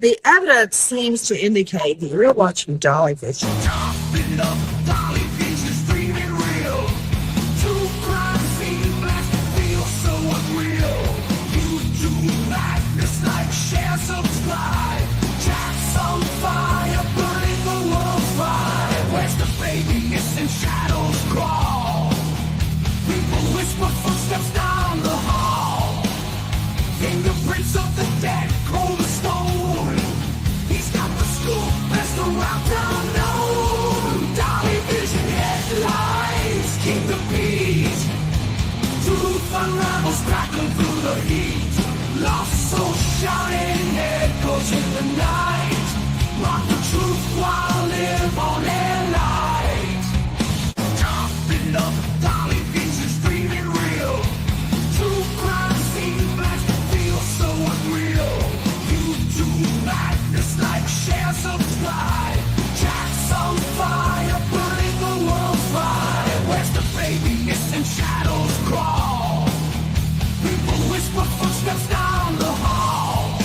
The evidence seems to indicate that you're watching Dolly Vision. Footsteps down the hall, fingerprints of the dead, cold as stone. He's got the scoop, best around town known. Dolly Vision headlines, king of beat. Truth unravels, crackling through the heat. Lost soul shouting, echoes in the night. Rock the truth while live on air light. Jumping up, Dolly Vision's dreaming real. True crime scene flash feels so unreal. YouTube madness like share, subscribe. Jack's on fire, burning the world's fire. Where's the baby missing shadows crawl? People whisper footsteps down the hall.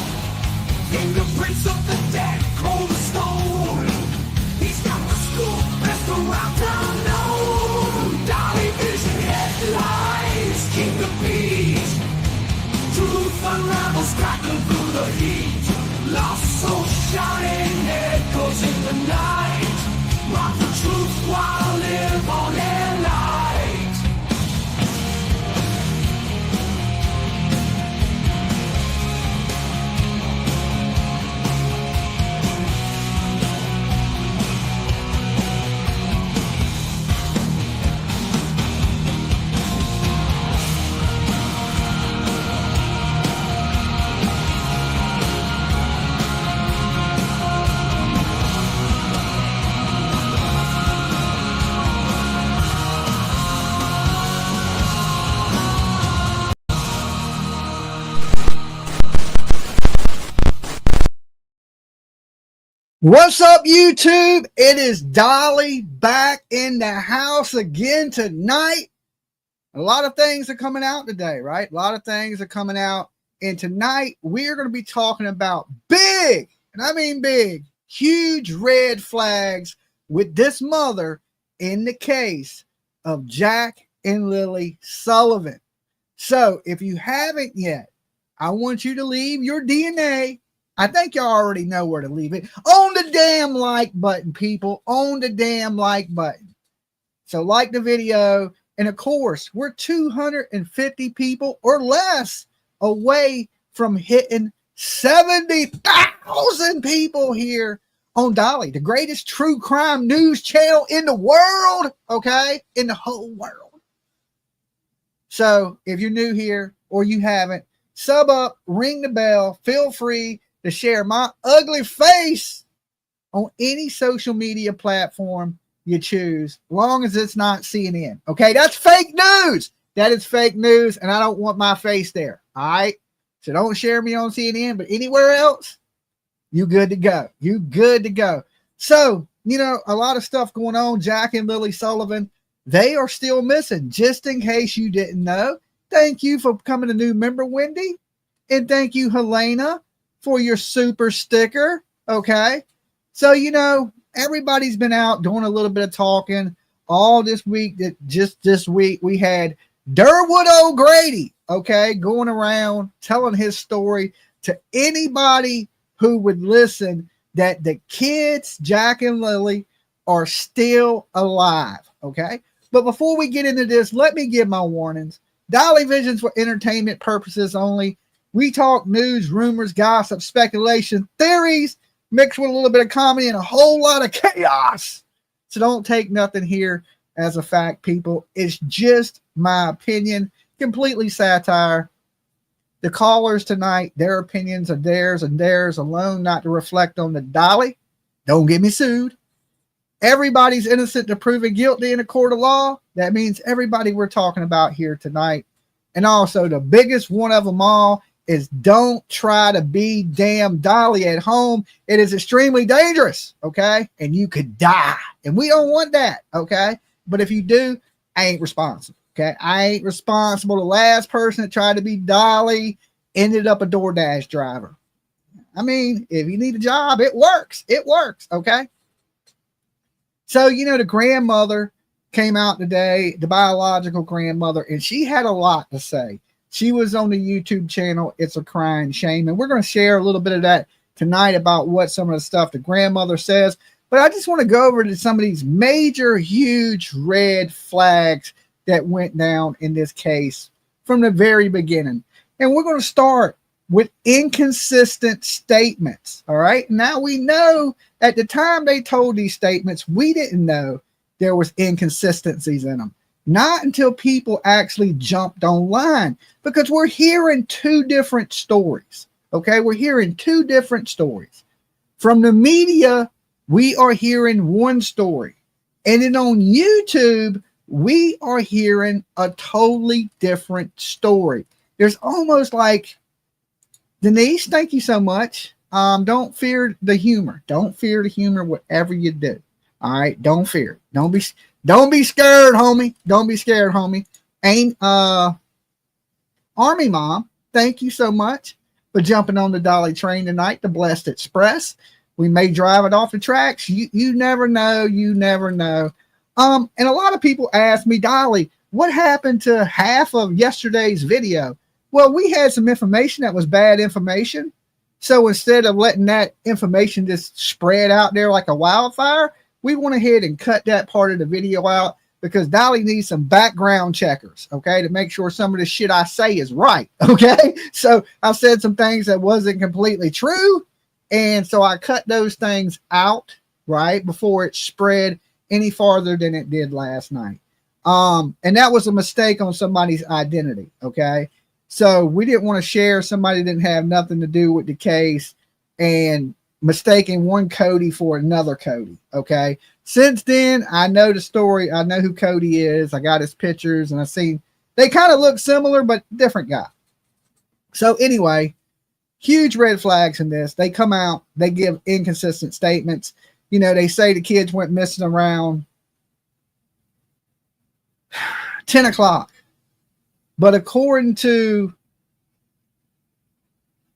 Fingerprints of the dead, cold as stone. He's got the scoop, best around town known. Dolly Vision headlines, king of beat. Truth unravels, crackling through the heat. Lost soul shouting, echoes in the night. Rock the truth while live on air light. What's up, YouTube? It is Dolly back in the house again tonight. A lot of things are coming out today, right? A lot of things are coming out. And tonight we're going to be talking about big, and I mean big, huge red flags with this mother in the case of Jack and Lilly Sullivan. So if you haven't yet, I want you to leave your DNA. I think y'all already know where to leave it. On the damn like button, people. On the damn like button. So like the video. And of course, we're 250 people or less away from hitting 70,000 people here on Dolly, the greatest true crime news channel in the world. Okay? In the whole world. So if you're new here or you haven't, sub up, ring the bell, feel free to share my ugly face on any social media platform you choose, long as it's not CNN. Okay, that's fake news. That is fake news, and I don't want my face there. All right, so don't share me on CNN, but anywhere else, you good to go. You good to go. So, you know, a lot of stuff going on. Jack and Lilly Sullivan, they are still missing, just in case you didn't know. Thank you for becoming a new member, Wendy, and thank you, Helena, for your super sticker. Okay, so you know everybody's been out doing a little bit of talking all this week. That just this week we had Derwood O'Grady, okay, going around telling his story to anybody who would listen, that the kids Jack and Lilly are still alive. Okay, but before we get into this, let me give my warnings. Dolly Vision's for entertainment purposes only. We talk news, rumors, gossip, speculation, theories, mixed with a little bit of comedy and a whole lot of chaos. So don't take nothing here as a fact, people. It's just my opinion, completely satire. The callers tonight, their opinions are theirs and theirs alone, not to reflect on the Dolly. Don't get me sued. Everybody's innocent to proven guilty in a court of law. That means everybody we're talking about here tonight. And also the biggest one of them all is don't try to be damn Dolly at home. It is extremely dangerous, okay? And you could die. And we don't want that, okay? But if you do, I ain't responsible, okay? I ain't responsible. The last person that tried to be Dolly ended up a DoorDash driver. I mean, if you need a job, it works. It works. Okay. So, you know, the grandmother came out today, the biological grandmother, and she had a lot to say. She was on the YouTube channel, It's a Crying Shame. And we're going to share a little bit of that tonight about what some of the stuff the grandmother says. But I just want to go over to some of these major, huge red flags that went down in this case from the very beginning. And we're going to start with inconsistent statements. All right. Now we know at the time they told these statements, we didn't know there was inconsistencies in them. Not until people actually jumped online, because we're hearing two different stories. Okay. We're hearing two different stories. From the media, we are hearing one story. And then on YouTube, we are hearing a totally different story. There's almost like, Denise, thank you so much. Don't fear the humor. Don't fear the humor, whatever you do. All right. Don't fear it. Don't be scared, homie. Don't be scared, homie. Army Mom, thank you so much for jumping on the Dolly train tonight, the Blessed Express. We may drive it off the tracks. You never know. You never know. And a lot of people ask me, Dolly, what happened to half of yesterday's video? Well, we had some information that was bad information. So instead of letting that information just spread out there like a wildfire, we went ahead and cut that part of the video out because Dolly needs some background checkers, okay, to make sure some of the shit I say is right, okay? So I said some things that wasn't completely true, and so I cut those things out, right, before it spread any farther than it did last night. And that was a mistake on somebody's identity, okay? So we didn't want to share somebody that didn't have nothing to do with the case and mistaking one Cody for another Cody. Okay. Since then, I know the story. I know who Cody is. I got his pictures and I seen they kind of look similar, but different guy. So anyway, huge red flags in this. They come out, they give inconsistent statements. You know, they say the kids went missing around 10 o'clock. But according to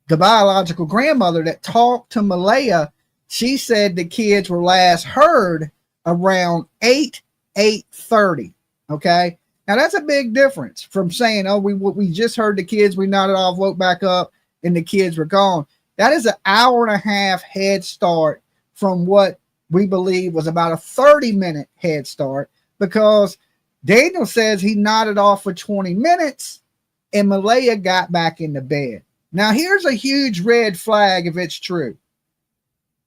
the biological grandmother that talked to Malaya, she said the kids were last heard around 8:30. Okay. Now that's a big difference from saying, oh, we just heard the kids, we nodded off, woke back up, and the kids were gone. That is an hour and a half head start from what we believe was about a 30-minute head start, because Daniel says he nodded off for 20 minutes and Malaya got back into bed. Now, here's a huge red flag if it's true.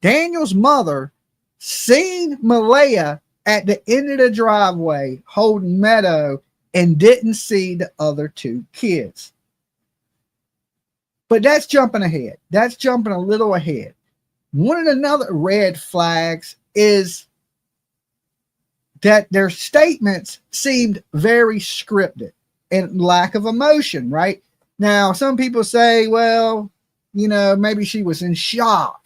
Daniel's mother seen Malaya at the end of the driveway holding Meadow and didn't see the other two kids. But that's jumping ahead. That's jumping a little ahead. One of the other red flags is that their statements seemed very scripted and lack of emotion, right? Now, some people say, well, you know, maybe she was in shock.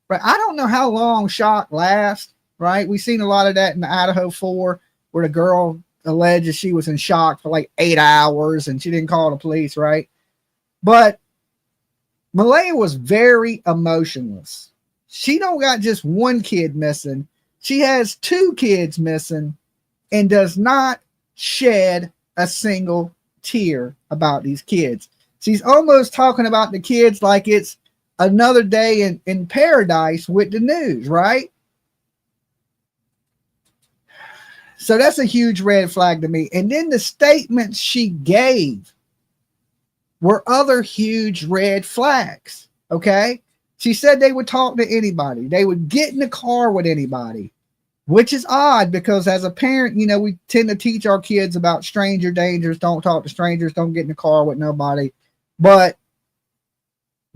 But I don't know how long shock lasts, right? We've seen a lot of that in the Idaho 4, where the girl alleges she was in shock for like 8 hours and she didn't call the police, right? But Malaya was very emotionless. She don't got just one kid missing. She has two kids missing and does not shed a single tear about these kids. She's almost talking about the kids like it's another day in paradise with the news, right? So that's a huge red flag to me. And then the statements she gave were other huge red flags, okay? She said they would talk to anybody. They would get in the car with anybody, which is odd because as a parent, you know, we tend to teach our kids about stranger dangers. Don't talk to strangers. Don't get in the car with nobody. But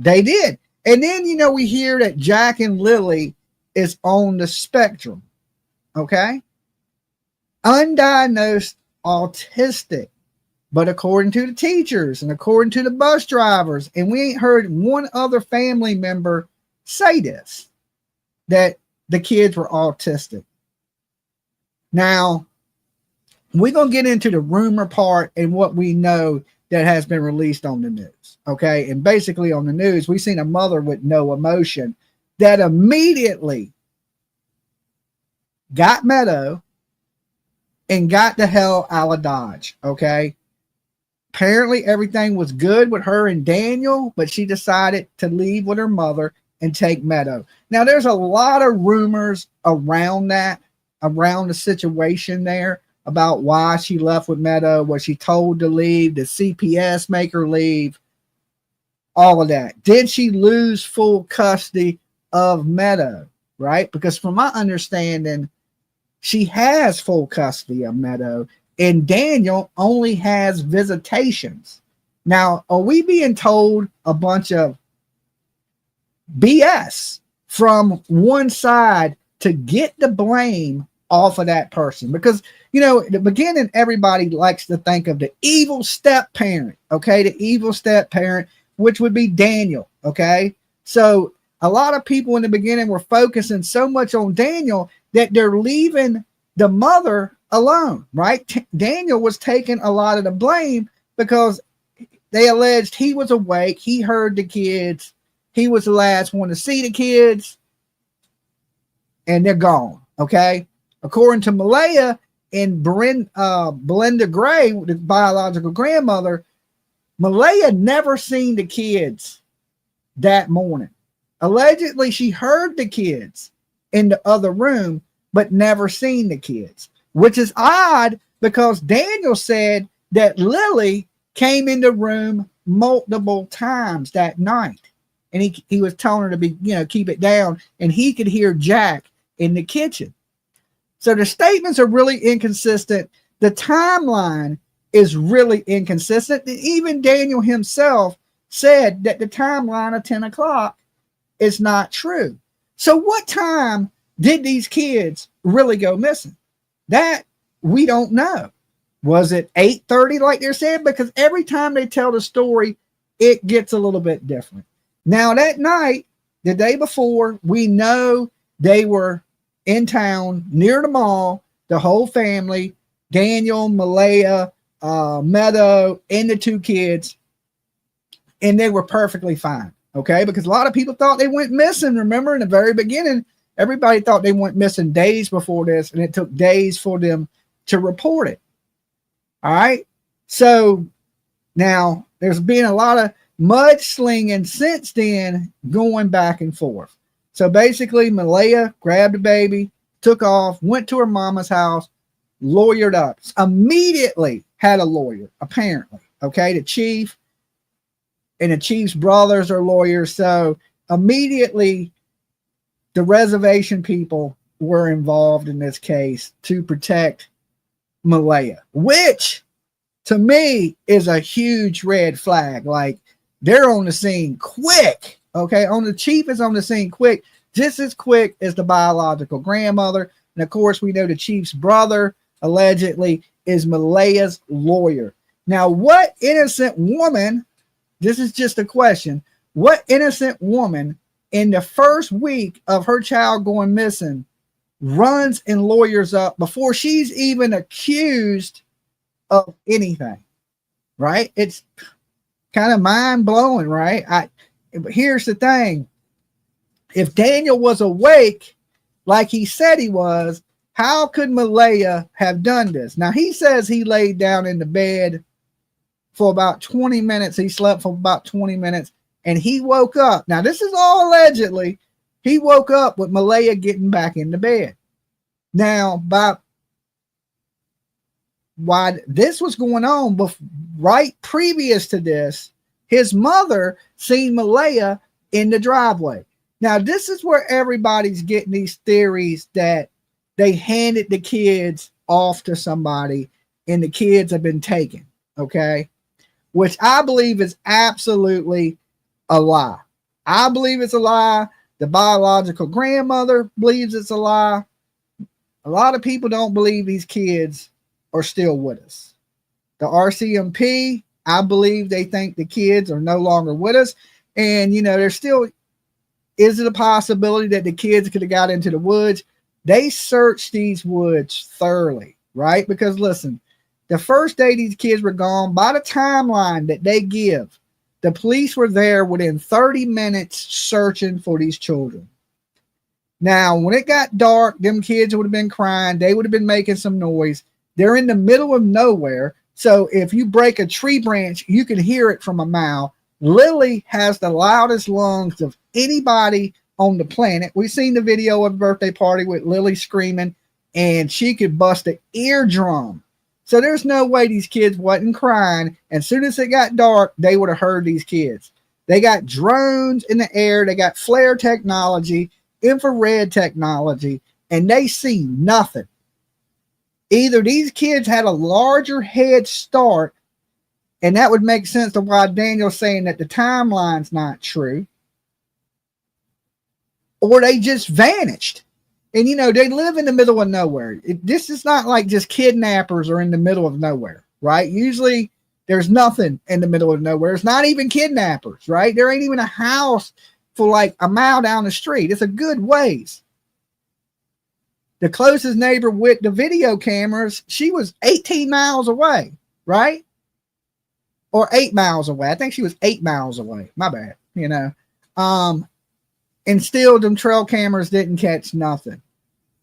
they did. And then, you know, we hear that Jack and Lily is on the spectrum, okay? Undiagnosed autistic. But according to the teachers and according to the bus drivers, and we ain't heard one other family member say this, that the kids were autistic. Now, we're going to get into the rumor part and what we know that has been released on the news. Okay. And basically on the news, we've seen a mother with no emotion that immediately got Meadow and got the hell out of Dodge. Okay. Apparently everything was good with her and Daniel, but she decided to leave with her mother and take Meadow. Now there's a lot of rumors around that, around the situation there, about why she left with Meadow. Was she told to leave? Did CPS make her leave? All of that. Did she lose full custody of Meadow? Right? Because from my understanding, she has full custody of Meadow, and Daniel only has visitations. Now, are we being told a bunch of BS from one side to get the blame off of that person? Because, you know, at the beginning, everybody likes to think of the evil step parent. Okay. The evil step parent, which would be Daniel. Okay. So a lot of people in the beginning were focusing so much on Daniel that they're leaving the mother alone, right? Daniel was taking a lot of the blame because they alleged he was awake. He heard the kids. He was the last one to see the kids, and they're gone. Okay. According to Malaya and Belinda Gray, the biological grandmother, Malaya never seen the kids that morning. Allegedly, she heard the kids in the other room, but never seen the kids, which is odd because Daniel said that Lily came in the room multiple times that night. And he was telling her to be, you know, keep it down. And he could hear Jack in the kitchen. So the statements are really inconsistent. The timeline is really inconsistent. And even Daniel himself said that the timeline of 10 o'clock is not true. So what time did these kids really go missing? That we don't know. Was it 8:30 like they're saying? Because every time they tell the story, it gets a little bit different. Now that night, the day before, we know they were in town near the mall, the whole family, Daniel, Malaya, Meadow, and the two kids, and they were perfectly fine. Okay, because a lot of people thought they went missing. Remember, in the very beginning, everybody thought they went missing days before this, and it took days for them to report it. All right, so now there's been a lot of mudslinging since then, going back and forth. So basically, Malaya grabbed the baby, took off, went to her mama's house, lawyered up, immediately had a lawyer, apparently. Okay, the chief and the chief's brothers are lawyers. So immediately, the reservation people were involved in this case to protect Malaya, which to me is a huge red flag. Like, they're on the scene quick. Okay, the chief is on the scene quick, just as quick as the biological grandmother. And of course, we know the chief's brother allegedly is Malaya's lawyer. Now, what innocent woman, this is just a question, what innocent woman in the first week of her child going missing runs and lawyers up before she's even accused of anything? Right? It's kind of mind-blowing, right? But here's the thing. If Daniel was awake, like he said he was, how could Malaya have done this? Now, he says he laid down in the bed for about 20 minutes. He slept for about 20 minutes, and he woke up. Now, this is all allegedly. He woke up with Malaya getting back in the bed. Now, while this was going on, right previous to this, his mother seen Malaya in the driveway. Now, this is where everybody's getting these theories that they handed the kids off to somebody and the kids have been taken, okay? Which I believe is absolutely a lie. I believe it's a lie. The biological grandmother believes it's a lie. A lot of people don't believe these kids are still with us. The RCMP, I believe they think the kids are no longer with us. And, you know, there's still, is it a possibility that the kids could have got into the woods? They searched these woods thoroughly, right? Because listen, The first day these kids were gone, by the timeline that they give, the police were there within 30 minutes searching for these children. Now, when it got dark, them kids would have been crying. They would have been making some noise. They're in the middle of nowhere. So if you break a tree branch, you can hear it from a mile. Lily has the loudest lungs of anybody on the planet. We've seen the video of the birthday party with Lily screaming, and she could bust an eardrum. So there's no way these kids wasn't crying. And as soon as it got dark, they would have heard these kids. They got drones in the air. They got flare technology, infrared technology, and they see nothing. Either these kids had a larger head start, and that would make sense to why Daniel's saying that the timeline's not true, or they just vanished. And, you know, they live in the middle of nowhere. This is not like just kidnappers are in the middle of nowhere, right? Usually there's nothing in the middle of nowhere. It's not even kidnappers, right? There ain't even a house for like a mile down the street. It's a good ways. The closest neighbor with the video cameras, she was 18 miles away, right? Or 8 miles away. I think she was 8 miles away. My bad, you know. And still, them trail cameras didn't catch nothing.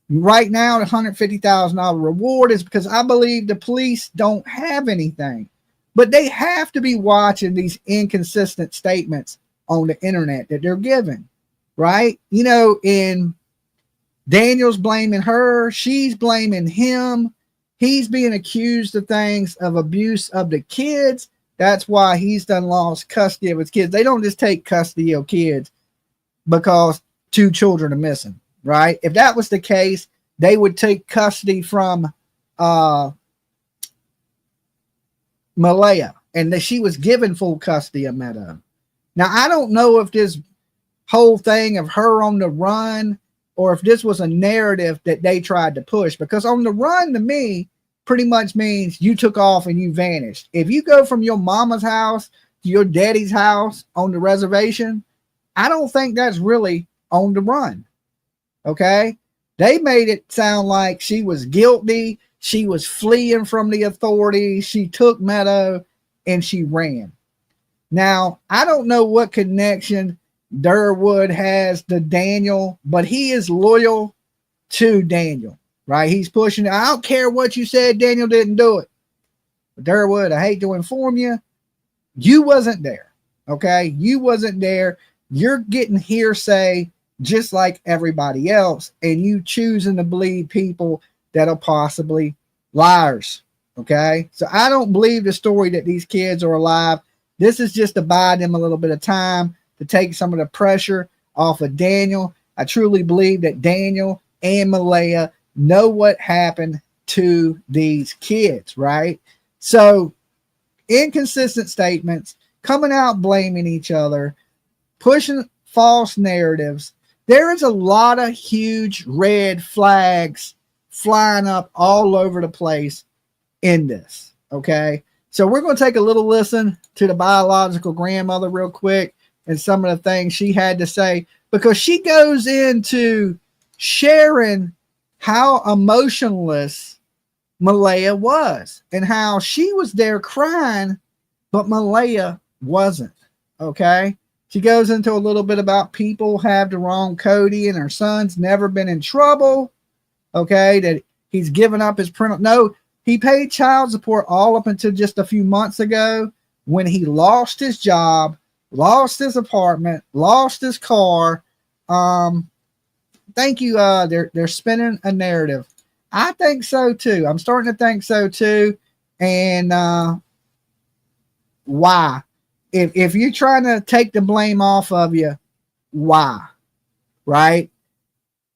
Right now, the $150,000 reward is because I believe the police don't have anything. But they have to be watching these inconsistent statements on the internet that they're giving, right? You know, in Daniel's blaming her. She's blaming him. He's being accused of things of abuse of the kids. That's why he's done lost custody of his kids. They don't just take custody of kids because 2 children are missing, right? If that was the case, they would take custody from Malaya, and she was given full custody of Meadow. Now, I don't know if this whole thing of her on the run or if this was a narrative that they tried to push, because on the run to me pretty much means you took off and you vanished. If you go from your mama's house to your daddy's house on the reservation, I don't think that's really on the run. Okay. They made it sound like she was guilty. She was fleeing from the authorities. She took Meadow and she ran. Now, I don't know what connection Derwood has to Daniel, but he is loyal to Daniel, right? He's pushing it. I don't care what you said. Daniel didn't do it. But Derwood, I hate to inform you, you wasn't there. Okay. You wasn't there. You're getting hearsay just like everybody else, and you choosing to believe people that are possibly liars. Okay. So I don't believe the story that these kids are alive. This is just to buy them a little bit of time to take some of the pressure off of Daniel. I truly believe that Daniel and Malaya know what happened to these kids, right? So inconsistent statements, coming out blaming each other, pushing false narratives. There is a lot of huge red flags flying up all over the place in this, okay? So we're going to take a little listen to the biological grandmother real quick and some of the things she had to say, because she goes into sharing how emotionless Malaya was and how she was there crying, but Malaya wasn't, okay? She goes into a little bit about people have the wrong Cody and her son's never been in trouble, okay, that he's given up his parental. No, he paid child support all up until just a few months ago when he lost his job, lost his apartment, lost his car. Thank you. They're spinning a narrative. I think so too. I'm starting to think so too. And why? If you're trying to take the blame off of you, why? Right?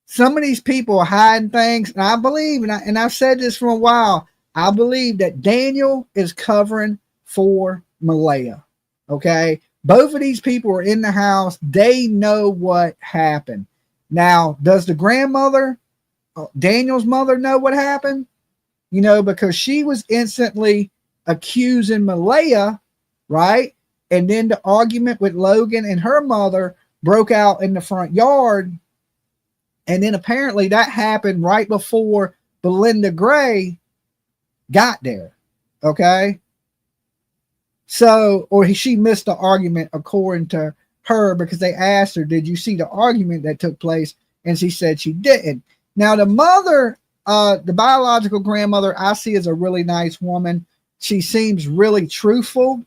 Some of these people are hiding things, and I believe, and I've said this for a while, I believe that Daniel is covering for Malaya. Okay? Both of these people are in the house. They know what happened. Now, does the grandmother, Daniel's mother, know what happened? You know, because she was instantly accusing Malaya, right? And then the argument with Logan and her mother broke out in the front yard. And then apparently that happened right before Belinda Gray got there. Okay. So, or she missed the argument according to her, because they asked her, did you see the argument that took place? And she said she didn't. Now, the mother, the biological grandmother, I see as a really nice woman. She seems really truthful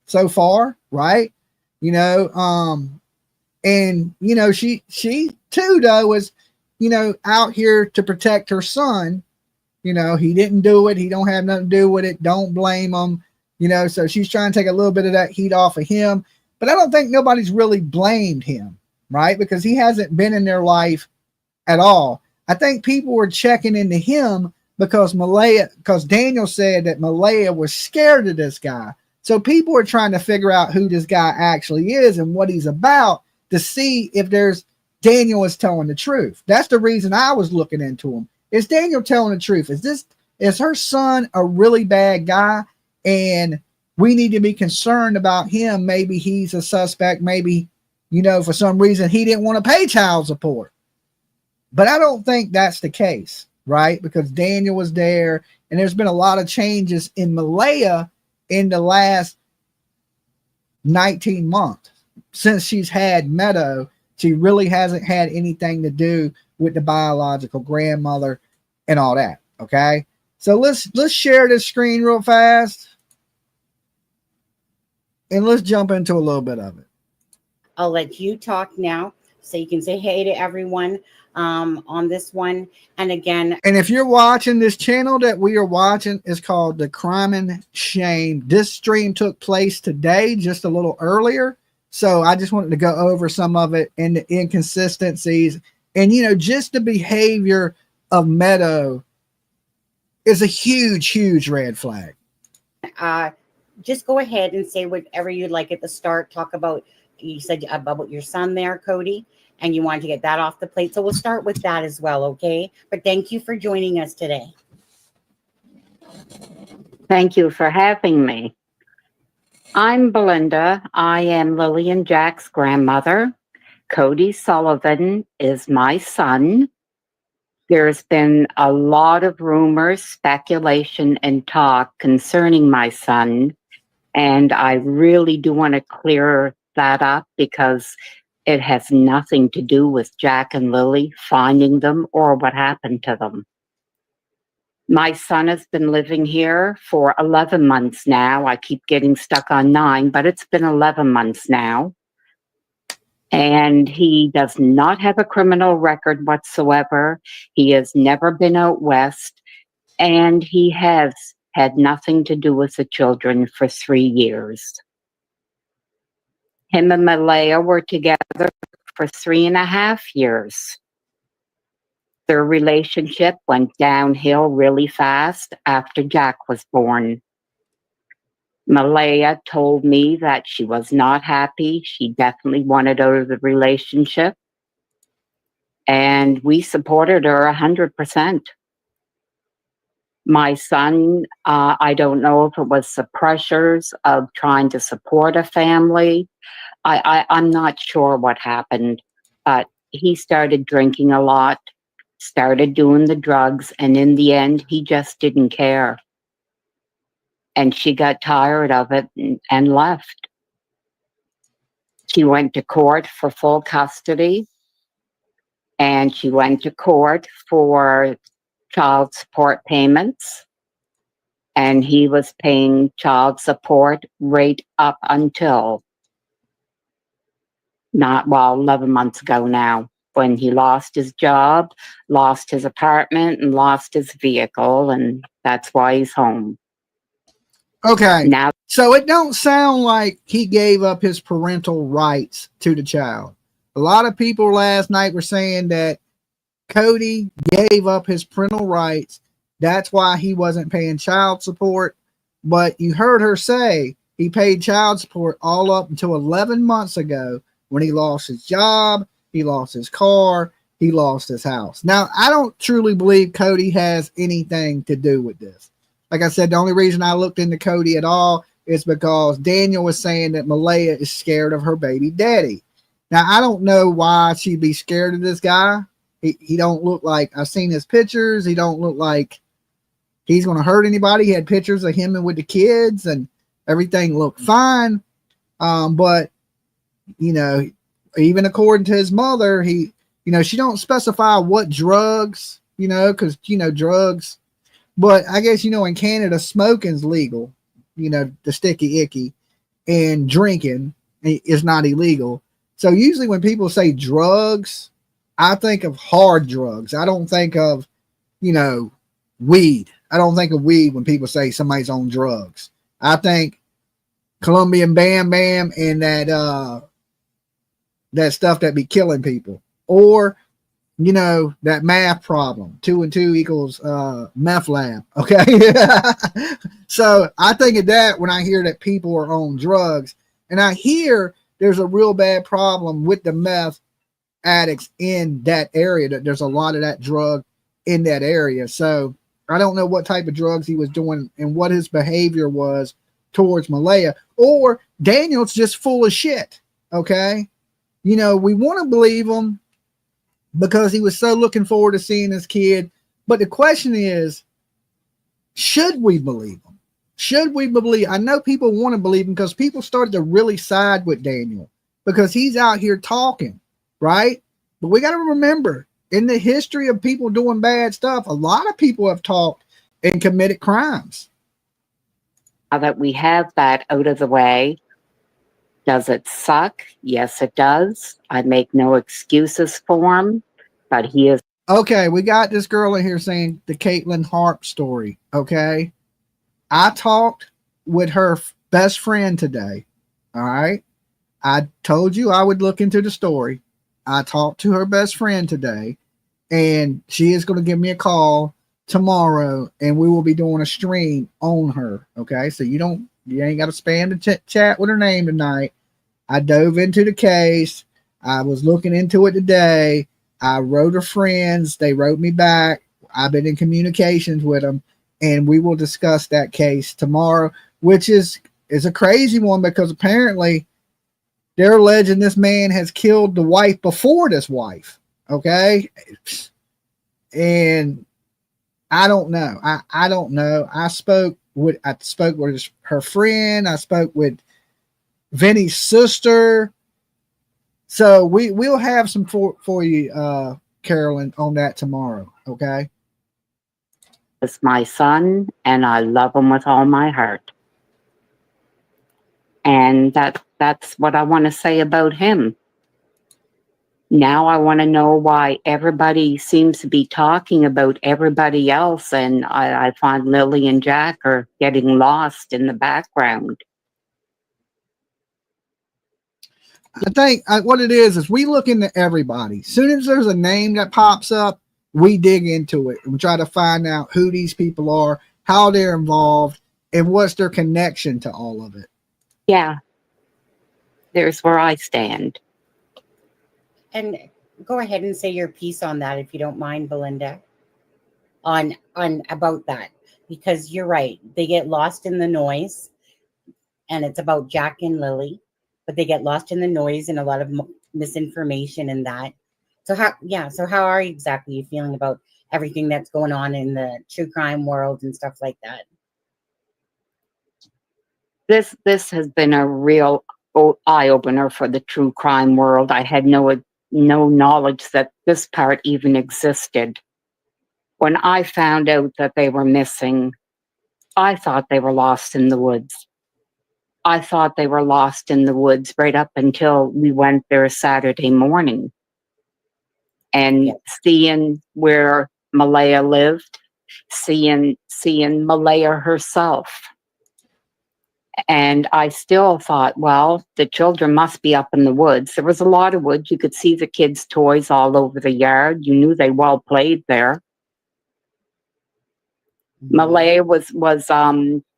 so far, right? You know, and you know, she too though is, you know, out here to protect her son. You know, he didn't do it. He don't have nothing to do with it. Don't blame him. You know, so she's trying to take a little bit of that heat off of him. But I don't think nobody's really blamed him, right? Because he hasn't been in their life at all. I think people were checking into him because Daniel said that Malaya was scared of this guy. So people are trying to figure out who this guy actually is and what he's about to see if Daniel is telling the truth. That's the reason I was looking into him. Is Daniel telling the truth? Is her son a really bad guy? And we need to be concerned about him. Maybe he's a suspect. Maybe, you know, for some reason he didn't want to pay child support. But I don't think that's the case, right? Because Daniel was there, and there's been a lot of changes in Malaya in the last 19 months. Since she's had Meadow, she really hasn't had anything to do with the biological grandmother and all that. Okay. So let's share this screen real fast. And let's jump into a little bit of it. I'll let you talk now so you can say hey to everyone on this one. And again, and if you're watching this channel that we are watching is called The Crime and Shame. This stream took place today, just a little earlier. So I just wanted to go over some of it and the inconsistencies. And, you know, just the behavior of Meadow is a huge, huge red flag. Just go ahead and say whatever you'd like at the start. Talk about, you said about your son there, Cody, and you wanted to get that off the plate. So we'll start with that as well, okay? But thank you for joining us today. Thank you for having me. I'm Belinda. I am Lily and Jack's grandmother. Cody Sullivan is my son. There's been a lot of rumors, speculation, and talk concerning my son. And I really do want to clear that up because it has nothing to do with Jack and Lily finding them or what happened to them. My son has been living here for 11 months now. I keep getting stuck on 9, but it's been 11 months now. And he does not have a criminal record whatsoever. He has never been out west. And he has had nothing to do with the children for 3 years. Him and Malaya were together for 3.5 years. Their relationship went downhill really fast after Jack was born. Malaya told me that she was not happy. She definitely wanted out of the relationship. And we supported her 100%. My son, I don't know if it was the pressures of trying to support a family. I'm not sure what happened, but he started drinking a lot, started doing the drugs, and in the end, he just didn't care. And she got tired of it and left. She went to court for full custody, and she went to court for child support payments, and he was paying child support right up until 11 months ago now, when he lost his job, lost his apartment, and lost his vehicle, and that's why he's home. Okay. Now, So it don't sound like he gave up his parental rights to the child. A lot of people last night were saying that Cody gave up his parental rights. That's why he wasn't paying child support. But you heard her say he paid child support all up until 11 months ago when he lost his job, he lost his car, he lost his house. Now, I don't truly believe Cody has anything to do with this. Like I said, the only reason I looked into Cody at all is because Daniel was saying that Malaya is scared of her baby daddy. Now, I don't know why she'd be scared of this guy. He don't look like, I've seen his pictures. He don't look like he's going to hurt anybody. He had pictures of him and with the kids, and everything looked fine. But you know, even according to his mother, he, you know, she don't specify what drugs, you know, because, you know, drugs, but I guess, you know, in Canada, smoking's legal, you know, the sticky icky, and drinking is not illegal. So usually when people say drugs, I think of hard drugs. I don't think of, you know, weed. I don't think of weed when people say somebody's on drugs. I think Colombian Bam Bam and that stuff that be killing people, or, you know, that math problem, 2 and 2 equals meth lab. Okay. So I think of that when I hear that people are on drugs, and I hear there's a real bad problem with the meth addicts in that area, that there's a lot of that drug in that area. So I don't know what type of drugs he was doing and what his behavior was towards Malaya, or Daniel's just full of shit. Okay. You know, we want to believe him because he was so looking forward to seeing his kid. But the question is, should we believe him? Should we believe? I know people want to believe him because people started to really side with Daniel because he's out here talking, right? But we got to remember, in the history of people doing bad stuff, a lot of people have talked and committed crimes. Now that we have that out of the way, does it suck? Yes, it does. I make no excuses for him, but he is. Okay, we got this girl in here saying the Caitlin Harp story. Okay. I talked with her best friend today. All right. I told you I would look into the story. I talked to her best friend today, and she is going to give me a call tomorrow, and we will be doing a stream on her. Okay. So you ain't got to spam the chat with her name tonight. I dove into the case. I was looking into it today. I wrote her friends. They wrote me back. I've been in communications with them, and we will discuss that case tomorrow, which is a crazy one because apparently they're alleging this man has killed the wife before this wife. Okay. And I don't know. I don't know. I spoke with her friend. I spoke with Vinny's sister. So we'll have some for you, Carolyn, on that tomorrow. Okay. Is my son, and I love him with all my heart. And that's what I want to say about him. Now I want to know why everybody seems to be talking about everybody else, and I find Lily and Jack are getting lost in the background. I think what it is we look into everybody. As soon as there's a name that pops up, we dig into it and try to find out who these people are, how they're involved, and what's their connection to all of it. Yeah. There's where I stand. And go ahead and say your piece on that, if you don't mind, Belinda, on about that, because you're right. They get lost in the noise, and it's about Jack and Lily, but they get lost in the noise and a lot of misinformation and that. So how are you feeling about everything that's going on in the true crime world and stuff like that? This has been a real eye-opener for the true crime world. I had no knowledge that this part even existed. When I found out that they were missing, I thought they were lost in the woods. I thought they were lost in the woods right up until we went there Saturday morning. And seeing where Malaya lived, seeing Malaya herself. And I still thought, well, the children must be up in the woods. There was a lot of woods. You could see the kids' toys all over the yard. You knew they well played there. Malaya was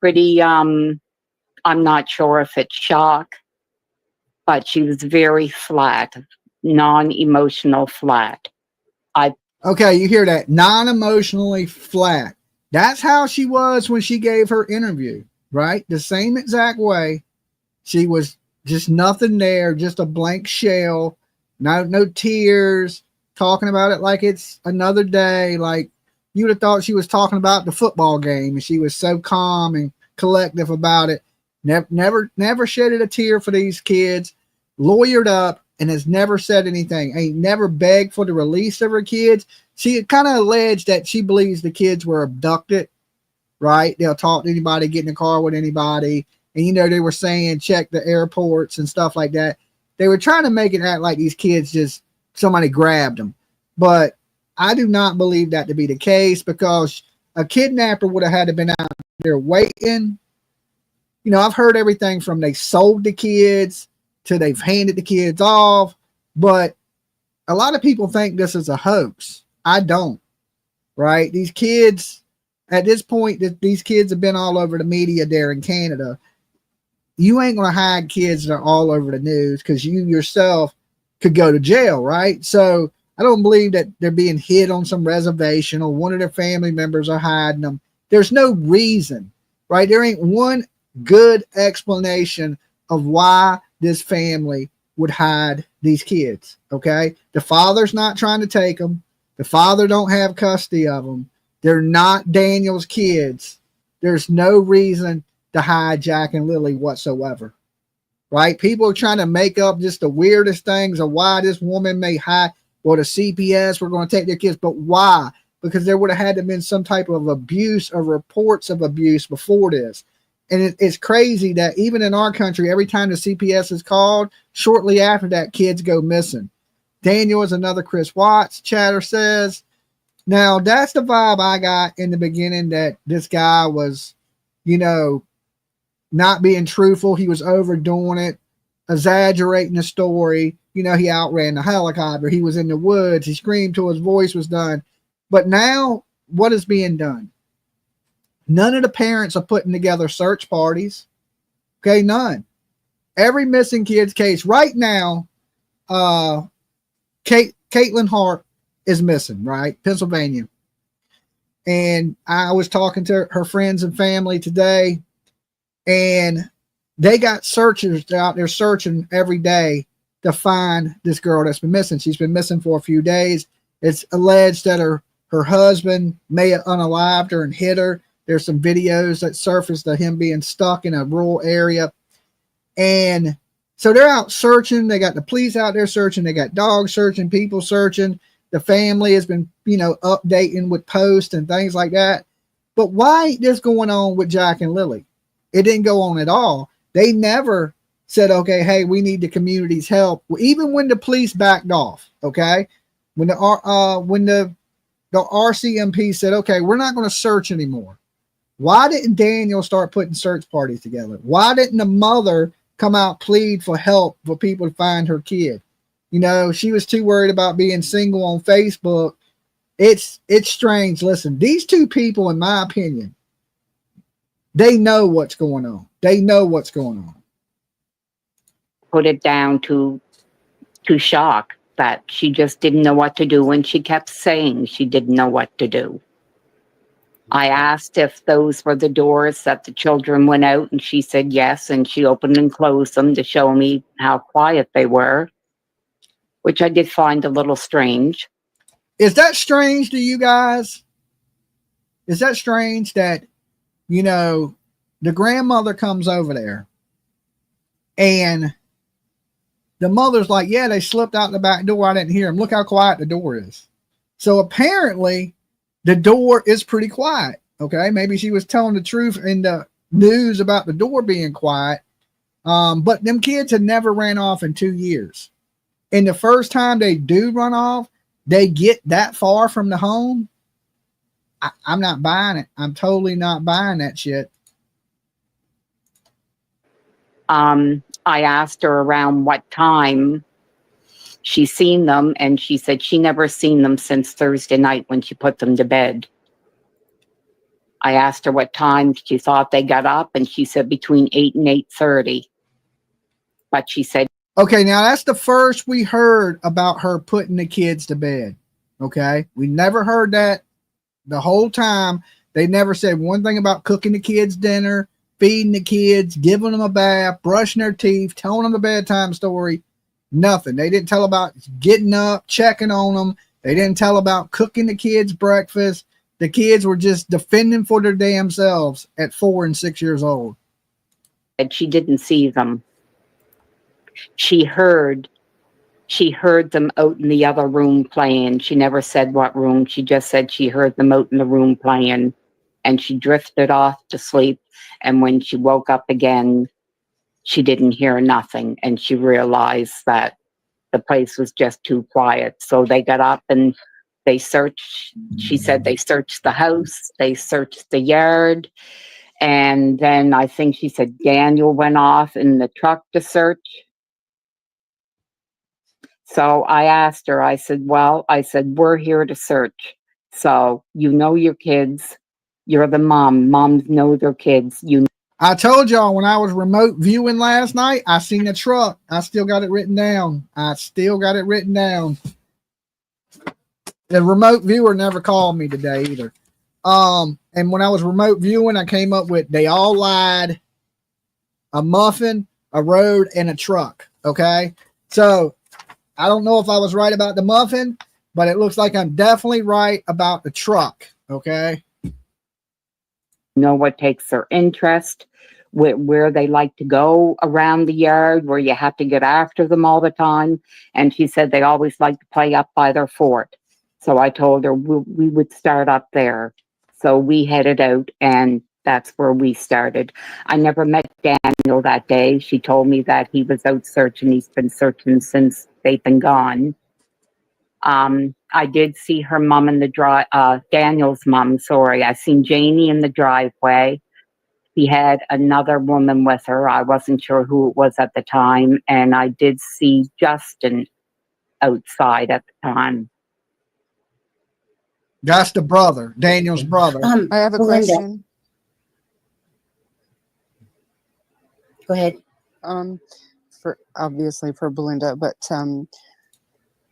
pretty, I'm not sure if it's shock, but she was very flat, non-emotional flat. Okay, you hear that? Non-emotionally flat. That's how she was when she gave her interview, right? The same exact way. She was just nothing there, just a blank shell, no tears, talking about it like it's another day, like you would have thought she was talking about the football game, and she was so calm and collective about it. Never shedded a tear for these kids, lawyered up, and has never said anything. Ain't never begged for the release of her kids. She kind of alleged that she believes the kids were abducted, right? They'll talk to anybody, get in the car with anybody. And, you know, they were saying check the airports and stuff like that. They were trying to make it act like these kids just somebody grabbed them. But I do not believe that to be the case, because a kidnapper would have had to been out there waiting. You know, I've heard everything from they sold the kids to they've handed the kids off. But a lot of people think this is a hoax. I don't, right? These kids, at this point, these kids have been all over the media there in Canada. You ain't going to hide kids that are all over the news, because you yourself could go to jail, right? So I don't believe that they're being hid on some reservation or one of their family members are hiding them. There's no reason, right? There ain't one good explanation of why this family would hide these kids, okay? The father's not trying to take them. The father don't have custody of them. They're not Daniel's kids. There's no reason to hide Jack and Lily whatsoever, right? People are trying to make up just the weirdest things of why this woman may hide, or the CPS were going to take their kids. But why? Because there would have had to have been some type of abuse or reports of abuse before this. And it's crazy that even in our country, every time the CPS is called, shortly after that, kids go missing. Daniel is another Chris Watts, chatter says. Now, that's the vibe I got in the beginning, that this guy was, you know, not being truthful. He was overdoing it, exaggerating the story. You know, he outran the helicopter. He was in the woods. He screamed till his voice was done. But now, what is being done? None of the parents are putting together search parties. Okay, none. Every missing kid's case right now, Caitlin Hart is missing, right? Pennsylvania. And I was talking to her friends and family today, and they got searchers out there searching every day to find this girl that's been missing. She's been missing for a few days. It's alleged that her husband may have unalived her and hit her. There's some videos that surfaced of him being stuck in a rural area. And so they're out searching. They got the police out there searching. They got dogs searching, people searching. The family has been, you know, updating with posts and things like that. But why ain't this going on with Jack and Lily? It didn't go on at all. They never said, okay, hey, we need the community's help. Even when the police backed off, okay? When the RCMP said, okay, we're not going to search anymore. Why didn't Daniel start putting search parties together? Why didn't the mother come out, plead for help for people to find her kid? You know, she was too worried about being single on Facebook. It's strange. Listen, these two people, in my opinion, they know what's going on. They know what's going on. Put it down to shock that she just didn't know what to do, and she kept saying she didn't know what to do. I asked if those were the doors that the children went out, and she said yes, and she opened and closed them to show me how quiet they were, which I did find a little strange. Is that strange to you guys? Is that strange that, you know, the grandmother comes over there and the mother's like, yeah, they slipped out the back door. I didn't hear them. Look how quiet the door is. So apparently the door is pretty quiet. Okay. Maybe she was telling the truth in the news about the door being quiet. But them kids had never ran off in 2 years. And the first time they do run off, they get that far from the home. I'm not buying it. I'm totally not buying that shit. I asked her around what time she seen them, and she said she never seen them since Thursday night when she put them to bed. I asked her what time she thought they got up, and she said between 8 and 8:30. But she said, okay, now that's the first we heard about her putting the kids to bed. Okay, we never heard that the whole time. They never said one thing about cooking the kids dinner, feeding the kids, giving them a bath, brushing their teeth, telling them a bedtime story. Nothing. They didn't tell about getting up, checking on them. They didn't tell about cooking the kids breakfast. The kids were just defending for their damn selves at 4 and 6 years old. And she didn't see them. She heard them out in the other room playing. She never said what room. She just said she heard them out in the room playing, and she drifted off to sleep. And when she woke up again, she didn't hear nothing, and she realized that the place was just too quiet. So they got up and they searched. She said they searched the house, they searched the yard, and then I think she said Daniel went off in the truck to search. So I asked her, I said, we're here to search. So you know your kids. You're the mom. Moms know their kids. I told y'all when I was remote viewing last night, I seen a truck. I still got it written down. The remote viewer never called me today either. And when I was remote viewing, I came up with they all lied: a muffin, a road, and a truck. Okay. So I don't know if I was right about the muffin, but it looks like I'm definitely right about the truck. Okay. Know what takes their interest, where they like to go around the yard, where you have to get after them all the time. And she said they always like to play up by their fort. So I told her we would start up there. So we headed out, and that's where we started. I never met Daniel that day. She told me that he was out searching. He's been searching since they've been gone. I did see her mom in the Daniel's mom, sorry. I seen Janie in the driveway. He had another woman with her. I wasn't sure who it was at the time. And I did see Justin outside at the time. That's the brother, Daniel's brother. I have a Belinda, question. go ahead. For obviously for Belinda, but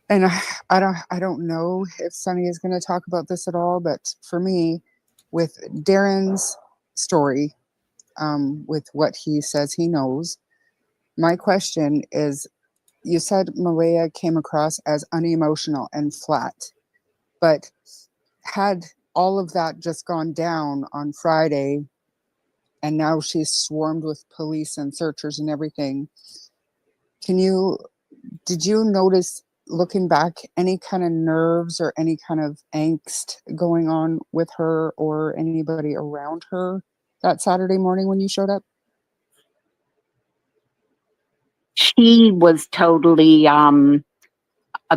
and I don't know if Sunny is going to talk about this at all, but for me, with Darren's story, with what he says he knows, my question is, you said Maria came across as unemotional and flat, but had all of that just gone down on Friday, and now she's swarmed with police and searchers and everything, did you notice, looking back, any kind of nerves or any kind of angst going on with her or anybody around her that Saturday morning when you showed up? She was totally, a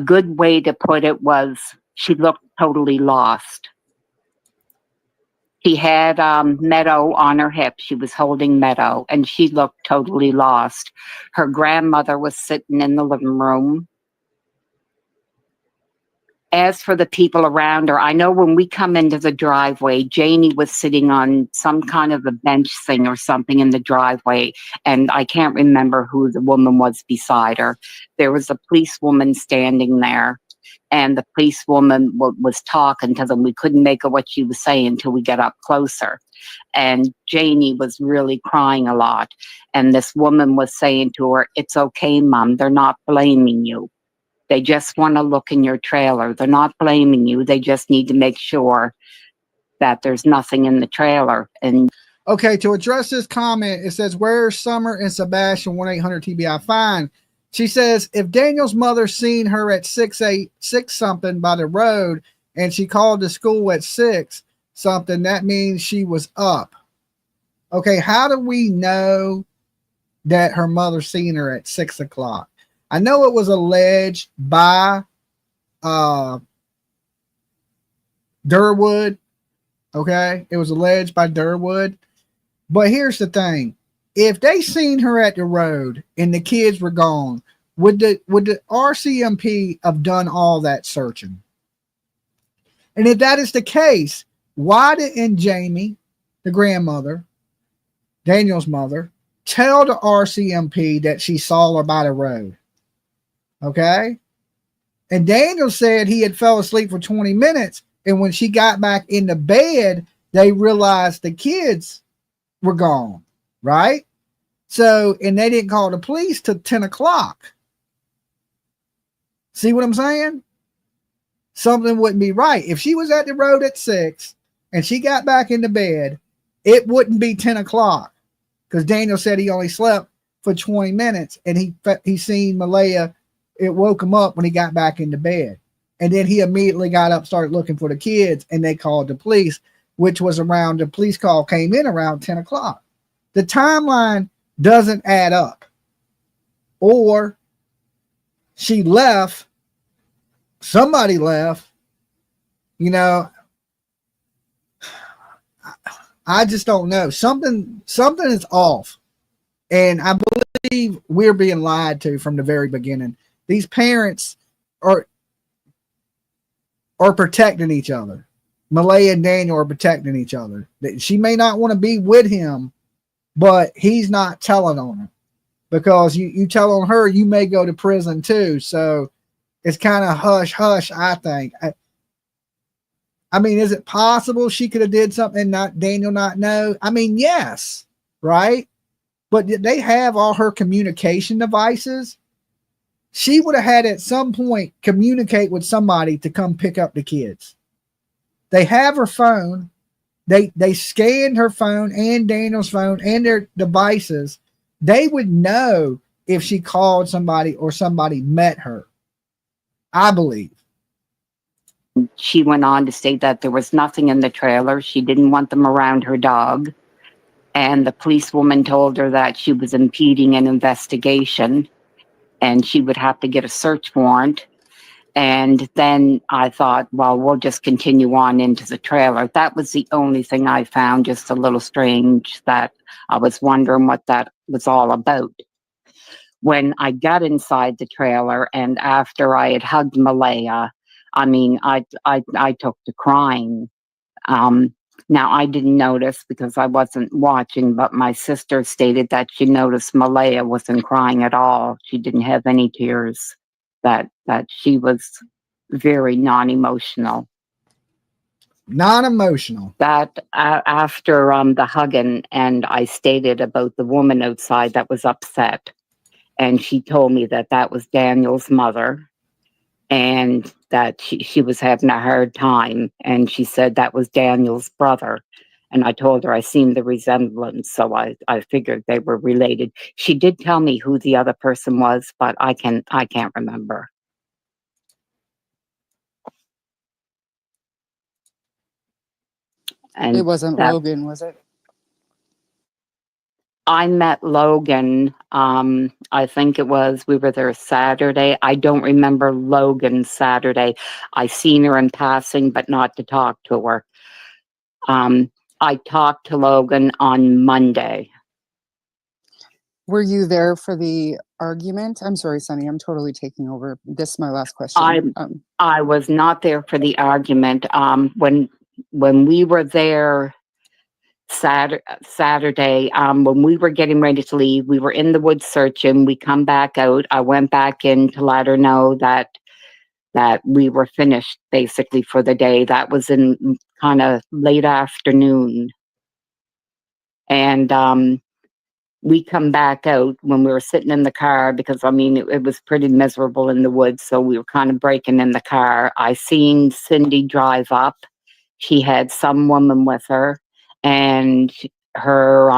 good way to put it was she looked totally lost. She had Meadow on her hip. She was holding Meadow, and she looked totally lost. Her grandmother was sitting in the living room. As for the people around her, I know when we come into the driveway, Janie was sitting on some kind of a bench thing or something in the driveway, and I can't remember who the woman was beside her. There was a policewoman standing there, and the policewoman was talking to them. We couldn't make out what she was saying until we got up closer. And Janie was really crying a lot. And this woman was saying to her, "It's okay, Mom. They're not blaming you. They just want to look in your trailer. They're not blaming you. They just need to make sure that there's nothing in the trailer." And Okay, to address this comment, it says, "Where's Summer and Sebastian? 1-800-TBI fine." She says, if Daniel's mother seen her at 6 something by the road and she called the school at 6 something, that means she was up. Okay, how do we know that her mother seen her at 6 o'clock? I know it was alleged by Derwood. Okay, it was alleged by Derwood. But here's the thing. If they seen her at the road and the kids were gone, would the RCMP have done all that searching? And if that is the case, why didn't Jamie, the grandmother, Daniel's mother, tell the RCMP that she saw her by the road? Okay. And Daniel said he had fell asleep for 20 minutes. And when she got back in the bed, they realized the kids were gone. Right. So, and they didn't call the police till 10 o'clock. See what I'm saying? Something wouldn't be right. If she was at the road at 6 and she got back into bed, it wouldn't be 10 o'clock because Daniel said he only slept for 20 minutes, and he seen Malaya. It woke him up when he got back into bed. And then he immediately got up, started looking for the kids, and they called the police, which was around, the police call came in around 10 o'clock. The timeline doesn't add up. Or she left, somebody left, you know, I just don't know. Something is off. And I believe we're being lied to from the very beginning. These parents are protecting each other. Malaya and Daniel are protecting each other. She may not want to be with him, but he's not telling on her, because you tell on her, you may go to prison too. So it's kind of hush hush, I think. I mean, is it possible she could have did something and not Daniel not know? I mean, yes, right? But did they have all her communication devices? She would have had at some point communicate with somebody to come pick up the kids. They have her phone. They scanned her phone and Daniel's phone and their devices. They would know if she called somebody or somebody met her, I believe. She went on to say that there was nothing in the trailer. She didn't want them around her dog. And the policewoman told her that she was impeding an investigation and she would have to get a search warrant. And then I thought, well, we'll just continue on into the trailer. That was the only thing I found just a little strange, that I was wondering what that was all about. When I got inside the trailer and after I had hugged Malaya, I mean, I took to crying. Now, I didn't notice because I wasn't watching, but my sister stated that she noticed Malaya wasn't crying at all. She didn't have any tears, that she was very non-emotional. Non-emotional. That after the hugging, and I stated about the woman outside that was upset, and she told me that that was Daniel's mother, and that she was having a hard time, and she said that was Daniel's brother. And I told her I seen the resemblance, so I figured they were related. She did tell me who the other person was, but I can't remember. And It wasn't Logan, was it? I met Logan, I think it was, we were there Saturday. I don't remember Logan Saturday. I seen her in passing, but not to talk to her. I talked to Logan on Monday. Were you there for the argument? I'm sorry, Sunny, I'm totally taking over. This is my last question. I was not there for the argument. When we were there Saturday, when we were getting ready to leave, we were in the woods searching. We come back out. I went back in to let her know that we were finished basically for the day. That was in kind of late afternoon. And we come back out when we were sitting in the car, because I mean, it was pretty miserable in the woods. So we were kind of breaking in the car. I seen Cindy drive up. She had some woman with her, and her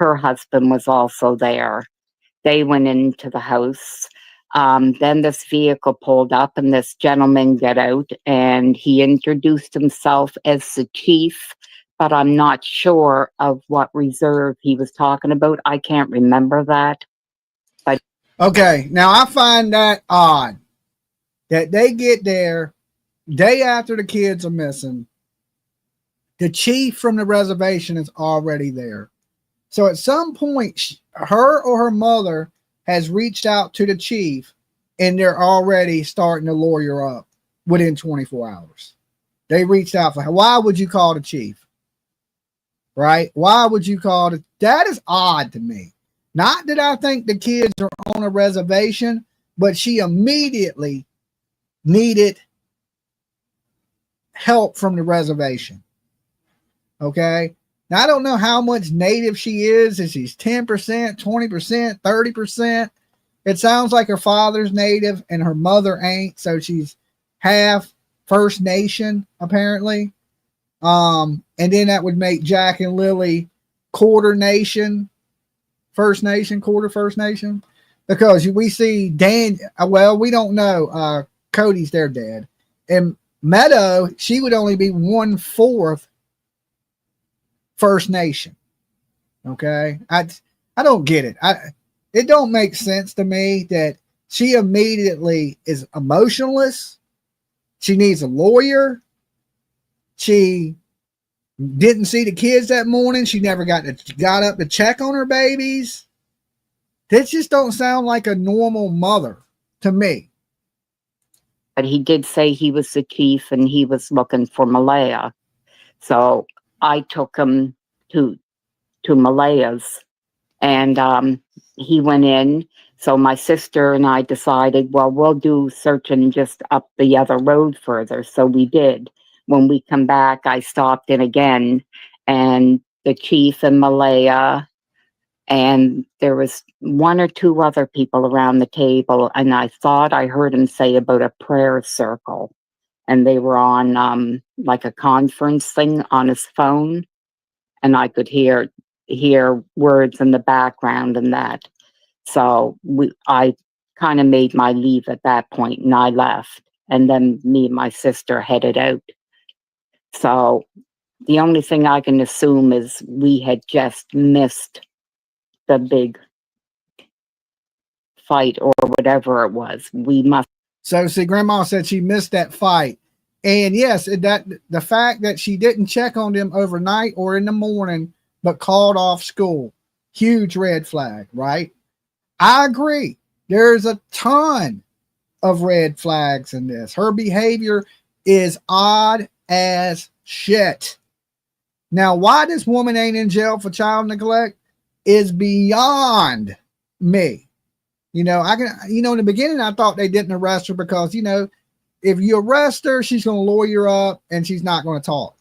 husband was also there. They went into the house. Then this vehicle pulled up and this gentleman got out, and he introduced himself as the chief, but I'm not sure of what reserve he was talking about. I can't remember that. But Okay, now I find that odd that they get there day after the kids are missing. The chief from the reservation is already there. So at some point, her or her mother has reached out to the chief, and they're already starting to lawyer up within 24 hours. They reached out for her. Why would you call the chief? Right? Why would you call it? That is odd to me. Not that I think the kids are on a reservation, but she immediately needed help from the reservation. Okay. Now, I don't know how much native she is. If she's 10%, 20%, 30%. It sounds like her father's native and her mother ain't. So she's half First Nation, apparently. And then that would make Jack and Lily quarter First Nation, because we see Dan. Well, we don't know. Cody's their dad, and Meadow, she would only be 1/4 First Nation. Okay, I don't get it. It don't make sense to me that she immediately is emotionless. She needs a lawyer. She didn't see the kids that morning. She never got up to check on her babies. This just don't sound like a normal mother to me. But he did say he was the chief and he was looking for Malaya. So I took him to Malaya's, and he went in. So my sister and I decided, well, we'll do searching just up the other road further. So we did. When we come back, I stopped in again, and the chief and Malaya, and there was 1 or 2 other people around the table, and I thought I heard him say about a prayer circle, and they were on like a conference thing on his phone, and I could hear words in the background and that. So I kind of made my leave at that point, and I left, and then me and my sister headed out. So the only thing I can assume is we had just missed the big fight or whatever it was. We must. So see, Grandma said she missed that fight. And yes, that the fact that she didn't check on them overnight or in the morning, but called off school, huge red flag, right? I agree. There's a ton of red flags in this. Her behavior is odd as shit. Now, why this woman ain't in jail for child neglect is beyond me. In the beginning, I thought they didn't arrest her because, if you arrest her, she's going to lawyer up and she's not going to talk.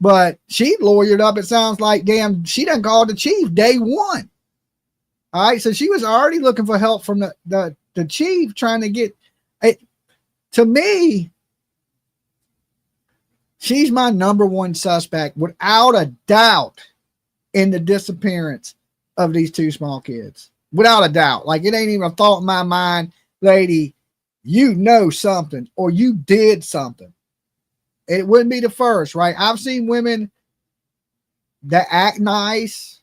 But she lawyered up. It sounds like, damn, she done called the chief day one. All right. So she was already looking for help from the chief, trying to get it. To me, she's my number one suspect without a doubt in the disappearance of these 2 small kids. Without a doubt. Like, it ain't even a thought in my mind, lady, you know something or you did something. It wouldn't be the first, right? I've seen women that act nice,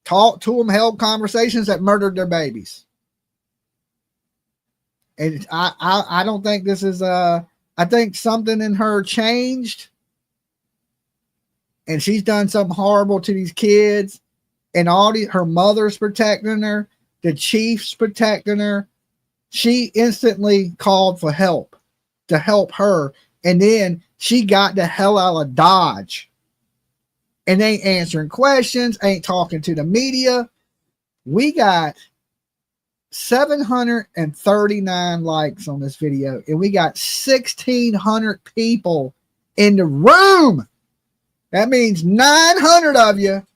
talk to them, held conversations, that murdered their babies. And I don't think this is I think something in her changed, and she's done something horrible to these kids, and her mother's protecting her, the chief's protecting her. She instantly called for help to help her, and then she got the hell out of Dodge and ain't answering questions, ain't talking to the media. We got 739 likes on this video, and we got 1,600 people in the room. That means 900 of you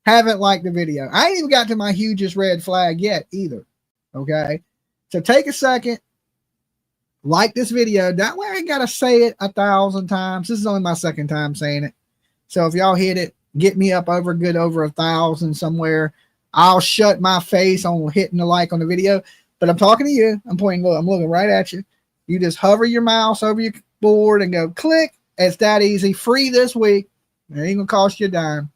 haven't liked the video. I ain't even got to my hugest red flag yet either. Okay. So take a second, like this video. That way I ain't got to say it 1,000 times. This is only my second time saying it. So if y'all hit it, get me up over 1,000 somewhere. I'll shut my face on hitting the like on the video, but I'm talking to you. I'm looking right at you. You just hover your mouse over your board and go click. It's that easy. Free this week. It ain't gonna cost you a dime.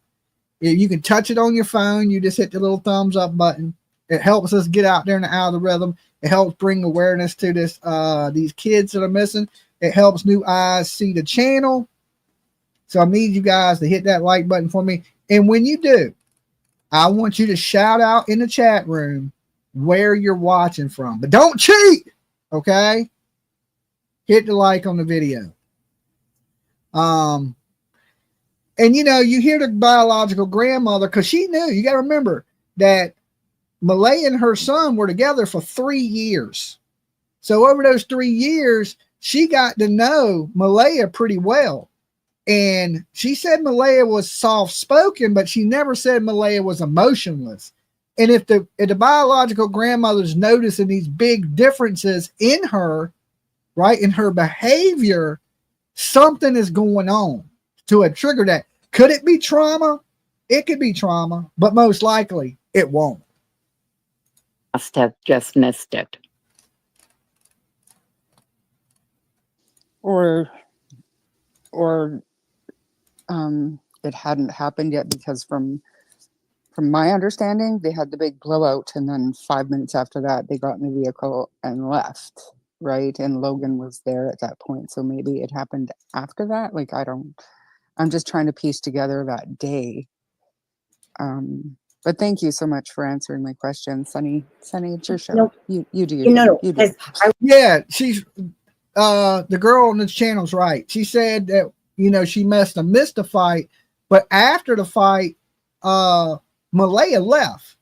You can touch it on your phone. You just hit the little thumbs up button. It helps us get out there in the algorithm. It helps bring awareness to these kids that are missing. It helps new eyes see the channel. So I need you guys to hit that like button for me. And when you do, I want you to shout out in the chat room where you're watching from. But don't cheat, okay? Hit the like on the video. And you hear the biological grandmother, because she knew. You got to remember that Malaya and her son were together for 3 years. So over those 3 years, she got to know Malaya pretty well. And she said Malaya was soft-spoken, but she never said Malaya was emotionless. And if the biological grandmother's noticing these big differences in her, right, in her behavior, Something is going on to a trigger that. Could it be trauma? It could be trauma, but most likely it won't. Must have just missed it. Or it hadn't happened yet, because from my understanding, they had the big blowout, and then 5 minutes after that, they got in the vehicle and left, right? And Logan was there at that point, so maybe it happened after that. Like, I'm just trying to piece together that day. But thank you so much for answering my question, Sunny. Sunny, it's your show. No, you do you you. know, You do. Yeah, she's the girl on the channel's right. She said that, she must have missed the fight, but after the fight, Malaya left.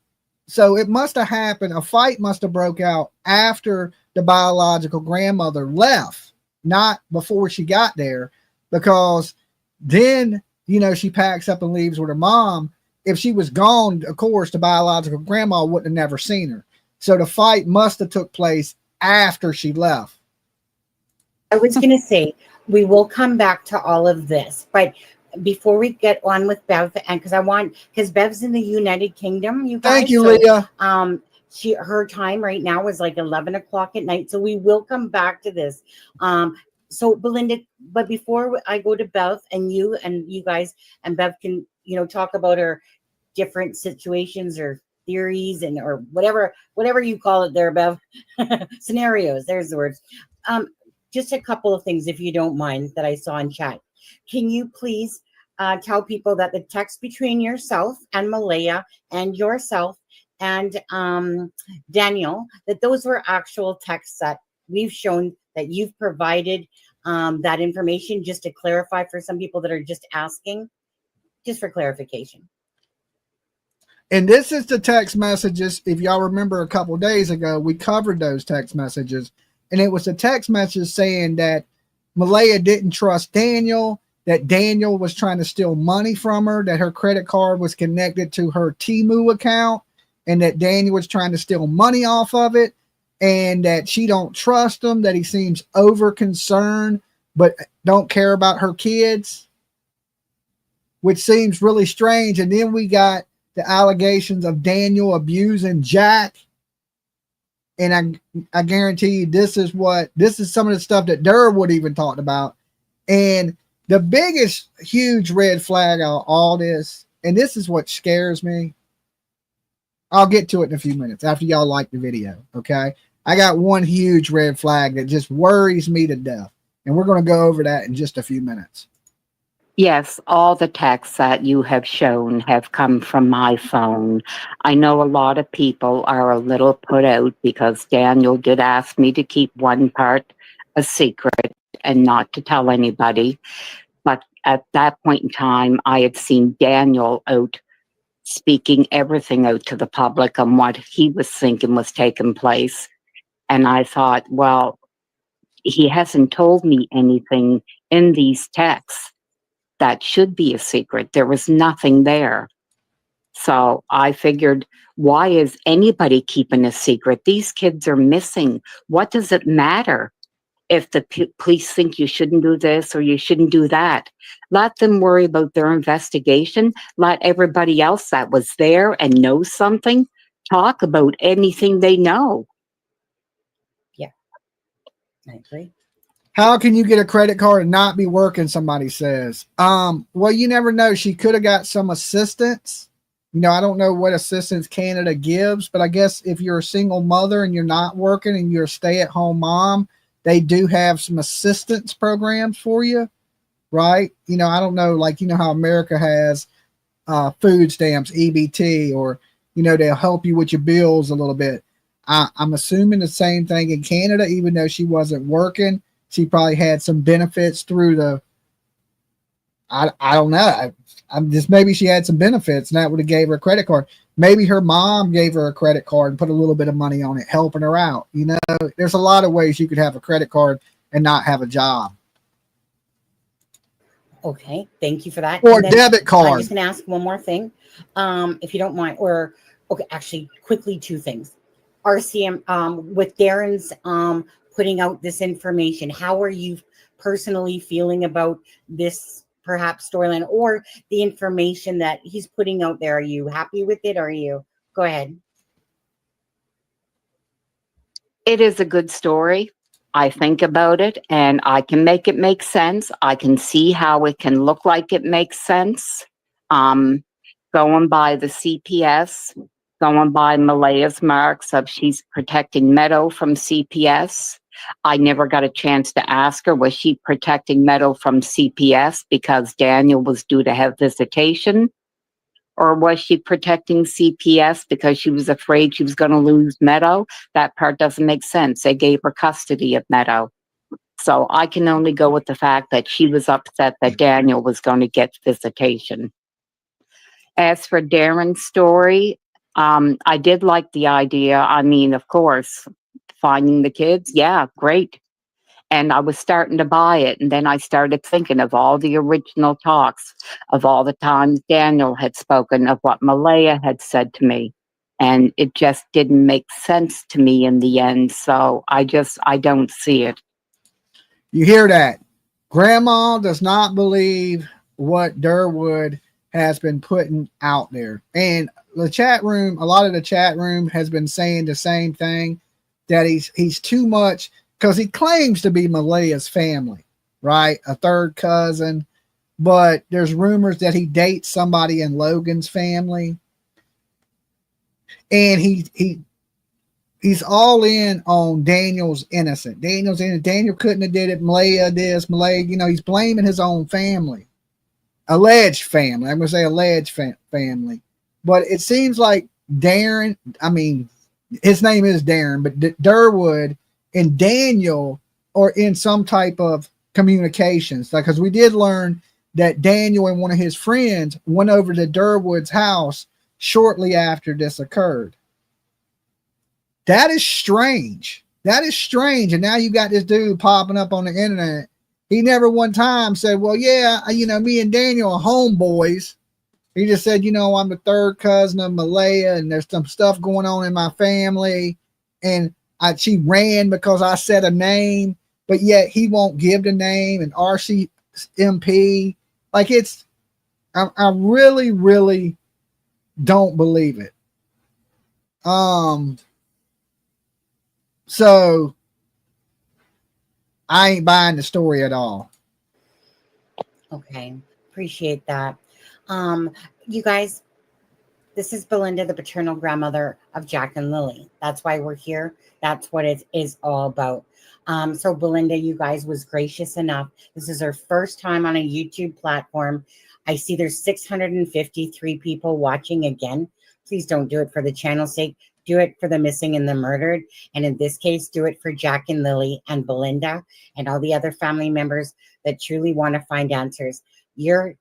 So it must have happened. A fight must have broke out after the biological grandmother left, not before she got there, because then, she packs up and leaves with her mom. If she was gone, of course, the biological grandma wouldn't have never seen her. So the fight must have took place after she left. I was going to say, we will come back to all of this, but before we get on with Bev, and because Bev's in the United Kingdom, you guys. Thank you, Leah. Her time right now is like 11 o'clock at night, so we will come back to this. So Belinda, but before I go to Bev and you guys, and Bev can, talk about her different situations or theories or whatever you call it there, Bev. Scenarios, there's the words. Just a couple of things, if you don't mind, that I saw in chat. Can you please tell people that the text between yourself and Malaya and yourself and Daniel, that those were actual texts that we've shown that you've provided that information, just to clarify for some people that are just asking, just for clarification. And this is the text messages. If y'all remember a couple of days ago, we covered those text messages. And it was a text message saying that Malaya didn't trust Daniel, that Daniel was trying to steal money from her, that her credit card was connected to her Temu account, and that Daniel was trying to steal money off of it, and that she don't trust him, that he seems over concerned, but don't care about her kids, which seems really strange. And then we got the allegations of Daniel abusing Jack. And I guarantee you this is some of the stuff that Derwood even talked about. And the biggest huge red flag of all this, and this is what scares me. I'll get to it in a few minutes after y'all like the video. Okay. I got one huge red flag that just worries me to death. And we're going to go over that in just a few minutes. Yes, all the texts that you have shown have come from my phone. I know a lot of people are a little put out because Daniel did ask me to keep one part a secret and not to tell anybody. But at that point in time, I had seen Daniel out speaking everything out to the public on what he was thinking was taking place. And I thought, well, he hasn't told me anything in these texts that should be a secret. There was nothing there. So I figured, why is anybody keeping a secret? These kids are missing. What does it matter if the police think you shouldn't do this or you shouldn't do that? Let them worry about their investigation. Let everybody else that was there and knows something talk about anything they know. Yeah, I agree. How can you get a credit card and not be working? Somebody says, well, you never know. She could have got some assistance. I don't know what assistance Canada gives, but I guess if you're a single mother and you're not working and you're a stay-at-home mom, they do have some assistance programs for you, right? I don't know, like, how America has food stamps, EBT, or, they'll help you with your bills a little bit. I'm assuming the same thing in Canada, even though she wasn't working. She probably had some benefits through the, I don't know. I'm just, maybe she had some benefits and that would have gave her a credit card. Maybe her mom gave her a credit card and put a little bit of money on it, helping her out. There's a lot of ways you could have a credit card and not have a job. Okay. Thank you for that. Or debit card. I'm just going to ask one more thing. If you don't mind, okay, actually quickly, two things. RCM, with Darren's, putting out this information, how are you personally feeling about this perhaps storyline or the information that he's putting out there? Are you happy with it? Are you? Go ahead. It is a good story. I think about it and I can make it make sense. I can see how it can look like it makes sense. Going by the CPS, going by Malaya's marks of she's protecting Meadow from CPS. I never got a chance to ask her, was she protecting Meadow from CPS because Daniel was due to have visitation? Or was she protecting CPS because she was afraid she was going to lose Meadow? That part doesn't make sense. They gave her custody of Meadow. So I can only go with the fact that she was upset that Daniel was going to get visitation. As for Darren's story, I did like the idea. I mean, of course, finding the kids, yeah, great. And I was starting to buy it. And then I started thinking of all the original talks, of all the times Daniel had spoken, of what Malaya had said to me. And it just didn't make sense to me in the end. So I don't see it. You hear that? Grandma does not believe what Derwood has been putting out there. And the chat room, a lot of the chat room has been saying the same thing, that he's too much, because he claims to be Malaya's family, right? A third cousin. But there's rumors that he dates somebody in Logan's family. And he's all in on Daniel's innocent. Daniel's innocent. Daniel couldn't have did it. Malaya this, Malaya, he's blaming his own family. Alleged family. I'm going to say alleged family. But it seems like Darren, I mean, his name is Darren, but Derwood and Daniel are in some type of communications. Because we did learn that Daniel and one of his friends went over to Derwood's house shortly after this occurred. That is strange. That is strange. And now you got this dude popping up on the internet. He never one time said, well, yeah, me and Daniel are homeboys. He just said, I'm the third cousin of Malaya and there's some stuff going on in my family. And she ran because I said a name, but yet he won't give the name, and RCMP. Like I really, really don't believe it. So I ain't buying the story at all. Okay. Appreciate that. You guys, this is Belinda, the paternal grandmother of Jack and Lily. That's why we're here. That's what it is all about. So Belinda, you guys was gracious enough. This is her first time on a YouTube platform. I see there's 653 people watching again. Please don't do it for the channel's sake. Do it for the missing and the murdered. And in this case, do it for Jack and Lily and Belinda and all the other family members that truly want to find answers. Your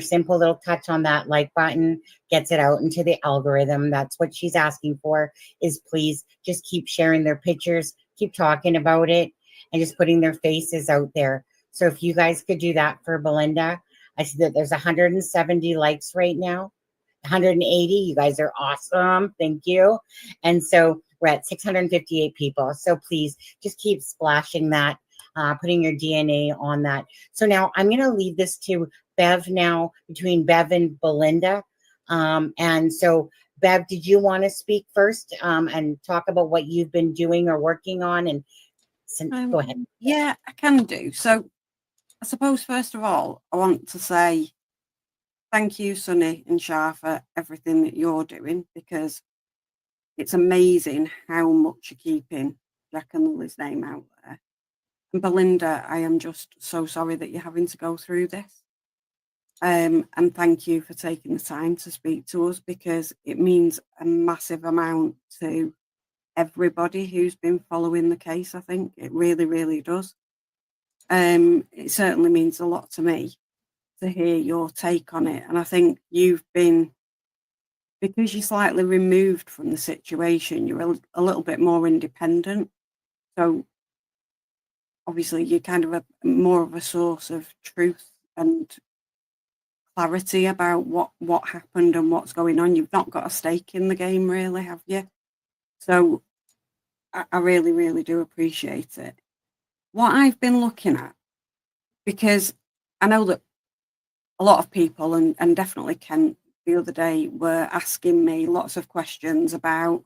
simple little touch on that like button gets it out into the algorithm. That's what she's asking for, is please just keep sharing their pictures, keep talking about it, and just putting their faces out there. So if you guys could do that for Belinda. I see that there's 170 likes right now. 180. You guys are awesome. Thank you. And so we're at 658 people. So please just keep splashing that, putting your DNA on that. So now I'm going to leave this to Bev now, between Bev and Belinda. And so Bev, did you want to speak first and talk about what you've been doing or working on? And go ahead. Yeah, I can do. So I suppose, first of all, I want to say thank you, Sunny and Shah, for everything that you're doing, because it's amazing how much you're keeping Jack and Lily's name out there. And Belinda, I am just so sorry that you're having to go through this. And thank you for taking the time to speak to us, because it means a massive amount to everybody who's been following the case. I think it really, really does. It certainly means a lot to me to hear your take on it. And I think you've been, because you're slightly removed from the situation, you're a little bit more independent. So obviously you're kind of more of a source of truth and clarity about what happened and what's going on. You've not got a stake in the game, really, have you? So I really, really do appreciate it. What I've been looking at because I know that a lot of people, and definitely Kent the other day, were asking me lots of questions about,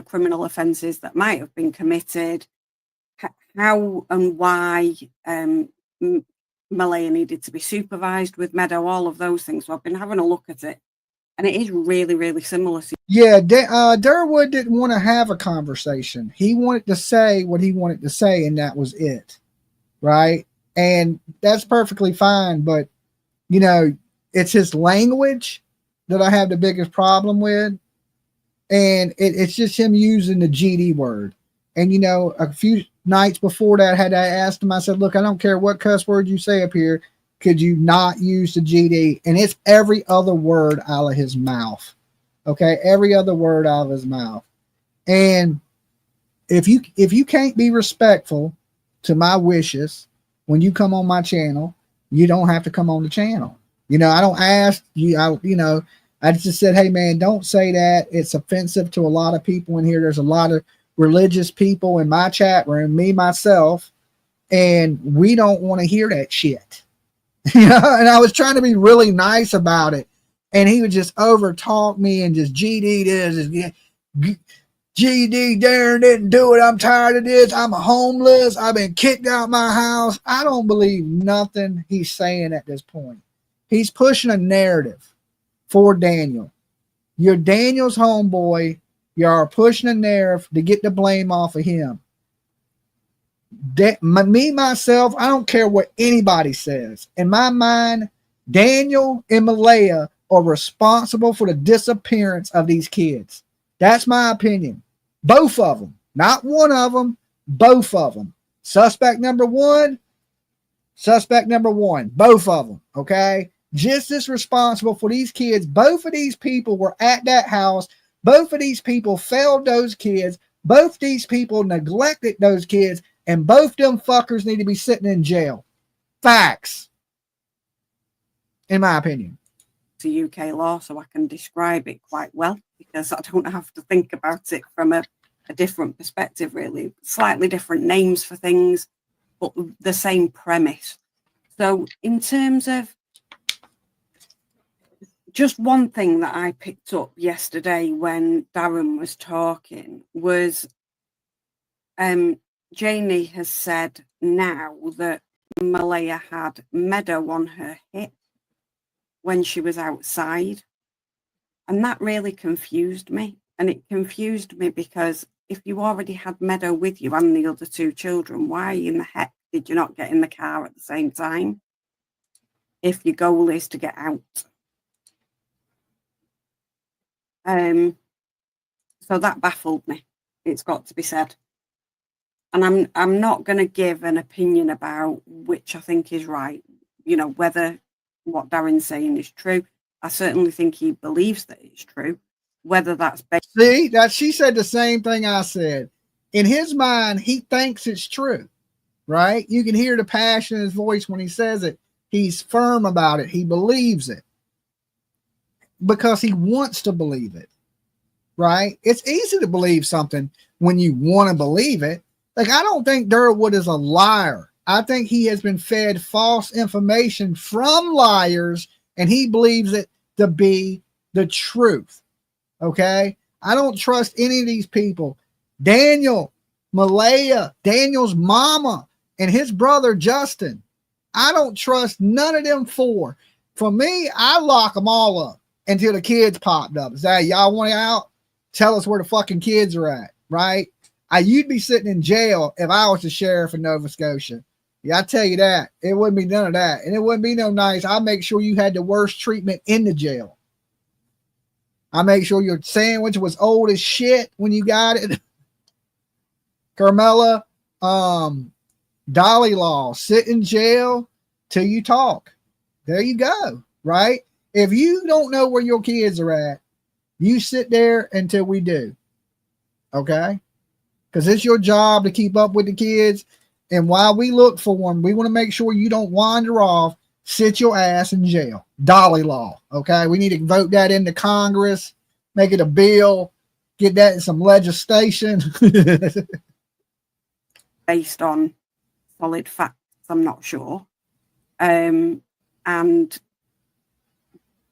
criminal offences that might have been committed, how and why Malaya needed to be supervised with Meadow, all of those things. So I've been having a look at it, and it is really, really similar. Yeah, Derwood didn't want to have a conversation. He wanted to say what he wanted to say, and that was it, right? And that's perfectly fine, but, it's his language that I have the biggest problem with, and it's just him using the GD word. And, a few nights before that, I asked him, I said, look, I don't care what cuss word you say up here. Could you not use the GD? And it's every other word out of his mouth. Okay, every other word out of his mouth. And if you can't be respectful to my wishes when you come on my channel, you don't have to come on the channel. I don't ask you. I just said, hey man, don't say that. It's offensive to a lot of people in here. There's a lot of religious people in my chat room, me myself, and we don't want to hear that shit. And I was trying to be really nice about it. And he would just over talk me and just GD this. GD Darren didn't do it. I'm tired of this. I'm homeless. I've been kicked out my house. I don't believe nothing he's saying at this point. He's pushing a narrative for Daniel. You're Daniel's homeboy. You're pushing a narrative to get the blame off of him. Myself, I don't care what anybody says. In my mind, Daniel and Malaya are responsible for the disappearance of these kids. That's my opinion. Both of them. Not one of them. Both of them. Suspect number one. Both of them. Okay? Just as responsible for these kids. Both of these people were at that house. Both of these people failed those kids. Both these people neglected those kids. And both them fuckers need to be sitting in jail. Facts. In my opinion. To UK law, so I can describe it quite well, because I don't have to think about it from a different perspective, really. Slightly different names for things, but the same premise. So in terms of just one thing that I picked up yesterday when Darren was talking was Janie has said now that Malaya had Meadow on her hip when she was outside. And that really confused me. And it confused me because if you already had Meadow with you and the other two children, why in the heck did you not get in the car at the same time if your goal is to get out? So that baffled me. It's got to be said. And I'm not going to give an opinion about which I think is right, whether what Darren's saying is true. I certainly think he believes that it's true. Whether that's see that she said the same thing I said. In his mind, he thinks it's true, right? You can hear the passion in his voice when he says it. He's firm about it. He believes it because he wants to believe it, right? It's easy to believe something when you want to believe it. Like, I don't think Derwood is a liar. I think he has been fed false information from liars, and he believes it to be the truth. Okay? I don't trust any of these people. Daniel, Malaya, Daniel's mama, and his brother Justin. I don't trust none of them four. For me, I lock them all up until the kids popped up. Say, hey, y'all want out? Tell us where the fucking kids are at, right? You'd be sitting in jail if I was the sheriff in Nova Scotia. Yeah, I tell you that. It wouldn't be none of that. And it wouldn't be no nice. I'll make sure you had the worst treatment in the jail. I make sure your sandwich was old as shit when you got it. Carmela, Dolly law, sit in jail till you talk. There you go, right? If you don't know where your kids are at, you sit there until we do. Okay? Because it's your job to keep up with the kids. And while we look for them, we want to make sure you don't wander off. Sit your ass in jail. Dolly law. Okay? We need to vote that into Congress. Make it a bill. Get that in some legislation. Based on solid facts, I'm not sure. And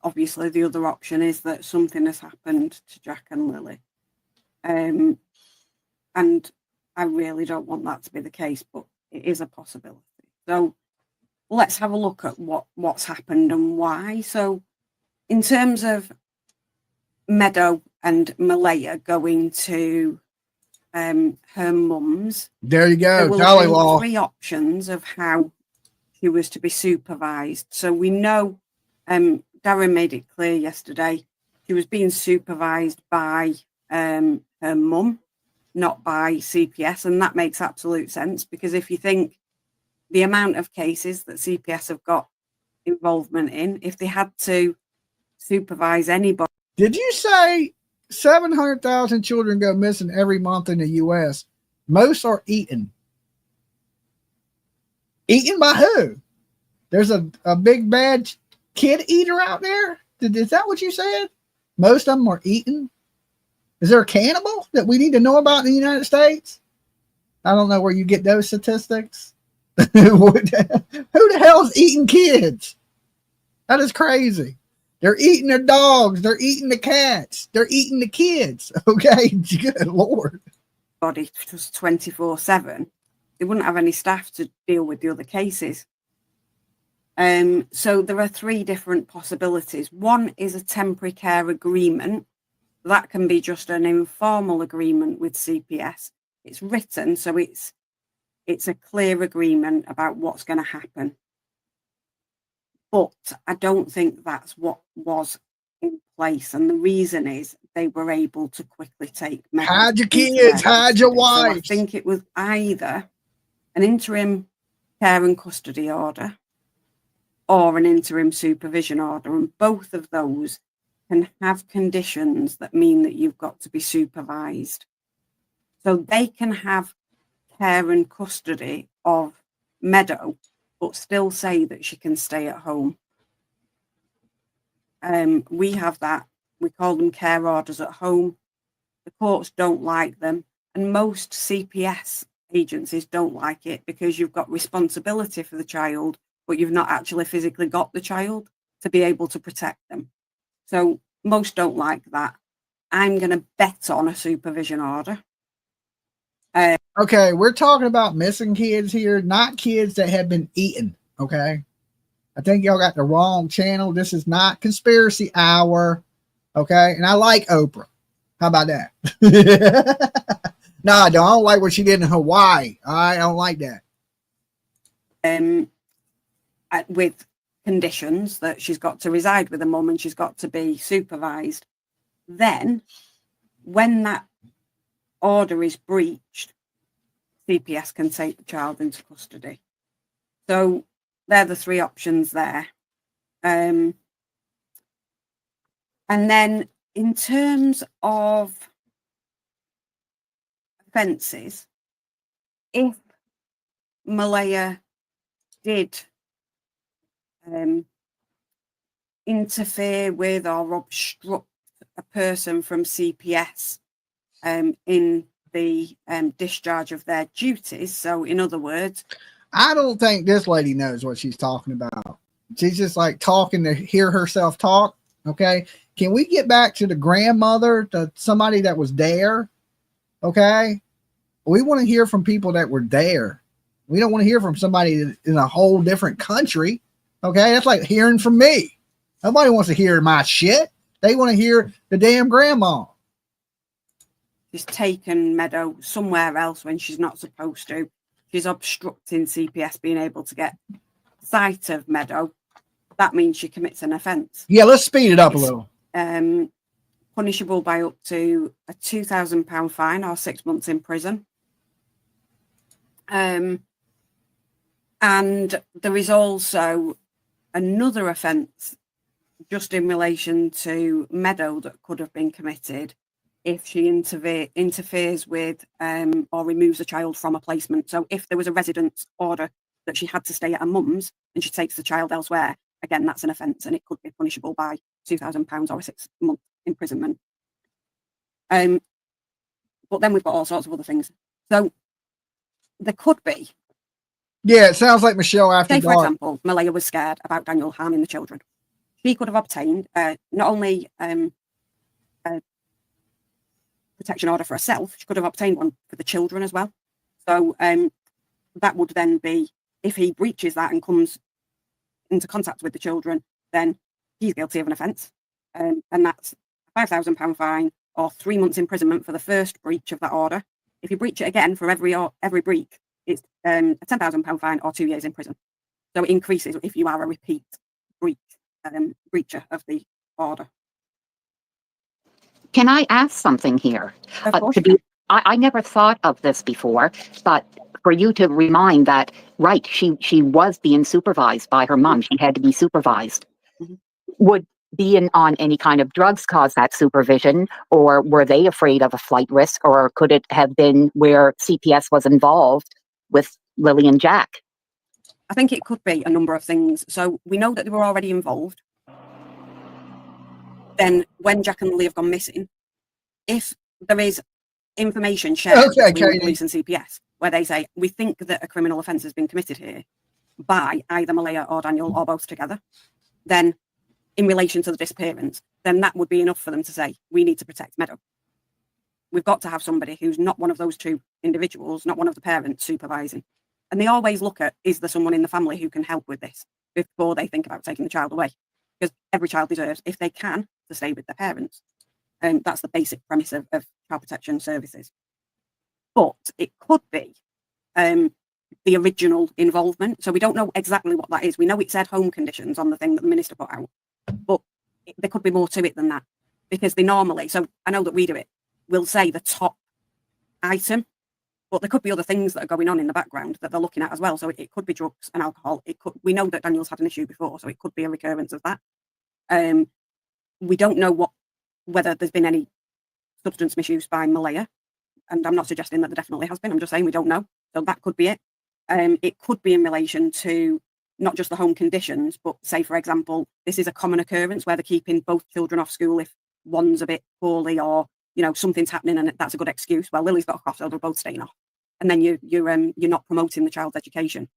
obviously the other option is that something has happened to Jack and Lily. And I really don't want that to be the case, but it is a possibility. So let's have a look at what's happened and why. So in terms of Meadow and Malaya going to her mum's, There you there go. will Dolly have been law. 3 options of how she was to be supervised. So we know, Darren made it clear yesterday, she was being supervised by her mum, not by CPS, and that makes absolute sense, because if you think the amount of cases that CPS have got involvement in, if they had to supervise anybody. Did you say 700,000 children go missing every month in the U.S.? Most are eaten. Eaten by who? There's a big bad kid eater out there? Is that what you said? Most of them are eaten? Is there a cannibal that we need to know about in the United States? I don't know where you get those statistics. Who the hell's eating kids? That is crazy. They're eating their dogs. They're eating the cats. They're eating the kids. Okay, good Lord. Body just 24/7. They wouldn't have any staff to deal with the other cases. So there are 3 different possibilities. One is a temporary care agreement. That can be just an informal agreement with CPS. It's written, so it's a clear agreement about what's going to happen. But I don't think that's what was in place. And the reason is they were able to quickly take measures. Hide your kids, hide your wives. So I think it was either an interim care and custody order or an interim supervision order. And both of those can have conditions that mean that you've got to be supervised. So they can have care and custody of Meadow, but still say that she can stay at home. We have that. We call them care orders at home. The courts don't like them. And most CPS agencies don't like it because you've got responsibility for the child, but you've not actually physically got the child to be able to protect them. So most don't like that. I'm going to bet on a supervision order. Okay, we're talking about missing kids here, not kids that have been eaten. Okay, I think y'all got the wrong channel. This is not Conspiracy Hour. Okay, and I like Oprah. How about that? No, I don't like what she did in Hawaii. I don't like that. With conditions that she's got to reside with a mum and she's got to be supervised. Then, when that order is breached, CPS can take the child into custody. So they're the 3 options there. And then in terms of offences, if Malaya did interfere with or obstruct a person from CPS in the discharge of their duties. So in other words, I don't think this lady knows what she's talking about. She's just like talking to hear herself talk. Okay. Can we get back to the grandmother, to somebody that was there? Okay. We want to hear from people that were there. We don't want to hear from somebody in a whole different country. Okay. That's like hearing from me. Nobody wants to hear my shit. They want to hear the damn grandma. She's taken Meadow somewhere else when she's not supposed to. She's obstructing CPS being able to get sight of Meadow. That means she commits an offence. Yeah, let's speed it up a little. Punishable by up to a £2,000 fine or 6 months in prison. And there is also another offence just in relation to Meadow that could have been committed if she interferes with or removes a child from a placement. So if there was a residence order that she had to stay at a mum's and she takes the child elsewhere, again, that's an offence and it could be punishable by £2,000 or a 6 month imprisonment. But then we've got all sorts of other things. So there could be Yeah, it sounds like Michelle after Say, for dark. example, Malaya was scared about Daniel harming the children. She could have obtained not only a protection order for herself, she could have obtained one for the children as well. So that would then be, if he breaches that and comes into contact with the children, then he's guilty of an offence. And that's a £5,000 fine or 3 months imprisonment for the first breach of that order. If you breach it again for every breach, it's a £10,000 fine or 2 years in prison. So it increases if you are a repeat breacher of the order. Can I ask something here? Of course you can. I never thought of this before, but for you to remind that, right, she was being supervised by her mom. She had to be supervised. Mhm. Would being on any kind of drugs cause that supervision, or were they afraid of a flight risk, or could it have been where CPS was involved with Lily and Jack? I think it could be a number of things. So we know that they were already involved. Then when Jack and Lily have gone missing, if there is information shared between Katie. police and CPS where they say, we think that a criminal offence has been committed here by either Malaya or Daniel or both together, then in relation to the disappearance, then that would be enough for them to say, we need to protect Meadow. We've got to have somebody who's not one of those two individuals, not one of the parents supervising. And they always look at, is there someone in the family who can help with this before they think about taking the child away? Because every child deserves, if they can, to stay with their parents. And that's the basic premise of child protection services. But it could be the original involvement. So we don't know exactly what that is. We know it said home conditions on the thing that the minister put out, but there could be more to it than that, because they normally, so I know that we do it, we'll say the top item, but there could be other things that are going on in the background that they're looking at as well. So it could be drugs and alcohol. It could, we know that Daniel's had an issue before, so it could be a recurrence of that. We don't know whether there's been any substance misuse by Malaya, and I'm not suggesting that there definitely has been. I'm just saying we don't know. So that could be it. It could be in relation to not just the home conditions, but say, for example, this is a common occurrence where they're keeping both children off school if one's a bit poorly or, you know, something's happening and that's a good excuse. Well, Lily's got a cough, so they're both staying off. And then you're not promoting the child's education.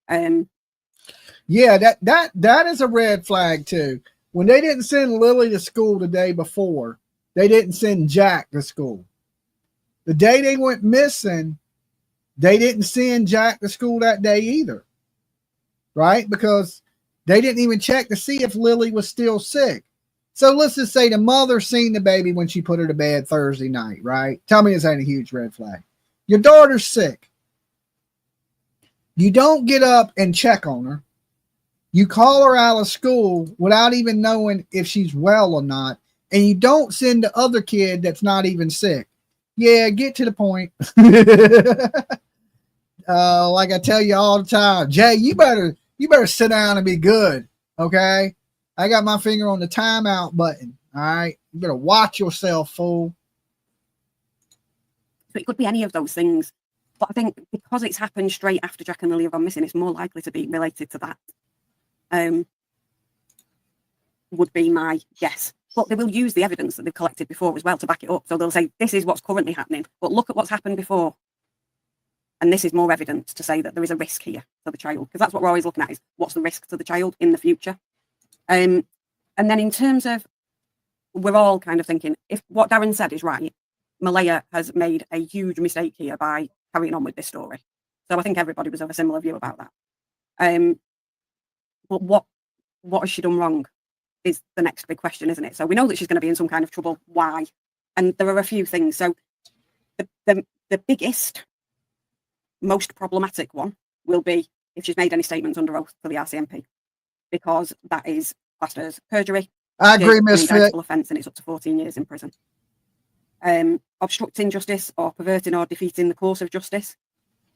Yeah, that is a red flag too. When they didn't send Lily to school the day before, they didn't send Jack to school. The day they went missing, they didn't send Jack to school that day either, right? Because they didn't even check to see if Lily was still sick. So let's just say the mother seen the baby when she put her to bed Thursday night, right? Tell me this ain't a huge red flag. Your daughter's sick. You don't get up and check on her. You call her out of school without even knowing if she's well or not. And you don't send the other kid that's not even sick. Yeah, get to the point. Like I tell you all the time, Jay, you better sit down and be good. Okay. I got my finger on the timeout button. All right. You better watch yourself, fool. So it could be any of those things. But I think because it's happened straight after Jack and Lily have gone missing, it's more likely to be related to that. Would be my guess. But they will use the evidence that they've collected before as well to back it up. So they'll say, this is what's currently happening, but look at what's happened before. And this is more evidence to say that there is a risk here for the child, because that's what we're always looking at, is what's the risk to the child in the future. And then in terms of, we're all kind of thinking, if what Darren said is right, Malaya has made a huge mistake here by carrying on with this story. So I think everybody was of a similar view about that. But what has she done wrong is the next big question, isn't it? So we know that she's going to be in some kind of trouble. Why? And there are a few things. So the biggest, most problematic one will be if she's made any statements under oath for the RCMP, because that is classed as perjury. I agree, Miss Fit. Offence, and it's up to 14 years in prison. Obstructing justice or perverting or defeating the course of justice.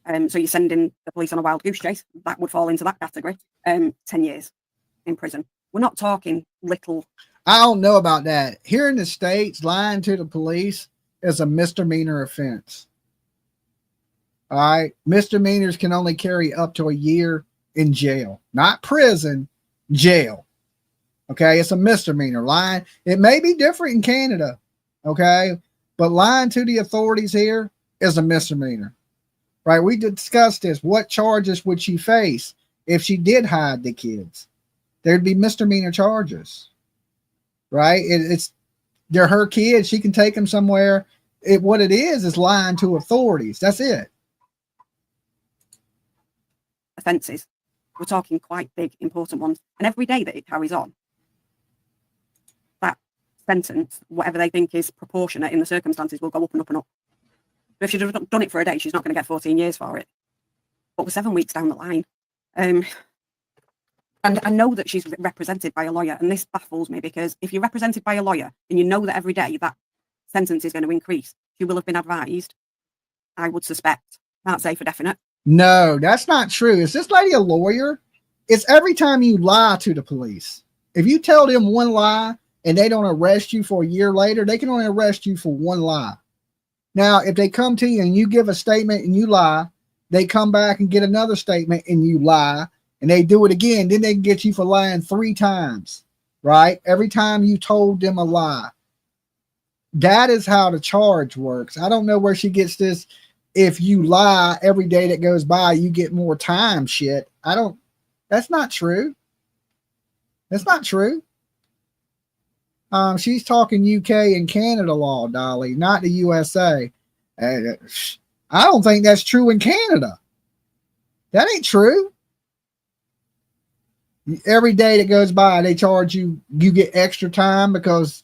So you're sending the police on a wild goose chase, that would fall into that category. 10 years in prison. We're not talking little. I don't know about that. Here in the States, lying to the police is a misdemeanor offense. All right. Misdemeanors can only carry up to a year in jail, not prison, jail. Okay. It's a misdemeanor. Lying. It may be different in Canada. Okay. But lying to the authorities here is a misdemeanor. right? We discussed this. What charges would she face if she did hide the kids? There'd be misdemeanor charges, right? They're her kids. She can take them somewhere. What it is lying to authorities. That's it. Offences. We're talking quite big, important ones. And every day that it carries on, that sentence, whatever they think is proportionate in the circumstances, will go up and up and up. But if she'd have done it for a day, she's not going to get 14 years for it. But we're 7 weeks down the line. And I know that she's represented by a lawyer, and this baffles me, because if you're represented by a lawyer and you know that every day that sentence is going to increase, she will have been advised, I would suspect. Can't say for definite. No, that's not true. Is this lady a lawyer? It's every time you lie to the police. If you tell them one lie and they don't arrest you for a year later, they can only arrest you for one lie. Now, if they come to you and you give a statement and you lie, they come back and get another statement and you lie, and they do it again, then they can get you for lying 3 times, right? Every time you told them a lie. That is how the charge works. I don't know where she gets this. If you lie every day that goes by, you get more time shit. That's not true. That's not true. She's talking UK and Canada law, Dolly, not the USA. I don't think that's true in Canada. That ain't true. Every day that goes by, they charge you, you get extra time because,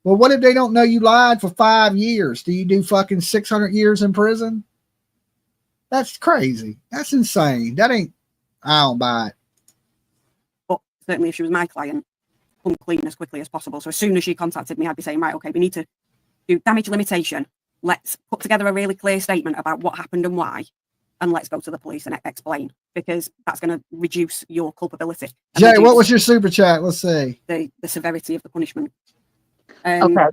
well, what if they don't know you lied for 5 years? Do you do fucking 600 years in prison? That's crazy. That's insane. I don't buy it. But certainly if she was my client, come clean as quickly as possible. So as soon as she contacted me, I'd be saying, right, okay, we need to do damage limitation. Let's put together a really clear statement about what happened and why. And let's go to the police and explain, because that's going to reduce your culpability. Jay, what was your super chat? Let's see. The severity of the punishment. Okay.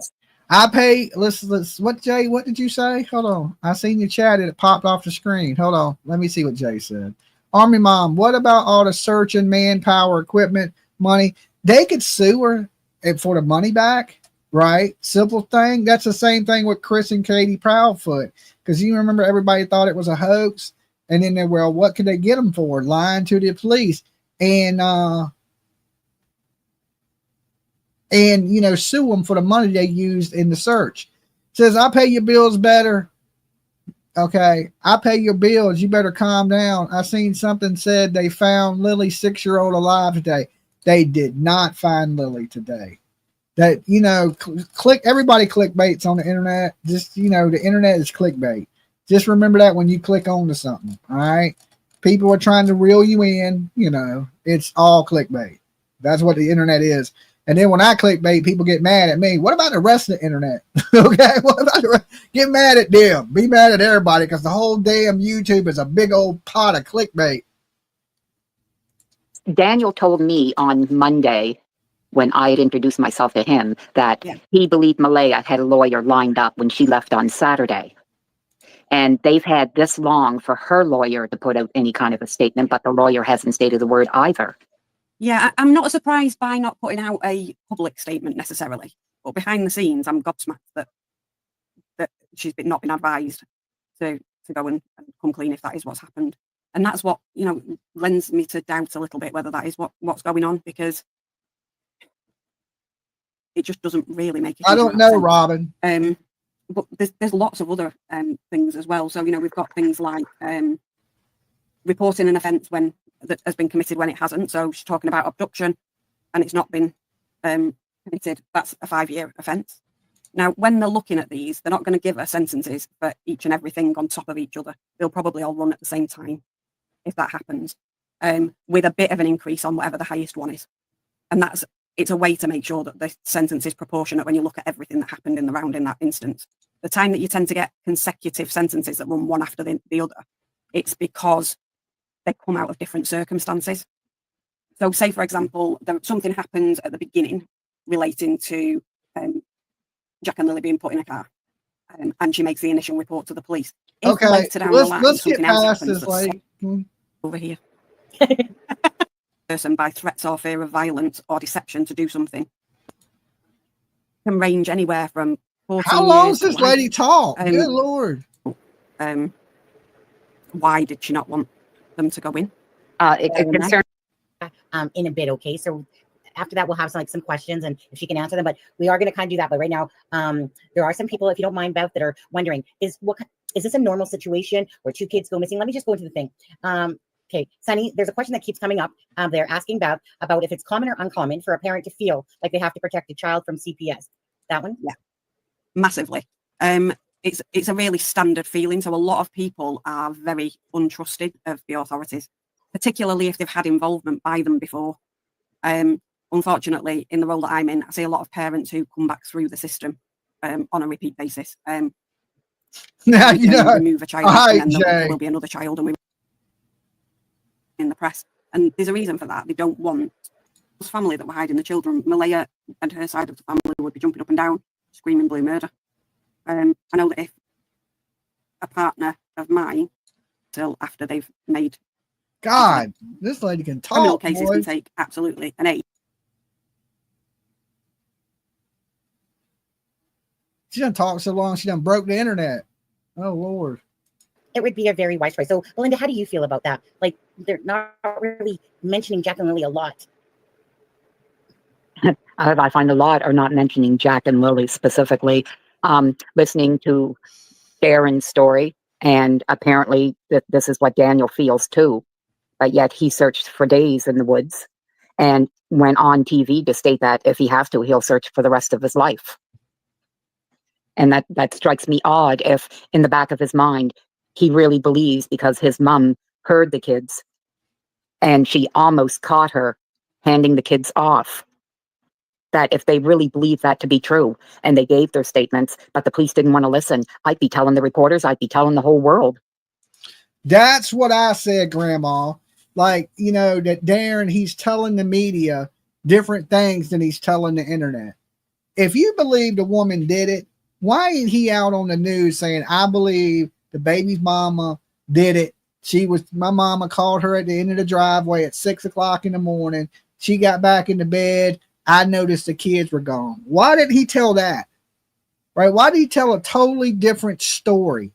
I pay. Let's. What Jay? What did you say? Hold on. I seen your chat and it popped off the screen. Hold on. Let me see what Jay said. Army Mom, what about all the search and manpower, equipment, money? They could sue her for the money back, right? Simple thing. That's the same thing with Chris and Katie Proudfoot, because you remember everybody thought it was a hoax, and then well, what could they get them for? Lying to the police and sue them for the money they used in the search. Says, I pay your bills better. Okay, I pay your bills. You better calm down. I seen something said they found Lily's 6-year-old alive today. They did not find Lily today. That, everybody clickbaits on the internet. Just, the internet is clickbait. Just remember that when you click on to something. All right. People are trying to reel you in. It's all clickbait. That's what the internet is. And then when I clickbait, people get mad at me. What about the rest of the internet? Okay. What about the rest? Get mad at them. Be mad at everybody, because the whole damn YouTube is a big old pot of clickbait. Daniel told me on Monday, when I had introduced myself to him, that he believed Malaya had a lawyer lined up when she left on Saturday. And they've had this long for her lawyer to put out any kind of a statement, but the lawyer hasn't stated a word either. Yeah, I'm not surprised by not putting out a public statement necessarily, but behind the scenes, I'm gobsmacked that she's not been advised to go and come clean if that is what's happened. And that's what, lends me to doubt a little bit whether that is what's going on, because it just doesn't really make it. I don't know, Robin. But there's lots of other things as well. So, we've got things like reporting an offence that has been committed when it hasn't. So she's talking about abduction and it's not been committed. That's a 5-year offence. Now, when they're looking at these, they're not going to give her sentences for each and everything on top of each other. They'll probably all run at the same time, if that happens, with a bit of an increase on whatever the highest one is. And it's a way to make sure that the sentence is proportionate when you look at everything that happened in the round in that instance. The time that you tend to get consecutive sentences that run one after the other, it's because they come out of different circumstances. So say, for example, something happens at the beginning relating to Jack and Lily being put in a car, and she makes the initial report to the police. If Okay, later down the line, let's get something else past happens this. over here. Person by threats or fear of violence or deception to do something can range anywhere from 14 How long years does this to life. lady talk? Good Lord. why did she not want them to go in? It concerns In a bit, okay? So after that, we'll have some questions, and if she can answer them. But we are going to kind of do that. But right now, there are some people, if you don't mind, Beth, that are wondering: is this a normal situation where two kids go missing? Let me just go into the thing. Okay, Sunny, there's a question that keeps coming up. They're asking Beth about if it's common or uncommon for a parent to feel like they have to protect a child from CPS. That one? Yeah, massively. It's a really standard feeling. So a lot of people are very untrusted of the authorities, particularly if they've had involvement by them before. Unfortunately, in the role that I'm in, I see a lot of parents who come back through the system on a repeat basis. Now, you know, remove a child, and then there will be another child, and we in the press. And there's a reason for that. They don't want this family that were hiding the children. Malaya and her side of the family would be jumping up and down, screaming blue murder. I know that if a partner of mine, till after they've made God, this lady can criminal talk. cases, Boy. can take absolutely an 8. She done talked so long, she done broke the internet. Oh Lord. It would be a very wise choice. So, Belinda, how do you feel about that? Like, they're not really mentioning Jack and Lily a lot. I find a lot are not mentioning Jack and Lily specifically. Listening to Darren's story, and apparently this is what Daniel feels too, but yet he searched for days in the woods and went on TV to state that if he has to, he'll search for the rest of his life. And that strikes me odd if in the back of his mind, he really believes, because his mom heard the kids and she almost caught her handing the kids off, that if they really believe that to be true and they gave their statements, but the police didn't want to listen, I'd be telling the reporters, I'd be telling the whole world. That's what I said, Grandma. Like, you know, that Darren, he's telling the media different things than he's telling the internet. If you believe the woman did it, why ain't he out on the news saying, I believe the baby's mama did it? My mama called her at the end of the driveway at 6 o'clock in the morning. She got back into bed. I noticed the kids were gone. Why did he tell that? Right? Why did he tell a totally different story?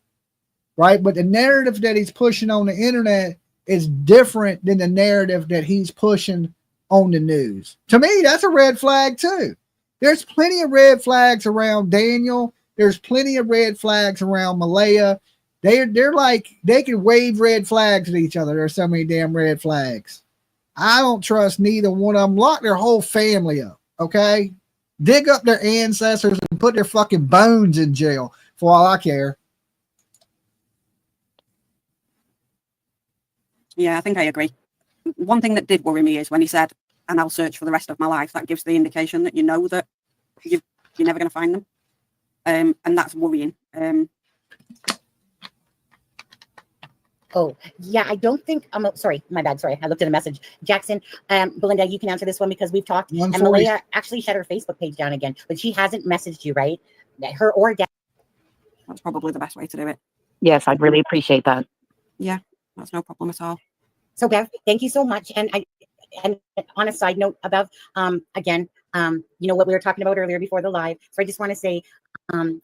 Right? But the narrative that he's pushing on the internet is different than the narrative that he's pushing on the news. To me, that's a red flag too. There's plenty of red flags around Daniel. There's plenty of red flags around Malaya. They're like, they can wave red flags at each other. There's so many damn red flags. I don't trust neither one of them. Lock their whole family up, okay? Dig up their ancestors and put their fucking bones in jail for all I care. Yeah, I think I agree. One thing that did worry me is when he said, and I'll search for the rest of my life, that gives the indication that you know that you're never going to find them. And that's worrying. Oh, yeah, I don't think, sorry, my bad, sorry, I looked at a message. Jackson, Belinda, you can answer this one because we've talked, and Malaya actually shut her Facebook page down again, but she hasn't messaged you, right? Her or Dad. That's probably the best way to do it. Yes, I'd really appreciate that. Yeah, that's no problem at all. So, Bev, thank you so much. And on a side note about, again, you know what we were talking about earlier before the live. So I just want to say,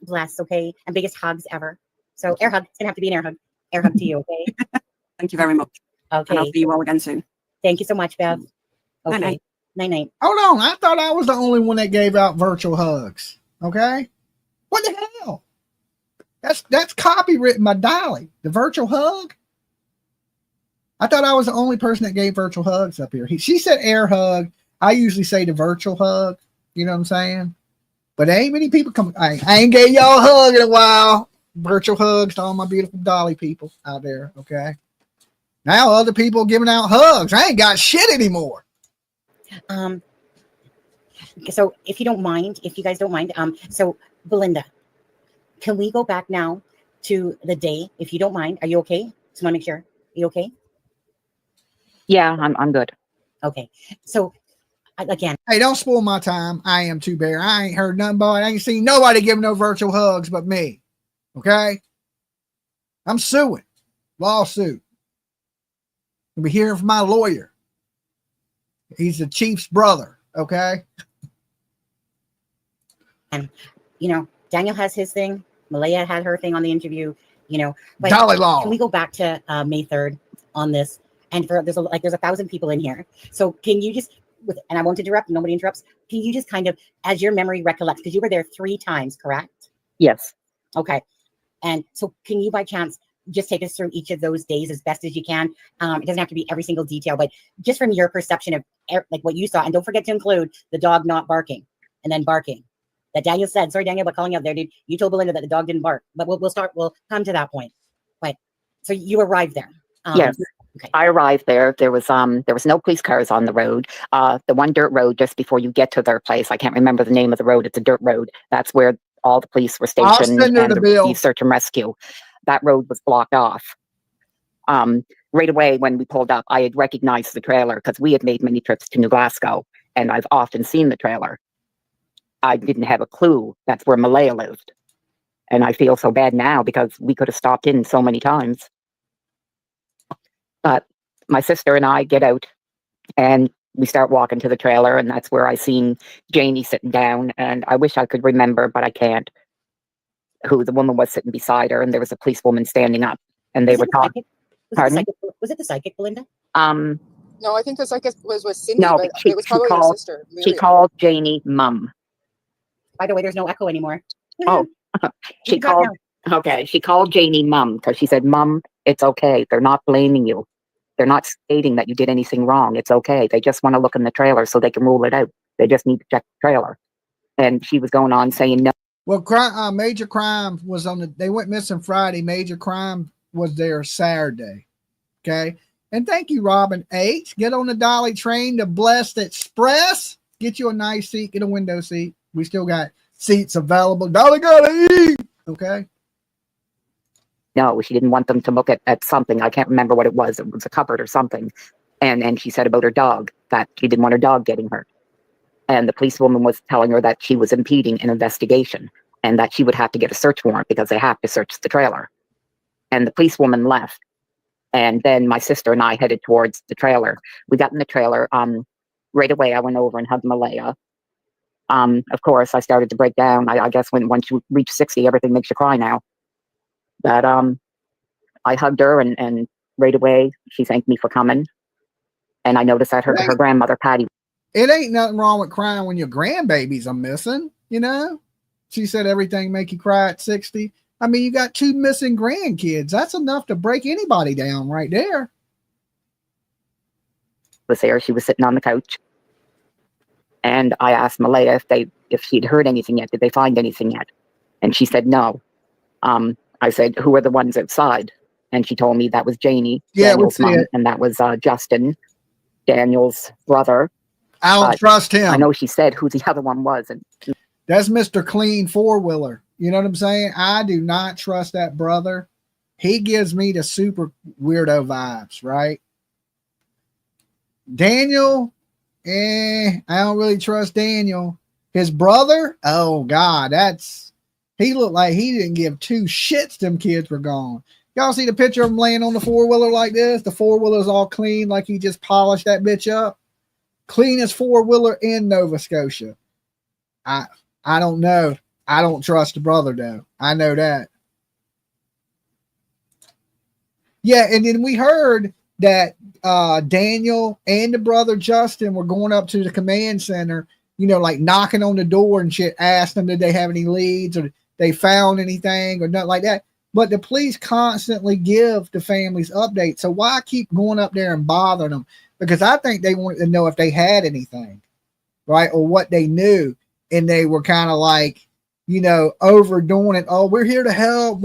bless, okay? And biggest hugs ever. So air hug, it's going to have to be an air hug. Air hug to you, okay? Thank you very much. Okay. And I'll see you all again soon. Thank you so much, Bev. Okay. Night-night. Night-night. Hold on. I thought I was the only one that gave out virtual hugs. Okay? What the hell? That's copywritten by Dolly. The virtual hug? I thought I was the only person that gave virtual hugs up here. She said air hug. I usually say the virtual hug. You know what I'm saying? But ain't many people come. I ain't gave y'all a hug in a while. Virtual hugs to all my beautiful Dolly people out there. Okay. Now other people giving out hugs. I ain't got shit anymore. So if you don't mind, if you guys don't mind, so Belinda, can we go back now to the day, if you don't mind? Are you okay? Just want to make sure. Are you okay? Yeah, I'm good. Okay. So again, Hey, don't spoil my time. I am too bare. I ain't heard nothing about it. I ain't seen nobody giving no virtual hugs but me. Okay? I'm suing. Lawsuit. I'll be hearing from my lawyer. He's the chief's brother. Okay? and you know, Daniel has his thing. Malaya had her thing on the interview. you know. But Dolly Law. can we go back to May 3rd on this? And there's 1,000 people in here. So can you just, and I won't interrupt, nobody interrupts. Can you just kind of, as your memory recollects, because you were there 3 times, correct? Yes. Okay. And so can you by chance just take us through each of those days as best as you can? It doesn't have to be every single detail, but just from your perception of like what you saw. And don't forget to include the dog not barking and then barking. That Daniel said, sorry, Daniel, but calling out there, dude. You told Belinda that the dog didn't bark, but we'll come to that point. But so you arrived there. Yes. Okay. I arrived there. There was no police cars on the road. The one dirt road just before you get to their place. I can't remember the name of the road. It's a dirt road. That's where all the police were stationed send her and the bill. the search and rescue. That road was blocked off. Right away when we pulled up, I had recognized the trailer because we had made many trips to New Glasgow, and I've often seen the trailer. I didn't have a clue that's where Malaya lived, and I feel so bad now because we could have stopped in so many times. But my sister and I get out and we start walking to the trailer, and that's where I seen Janie sitting down. And I wish I could remember, but I can't, who the woman was sitting beside her. And there was a policewoman standing up, and they were talking. Pardon? Was it the psychic, Belinda? No, I think the psychic was with Cindy, No, but she it was probably your called, sister. she Miriam. called Janie Mum. By the way, there's no echo anymore. Oh, she called. Okay, she called Janie Mum because she said, "Mum, it's okay. They're not blaming you. They're not stating that you did anything wrong. It's okay. They just want to look in the trailer so they can rule it out. They just need to check the trailer." And she was going on saying no. Well, major crime was they went missing Friday. Major crime was there Saturday. Okay. And thank you, Robin H. Get on the Dolly train to Blessed Express. Get you a nice seat. Get a window seat. We still got seats available. Dolly gotta eat. Okay. No, she didn't want them to look at something. I can't remember what it was. It was a cupboard or something. And she said about her dog, that she didn't want her dog getting hurt. And the policewoman was telling her that she was impeding an investigation and that she would have to get a search warrant because they have to search the trailer. And the policewoman left. And then my sister and I headed towards the trailer. We got in the trailer. Right away, I went over and hugged Malaya. Of course, I started to break down. I guess once you reach 60, everything makes you cry now. But I hugged her, and right away, she thanked me for coming. And I noticed that her grandmother, Patty. It ain't nothing wrong with crying when your grandbabies are missing, you know? She said everything make you cry at 60. I mean, you got 2 missing grandkids. That's enough to break anybody down right there. Was there. She was sitting on the couch. And I asked Malaya if she'd heard anything yet. Did they find anything yet? And she said no. I said, who are the ones outside? And she told me that was Janie, Daniel's mom, and that was Justin, Daniel's brother. I don't trust him. I know she said who the other one was. And that's Mr. Clean Four-Wheeler. You know what I'm saying? I do not trust that brother. He gives me the super weirdo vibes, right? Daniel, I don't really trust Daniel. His brother, oh God, he looked like he didn't give 2 shits them kids were gone. Y'all see the picture of him laying on the 4-wheeler like this? The 4-wheeler's all clean, like he just polished that bitch up. Cleanest 4-wheeler in Nova Scotia. I don't know. I don't trust the brother though. I know that. Yeah, and then we heard that Daniel and the brother Justin were going up to the command center, you know, like knocking on the door and shit, asked them did they have any leads or they found anything or nothing like that. But the police constantly give the families updates. So why keep going up there and bothering them? Because I think they wanted to know if they had anything, right? Or what they knew. And they were kind of like, you know, overdoing it. Oh, we're here to help.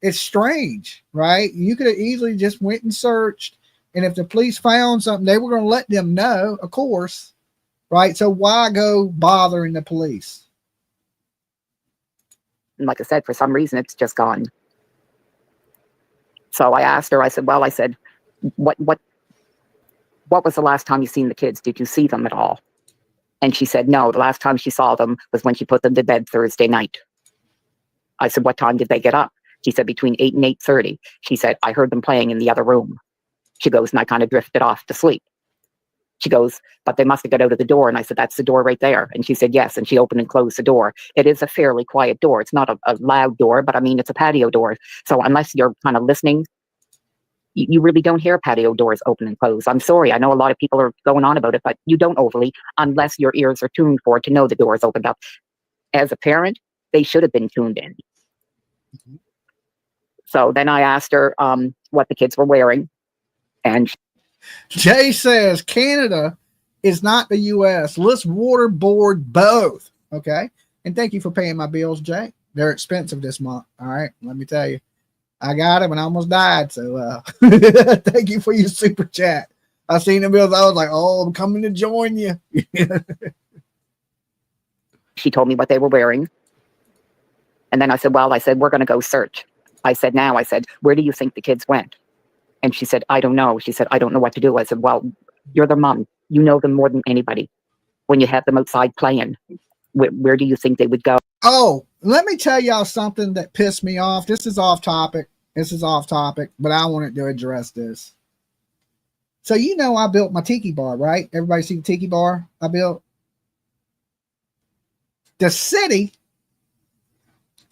It's strange, right? You could have easily just went and searched. And if the police found something, they were going to let them know, of course, right? So why go bothering the police? And like I said, for some reason, it's just gone. So I asked her, I said, what was the last time you seen the kids? Did you see them at all? And she said, no, the last time she saw them was when she put them to bed Thursday night. I said, what time did they get up? She said, between 8 and 8:30. She said, I heard them playing in the other room. She goes, and I kind of drifted off to sleep. She goes, but they must have got out of the door. And I said, that's the door right there. And she said, yes. And she opened and closed the door. It is a fairly quiet door. It's not a loud door, but I mean, it's a patio door. So unless you're kind of listening, you really don't hear patio doors open and close. I'm sorry. I know a lot of people are going on about it, but you don't overly, unless your ears are tuned for it to know the door is opened up. As a parent, they should have been tuned in. So then I asked her what the kids were wearing. And Jay says Canada is not the U.S. Let's waterboard both. Okay. And thank you for paying my bills, Jay. They're expensive this month. All right. Let me tell you. I got it when I almost died. So thank you for your super chat. I seen the bills. I was like, oh, I'm coming to join you. she told me what they were wearing. And then I said, well, we're going to go search. I said, where do you think the kids went? And she said, I don't know. She said, I don't know what to do. I said, well, you're their mom. You know them more than anybody. When you have them outside playing, where do you think they would go? Oh, let me tell y'all something that pissed me off. This is off topic, but I wanted to address this. So, I built my tiki bar, right? Everybody see the tiki bar I built? The city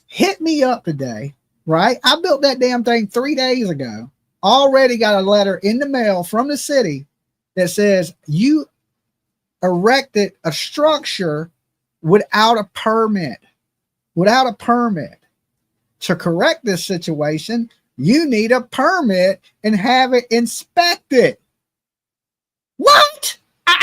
hit me up today, right? I built that damn thing 3 days ago. Already got a letter in the mail from the city that says you erected a structure without a permit. To correct this situation, you need a permit and have it inspected. What?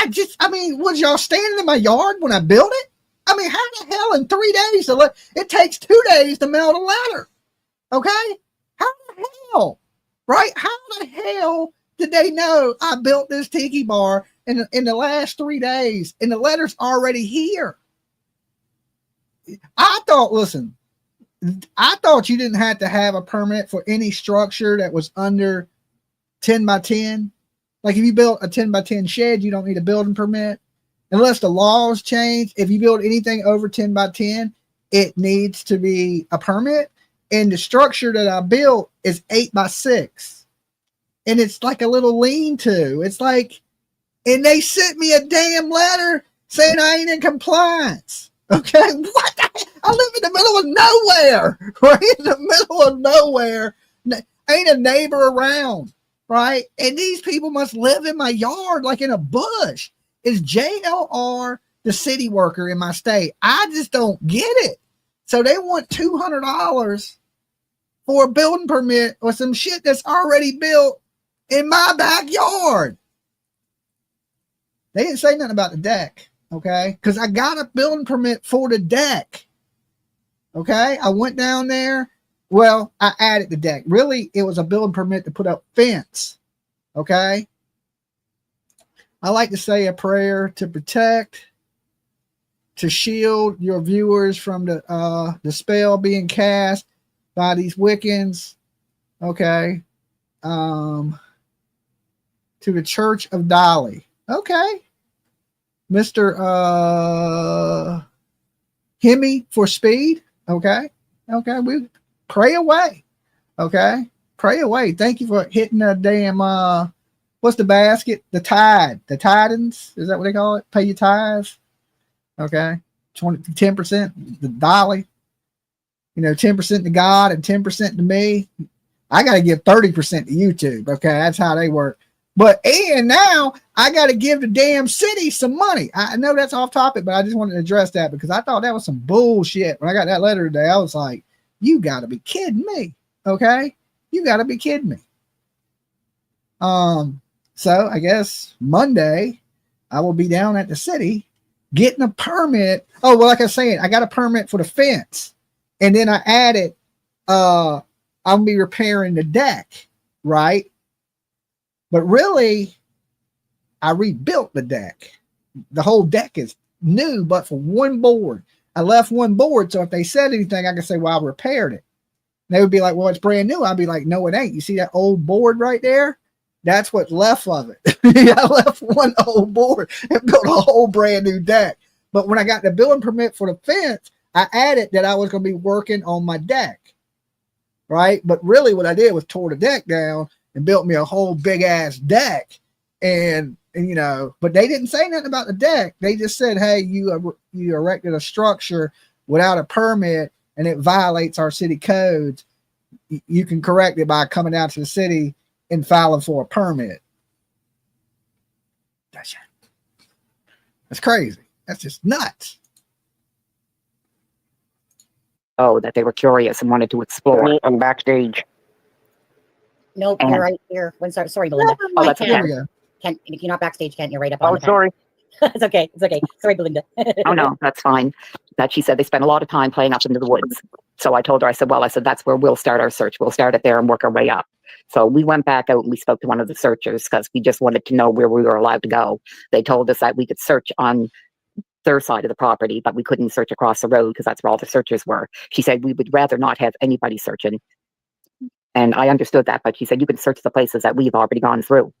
Was y'all standing in my yard when I built it? How the hell in 3 days? It takes 2 days to mail the letter. Okay? How the hell? Right? How the hell did they know I built this tiki bar in the last 3 days and the letter's already here? I thought you didn't have to have a permit for any structure that was under 10 by 10. Like if you built a 10 by 10 shed, you don't need a building permit. Unless the laws change, if you build anything over 10 by 10, it needs to be a permit. And the structure that I built is 8 by 6. And it's like a little lean-to. It's like, and they sent me a damn letter saying I ain't in compliance. Okay, what the heck? I live in the middle of nowhere, right? In the middle of nowhere. Ain't a neighbor around, right? And these people must live in my yard like in a bush. Is JLR the city worker in my state? I just don't get it. So they want $200 for a building permit or some shit that's already built in my backyard. They didn't say nothing about the deck. Okay, because I got a building permit for the deck. Okay, I went down there. Well, I added the deck. Really, it was a building permit to put up fence. Okay, I like to say a prayer to protect, to shield your viewers from the spell being cast by these Wiccans. Okay, to the Church of Dolly. Okay. Mr. Hemi for speed. Okay. We pray away. Okay. Pray away. Thank you for hitting the damn, what's the basket? The tithe. The tidings. Is that what they call it? Pay your tithes. Okay. 10%. The dolly. 10% to God and 10% to me. I got to give 30% to YouTube. Okay. That's how they work. And now I got to give the damn city some money. I know that's off topic, but I just wanted to address that because I thought that was some bullshit. When I got that letter today, I was like, you got to be kidding me. Okay. You got to be kidding me. So I guess Monday I will be down at the city getting a permit. Oh, well, like I was saying, I got a permit for the fence. And then I added, I'll be repairing the deck. Right. But really, I rebuilt the deck. The whole deck is new, but for one board. I left one board, so if they said anything, I could say, well, I repaired it. And they would be like, well, it's brand new. I'd be like, no, it ain't. You see that old board right there? That's what's left of it. I left one old board and built a whole brand new deck. But when I got the building permit for the fence, I added that I was going to be working on my deck. Right? But really what I did was tore the deck down and built me a whole big ass deck. and you know, but they didn't say nothing about the deck. They just said, hey, you erected a structure without a permit and it violates our city codes. You can correct it by coming down to the city and filing for a permit. That's crazy. That's just nuts. Oh, that they were curious and wanted to explore. I'm backstage. Nope, And- you're right here. Sorry, Belinda. Oh, that's Here okay. we go. Kent, if you're not backstage, Kent, you're right up on Oh, the pen. sorry. It's okay. It's okay. Sorry, Belinda. Oh, no, that's fine. That she said they spent a lot of time playing up into the woods. So I told her, I said, that's where we'll start our search. We'll start it there and work our way up. So we went back out and we spoke to one of the searchers because we just wanted to know where we were allowed to go. They told us that we could search on their side of the property, but we couldn't search across the road because that's where all the searchers were. She said we would rather not have anybody searching. And I understood that, but she said you can search the places that we've already gone through.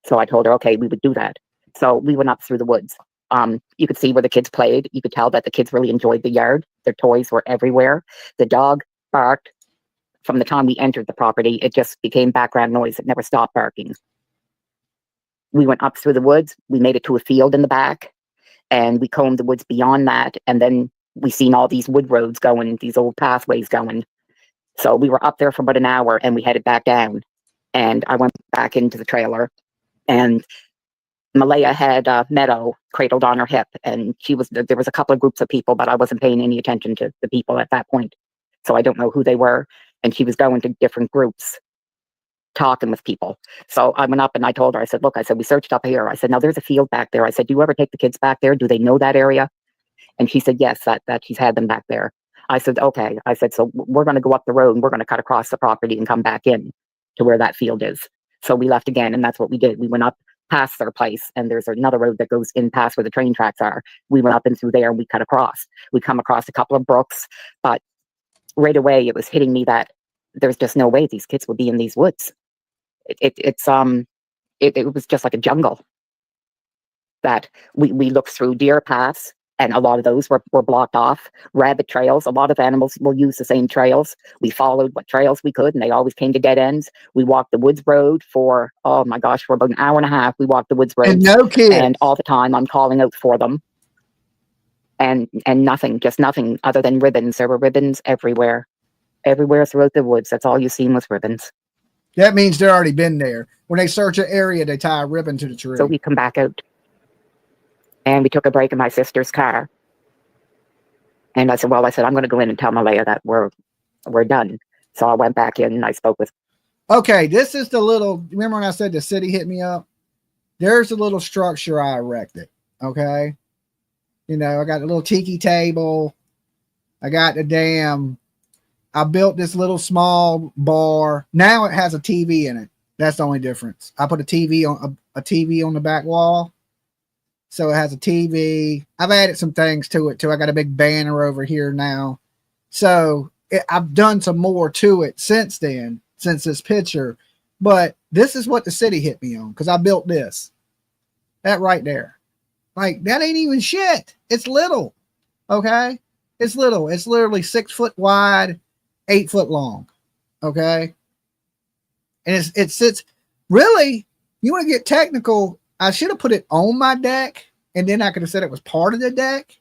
So I told her, okay, we would do that. So we went up through the woods. You could see where the kids played. You could tell that the kids really enjoyed the yard. Their toys were everywhere. The dog barked from the time we entered the property. It just became background noise. It never stopped barking. We went up through the woods. We made it to a field in the back and we combed the woods beyond that. And then we seen all these wood roads going, these old pathways going. So we were up there for about an hour and we headed back down. And I went back into the trailer and Malaya had Meadow cradled on her hip, and there was a couple of groups of people, but I wasn't paying any attention to the people at that point. So I don't know who they were. And she was going to different groups, talking with people. So I went up and I told her, I said, look, I said, we searched up here. I said, now there's a field back there. I said, do you ever take the kids back there? Do they know that area? And she said, yes, that she's had them back there. I said, okay. I said, so we're going to go up the road and we're going to cut across the property and come back in to where that field is. So we left again, and that's what we did. We went up past their place, and there's another road that goes in past where the train tracks are. We went up and through there and we cut across. We come across a couple of brooks, but right away it was hitting me that there's just no way these kids would be in these woods. It was just like a jungle. That we looked through deer paths, and a lot of those were blocked off. Rabbit trails, a lot of animals will use the same trails. We followed what trails we could, and they always came to dead ends. We walked the woods road for, oh my gosh, for about an hour and a half. We walked the woods road. And no kids. And all the time I'm calling out for them. And nothing, just nothing other than ribbons. There were ribbons everywhere. Everywhere throughout the woods. That's all you seen was ribbons. That means they're already been there. When they search an area, they tie a ribbon to the tree. So we come back out. And we took a break in my sister's car. And I said, I'm going to go in and tell Malaya that we're done. So I went back in and I spoke with. Okay, this is the little, remember when I said the city hit me up? There's a little structure I erected. Okay. You know, I got a little tiki table. I got I built this little small bar. Now it has a TV in it. That's the only difference. I put a TV on the back wall. So it has a TV. I've added some things to it too. I got a big banner over here now. So I've done some more to it since then, since this picture. But this is what the city hit me on because I built this. That right there. Like, that ain't even shit. It's little. Okay? It's little. It's literally 6 foot wide, 8 foot long. Okay? And it sits, really, you want to get technical, I should have put it on my deck, and then I could have said it was part of the deck,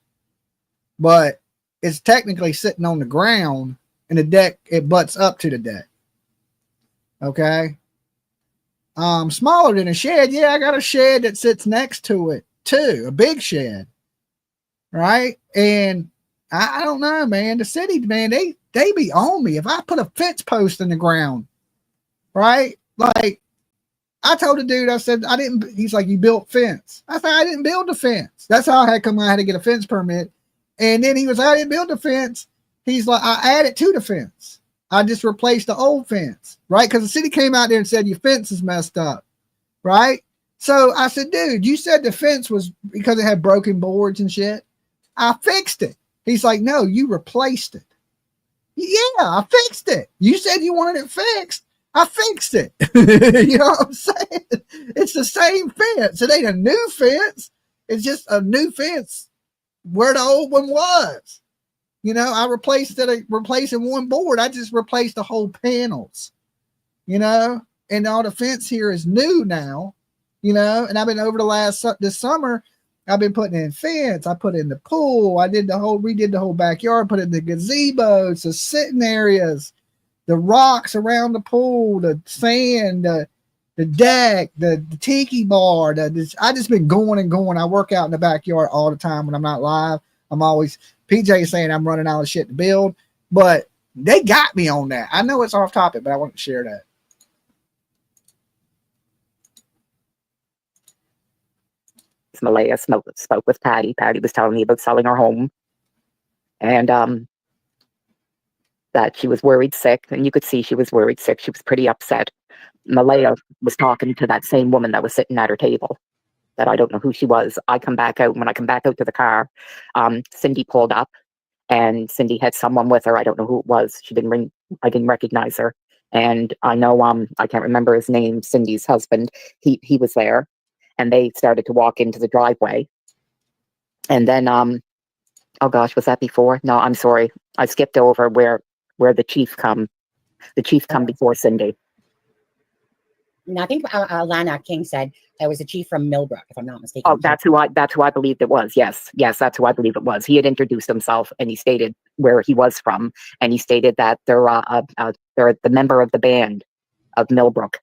but it's technically sitting on the ground, and the deck, it butts up to the deck. Okay. Smaller than a shed. Yeah, I got a shed that sits next to it too, a big shed. Right. And I don't know, man. The city, man, they be on me. If I put a fence post in the ground, right? Like, I told the dude, I said, he's like, you built fence. I said, I didn't build the fence. That's how I had to get a fence permit. And then he was, I didn't build the fence. He's like, I added to the fence. I just replaced the old fence, right? Because the city came out there and said, your fence is messed up, right? So I said, dude, you said the fence was because it had broken boards and shit. I fixed it. He's like, no, you replaced it. Yeah, I fixed it. You said you wanted it fixed. I fixed it. You know what I'm saying? It's the same fence. It ain't a new fence. It's just a new fence where the old one was. You know, I replacing one board. I just replaced the whole panels, you know, and all the fence here is new now, you know. And I've been over this summer, I've been putting in fence. I put in the pool. Redid the whole backyard, put in the gazebos, the sitting areas, the rocks around the pool, the sand, the deck, the tiki bar. I just been going and going. I work out in the backyard all the time when I'm not live. I'm always, PJ is saying I'm running out of shit to build, but they got me on that. I know it's off topic, but I want to share that. Malaya spoke with Patty. Patty was telling me about selling her home, and that she was worried sick, and you could see she was worried sick. She was pretty upset. Malaya was talking to that same woman that was sitting at her table, that I don't know who she was. I come back out, and when I come back out to the car, Cindy pulled up, and Cindy had someone with her. I don't know who it was. She didn't ring. I didn't recognize her, and I know I can't remember his name. Cindy's husband. He was there. And they started to walk into the driveway. And then, oh gosh, was that before? No, I'm sorry. I skipped over where the chief come. The chief come before Cindy. And I think Lana King said it was the chief from Millbrook, if I'm not mistaken. Oh, that's who I believed it was. Yes, that's who I believe it was. He had introduced himself, and he stated where he was from, and he stated that they're the member of the band of Millbrook.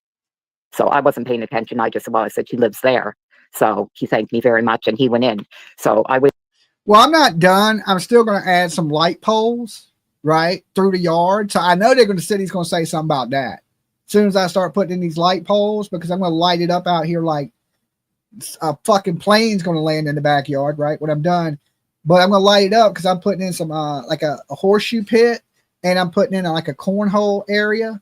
So I wasn't paying attention. I said she lives there. So he thanked me very much, and he went in. So I was. Well, I'm not done. I'm still going to add some light poles right through the yard. So I know the city's going to say something about that as soon as I start putting in these light poles, because I'm going to light it up out here like a fucking plane's going to land in the backyard, right, when I'm done. But I'm going to light it up because I'm putting in some like a horseshoe pit, and I'm putting in like a cornhole area.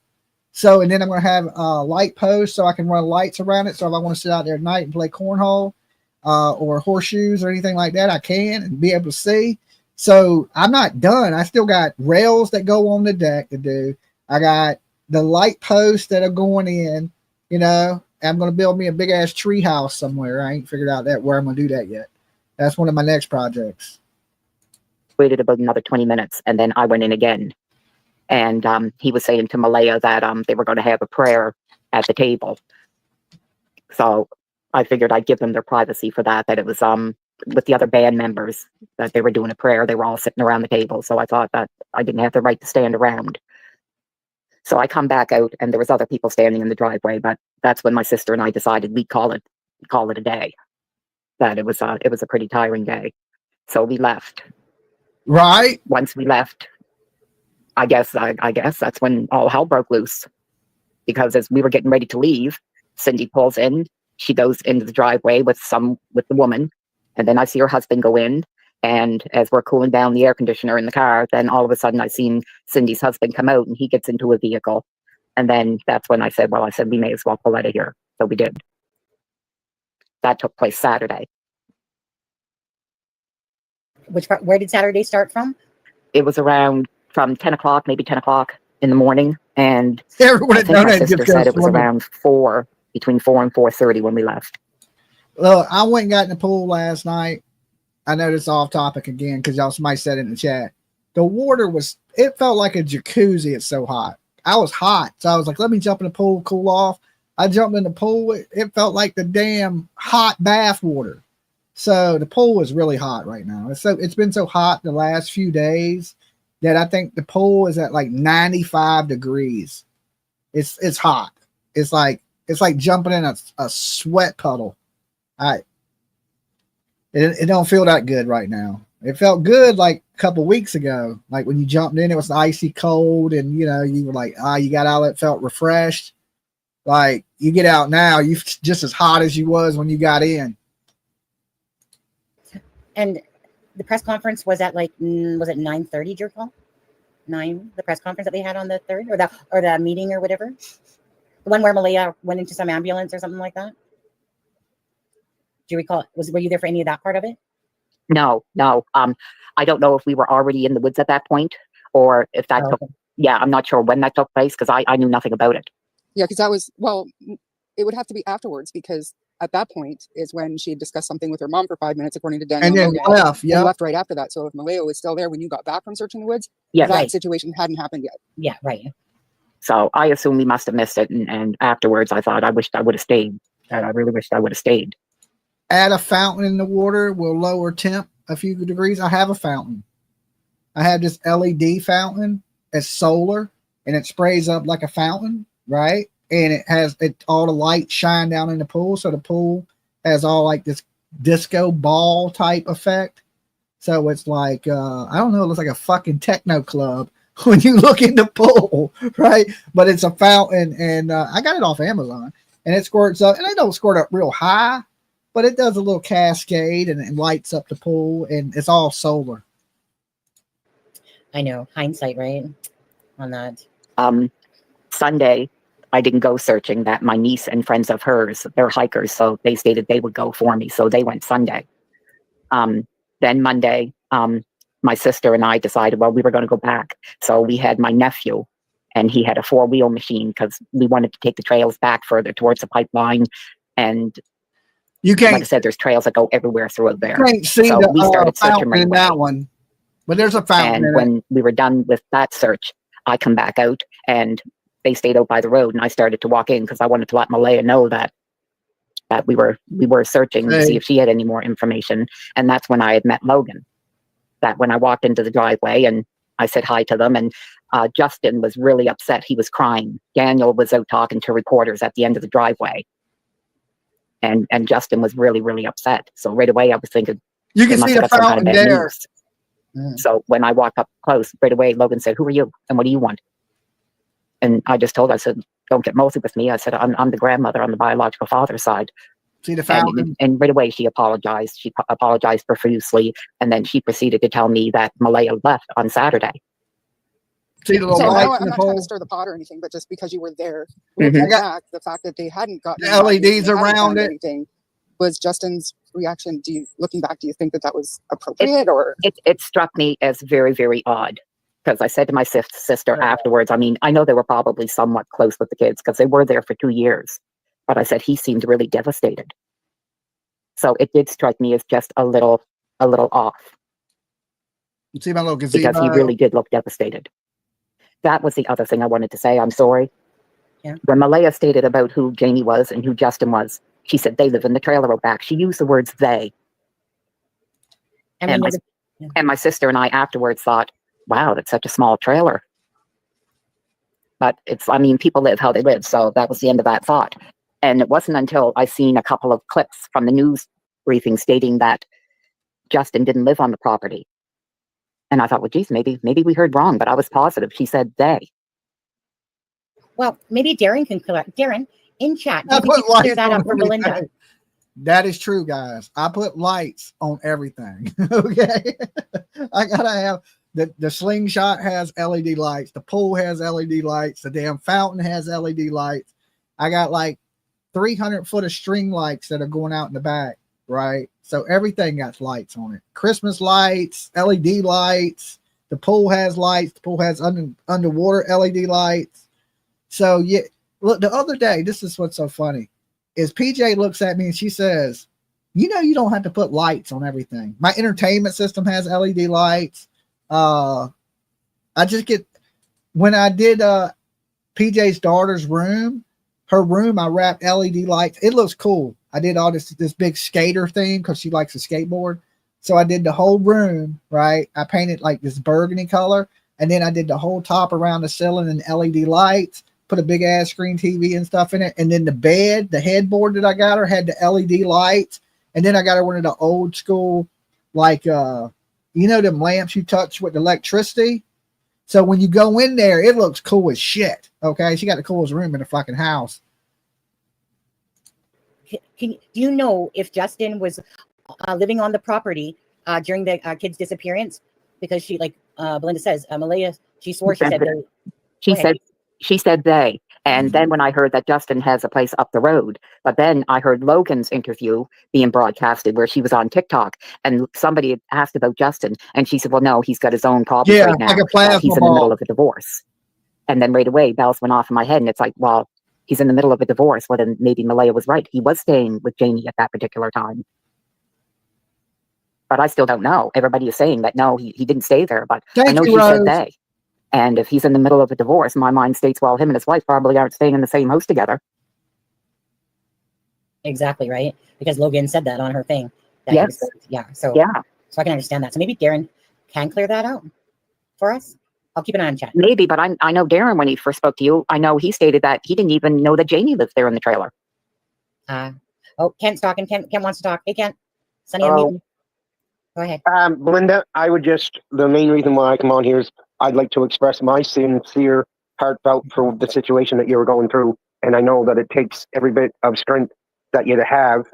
So, and then I'm going to have light posts so I can run lights around it. So if I want to sit out there at night and play cornhole or horseshoes or anything like that, I can and be able to see. So I'm not done. I still got rails that go on the deck to do. I got the light posts that are going in, you know. I'm going to build me a big ass tree house somewhere. I ain't figured out where I'm going to do that yet. That's one of my next projects. Waited about another 20 minutes, and then I went in again. And he was saying to Malaya that they were going to have a prayer at the table. So I figured I'd give them their privacy for that it was with the other band members, that they were doing a prayer. They were all sitting around the table. So I thought that I didn't have the right to stand around. So I come back out, and there was other people standing in the driveway. But that's when my sister and I decided we'd call it a day. That it was a pretty tiring day. So we left. Right. Once we left, I guess that's when all hell broke loose, because as we were getting ready to leave, Cindy pulls in. She goes into the driveway with the woman, and then I see her husband go in. And as we're cooling down the air conditioner in the car, then all of a sudden I seen Cindy's husband come out, and he gets into a vehicle. And then that's when I said we may as well pull out of here. So we did. That took place Saturday. Where did Saturday start from? It was around from 10 o'clock, maybe 10 o'clock in the morning. And everyone I think my sister said it was around between 4 and 4:30 when we left. Look, I went and got in the pool last night. I know this is off topic again because somebody said it in the chat. The water it felt like a jacuzzi. It's so hot. I was hot. So I was like, let me jump in the pool, cool off. I jumped in the pool. It felt like the damn hot bath water. So the pool is really hot right now. It's been so hot the last few days that I think the pool is at like 95 degrees. It's hot. It's like jumping in a sweat puddle. It don't feel that good right now. It felt good like a couple weeks ago. Like when you jumped in, it was icy cold, and you know, you were like, you got out, it felt refreshed. Like you get out now, you're just as hot as you was when you got in. And the press conference was at was it 9:30? Did you recall? 9, the press conference that they had on the 3rd, or the meeting or whatever, the one where Malaya went into some ambulance or something like that. Do you recall? Were you there for any of that part of it? No. I don't know if we were already in the woods at that point, or if that took. Yeah, I'm not sure when that took place because I knew nothing about it. Yeah, because it would have to be afterwards, because at that point is when she had discussed something with her mom for 5 minutes, according to Daniel. And then left. Yeah, left right after that. So if Malaya was still there when you got back from searching the woods, that situation hadn't happened yet. Yeah, right. So I assume we must have missed it, and afterwards I thought I wished I would have stayed. that I really wished I would have stayed. Add a fountain in the water will lower temp a few degrees. I have a fountain. I have this LED fountain. It's solar and it sprays up like a fountain, right? And it has all the light shine down in the pool. So the pool has all like this disco ball type effect. So it's like, I don't know, it looks like a fucking techno club when you look in the pool, right? But it's a fountain, and I got it off Amazon, and it squirts up, and it don't squirt up real high, but it does a little cascade, and it lights up the pool, and it's all solar. I know, hindsight, right? On that. Sunday, I didn't go searching. That my niece and friends of hers, they're hikers, so they stated they would go for me, so they went Sunday. Then Monday, my sister and I decided, well, we were going to go back. So we had my nephew, and he had a 4-wheel machine because we wanted to take the trails back further towards the pipeline. And you can't, like I said, there's trails that go everywhere through there. You can't see so the we started searching fountain in that one, but there's a fountain. And when we were done with that search, I come back out, and they stayed out by the road, and I started to walk in because I wanted to let Malaya know that we were searching to see if she had any more information. And that's when I had met Logan. That when I walked into the driveway and I said hi to them, and Justin was really upset. He was crying. Daniel was out talking to reporters at the end of the driveway. And Justin was really, really upset. So right away I was thinking, you can see the fountain there. So when I walked up close, right away Logan said, "Who are you? And what do you want?" And I just told her, I said, "Don't get mosey with me." I said, I'm the grandmother on the biological father's side. See the fountain? And right away she apologized. She apologized profusely. And then she proceeded to tell me that Malaya left on Saturday. See the little So lights in I'm the not trying pole? to stir the pot or anything, but just because you were there, Mhm. looking back, the fact that they hadn't gotten The LEDs around it. anything, was Justin's reaction. Looking back, do you think that was appropriate, or It struck me as very, very odd. Because I said to my sister afterwards, I mean, I know they were probably somewhat close with the kids because they were there for 2 years. But I said he seemed really devastated. So it did strike me as just a little off. See my little gazebo? Because he really did look devastated. That was the other thing I wanted to say. I'm sorry. Yeah. When Malaya stated about who Jamie was and who Justin was, she said they live in the trailer out back. She used the words they. And my sister and I afterwards thought, wow, that's such a small trailer. But people live how they live. So that was the end of that thought. And it wasn't until I seen a couple of clips from the news briefing stating that Justin didn't live on the property. And I thought, well, geez, maybe we heard wrong, but I was positive. She said they. Well, maybe Darren can correct. Darren, in chat, I maybe you put can clear lights that on up for Belinda. everything. That is true, guys. I put lights on everything. Okay. I gotta have the slingshot has LED lights, the pool has LED lights, the damn fountain has LED lights. I got like 300 foot of string lights that are going out in the back, right? So everything got lights on it. Christmas lights, LED lights, the pool has lights, the pool has underwater LED lights. So yeah, look, the other day, this is what's so funny. Is PJ looks at me and she says, you don't have to put lights on everything. My entertainment system has LED lights. I just get, when I did PJ's daughter's room, her room, I wrapped LED lights. It looks cool. I did all this big skater thing because she likes to skateboard. So I did the whole room, right? I painted like this burgundy color. And then I did the whole top around the ceiling in LED lights. Put a big ass screen TV and stuff in it. And then the bed, the headboard that I got her had the LED lights. And then I got her one of the old school, like, them lamps you touch with electricity. So when you go in there, it looks cool as shit. Okay. She got the coolest room in the fucking house. Do you know if Justin was living on the property during the kid's disappearance? Because she, like Belinda says, Malaya, she swore she said they. She said they. And then when I heard that Justin has a place up the road, but then I heard Logan's interview being broadcasted where she was on TikTok and somebody had asked about Justin and she said, well, no, he's got his own problems right now. Like a plasma he's in the middle of a divorce. And then right away, bells went off in my head and it's like, well, he's in the middle of a divorce. Well, then maybe Malaya was right. He was staying with Jamie at that particular time. But I still don't know. Everybody is saying that, no, he didn't stay there. But I know she said they. And if he's in the middle of a divorce, my mind states, well, him and his wife probably aren't staying in the same house together. Exactly, right? Because Logan said that on her thing. That Yes. So Yeah, I can understand that. So maybe Darren can clear that out for us. I'll keep an eye on chat. maybe, but I know Darren, when he first spoke to you, I know he stated that he didn't even know that Jamie lived there in the trailer. Oh, Kent's talking. Kent wants to talk. Hey, Kent. Sunny, Oh. unmute. Go ahead. Belinda, the main reason why I come on here is I'd like to express my sincere, heartfelt for the situation that you're going through. And I know that it takes every bit of strength that you have.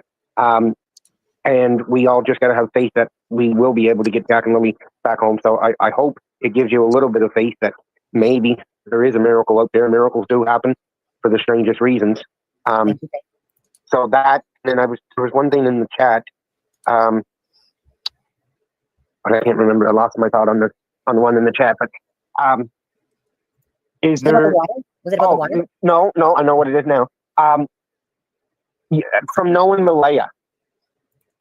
And we all just got to have faith that we will be able to get Jack and Lily back home. So I hope it gives you a little bit of faith that maybe there is a miracle out there. Miracles do happen for the strangest reasons. So that, and there was one thing in the chat. I can't remember. I lost my thought on the one in the chat. But is Was it about there? the water? Was it about the water? No. I know what it is now. From knowing Malaya,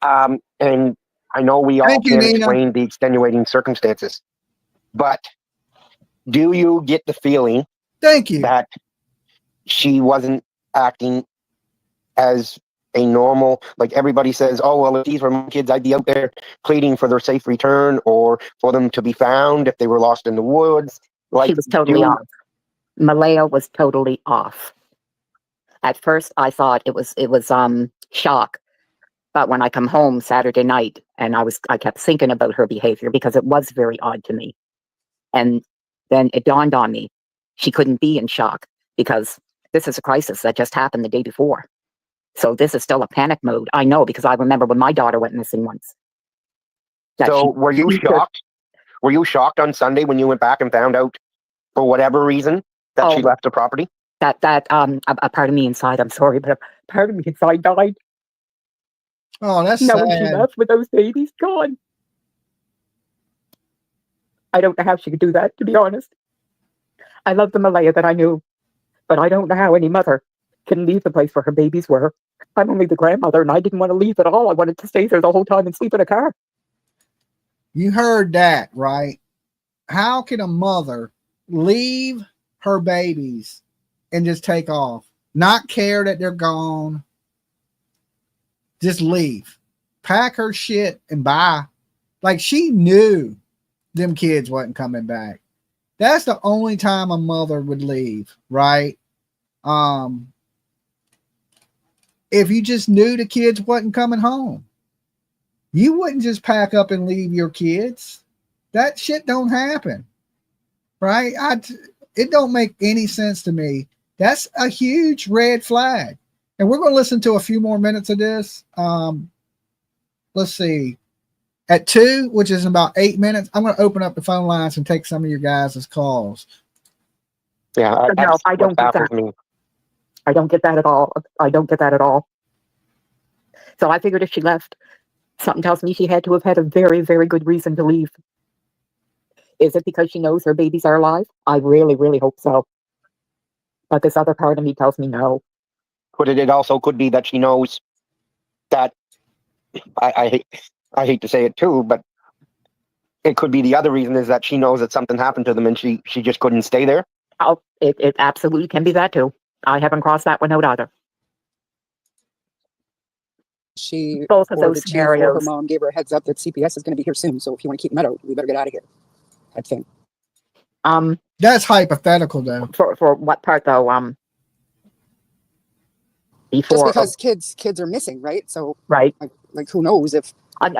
and I know we all Thank you, can't Nina. explain the extenuating circumstances, but do you get the feeling Thank you. that she wasn't acting as a normal, like everybody says, oh, well, if these were my kids, I'd be out there pleading for their safe return or for them to be found if they were lost in the woods. Like, She was totally off. Malaya was totally off. At first, I thought it was shock. But when I come home Saturday night, and I kept thinking about her behavior because it was very odd to me. And then it dawned on me, she couldn't be in shock because this is a crisis that just happened the day before. So this is still a panic mode. I know, because I remember when my daughter went missing once. So were you shocked? Were you shocked on Sunday when you went back and found out, for whatever reason, that she left the property? A part of me inside, I'm sorry, but a part of me inside died. Oh, that's Knowing she sad. left with those babies gone. I don't know how she could do that, to be honest. I love the Malaya that I knew, but I don't know how any mother can leave the place where her babies were. I'm only the grandmother, and I didn't want to leave at all. I wanted to stay there the whole time and sleep in a car. You heard that, right? How can a mother leave her babies and just take off? Not care that they're gone. Just leave. Pack her shit and bye. Like, she knew them kids wasn't coming back. That's the only time a mother would leave, right? If you just knew the kids wasn't coming home, you wouldn't just pack up and leave your kids. That shit don't happen, right? It don't make any sense to me. That's a huge red flag. And we're going to listen to a few more minutes of this. Let's see. At 2, which is in about 8 minutes, I'm going to open up the phone lines and take some of your guys' calls. Yeah, No, I don't get that. Me. I don't get that at all. I don't get that at all. So I figured if she left, something tells me she had to have had a very, very good reason to leave. Is it because she knows her babies are alive? I really, really hope so. But this other part of me tells me no. But it also could be that she knows that, I hate to say it too, but it could be the other reason is that she knows that something happened to them and she just couldn't stay there. Oh, it absolutely can be that too. I haven't crossed that one out either. She Both of ordered those it to her scenarios. mom gave her a heads up that CPS is going to be here soon. So if you want to keep them out, we better get out of here. I think. That's hypothetical, though. For what part though? Before, just because kids are missing, right? So right. Like who knows if.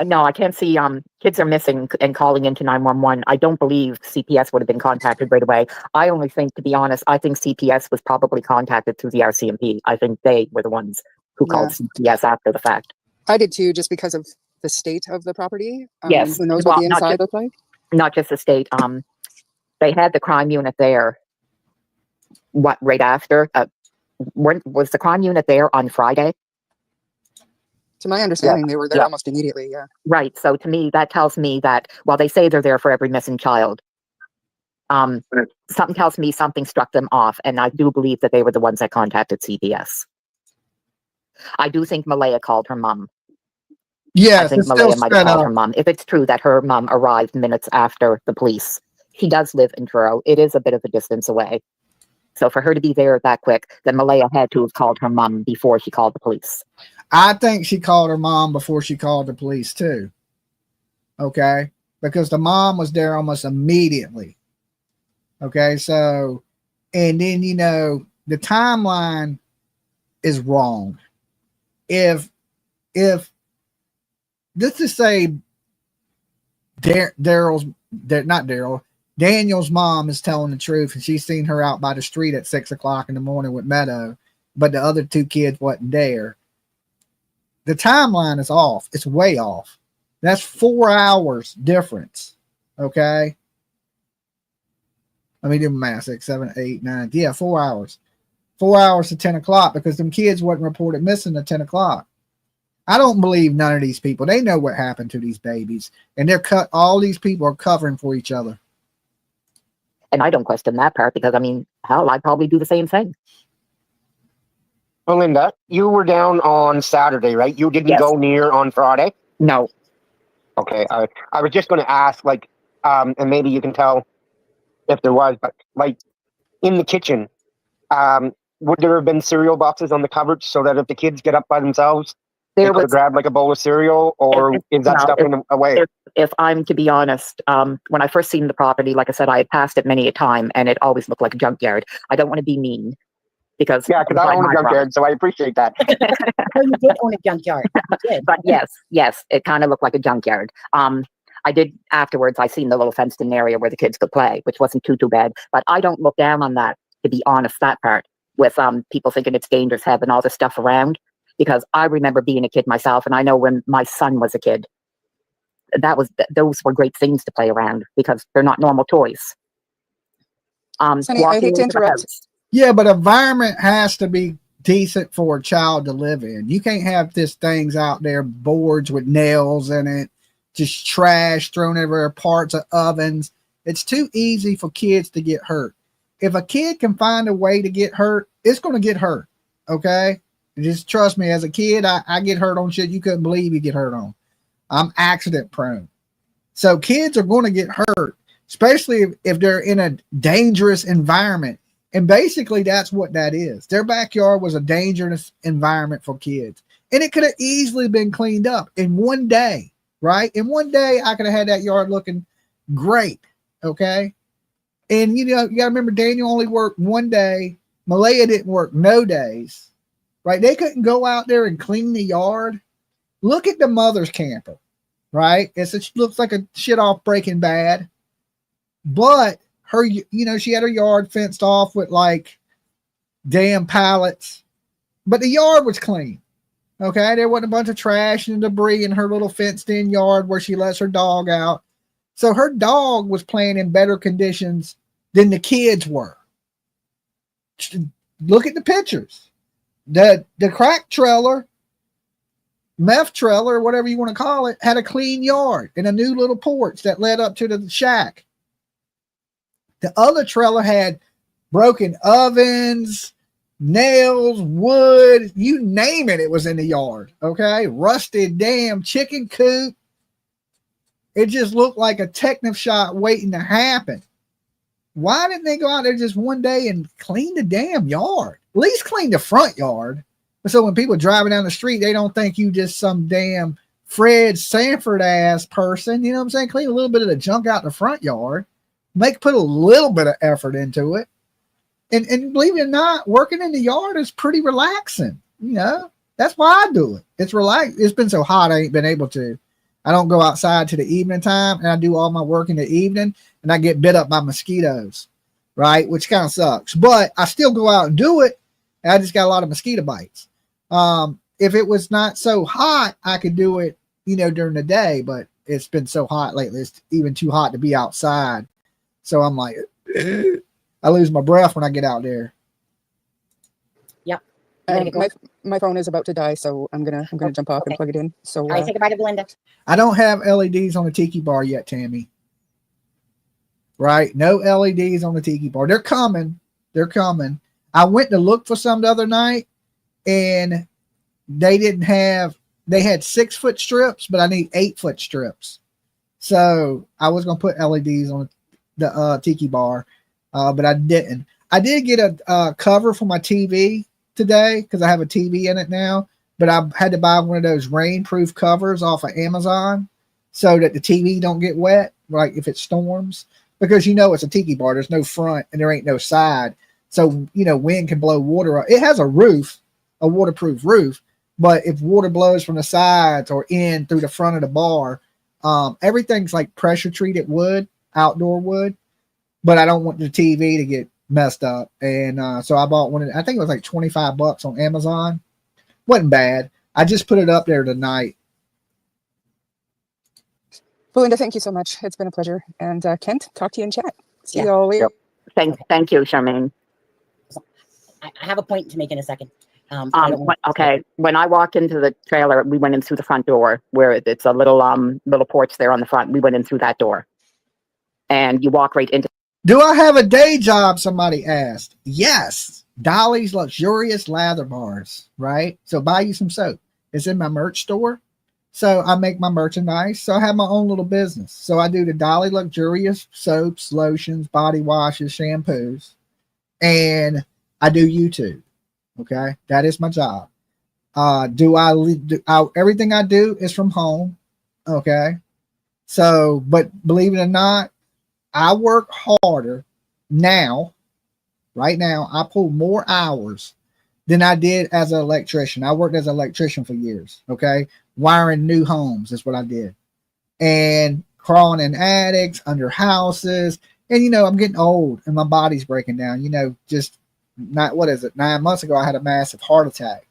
No, I can't see. Kids are missing and calling into 911. I don't believe CPS would have been contacted right away. I only think, to be honest, I think CPS was probably contacted through the RCMP. I think they were the ones who called CPS after the fact. I did too, just because of the state of the property. Yes, Who knows what the inside looked like? Not just the state. They had the crime unit there. Right after? Was the crime unit there on Friday? To my understanding, they were there almost immediately, yeah. Right. So to me, that tells me that while they say they're there for every missing child, something tells me something struck them off, and I do believe that they were the ones that contacted CPS. I do think Malaya called her mom. Yes, I think Malaya might have called her mom. If it's true that her mom arrived minutes after the police. She does live in Truro. It is a bit of a distance away. So for her to be there that quick, then Malaya had to have called her mom before she called the police. I think she called her mom before she called the police too. Okay. Because the mom was there almost immediately. Okay. So, and then, you know, the timeline is wrong. If let's just say Daniel's mom is telling the truth and she's seen her out by the street at 6 o'clock in the morning with Meadow, but the other two kids wasn't there. The timeline is off. It's way off. That's 4 hours difference. Okay. Let me do math. 6, 7, 8, 9. Yeah, 4 hours. 4 hours to 10 o'clock because them kids wasn't reported missing at 10 o'clock. I don't believe none of these people. They know what happened to these babies. And all these people are covering for each other. And I don't question that part because, I mean, hell, I'd probably do the same thing. Melinda, you were down on Saturday, right? You didn't Yes. go near on Friday? No. Okay. I was just going to ask, like, and maybe you can tell if there was, but like in the kitchen, would there have been cereal boxes on the cupboard so that if the kids get up by themselves, they could have grabbed like a bowl of cereal, or is that stuff in a way? If I'm to be honest, when I first seen the property, like I said, I had passed it many a time and it always looked like a junkyard. I don't want to be mean because I own a junkyard, so I appreciate that. Oh, you did own a junkyard. You did. But yes, it kind of looked like a junkyard. I did afterwards, I seen the little fenced in area where the kids could play, which wasn't too bad. But I don't look down on that, to be honest, that part with people thinking it's dangerous having all this stuff around. Because I remember being a kid myself, and I know when my son was a kid, those were great things to play around because they're not normal toys. Sonny, I hate to interrupt. Yeah, but environment has to be decent for a child to live in. You can't have this things out there, boards with nails in it, just trash thrown everywhere, parts of ovens. It's too easy for kids to get hurt. If a kid can find a way to get hurt, it's going to get hurt. Okay? Just trust me, as a kid, I get hurt on shit you couldn't believe you get hurt on. I'm accident prone. So kids are going to get hurt, especially if they're in a dangerous environment. And basically that's what that is. Their backyard was a dangerous environment for kids. And it could have easily been cleaned up in one day, right? In one day, I could have had that yard looking great, okay? And, you know, you got to remember, Daniel only worked one day. Malaya didn't work no days. Right? They couldn't go out there and clean the yard. Look at the mother's camper, right? It looks like a shit off Breaking Bad. But her, you know, she had her yard fenced off with like damn pallets. But the yard was clean. Okay? There wasn't a bunch of trash and debris in her little fenced in yard where she lets her dog out. So her dog was playing in better conditions than the kids were. Look at the pictures. The crack trailer, meth trailer, whatever you want to call it, had a clean yard and a new little porch that led up to the shack. The other trailer had broken ovens, nails, wood, you name it, it was in the yard. Okay. Rusted damn chicken coop. It just looked like a techno shot waiting to happen. Why didn't they go out there just one day and clean the damn yard? At least clean the front yard. So when people driving down the street, they don't think you just some damn Fred Sanford ass person. You know what I'm saying? Clean a little bit of the junk out the front yard. Put a little bit of effort into it. And believe it or not, working in the yard is pretty relaxing. You know, that's why I do it. It's relaxed. It's been so hot, I ain't been able to. I don't go outside to the evening time, and I do all my work in the evening, and I get bit up by mosquitoes, right? Which kind of sucks. But I still go out and do it, and I just got a lot of mosquito bites. If it was not so hot, I could do it, you know, during the day, but it's been so hot lately. It's even too hot to be outside. So I'm like, I lose my breath when I get out there. Yep. My phone is about to die, so I'm gonna jump off and plug it in. So All right, say goodbye to Belinda. I don't have LEDs on the tiki bar yet, Tammy. Right? No LEDs on the tiki bar. They're coming. They're coming. I went to look for some the other night, and they had 6-foot strips, but I need 8-foot strips. So I was gonna put LEDs on the tiki bar, but I didn't. I did get a cover for my TV today because I have a TV in it now, but I had to buy one of those rainproof covers off of Amazon so that the TV don't get wet, like if it storms, because it's a tiki bar. There's no front and there ain't no side. So, wind can blow water up. It has a roof, a waterproof roof, but if water blows from the sides or in through the front of the bar, everything's like pressure treated wood, outdoor wood, but I don't want the TV to get messed up. And so I bought one. I think it was like $25 on Amazon. Wasn't bad. I just put it up there tonight. Belinda, thank you so much. It's been a pleasure. And Kent, talk to you in chat. See you all later. Yep. Thank you, Charmaine. I have a point to make in a second. Okay. When I walked into the trailer, we went in through the front door where it's a little porch there on the front. We went in through that door, and you walk right into. Do I have a day job? Somebody asked. Yes. Dolly's Luxurious Lather Bars, right? So buy you some soap. It's in my merch store. So I make my merchandise. So I have my own little business. So I do the Dolly Luxurious soaps, lotions, body washes, shampoos, and I do YouTube. Okay. That is my job. Everything I do is from home. Okay. So, but believe it or not, I work harder now. Right now, I pull more hours than I did as an electrician. I worked as an electrician for years. Okay. Wiring new homes is what I did. And crawling in attics, under houses. And, I'm getting old and my body's breaking down. Just not, 9 months ago, I had a massive heart attack.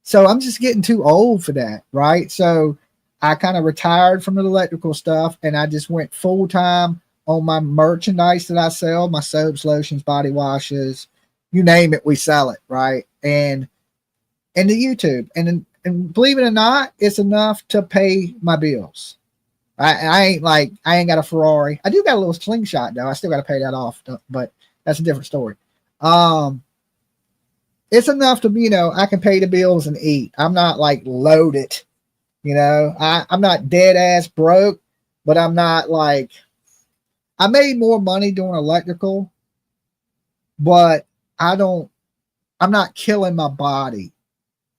So I'm just getting too old for that. Right. So I kind of retired from the electrical stuff and I just went full time on my merchandise that I sell, my soaps, lotions, body washes, you name it, we sell it, right? And the YouTube. And believe it or not, it's enough to pay my bills. I ain't got a Ferrari. I do got a little slingshot though. I still got to pay that off, but that's a different story. It's enough to, I can pay the bills and eat. I'm not like loaded, I'm not dead ass broke, but I'm not like, I made more money doing electrical, but I'm not killing my body.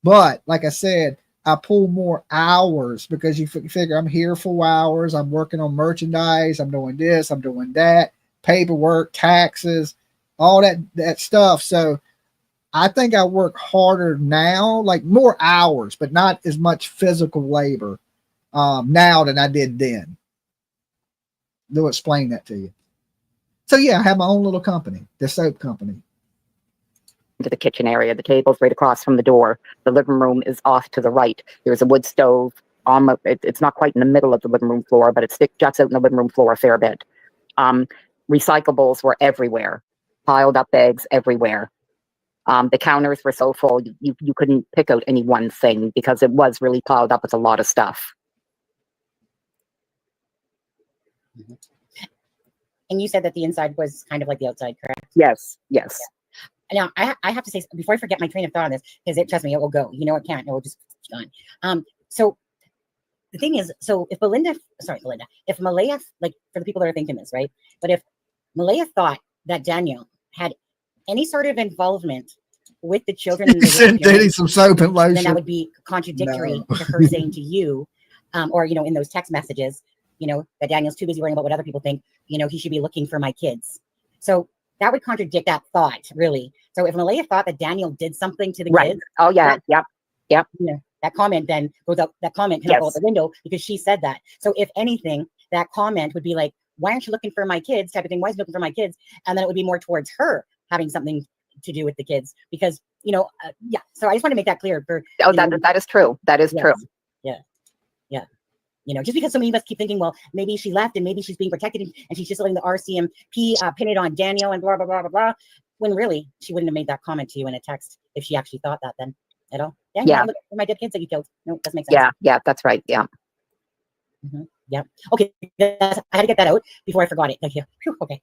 But like I said, I pull more hours because you figure I'm here 4 hours. I'm working on merchandise. I'm doing this. I'm doing that. Paperwork, taxes, all that stuff. So I think I work harder now, like more hours, but not as much physical labor now than I did then. They'll explain that to you. So yeah, I have my own little company, the soap company. Into the kitchen area. The table's right across from the door. The living room is off to the right. There's a wood stove. It's not quite in the middle of the living room floor, but it juts out in the living room floor a fair bit. Recyclables were everywhere. Piled up bags everywhere. The counters were so full, you couldn't pick out any one thing because it was really piled up with a lot of stuff. Mm-hmm. And you said that the inside was kind of like the outside, correct? Yes, yes. Yeah. Now, I have to say, before I forget my train of thought on this, because trust me, it will go. It can't. It will just be gone. So the thing is, if if Malaya, like for the people that are thinking this, right? But if Malaya thought that Daniel had any sort of involvement with the children, in the some soap and lotion, then that would be contradictory to her saying to you, or in those text messages, that Daniel's too busy worrying about what other people think. He should be looking for my kids. So that would contradict that thought, really. So if Malaya thought that Daniel did something to the kids, oh yeah, yep. That comment then goes out. That comment can go out the window because she said that. So if anything, that comment would be like, "Why aren't you looking for my kids?" type of thing. Why is he looking for my kids? And then it would be more towards her having something to do with the kids because yeah. So I just want to make that clear. That is true. That is true. Yeah. Just because so many of us keep thinking, well, maybe she left and maybe she's being protected and she's just letting the RCMP pin it on Daniel and blah, blah, blah, blah, blah. When really, she wouldn't have made that comment to you in a text if she actually thought that then at all. Yeah. Look at my dead kids that you killed. No, doesn't make sense. Yeah, that's right. Yeah. Mm-hmm. Yeah. Okay. I had to get that out before I forgot it. Thank you. Okay.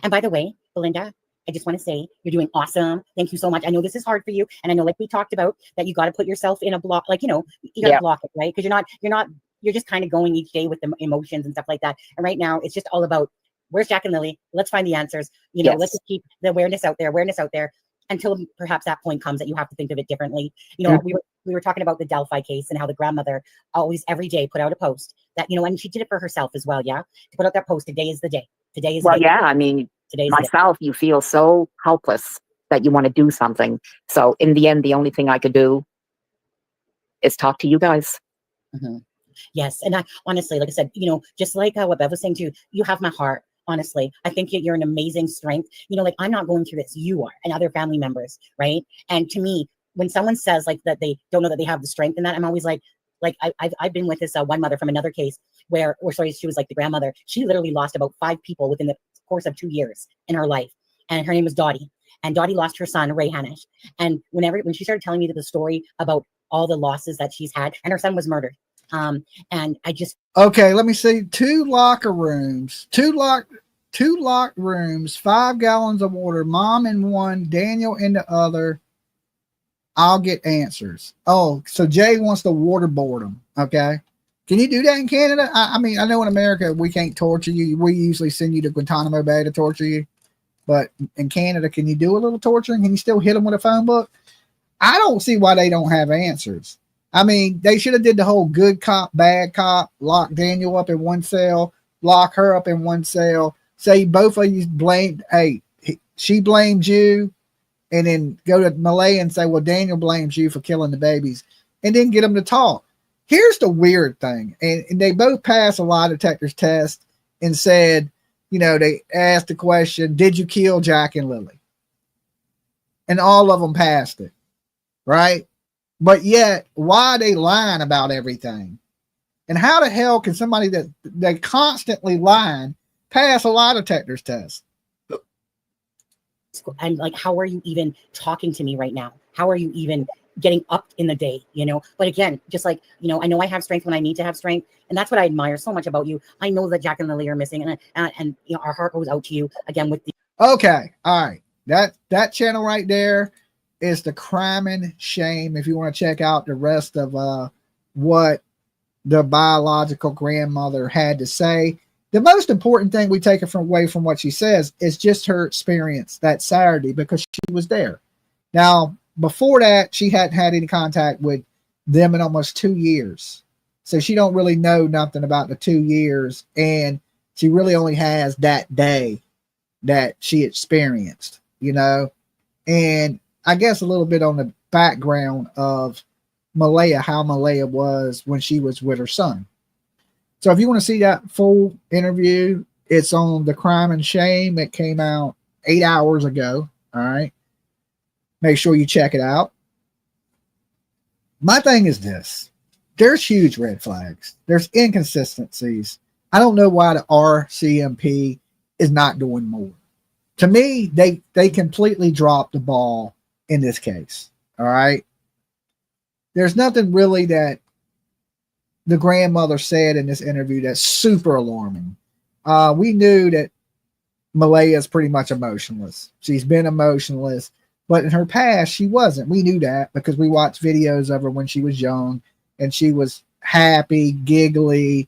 And by the way, Belinda, I just want to say you're doing awesome. Thank you so much. I know this is hard for you. And I know, like we talked about, that you got to put yourself in a block, you got to block it, right? Because you're just kind of going each day with the emotions and stuff like that. And right now it's just all about, where's Jack and Lily? Let's find the answers. Let's just keep the awareness out there until perhaps that point comes that you have to think of it differently. We we were talking about the Delphi case and how the grandmother always every day put out a post that, and she did it for herself as well. Yeah. To put out that post, today is the day. Today is the Well, day. yeah, I mean, Today's the day. myself, you feel so helpless that you want to do something. So in the end, the only thing I could do is talk to you guys. Mhm. Yes. And I honestly, like I said, just like what Bev was saying too, you have my heart. Honestly, I think you're an amazing strength. Like I'm not going through this. You are, and other family members, right? And to me, when someone says like that they don't know that they have the strength in that, I'm always like I've been with this one mother from another case where, or sorry, she was like the grandmother. She literally lost about 5 people within the course of 2 years in her life, and her name was Dottie. And Dottie lost her son, Ray Hanish. And when she started telling me the story about all the losses that she's had, and her son was murdered. And I just Okay, let me see. 2 locker rooms, 2 locked rooms, 5 gallons of water, mom in one, Daniel in the other. I'll get answers. Oh, so Jay wants to waterboard them. Okay. Can you do that in Canada? I mean, I know in America we can't torture you. We usually send you to Guantanamo Bay to torture you. But in Canada, can you do a little torturing? Can you still hit them with a phone book? I don't see why they don't have answers. I mean, they should have did the whole good cop, bad cop, lock Daniel up in one cell, lock her up in one cell, say both of you blamed, hey, she blamed you, and then go to Malay and say, well, Daniel blames you for killing the babies, and then get them to talk. Here's the weird thing, and they both passed a lie detector's test and said, they asked the question, did you kill Jack and Lily? And all of them passed it, right? But yet, why are they lying about everything? And how the hell can somebody that they constantly lying pass a lie detector's test? I'm like, how are you even talking to me right now? How are you even getting up in the day? But again, just like, I know I have strength when I need to have strength. And that's what I admire so much about you. I know that Jack and Lily are missing, and our heart goes out to you again with the. Okay. All right. That channel right there is the Crime and Shame. If you want to check out the rest of what the biological grandmother had to say. The most important thing we take away from what she says is just her experience that Saturday, because she was there. Now, before that, she hadn't had any contact with them in almost 2 years. So she don't really know nothing about the 2 years. And she really only has that day that she experienced, and I guess a little bit on the background of Malaya, how Malaya was when she was with her son. So if you want to see that full interview, it's on the Crime and Shame. It came out 8 hours ago. All right. Make sure you check it out. My thing is this. There's huge red flags. There's inconsistencies. I don't know why the RCMP is not doing more. To me, they completely dropped the ball in this case. All right. There's nothing really that the grandmother said in this interview that's super alarming. We knew that Malaya is pretty much emotionless. She's been emotionless, but in her past, she wasn't. We knew that because we watched videos of her when she was young, and she was happy, giggly,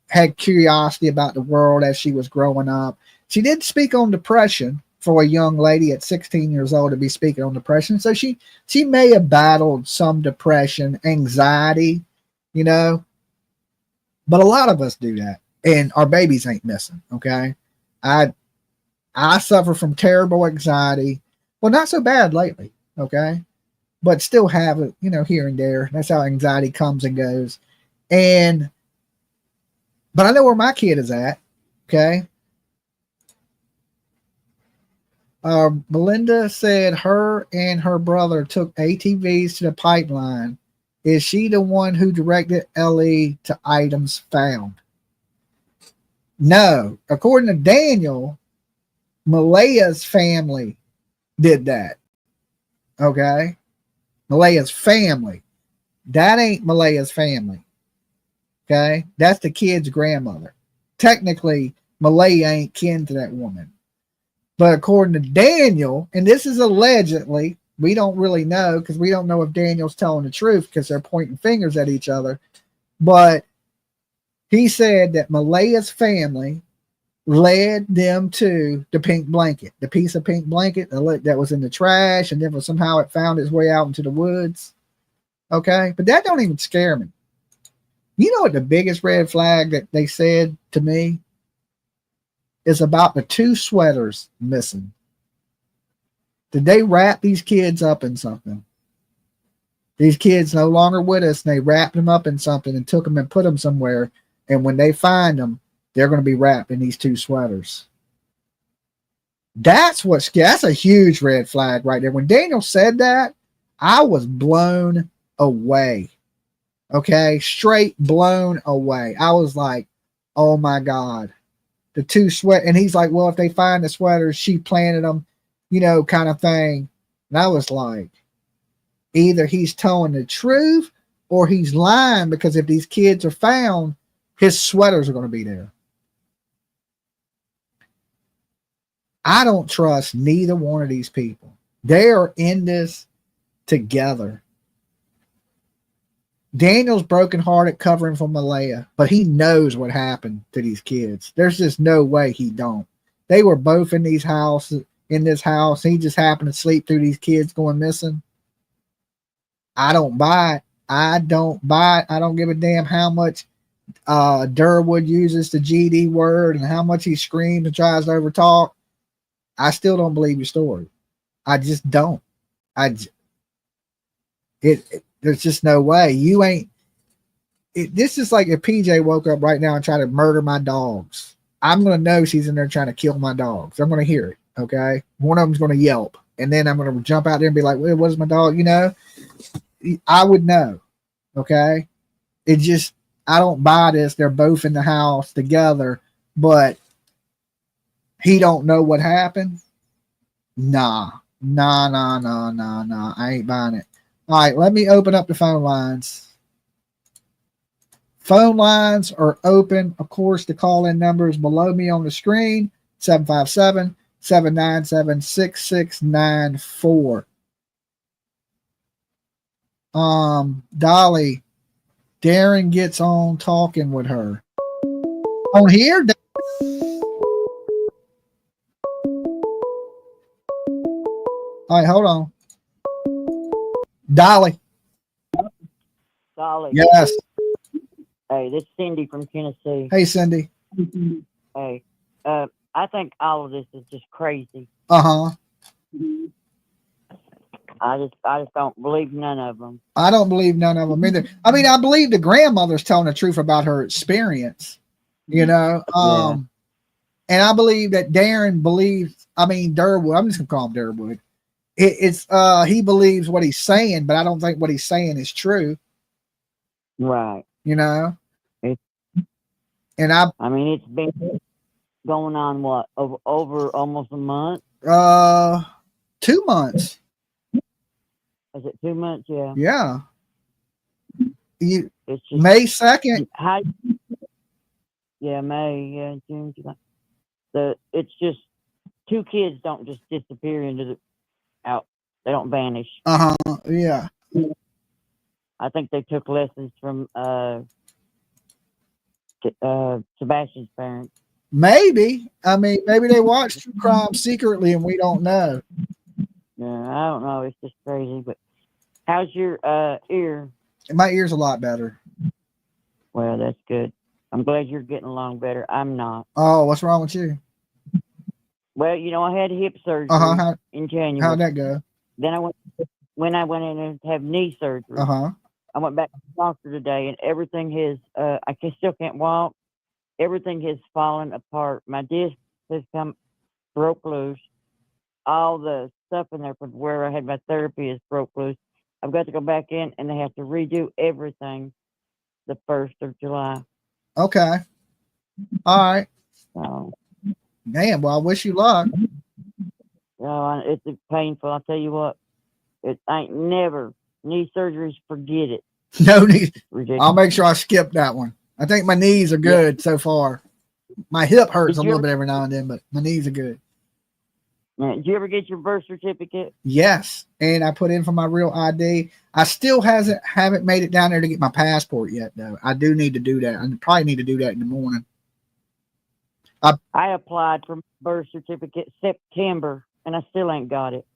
had curiosity about the world as she was growing up. She did speak on depression for a young lady at 16 years old to be speaking on depression. So she may have battled some depression, anxiety, but a lot of us do that, and our babies ain't missing. Okay. I suffer from terrible anxiety. Well, not so bad lately. Okay. But still have it, here and there. That's how anxiety comes and goes. But I know where my kid is at. Okay. Belinda said her and her brother took ATVs to the pipeline. Is she the one who directed Ellie to items found? No. According to Daniel, Malaya's family did that. Okay. Malaya's family. That ain't Malaya's family. Okay. That's the kid's grandmother. Technically, Malaya ain't kin to that woman. But according to Daniel, and this is allegedly, we don't really know because we don't know if Daniel's telling the truth because they're pointing fingers at each other. But he said that Malaya's family led them to the pink blanket, the piece of pink blanket that was in the trash, and then somehow it found its way out into the woods. Okay. But that don't even scare me. You know what the biggest red flag that they said to me is about the 2 sweaters missing. Did they wrap these kids up in something? These kids no longer with us, and they wrapped them up in something and took them and put them somewhere. And when they find them, they're going to be wrapped in these 2 sweaters. That's a huge red flag right there. When Daniel said that, I was blown away. Okay, straight blown away. I was like, oh my God. The 2 sweat, and he's like, well, if they find the sweaters, she planted them, you know, kind of thing. And I was like, either he's telling the truth or he's lying, because if these kids are found, his sweaters are going to be there. I don't trust neither one of these people. They are in this together. Daniel's brokenhearted covering for Malaya, but he knows what happened to these kids. There's just no way he don't. They were both in this house. He just happened to sleep through these kids going missing. I don't buy it. I don't give a damn how much Derwood uses the GD word and how much he screams and tries to overtalk. I still don't believe your story. I just don't. There's just no way. You ain't. This is like if PJ woke up right now and tried to murder my dogs. I'm going to know she's in there trying to kill my dogs. I'm going to hear it. Okay. One of them's going to yelp. And then I'm going to jump out there and be like, well, what is my dog? You know, I would know. Okay. I don't buy this. They're both in the house together, but he don't know what happened. Nah. I ain't buying it. All right, let me open up the phone lines. Phone lines are open. Of course, the call-in number is below me on the screen, 757-797-6694. Dolly, Darren gets on talking with her. On here? All right, hold on. Dolly. Yes. Hey, this is Cindy from Tennessee. Hey, Cindy. Hey, I think all of this is just crazy. Uh-huh. I just don't believe none of them. I don't believe none of them either. I mean, I believe the grandmother's telling the truth about her experience, you know. And I believe that Darren believes, Derwood, I'm just gonna call him Derwood. He believes what he's saying, but I don't think what he's saying is true. Right. You know? It's been going on what, over almost a month? 2 months. Is it 2 months? Yeah. Yeah. It's just, May 2nd. May, June, July. It's just 2 kids don't just disappear into the out. They don't vanish. Yeah. I think they took lessons from Sebastian's parents. Maybe. Maybe they watch true crime secretly and we don't know. Yeah, I don't know. It's just crazy. But how's your ear? My ear's a lot better. Well, that's good. I'm glad you're getting along better. I'm not. Oh, what's wrong with you? Well, I had hip surgery in January. How'd that go? Then I went in and have knee surgery. I went back to the doctor today, and everything still can't walk. Everything has fallen apart. My disc has broke loose. All the stuff in there from where I had my therapy is broke loose. I've got to go back in, and they have to redo everything the 1st of July. Okay. All right. So, damn, well, I wish you luck. It's painful. I'll tell you what. It ain't never. Knee surgeries, forget it. No knees. I'll make sure I skip that one. I think my knees are good so far. My hip hurts a little bit every now and then, but my knees are good. Did you ever get your birth certificate? Yes, and I put in for my real ID. I still haven't made it down there to get my passport yet, though. I do need to do that. I probably need to do that in the morning. I applied for my birth certificate September, and I still ain't got it.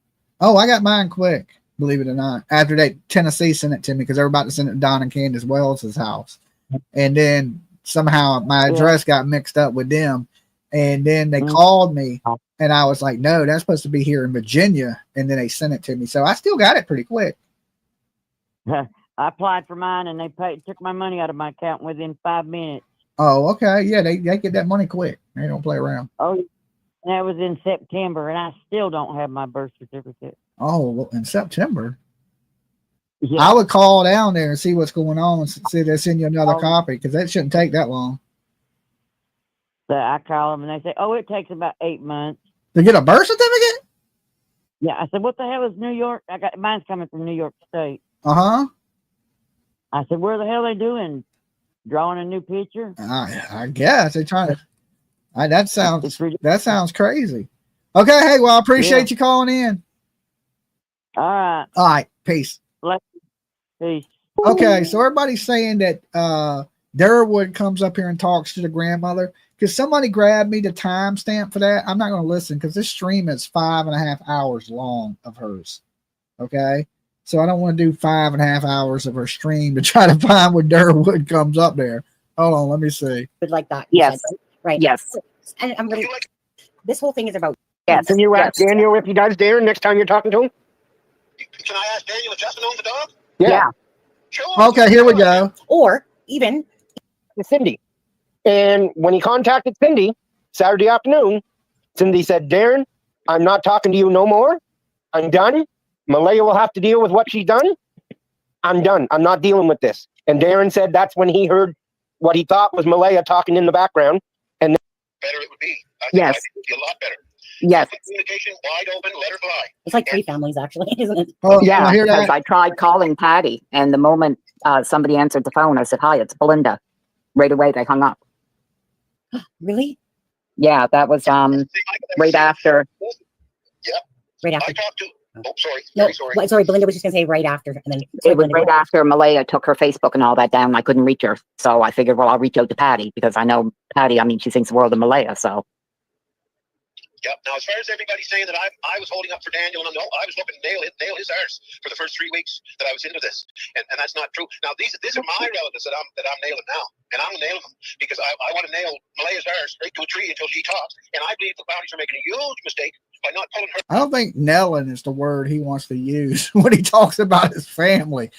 Oh, I got mine quick. believe it or not. After Tennessee sent it to me because they were about to send it to Don and Candace Wells's house. And then somehow my address got mixed up with them. And then they called me and I was like, no, that's supposed to be here in Virginia. And then they sent it to me. So I still got it pretty quick. I applied for mine and they took my money out of my account within 5 minutes. Oh, okay. Yeah, they get that money quick. They don't play around. Oh, and that was in September and I still don't have my birth certificate. Oh, well, in September. Yeah. I would call down there and see what's going on and see if they send you another copy because that shouldn't take that long. So I call them and they say, oh, it takes about 8 months. To get a birth certificate? Yeah. I said, what the hell is New York? Mine's coming from New York State. Uh-huh. I said, where the hell are they doing? Drawing a new picture? I guess they're trying to. That sounds crazy. Okay, hey, well, I appreciate you calling in. All right. All right, peace. Peace. Okay, so everybody's saying that Derwood comes up here and talks to the grandmother. Because somebody grabbed me the timestamp for that. I'm not going to listen because this stream is 5.5 hours long of hers. Okay, so I don't want to do 5.5 hours of her stream to try to find where Derwood comes up there. Hold on, let me see. Would like that. Yes. Said, right. Yes. And I'm really. This whole thing is about. Yes. Can you ask Daniel if he does, Darren, next time you're talking to him? Can I ask Daniel if Justin owns the dog? Yeah. Sure. Okay, here we go. Or even Cindy. And when he contacted Cindy Saturday afternoon, Cindy said, Darren, I'm not talking to you no more. I'm done. Malaya will have to deal with what she's done. I'm done. I'm not dealing with this. And Darren said that's when he heard what he thought was Malaya talking in the background. And better it would be. Yes. I think it would be a lot better. Yes. Communication wide open, let her fly. it's like 3 families actually, isn't it? Oh, Yeah, I hear because that. I tried calling Patty, and the moment somebody answered the phone, I said, hi, it's Belinda. Right away, they hung up. Really? Yeah, that was right after. Right I after. talked to. Oh, sorry. No, Very sorry. sorry. Belinda was just gonna say right after, and then It was right after Malaya took her Facebook and all that down. I couldn't reach her. So I figured, well, I'll reach out to Patty because I know Patty, I mean, she thinks the world of Malaya. So Yep. Now, as far as everybody saying that I was holding up for Daniel, no, I was hoping to nail his arse for the first 3 weeks that I was into this, and that's not true. Now, these are my relatives that I'm nailing now, and I'm nailing them because I want to nail Malaya's arse straight to a tree until she talks, and I believe the bounties are making a huge mistake by not pulling her. I don't think nailing is the word he wants to use when he talks about his family.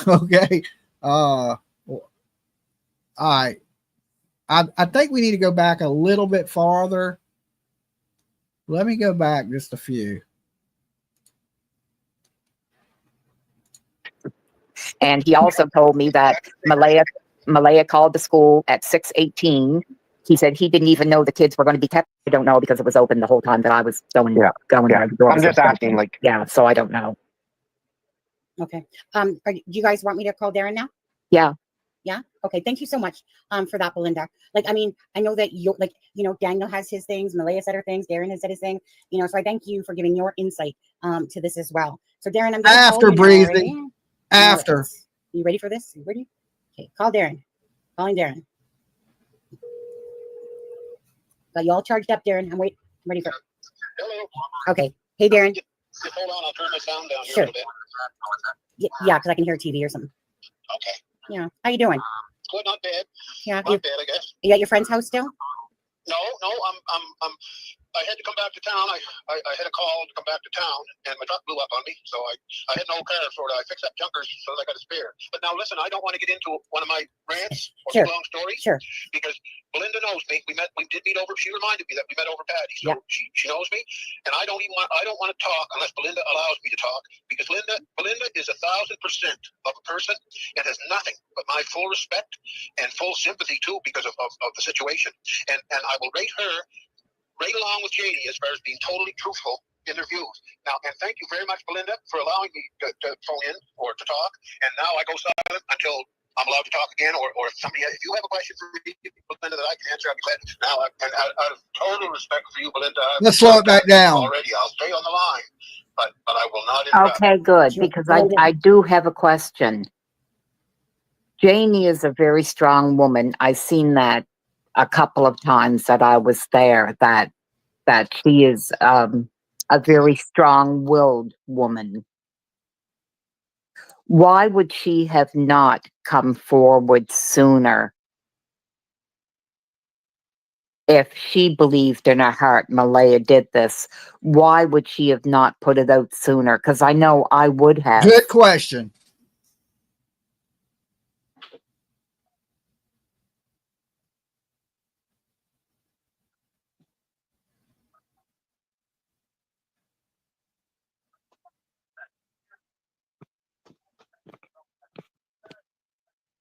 Okay. All right. I think we need to go back a little bit farther. Let me go back just a few. and he also told me that Malaya called the school at 6:18. He said he didn't even know the kids were going to be kept. I don't know because it was open the whole time that I was going. Yeah. The door I'm was just open. asking, like, Yeah, so I don't know. Okay. Do you guys want me to call Darren now? Yeah. Yeah. Okay. Thank you so much for that, Belinda. Like, I mean, I know that Daniel has his things, Malaya said her things, Darren has said his thing, so I thank you for giving your insight to this as well. So Darren, I'm gonna After call you breathing. now, After. right? You ready for this? You ready? Okay, call Darren. Calling Darren. Got you all charged up, Darren. I'm ready for it. Hello. Okay. Hey, Darren. Just hold on, I'll turn my sound down here Sure. a little bit. Yeah, because I can hear TV or something. Okay. Yeah. How you doing? Good, not bad. Yeah. Not bad, I guess. You at your friend's house still? No, I had to come back to town. I had a call to come back to town, and my truck blew up on me, so I had no car, sort of. I fixed up junkers so that I got a spare. But now, listen, I don't want to get into one of my rants or Sure. long stories. Sure. Because Belinda knows me. We did meet over. She reminded me that we met over Patty, so Yep. she knows me. And I don't want to talk unless Belinda allows me to talk, because Belinda is 1,000% of a person and has nothing but my full respect and full sympathy too, because of the situation. And I will rate her right along with Katie as far as being totally truthful in their views. Now, and thank you very much, Belinda, for allowing me to phone in or to talk. And now I go silent until I'm allowed to talk again, or if you have a question for me, Belinda, that I can answer, I'd be glad. Now, and out of total respect for you, Belinda, Let's slow it back down. already. I'll stay on the line, but I will not interrupt. Okay, good, because I do have a question. Janie is a very strong woman. I've seen that a couple of times that I was there, that she is a very strong-willed woman. Why would she have not come forward sooner? If she believed in her heart Malaya did this, why would she have not put it out sooner? Because I know I would have. Good question.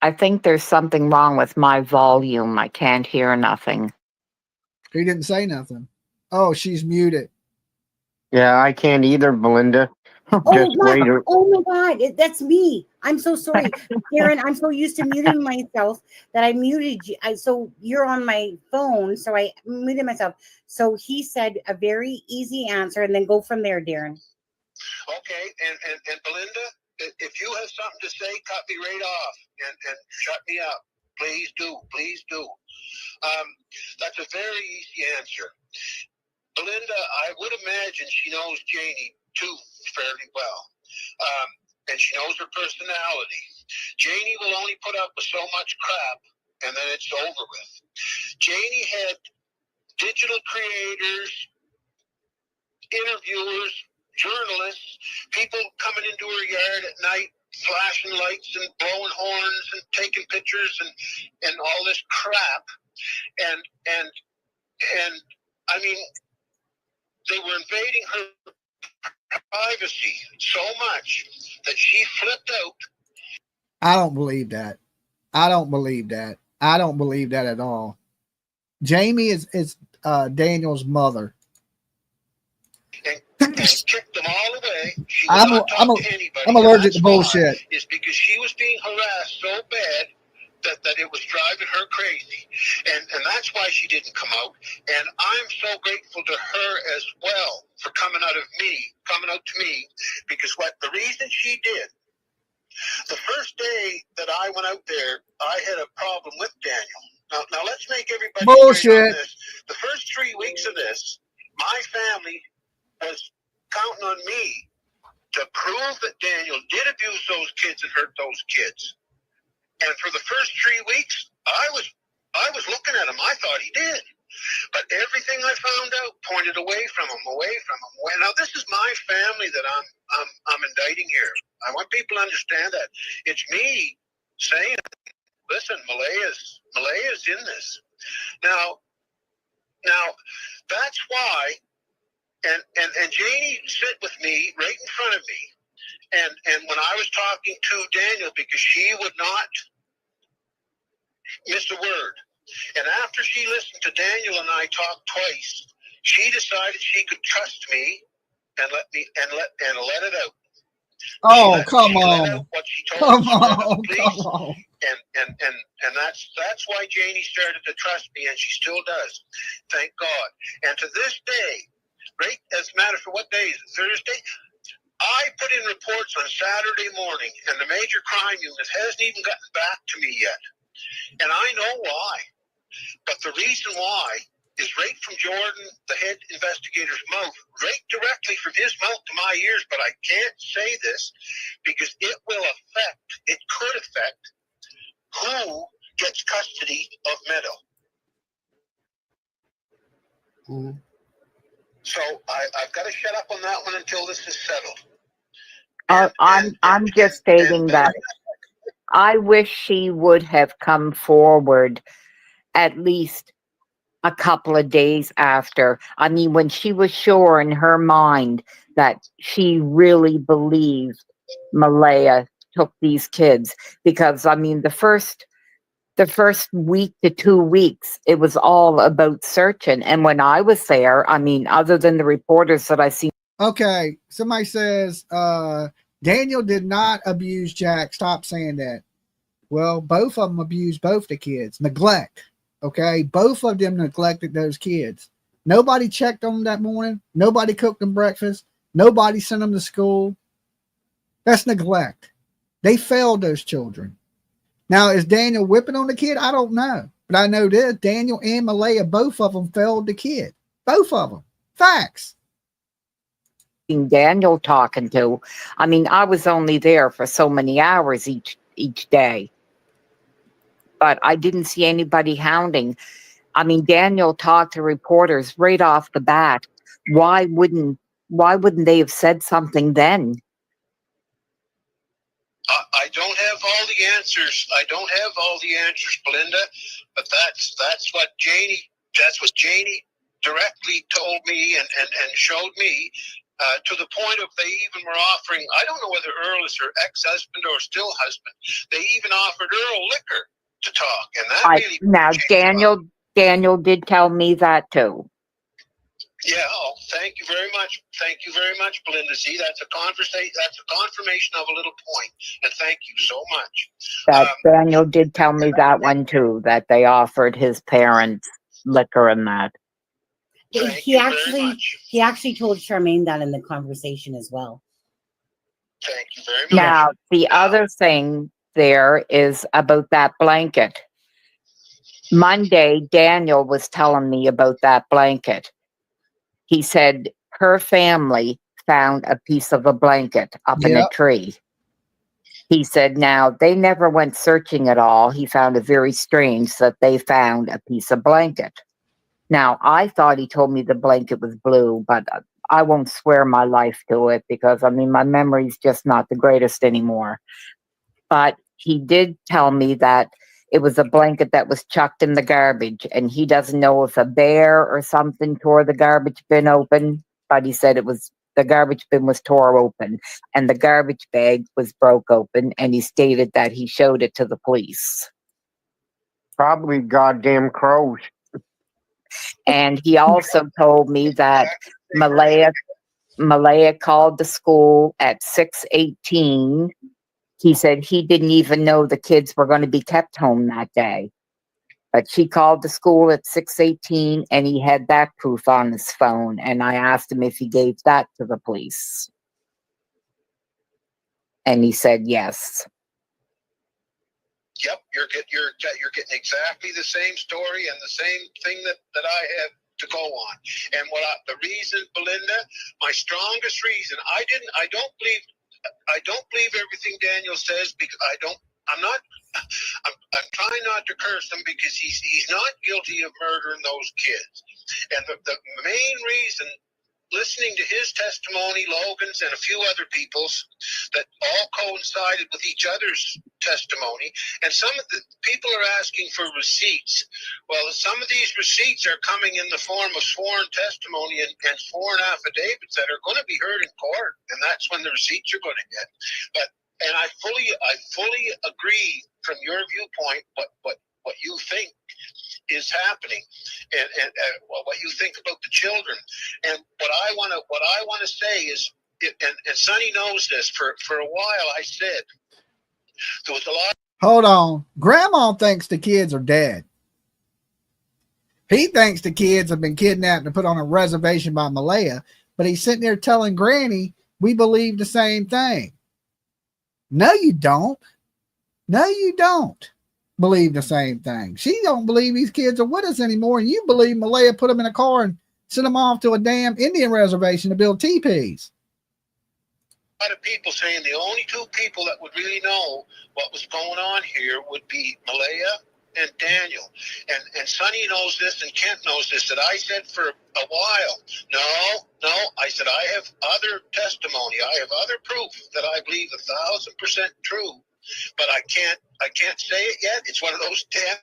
I think there's something wrong with my volume. I can't hear nothing. He didn't say nothing. Oh, she's muted. Yeah, I can't either, Belinda. Oh Just my, wait. oh my God, that's me. I'm so sorry, Darren. I'm so used to muting myself that I muted you. So you're on my phone, so I muted myself. So he said a very easy answer, and then go from there, Darren. Okay, and Belinda, if you have something to say, cut me right off and shut me up. Please do, please do. That's a very easy answer. Belinda, I would imagine she knows Janie too fairly well. And she knows her personality. Janie will only put up with so much crap, and then it's over with. Janie had digital creators, interviewers, journalists, people coming into her yard at night, flashing lights and blowing horns and taking pictures and all this crap. And I mean, they were invading her privacy so much that she flipped out. I don't believe that. I don't believe that. I don't believe that at all. Jamie is Daniel's mother. And kicked them all away. She would not talk to anybody. I'm allergic to bullshit. It's because she was being harassed so bad that it was driving her crazy. And that's why she didn't come out. And I'm so grateful to her as well for coming out to me, because the reason she did, the first day that I went out there, I had a problem with Daniel. Now let's make everybody straight on this. The first 3 weeks of this, my family was counting on me to prove that Daniel did abuse those kids and hurt those kids. And for the first 3 weeks, I was looking at him. I thought he did. But everything I found out pointed away from him. Now this is my family that I'm indicting here. I want people to understand that. It's me saying, listen, Malaya's in this. Now that's why. And Janie sat with me right in front of me. And when I was talking to Daniel, because she would not miss a word. And after she listened to Daniel and I talk twice, she decided she could trust me and let it out. Oh, come on. Come on. And that's why Janie started to trust me, and she still does. Thank God. And to this day, right, as a matter of what day is it? Thursday? I put in reports on Saturday morning, and the major crime unit hasn't even gotten back to me yet. And I know why. But the reason why is right from Jordan, the head investigator's mouth, right directly from his mouth to my ears, but I can't say this because it could affect who gets custody of Meadow. Mm. So I've got to shut up on that one until this is settled. I'm just stating that I wish she would have come forward at least a couple of days after. I mean, when she was sure in her mind that she really believed Malaya took these kids, because I mean, the first week to 2 weeks, it was all about searching. And when I was there, I mean, other than the reporters that I seen. Okay, somebody says Daniel did not abuse Jack. Stop saying that. Well, both of them abused both the kids. Neglect. Okay, both of them neglected those kids. Nobody checked on them that morning. Nobody cooked them breakfast. Nobody sent them to school. That's neglect. They failed those children. Now, is Daniel whipping on the kid? I don't know. But I know this, Daniel and Malaya, both of them failed the kid. Both of them. Facts. Daniel talking to. I mean, I was only there for so many hours each day, but I didn't see anybody hounding. I mean, Daniel talked to reporters right off the bat. Why wouldn't they have said something then? I don't have all the answers. I don't have all the answers, Belinda, but that's what Janie directly told me and showed me, to the point of they even were offering, I don't know whether Earl is her ex-husband or still husband, they even offered Earl liquor to talk, and that really now Daniel did tell me that too. Yeah, thank you very much. Thank you very much, Belinda. See, that's a confirmation of a little point, and thank you so much. That Daniel did tell me that one too, that they offered his parents liquor and that. He actually told Charmaine that in the conversation as well. Thank you very much. Now, the other thing there is about that blanket. Monday, Daniel was telling me about that blanket. He said her family found a piece of a blanket up in a tree. He said now they never went searching at all. He found it very strange that they found a piece of blanket. Now, I thought he told me the blanket was blue, but I won't swear my life to it because, I mean, my memory's just not the greatest anymore. But he did tell me that it was a blanket that was chucked in the garbage, and he doesn't know if a bear or something tore the garbage bin open, but he said the garbage bin was tore open, and the garbage bag was broke open, and he stated that he showed it to the police. Probably goddamn crows. And he also told me that Malaya called the school at 6:18. He said he didn't even know the kids were going to be kept home that day. But she called the school at 6:18 and he had that proof on his phone. And I asked him if he gave that to the police. And he said yes. Yep, you're getting exactly the same story and the same thing that I have to go on. And the reason, Belinda, my strongest reason, I don't believe everything Daniel says because I'm trying not to curse him because he's not guilty of murdering those kids. And the main reason, listening to his testimony, Logan's, and a few other people's, that all coincided with each other's testimony. And some of the people are asking for receipts. Well, some of these receipts are coming in the form of sworn testimony and sworn affidavits that are going to be heard in court, and that's when the receipts are going to get. And I fully agree from your viewpoint what you think is happening, and what you think about the children. And what I want to say is, and Sonny knows this. For a while, I said there was a lot. Hold on, Grandma thinks the kids are dead. He thinks the kids have been kidnapped and put on a reservation by Malaya, but he's sitting there telling Granny we believe the same thing. No, you don't. No, you don't believe the same thing. She don't believe these kids are with us anymore, and you believe Malaya put them in a car and sent them off to a damn Indian reservation to build teepees. A lot of people saying the only two people that would really know what was going on here would be Malaya and Daniel. And Sonny knows this and Kent knows this, that I said for a while, no, I said I have other testimony, I have other proof that I believe 1,000% true, but I can't say it yet. It's one of those damn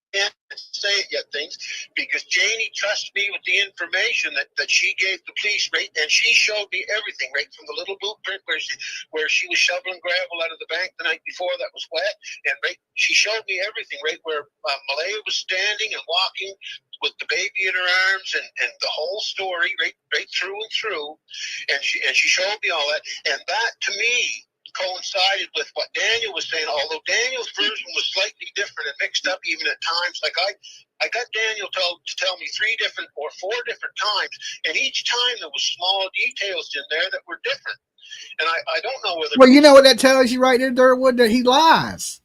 can't say it yet things, because Janie trusts me with the information that she gave the police, right? And she showed me everything, right, from the little blueprint where she was shoveling gravel out of the bank the night before that was wet, and right, she showed me everything, right, where Malaya was standing and walking with the baby in her arms, and the whole story, right through and through, and she showed me all that, and that to me coincided with what Daniel was saying, although Daniel's version was slightly different and mixed up even at times. Like I got Daniel to tell me 3 different or 4 different times, and each time there was small details in there that were different. And I don't know whether... Well, you know what that tells you right there, Derwood, that he lies.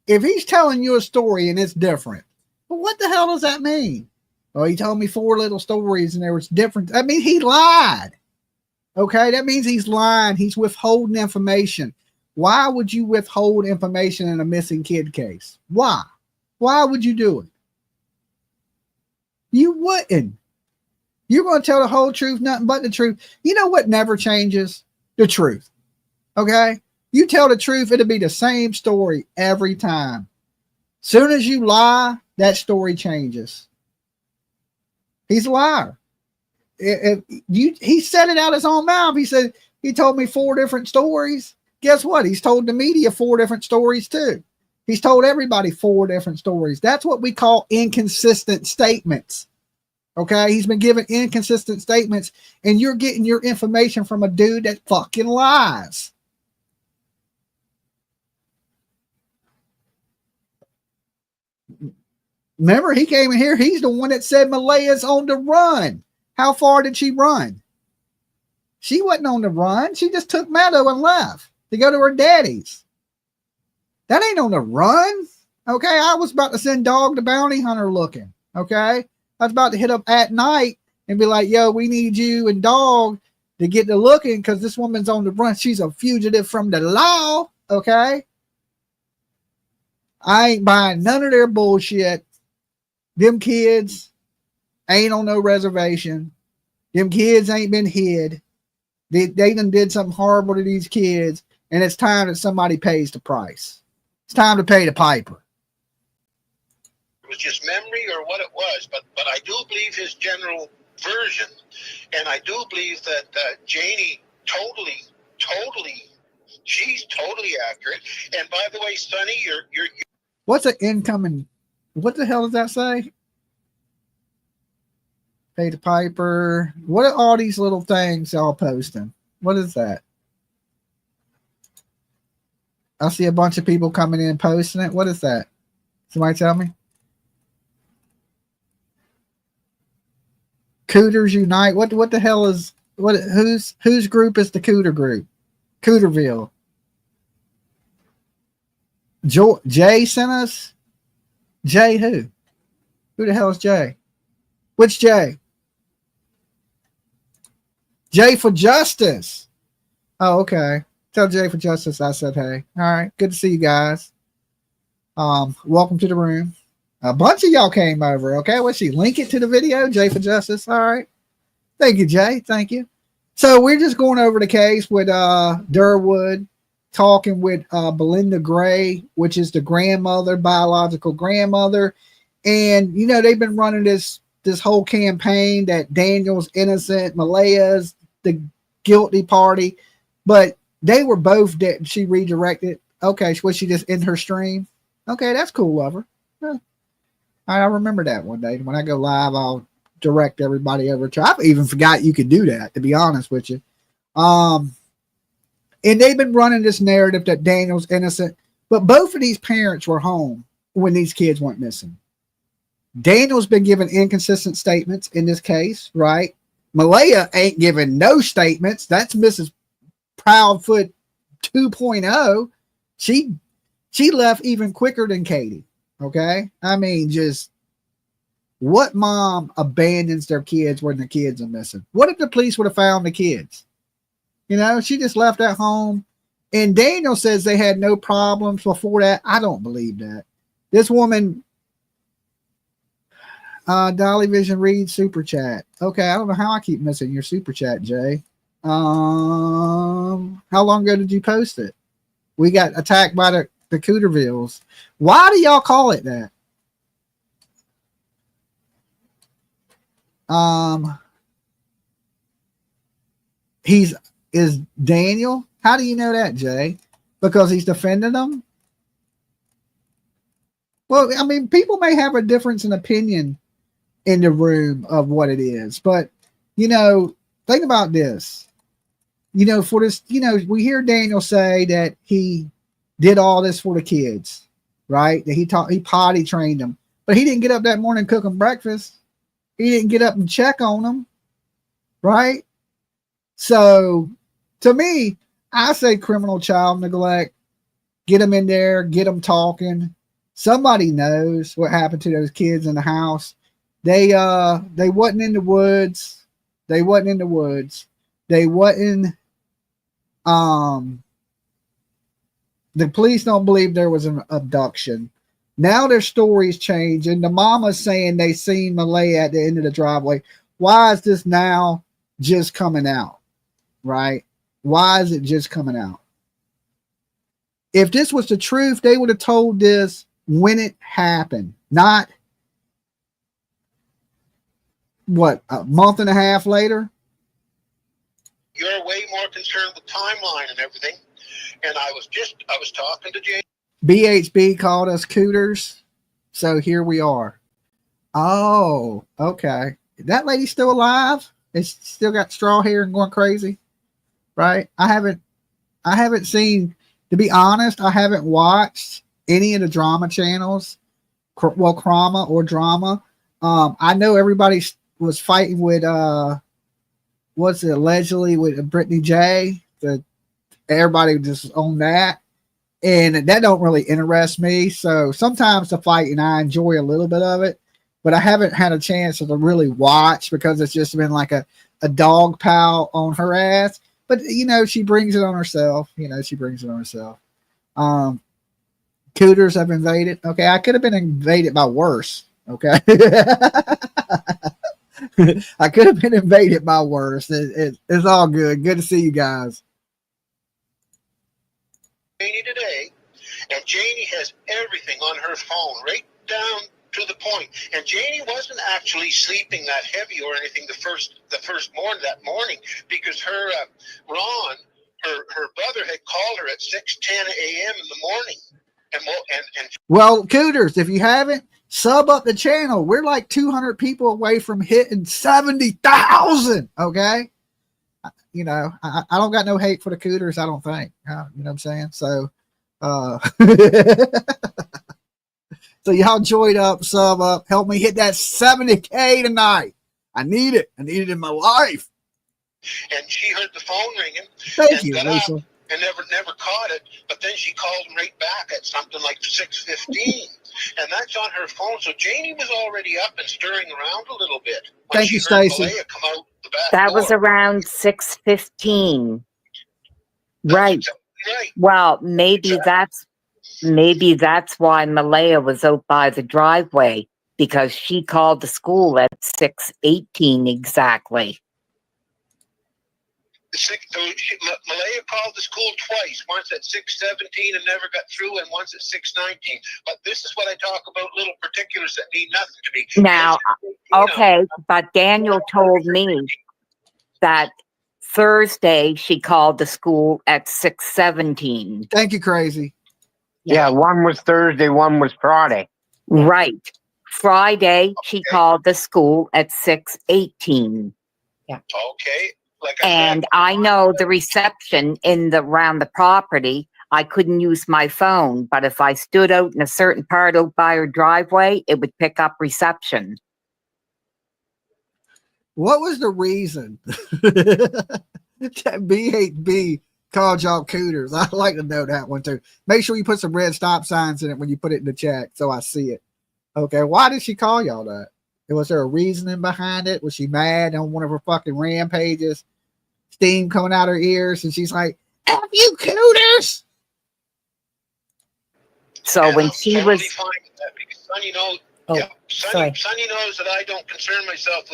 If he's telling you a story and it's different, well, what the hell does that mean? Oh, he told me 4 little stories and there was different. I mean, he lied. Okay, that means he's lying. He's withholding information. Why would you withhold information in a missing kid case? Why? Why would you do it? You wouldn't. You're going to tell the whole truth, nothing but the truth. You know what never changes? The truth. Okay? You tell the truth, it'll be the same story every time. Soon as you lie, that story changes. He's a liar. He said it out his own mouth. He said, he told me 4 different stories. Guess what? He's told the media 4 different stories too. He's told everybody 4 different stories. That's what we call inconsistent statements. Okay? He's been giving inconsistent statements, and you're getting your information from a dude that fucking lies. Remember, he came in here. He's the one that said Malaya's on the run. How far did she run? She wasn't on the run. She just took Meadow and left to go to her daddy's. That ain't on the run. Okay, I was about to send Dog the bounty hunter looking. Okay, I was about to hit up at night and be like, yo, we need you and Dog to get to looking because this woman's on the run. She's a fugitive from the law. Okay, I ain't buying none of their bullshit. Them kids ain't on no reservation. Them kids ain't been hid. They done did something horrible to these kids, and it's time that somebody pays the price. It's time to pay the piper. It was just memory or what it was, but I do believe his general version, and I do believe that Janie totally, she's totally accurate. And by the way, Sonny, you're What's an incoming? What the hell does that say? Pay the piper. What are all these little things y'all posting? What is that? I see a bunch of people coming in posting it. What is that? Somebody tell me. Cooters Unite. What the hell is whose group is the Cooter group? Cooterville. Jay sent us. Jay who? Who the hell is Jay? Which Jay? Jay for Justice. Oh, okay. Tell Jay for Justice I said hey. All right. Good to see you guys. Welcome to the room. A bunch of y'all came over. Okay. What's she? Link it to the video. Jay for Justice. All right. Thank you, Jay. Thank you. So we're just going over the case with Derwood, talking with Belinda Gray, which is the grandmother, biological grandmother. And, you know, they've been running this whole campaign that Daniel's innocent, Malaya's the guilty party, but they were both dead. She redirected. Okay, was she just in her stream? Okay, that's cool of her. Yeah. I remember that one day. When I go live, I'll direct everybody over to. I even forgot you could do that, to be honest with you. And they've been running this narrative that Daniel's innocent, but both of these parents were home when these kids went missing. Daniel's been giving inconsistent statements in this case, right? Malaya ain't giving no statements. That's Mrs. Proudfoot 2.0. She left even quicker than Katie. Okay. I mean, just what mom abandons their kids when the kids are missing? What if the police would have found the kids? You know, she just left at home. And Daniel says they had no problems before that. I don't believe that. This woman, Dolly Vision reads super chat. Okay, I don't know how I keep missing your super chat, Jay. How long ago did you post it? We got attacked by the Cootervilles. Why do y'all call it that? Is Daniel? How do you know that, Jay? Because he's defending them? Well, I mean, people may have a difference in opinion in the room of what it is, but you know, think about this. You know, for this, you know, we hear Daniel say that he did all this for the kids, right? That he potty trained them, but he didn't get up that morning and cook them breakfast. He didn't get up and check on them, right? So, to me, I say criminal child neglect. Get them in there, get them talking. Somebody knows what happened to those kids in the house. They wasn't in the woods. They wasn't in the woods. they wasn't, the police don't believe there was an abduction. Now their story's changing. The mama's saying they seen Malaya at the end of the driveway. Why is this now just coming out? Right? Why is it just coming out? If this was the truth, they would have told this when it happened, not what, a month and a half later. You're way more concerned with timeline and everything. And I was talking to Jay. BHB called us cooters. So here we are. Oh, okay. That lady's still alive? It's still got straw hair and going crazy, right? I haven't seen, to be honest, I haven't watched any of the drama channels. Well, Krama or drama. I know everybody was fighting with, what's it, allegedly with Brittany J. Everybody just on that. And that don't really interest me. So sometimes the fighting, I enjoy a little bit of it. But I haven't had a chance to really watch because it's just been like a dog pile on her ass. But, you know, she brings it on herself. Cooters have invaded. Okay, I could have been invaded by worse. Okay. I could have been invaded by worse. It's all good. Good to see you guys. Janie today, and Janie has everything on her phone, right down to the point. And Janie wasn't actually sleeping that heavy or anything the first morning because her Ron, her brother, had called her at 6:10 a.m. in the morning. And well, Cooters, if you haven't, sub up the channel. We're like 200 people away from hitting 70,000. Okay. You know, I don't got no hate for the Cooters, I don't think. You know what I'm saying? So, so y'all join up, sub up, help me hit that 70K tonight. I need it. I need it in my life. And she heard the phone ringing. Thank you, Lisa. And never caught it. But then she called him right back at something like 6:15. And that's on her phone. So Janie was already up and stirring around a little bit. Thank you, Stacy. That was around 6:15. Right. Well, maybe that's why Malaya was out by the driveway, because she called the school at 6:18 exactly. Malaya called the school twice, once at 6:17 and never got through, and once at 6:19. But this is what I talk about, little particulars that mean nothing to me. Now, okay, but Daniel told me that Thursday she called the school at 6:17. Thank you, Crazy. Yeah, one was Thursday, one was Friday. Right. Friday she called the school at 6:18. Yeah. Okay. And I know the reception around the property, I couldn't use my phone, but if I stood out in a certain part out by her driveway, it would pick up reception. What was the reason that BHB called y'all Cooters? I'd like to know that one too. Make sure you put some red stop signs in it when you put it in the chat so I see it. Okay, why did she call y'all that? Was there a reasoning behind it? Was she mad on one of her fucking rampages? Steam coming out her ears, and she's like, "F you, Cooters!" So when she was, fine with that because Sonny knows. Oh, yeah, sorry. Sonny knows that I didn't concern myself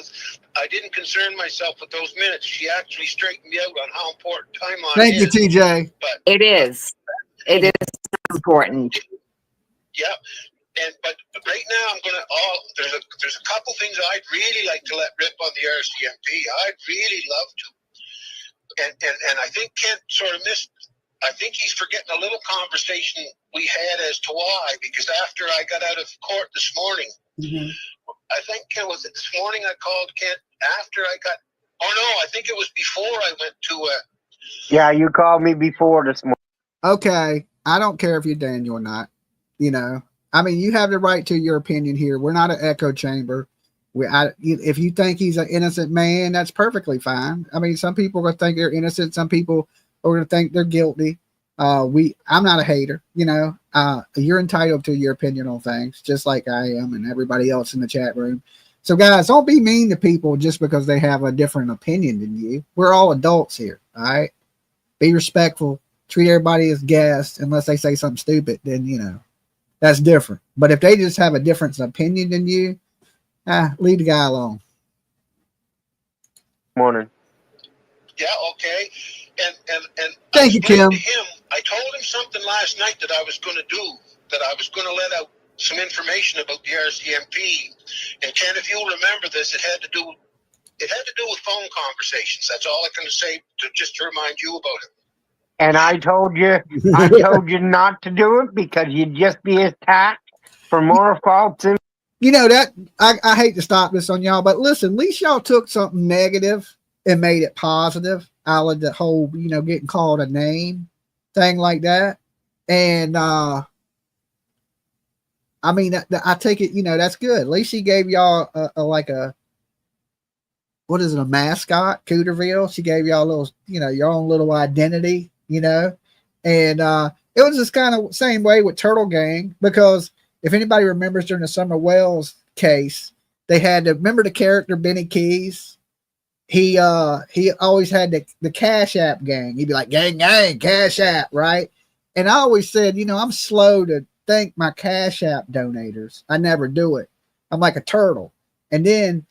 with those minutes. She actually straightened me out on how important timeline Thank is. you, TJ. But it is important. Yeah. But right now I'm gonna there's a couple things I'd really like to let rip on the RCMP. I'd really love to. And I think Kent sort of missed. I think he's forgetting a little conversation we had as to why. Because after I got out of court this morning, I think it was this morning I called Kent after I got. Oh no, I think it was before I went to. Yeah, you called me before this morning. Okay, I don't care if you're Daniel or not. You know, I mean, you have the right to your opinion here. We're not an echo chamber. If you think he's an innocent man, that's perfectly fine. I mean, some people are going to think they're innocent. Some people are going to think they're guilty. I'm not a hater. You know, you're entitled to your opinion on things, just like I am and everybody else in the chat room. So guys, don't be mean to people just because they have a different opinion than you. We're all adults here. All right. Be respectful. Treat everybody as guests unless they say something stupid. Then, you know, that's different. But if they just have a different opinion than you, leave the guy alone. Morning. Yeah, okay. And Thank you, Kim. To him, I told him something last night that I was going to do, that I was going to let out some information about the RCMP. And Ken, if you'll remember this, it had to do with phone conversations. That's all I can say just to remind you about it. And I told you not to do it because you'd just be attacked for more faults. You know that I hate to stop this on y'all, but listen, at least y'all took something negative and made it positive out of the whole, you know, getting called a name thing like that. And I mean, I take it, you know, that's good. At least she gave y'all a what is it, a mascot, Cooterville. She gave y'all a little, you know, your own little identity, you know. And it was this kind of same way with Turtle Gang, because if anybody remembers during the Summer Wells case, they had to remember the character Benny Keys. He always had the Cash App gang. He'd be like, gang, Cash App, right? And I always said, you know, I'm slow to thank my Cash App donators. I never do it. I'm like a turtle. And then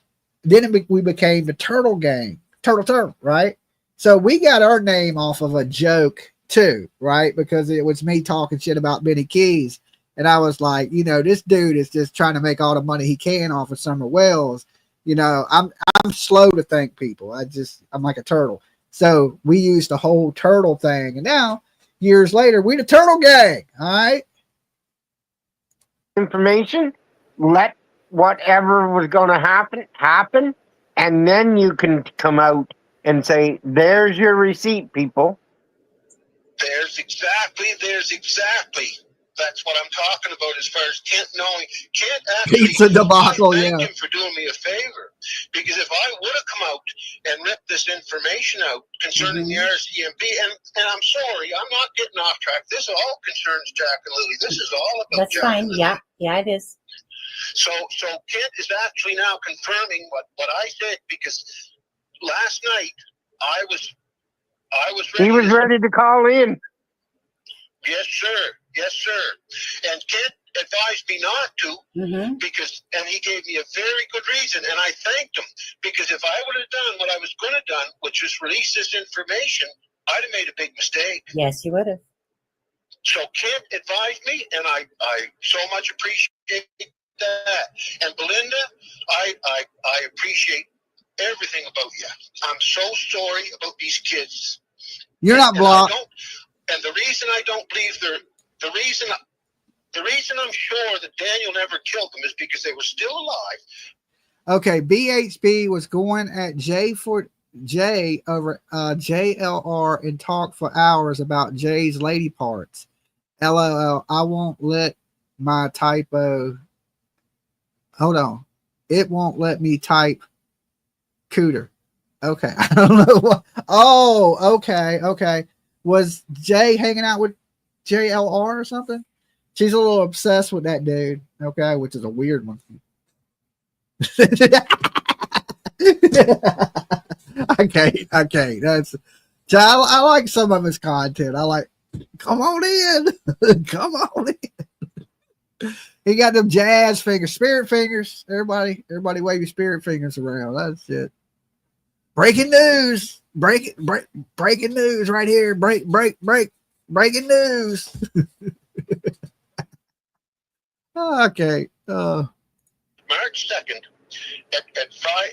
we became the Turtle Gang, turtle, right? So we got our name off of a joke too, right? Because it was me talking shit about Benny Keys. And I was like, you know, this dude is just trying to make all the money he can off of Summer Wells. You know, I'm slow to thank people. I'm like a turtle. So we used the whole turtle thing. And now, years later, we the Turtle Gang. All right. Information, let whatever was going to happen. And then you can come out and say, there's your receipt, people. There's exactly. That's what I'm talking about as far as Kent knowing. Kent actually, Pizza debacle, I thank yeah. him for doing me a favor, because if I would have come out and ripped this information out concerning the RCMP, and I'm sorry, I'm not getting off track. This all concerns Jack and Lily. This is all about That's Jack fine. and Lily. Yeah, it is. So Kent is actually now confirming what I said, because last night I was ready. He was ready to call in. Yes, sir. And Kent advised me not to, because, and he gave me a very good reason, and I thanked him, because if I would have done what I was going to done, which is release this information, I'd have made a big mistake. Yes, you would have. So Kent advised me, and I so much appreciate that. And Belinda, I appreciate everything about you. I'm so sorry about these kids. You're not blocked. And the reason I don't believe the reason I'm sure that Daniel never killed them is because they were still alive. Okay, BHB was going at J over JLR and talked for hours about J's lady parts. LOL, I won't let my typo. Hold on. It won't let me type cooter. Okay. I don't know what. Oh, okay. Was Jay hanging out with JLR or something? She's a little obsessed with that dude. Okay. Which is a weird one. Okay. That's, I like some of his content. I like, come on in. Come on in. He got them jazz fingers, spirit fingers. Everybody wave your spirit fingers around. That's it. Breaking news. Breaking news right here. Breaking news. Okay. March 2nd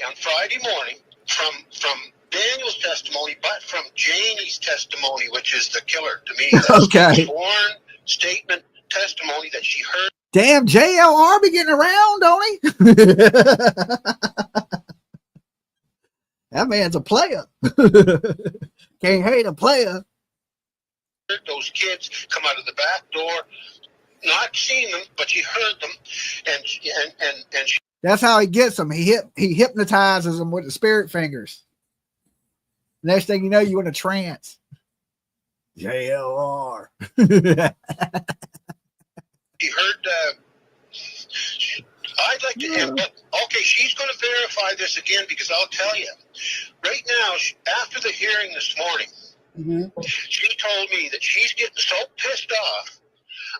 on Friday morning, from Daniel's testimony, but from Janie's testimony, which is the killer to me. That's Okay. Sworn statement testimony that she heard. Damn, JLR be getting around, don't he? That man's a player. Can't hate a player. Those kids come out of the back door, not seen them, but she heard them, and she, that's how he gets them. He hypnotizes them with the spirit fingers. Next thing you know, you're in a trance. JLR. she heard I'd like to, okay, she's going to verify this again because I'll tell you, right now, after the hearing this morning, she told me that she's getting so pissed off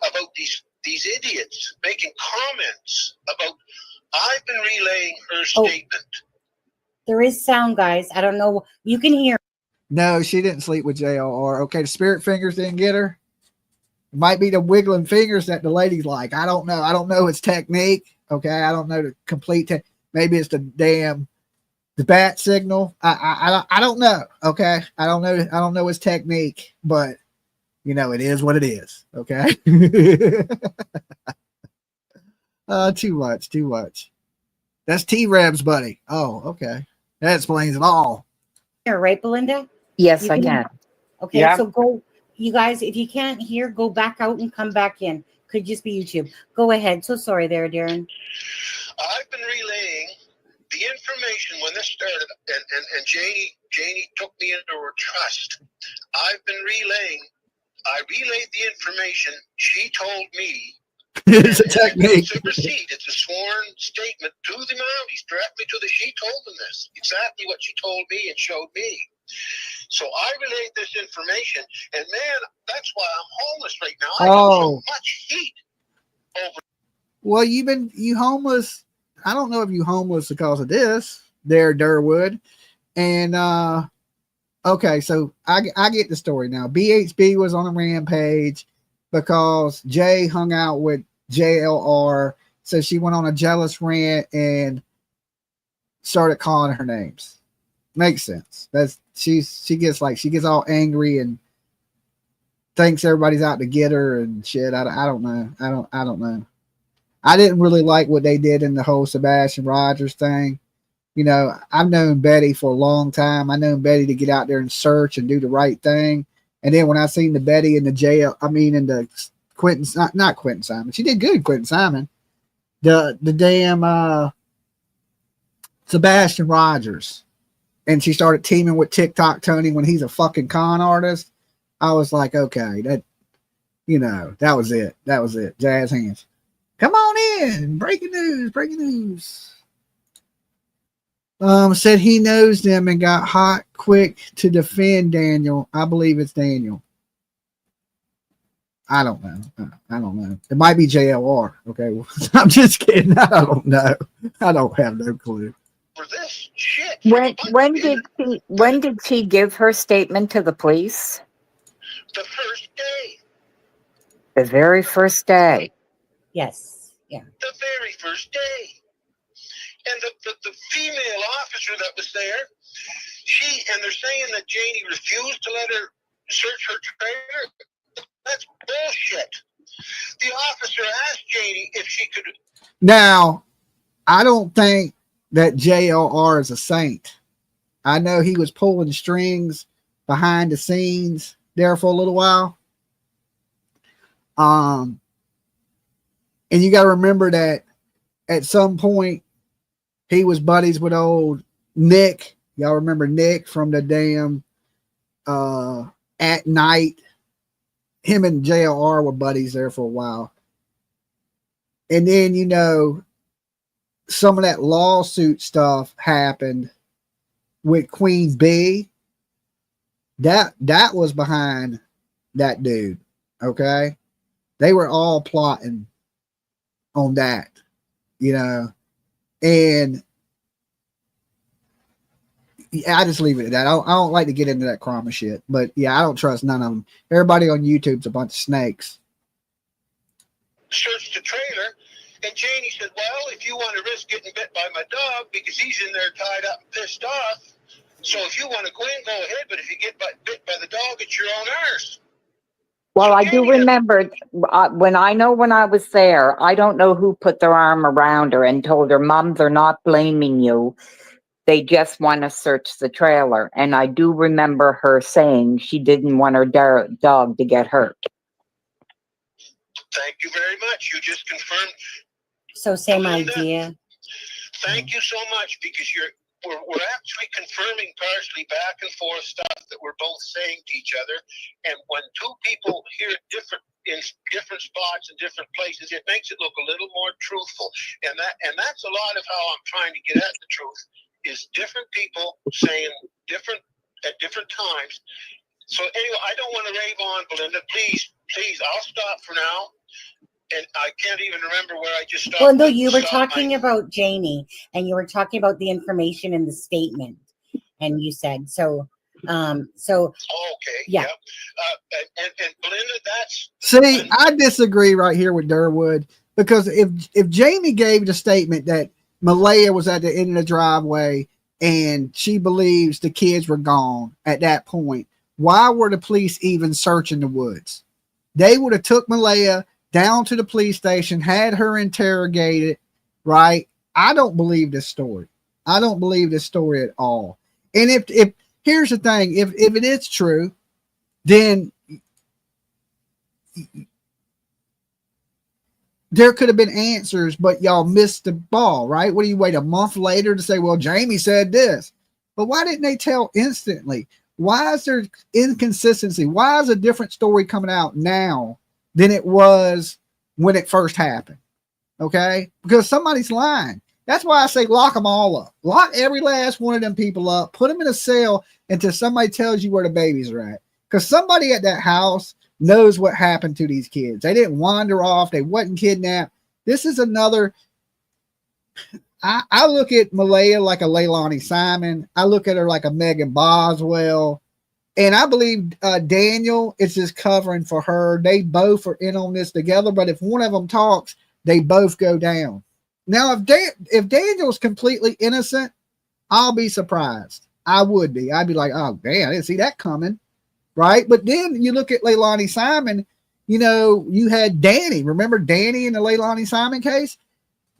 about these idiots making comments about, I've been relaying her statement. There is sound, guys. I don't know. You can hear. No, she didn't sleep with JLR. Okay, the spirit fingers didn't get her. It might be the wiggling fingers that the lady's like. I don't know. I don't know its technique. Okay, I don't know the complete. Maybe it's the bat signal. I don't know. Okay, I don't know. I don't know its technique, but you know it is what it is. Okay. Too much. That's T-Rebs, buddy. Oh, okay. That explains it all. Here, right, Belinda? Yes, I can. Okay, Yeah. so go, you guys, if you can't hear, go back out and come back in. Could just be YouTube. Go ahead. So sorry there, Darren. I've been relaying the information when this started, and Janie took me into her trust. I've been relaying. I relayed the information. She told me. It's a technique. It's a sworn statement to the Mounties, directly to the. She told them this exactly what she told me and showed me. So I relayed this information, and man, that's why I'm homeless right now. I have so much heat over. Well, you homeless. I don't know if you homeless because of this there, Derwood. And okay, so I get the story now. BHB was on a rampage because Jay hung out with JLR, so she went on a jealous rant and started calling her names. Makes sense. She gets all angry and thinks everybody's out to get her and shit. I don't know. I don't know. I didn't really like what they did in the whole Sebastian Rogers thing. You know, I've known Betty for a long time. I known Betty to get out there and search and do the right thing. And then when I seen the Betty in the jail, in the Quentin, not Quentin Simon. She did good, Quentin Simon. The damn Sebastian Rogers. And she started teaming with TikTok Tony when he's a fucking con artist. I was like, okay, that was it. That was it. Jazz hands. Come on in. Breaking news. Said he knows them and got hot quick to defend Daniel. I believe it's Daniel. I don't know. It might be JLR. Okay. I'm just kidding. I don't know. I don't have no clue. For this shit. When did she give her statement to the police? The first day. The very first day. Yes. Yeah. The very first day. And the female officer that was there, they're saying that Janie refused to let her search her trailer. That's bullshit. The officer asked Janie if she could. Now, I don't think that JLR is a saint. I know he was pulling strings behind the scenes there for a little while. And you got to remember that at some point he was buddies with old Nick. Y'all remember Nick from the damn At Night? Him and JLR were buddies there for a while. And then, some of that lawsuit stuff happened with Queen Bee. That was behind that dude. Okay. They were all plotting on that, and I just leave it at that. I don't like to get into that crime and shit, but yeah, I don't trust none of them. Everybody on YouTube's a bunch of snakes. Searched the trailer, and Janie said, well, if you want to risk getting bit by my dog because he's in there tied up and pissed off, so if you want to go in, go ahead, but if you get bit by the dog, it's your own arse. Well, I do remember when I was there, I don't know who put their arm around her and told her, Mom, they're not blaming you. They just want to search the trailer. And I do remember her saying she didn't want her dog to get hurt. Thank you very much. You just confirmed. So same idea. Thank you so much, because we're actually confirming partially back and forth stuff that we're both saying to each other. And when two people hear different in different spots and different places, it makes it look a little more truthful. And that's a lot of how I'm trying to get at the truth, is different people saying different at different times. So anyway, I don't want to rave on, Belinda. Please, I'll stop for now. And I can't even remember where I just stopped. Well, no, you were talking about Janie, and you were talking about the information in the statement, and you said so. Okay, yeah. And Belinda, that's. See, I disagree right here with Derwood, because if Jamie gave the statement that Malaya was at the end of the driveway and she believes the kids were gone at that point, why were the police even searching the woods? They would have took Malaya down to the police station, had her interrogated, right? I don't believe this story. I don't believe this story at all. And if here's the thing, if it is true, then there could have been answers, but y'all missed the ball, right? What do you wait a month later to say, well, Jamie said this? But why didn't they tell instantly? Why is there inconsistency? Why is a different story coming out now than it was when it first happened? Okay, because somebody's lying. That's why I say lock them all up. Lock every last one of them people up. Put them in a cell until somebody tells you where the babies are at. Because somebody at that house knows what happened to these kids. They didn't wander off. They wasn't kidnapped. This is another. I look at Malaya like a Leilani Simon. I look at her like a Megan Boswell. And I believe Daniel is just covering for her. They both are in on this together. But if one of them talks, they both go down. Now, if Daniel's completely innocent, I'll be surprised. I would be. I'd be like, oh, man, I didn't see that coming. Right? But then you look at Leilani Simon, you know, you had Danny. Remember Danny in the Leilani Simon case?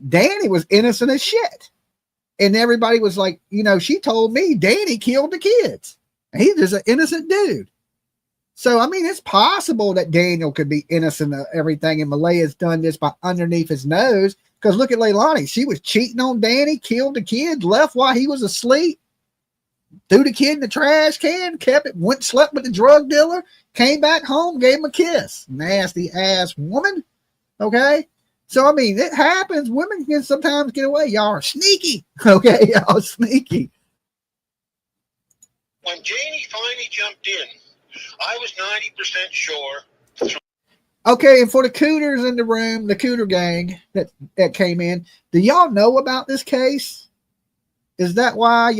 Danny was innocent as shit. And everybody was like, you know, she told me Danny killed the kids. He's just an innocent dude. So, I mean, it's possible that Daniel could be innocent of everything, and Malaya's done this by underneath his nose. Because look at Leilani. She was cheating on Danny, killed the kid, left while he was asleep, threw the kid in the trash can, kept it, went, slept with the drug dealer, came back home, gave him a kiss. Nasty ass woman. Okay? So, I mean, it happens. Women can sometimes get away. Y'all are sneaky. Okay? Y'all are sneaky. When Janie finally jumped in, I was 90% sure. Okay, and for the Cooters in the room, the Cooter gang that came in, do y'all know about this case? Is that why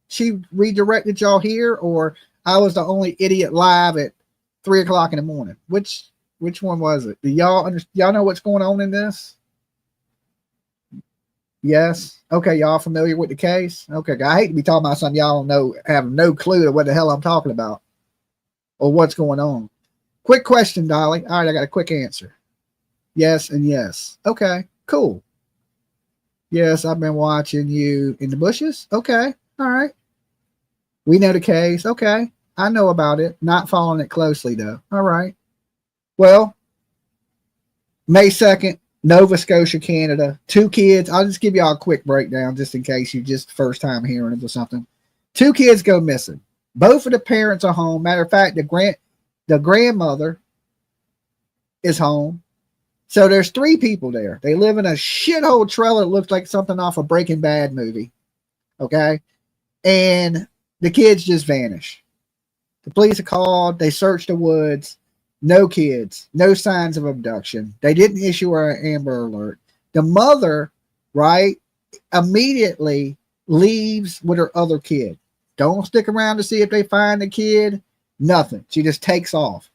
she redirected y'all here, or I was the only idiot live at 3 o'clock in the morning? Which one was it? Do y'all know what's going on in this? Yes. Okay, y'all familiar with the case? Okay, I hate to be talking about something y'all have no clue to what the hell I'm talking about or what's going on. Quick question, Dolly. All right, I got a quick answer. Yes and yes. Okay, cool. Yes, I've been watching you in the bushes. Okay, all right. We know the case. Okay, I know about it. Not following it closely, though. All right. Well, May 2nd, Nova Scotia, Canada. 2 kids. I'll just give y'all a quick breakdown just in case you just first time hearing it or something. 2 kids go missing. Both of the parents are home. Matter of fact, the grandmother is home. So there's 3 people there. They live in a shithole trailer that looks like something off a Breaking Bad movie. Okay? And the kids just vanish. The police are called. They search the woods. No kids. No signs of abduction. They didn't issue an Amber Alert. The mother, right, immediately leaves with her other kid. Don't stick around to see if they find the kid. Nothing. She just takes off.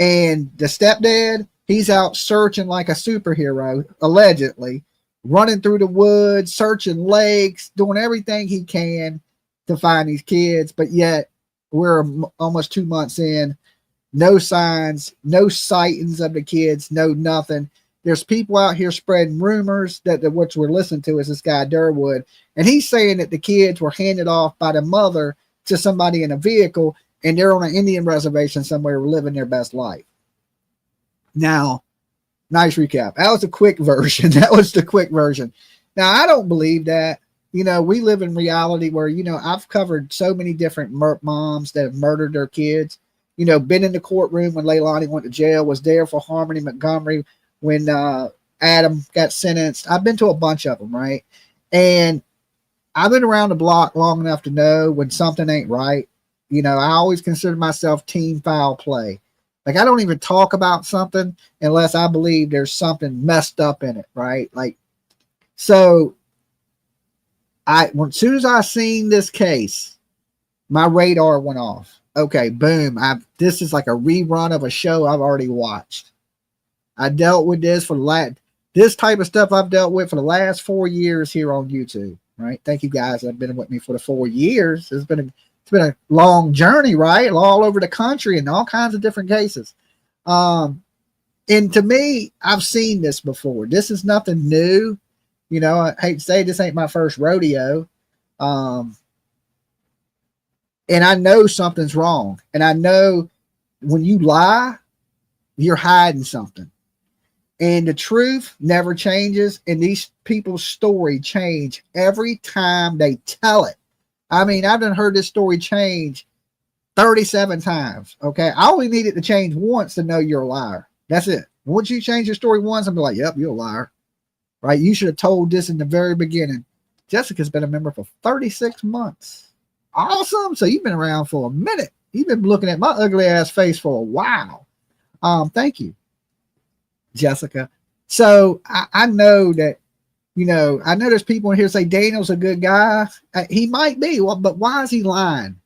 And the stepdad, he's out searching like a superhero, allegedly, running through the woods, searching lakes, doing everything he can to find these kids. But yet, we're almost 2 months in. No signs, no sightings of the kids, no nothing. There's people out here spreading rumors that what we're listening to is this guy Derwood, and he's saying that the kids were handed off by the mother to somebody in a vehicle, and they're on an Indian reservation somewhere living their best life. Now, nice recap. That was a quick version. That was the quick version. Now, I don't believe that. we live in reality where, I've covered so many different moms that have murdered their kids, been in the courtroom when Leilani went to jail, was there for Harmony Montgomery when Adam got sentenced. I've been to a bunch of them, right? And I've been around the block long enough to know when something ain't right. I always consider myself team foul play. Like, I don't even talk about something unless I believe there's something messed up in it, right? Like, so as soon as I seen this case, my radar went off. Okay, boom. This is like a rerun of a show I've already watched. I dealt with this this type of stuff I've dealt with for the last 4 years here on YouTube, right? Thank you guys that have been with me for the 4 years. It's been a long journey, right? All over the country and all kinds of different cases. And to me, I've seen this before. This is nothing new. I hate to say this ain't my first rodeo. And I know something's wrong. And I know when you lie, you're hiding something. And the truth never changes. And these people's story change every time they tell it. I mean, I've done heard this story change 37 times. Okay. I only need it to change once to know you're a liar. That's it. Once you change your story once, I'm like, yep, you're a liar. Right? You should have told this in the very beginning. Jessica's been a member for 36 months. Awesome. So you've been around for a minute. You've been looking at my ugly ass face for a while. Thank you, Jessica. So I know that, I know there's people in here say Daniel's a good guy. He might be. Well, but why is he lying?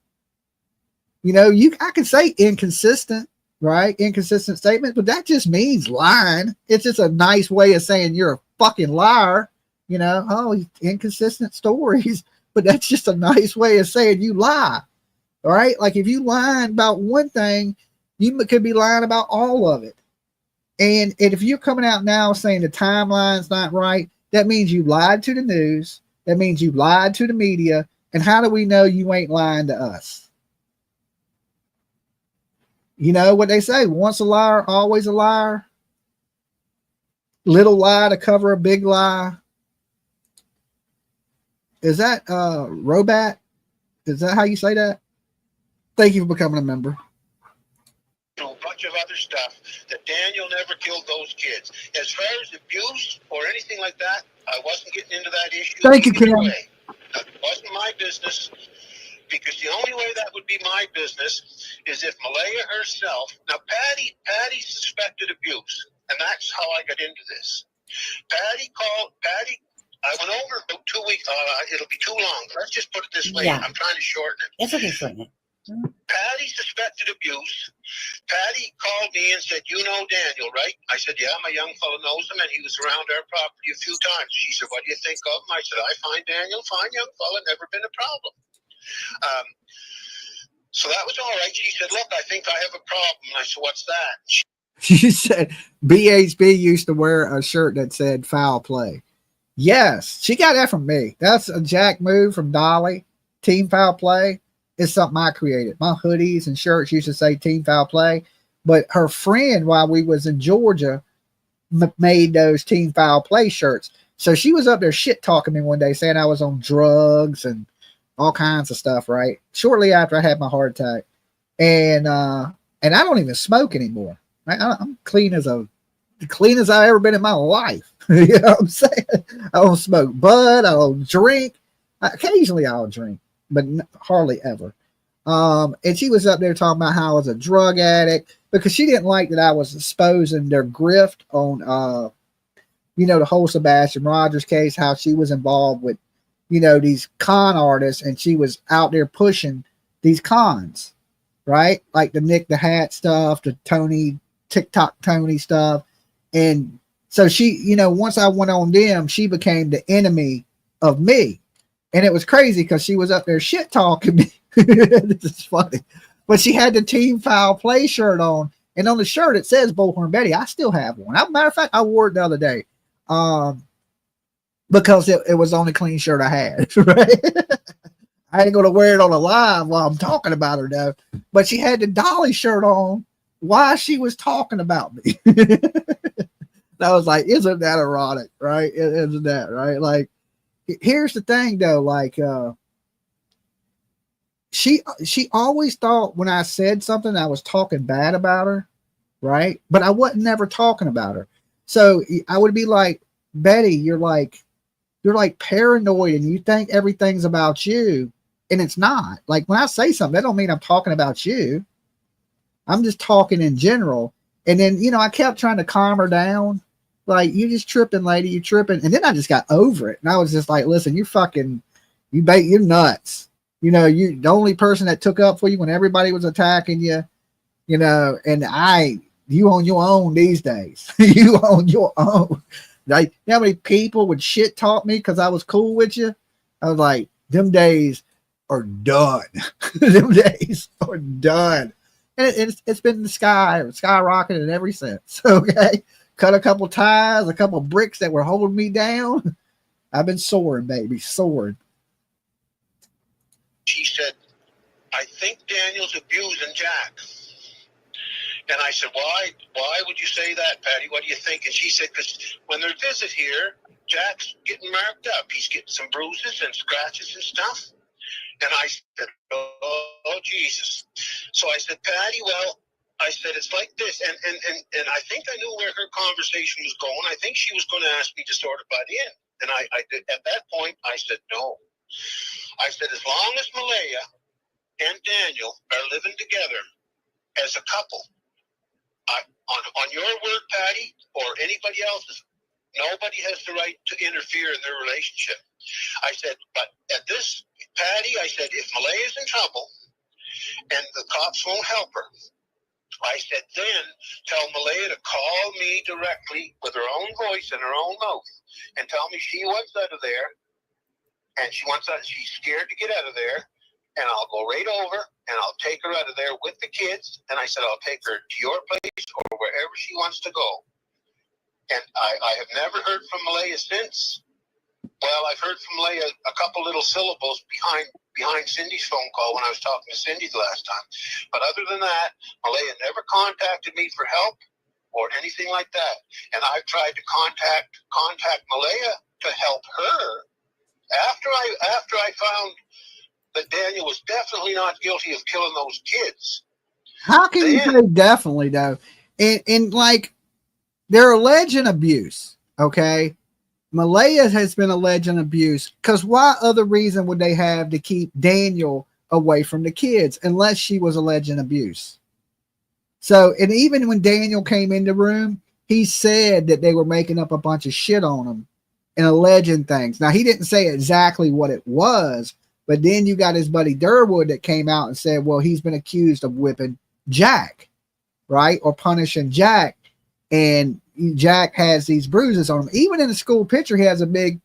I can say inconsistent, right? Inconsistent statement, but that just means lying. It's just a nice way of saying you're a fucking liar. Inconsistent stories, but that's just a nice way of saying you lie. All right. Like if you lying about one thing, you could be lying about all of it. And if you're coming out now saying the timeline's not right, that means you lied to the news. That means you lied to the media. And how do we know you ain't lying to us? You know what they say, once a liar, always a liar. Little lie to cover a big lie. Is that Robat? Is that how you say that? Thank you for becoming a member. A bunch of other stuff that Daniel never killed those kids. As far as abuse or anything like that, I wasn't getting into that issue. Thank you, Kim. It wasn't my business, because the only way that would be my business is if Malaya herself. Now, Patty suspected abuse, and that's how I got into this. Patty. I went over about 2 weeks. It'll be too long. Let's just put it this way. Yeah. I'm trying to shorten it. It's okay, shorten it. Patty suspected abuse. Patty called me and said, "You know Daniel, right?" I said, "Yeah, my young fellow knows him, and he was around our property a few times." She said, "What do you think of him?" I said, "I find Daniel fine young fellow, never been a problem." So that was all right. She said, "Look, I think I have a problem." I said, "What's that?" She said BHB used to wear a shirt that said foul play. Yes, she got that from me. That's a Jack move from Dolly. Team foul play is something I created. My hoodies and shirts used to say team foul play, but her friend, while we was in Georgia, made those team foul play shirts. So she was up there shit talking me one day, saying I was on drugs and all kinds of stuff, right? Shortly after I had my heart attack. And I don't even smoke anymore. Right? I'm clean as I've ever been in my life. You know what I'm saying? I don't smoke bud. I don't drink. Occasionally I'll drink, but hardly ever. And she was up there talking about how I was a drug addict, because she didn't like that I was exposing their grift on, the whole Sebastian Rogers case, how she was involved with, these con artists, and she was out there pushing these cons, right? Like the Nick the Hat stuff, the Tony, TikTok Tony stuff. And so she, once I went on them, she became the enemy of me. And it was crazy because she was up there shit talking me. This is funny. But she had the team foul play shirt on. And on the shirt, it says Bullhorn Betty. I still have one. As a matter of fact, I wore it the other day. Because it was the only clean shirt I had. Right? I ain't going to wear it on a live while I'm talking about her, though. But she had the Dolly shirt on while she was talking about me. I was like, isn't that ironic? Right? Isn't that right? Like, here's the thing though, like she always thought when I said something I was talking bad about her, right? But I wasn't never talking about her. So I would be like, Betty, you're like paranoid and you think everything's about you, and it's not. Like when I say something, that don't mean I'm talking about you. I'm just talking in general. And then, you know, I kept trying to calm her down. Like, you just tripping, lady, you tripping. And then I just got over it. And I was just like, listen, you're nuts. You know, you the only person that took up for you when everybody was attacking you, you know, and you on your own these days. You on your own. Like, you know how many people would shit talk me because I was cool with you? I was like, them days are done. Them days are done. And it's been the skyrocketing ever since. Okay. Cut a couple ties, a couple bricks that were holding me down. I've been soaring, baby, soaring. She said, I think Daniel's abusing Jack. And I said, why would you say that, Patty? What do you think? And she said, because when they visit here, Jack's getting marked up. He's getting some bruises and scratches and stuff. And I said, oh, Jesus. So I said, Patty, well, I said, it's like this. And I think I knew where her conversation was going. I think she was going to ask me to sort of butt in. And I did. At that point, I said, no. I said, as long as Malaya and Daniel are living together as a couple, on your word, Patty, or anybody else's, nobody has the right to interfere in their relationship. I said, but at this, Patty, I said, if Malaya's in trouble and the cops won't help her, I said, then tell Malaya to call me directly with her own voice and her own mouth and tell me she wants out of there and she's scared to get out of there, and I'll go right over and I'll take her out of there with the kids. And I said, I'll take her to your place or wherever she wants to go. And I have never heard from Malaya since. Well, I've heard from Malaya a couple little syllables behind Cindy's phone call when I was talking to Cindy the last time. But other than that, Malaya never contacted me for help or anything like that. And I've tried to contact Malaya to help her. After I found that Daniel was definitely not guilty of killing those kids. How can you say definitely though? And like, they're alleging abuse, okay? Malaya has been alleging abuse because what other reason would they have to keep Daniel away from the kids unless she was alleging abuse? So, and even when Daniel came in the room, he said that they were making up a bunch of shit on him and alleging things. Now, he didn't say exactly what it was, but then you got his buddy Derwood that came out and said, well, he's been accused of whipping Jack, right? Or punishing Jack. And Jack has these bruises on him. Even in the school picture, he has a big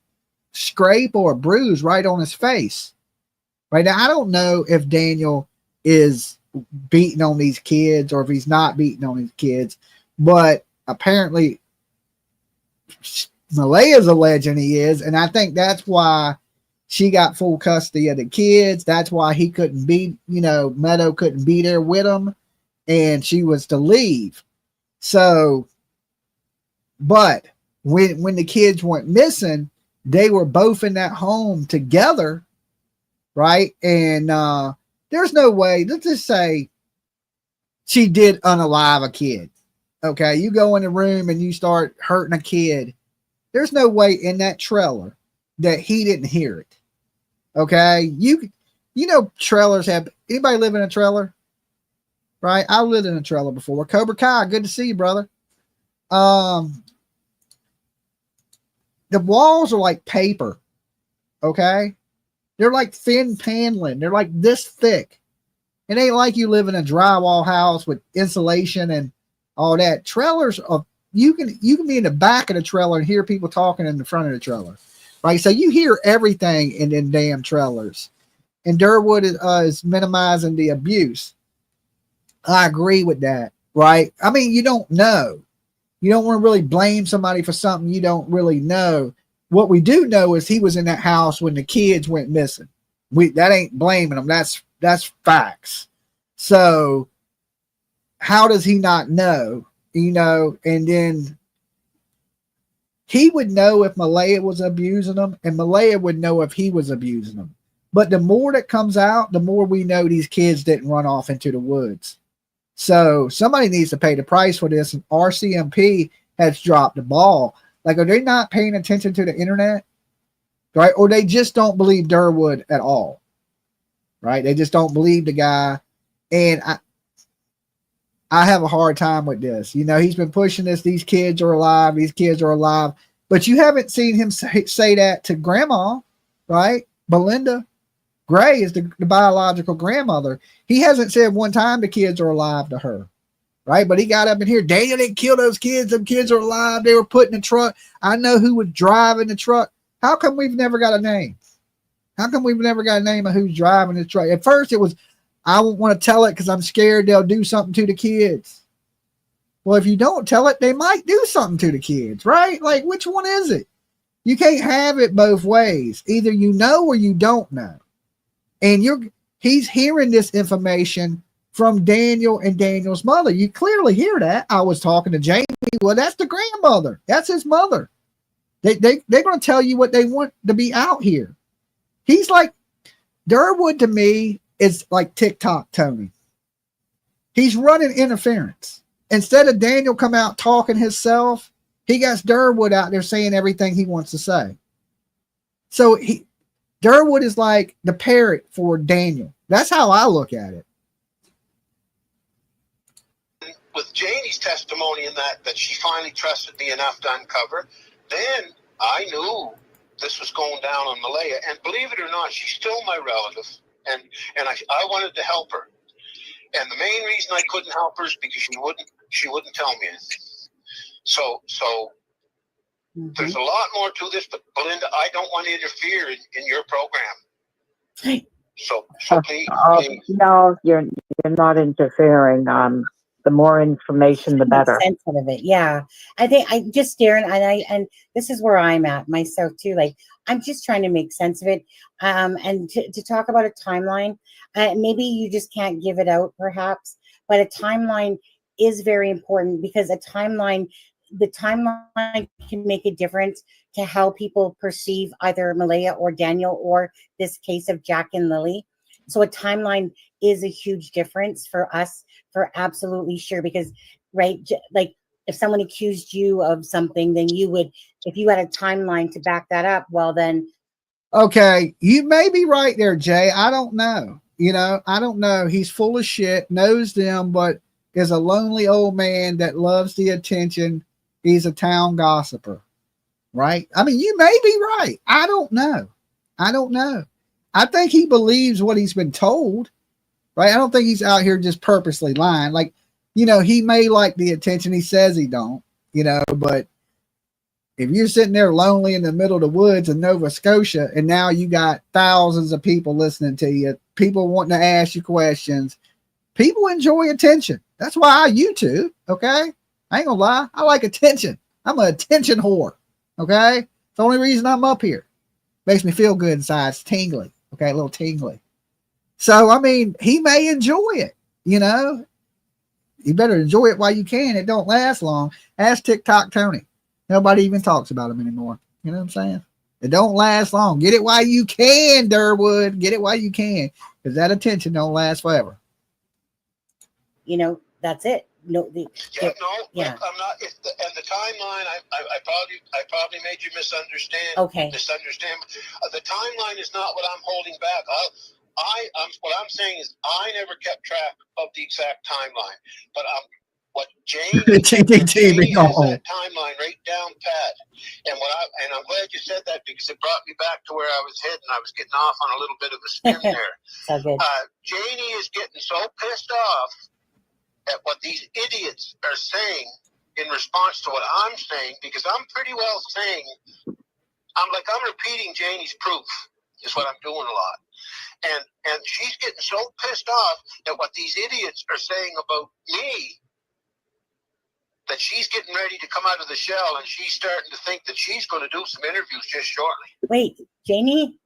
scrape or a bruise right on his face. Right now, I don't know if Daniel is beating on these kids or if he's not beating on these kids, but apparently Malaya's alleging he is, and I think that's why she got full custody of the kids. That's why he couldn't be, Meadow couldn't be there with him, and she was to leave. So, but when the kids went missing, they were both in that home together, right? And there's no way, let's just say she did unalive a kid. Okay, you go in the room and you start hurting a kid. There's no way in that trailer that he didn't hear it. Okay, you know trailers have, anybody live in a trailer? Right? I lived in a trailer before. Cobra Kai, good to see you, brother. The walls are like paper. Okay, they're like thin paneling. They're like this thick. It ain't like you live in a drywall house with insulation and all that. Trailers are, you can be in the back of the trailer and hear people talking in the front of the trailer, right? So you hear everything in them damn trailers. And Derwood is minimizing the abuse. I agree with that, right? I mean, you don't know. You don't want to really blame somebody for something you don't really know. What we do know is he was in that house when the kids went missing. That ain't blaming him. That's facts. So how does he not know? And then he would know if Malaya was abusing them, and Malaya would know if he was abusing them. But the more that comes out, the more we know these kids didn't run off into the woods. So somebody needs to pay the price for this, and RCMP has dropped the ball. Like, are they not paying attention to the internet? Right? Or they just don't believe Derwood at all. Right? They just don't believe the guy. And I have a hard time with this. You know, he's been pushing this. These kids are alive. These kids are alive. But you haven't seen him say that to grandma, right? Belinda Gray is the biological grandmother. He hasn't said one time the kids are alive to her, right? But he got up in here. Daniel didn't kill those kids. Them kids are alive. They were put in the truck. I know who was driving the truck. How come we've never got a name? How come we've never got a name of who's driving the truck? At first it was, I won't want to tell it because I'm scared they'll do something to the kids. Well, if you don't tell it, they might do something to the kids, right? Like, which one is it? You can't have it both ways. Either you know or you don't know. And he's hearing this information from Daniel and Daniel's mother. You clearly hear that. I was talking to Jamie. Well, that's the grandmother. That's his mother. They're going to tell you what they want to be out here. He's like, Derwood to me is like TikTok Tony. He's running interference. Instead of Daniel come out talking himself, he got Derwood out there saying everything he wants to say. So Derwood is like the parrot for Daniel. That's how I look at it. With Janie's testimony in that she finally trusted me enough to uncover, then I knew this was going down on Malaya. And believe it or not, she's still my relative. And I wanted to help her. And the main reason I couldn't help her is because she wouldn't tell me anything. So there's a lot more to this, but Belinda, I don't want to interfere in your program. So please. No, you're not interfering. The more information, the better. Sense out of it, yeah. I think I just Darren and this is where I'm at myself too. Like, I'm just trying to make sense of it. And to talk about a timeline, maybe you just can't give it out, perhaps, but a timeline is very important because the timeline can make a difference to how people perceive either Malaya or Daniel or this case of Jack and Lily. So a timeline is a huge difference for us, for absolutely sure, because, right, like if someone accused you of something, then you would, if you had a timeline to back that up, well then. Okay, you may be right there, Jay. I don't know. You know, I don't know. He's full of shit, knows them, but is a lonely old man that loves the attention. He's a town gossiper, right? I mean, you may be right. I don't know. I think he believes what he's been told, right? I don't think he's out here just purposely lying. Like, you know, he may like the attention. He says he don't, you know, but if you're sitting there lonely in the middle of the woods in Nova Scotia, and now you got thousands of people listening to you, people wanting to ask you questions, people enjoy attention. That's why I YouTube, okay? I ain't gonna lie. I like attention. I'm an attention whore, okay? It's the only reason I'm up here. Makes me feel good inside. It's tingly, okay? A little tingly. So, I mean, he may enjoy it, you know? You better enjoy it while you can. It don't last long. Ask TikTok Tony. Nobody even talks about him anymore. You know what I'm saying? It don't last long. Get it while you can, Derwood. Get it while you can, because that attention don't last forever. You know, that's it. No, I'm not. And the timeline, I probably made you misunderstand. Okay. The timeline is not what I'm holding back. What I'm saying is I never kept track of the exact timeline, but what Jamie has that timeline right down pat. And I'm glad you said that, because it brought me back to where I was heading. I was getting off on a little bit of a spin there. So good. Janie is getting so pissed off at what these idiots are saying in response to what I'm saying, because I'm pretty well saying, I'm repeating Janie's proof is what I'm doing a lot. And she's getting so pissed off at what these idiots are saying about me that she's getting ready to come out of the shell, and she's starting to think that she's going to do some interviews just shortly. Wait, Janie,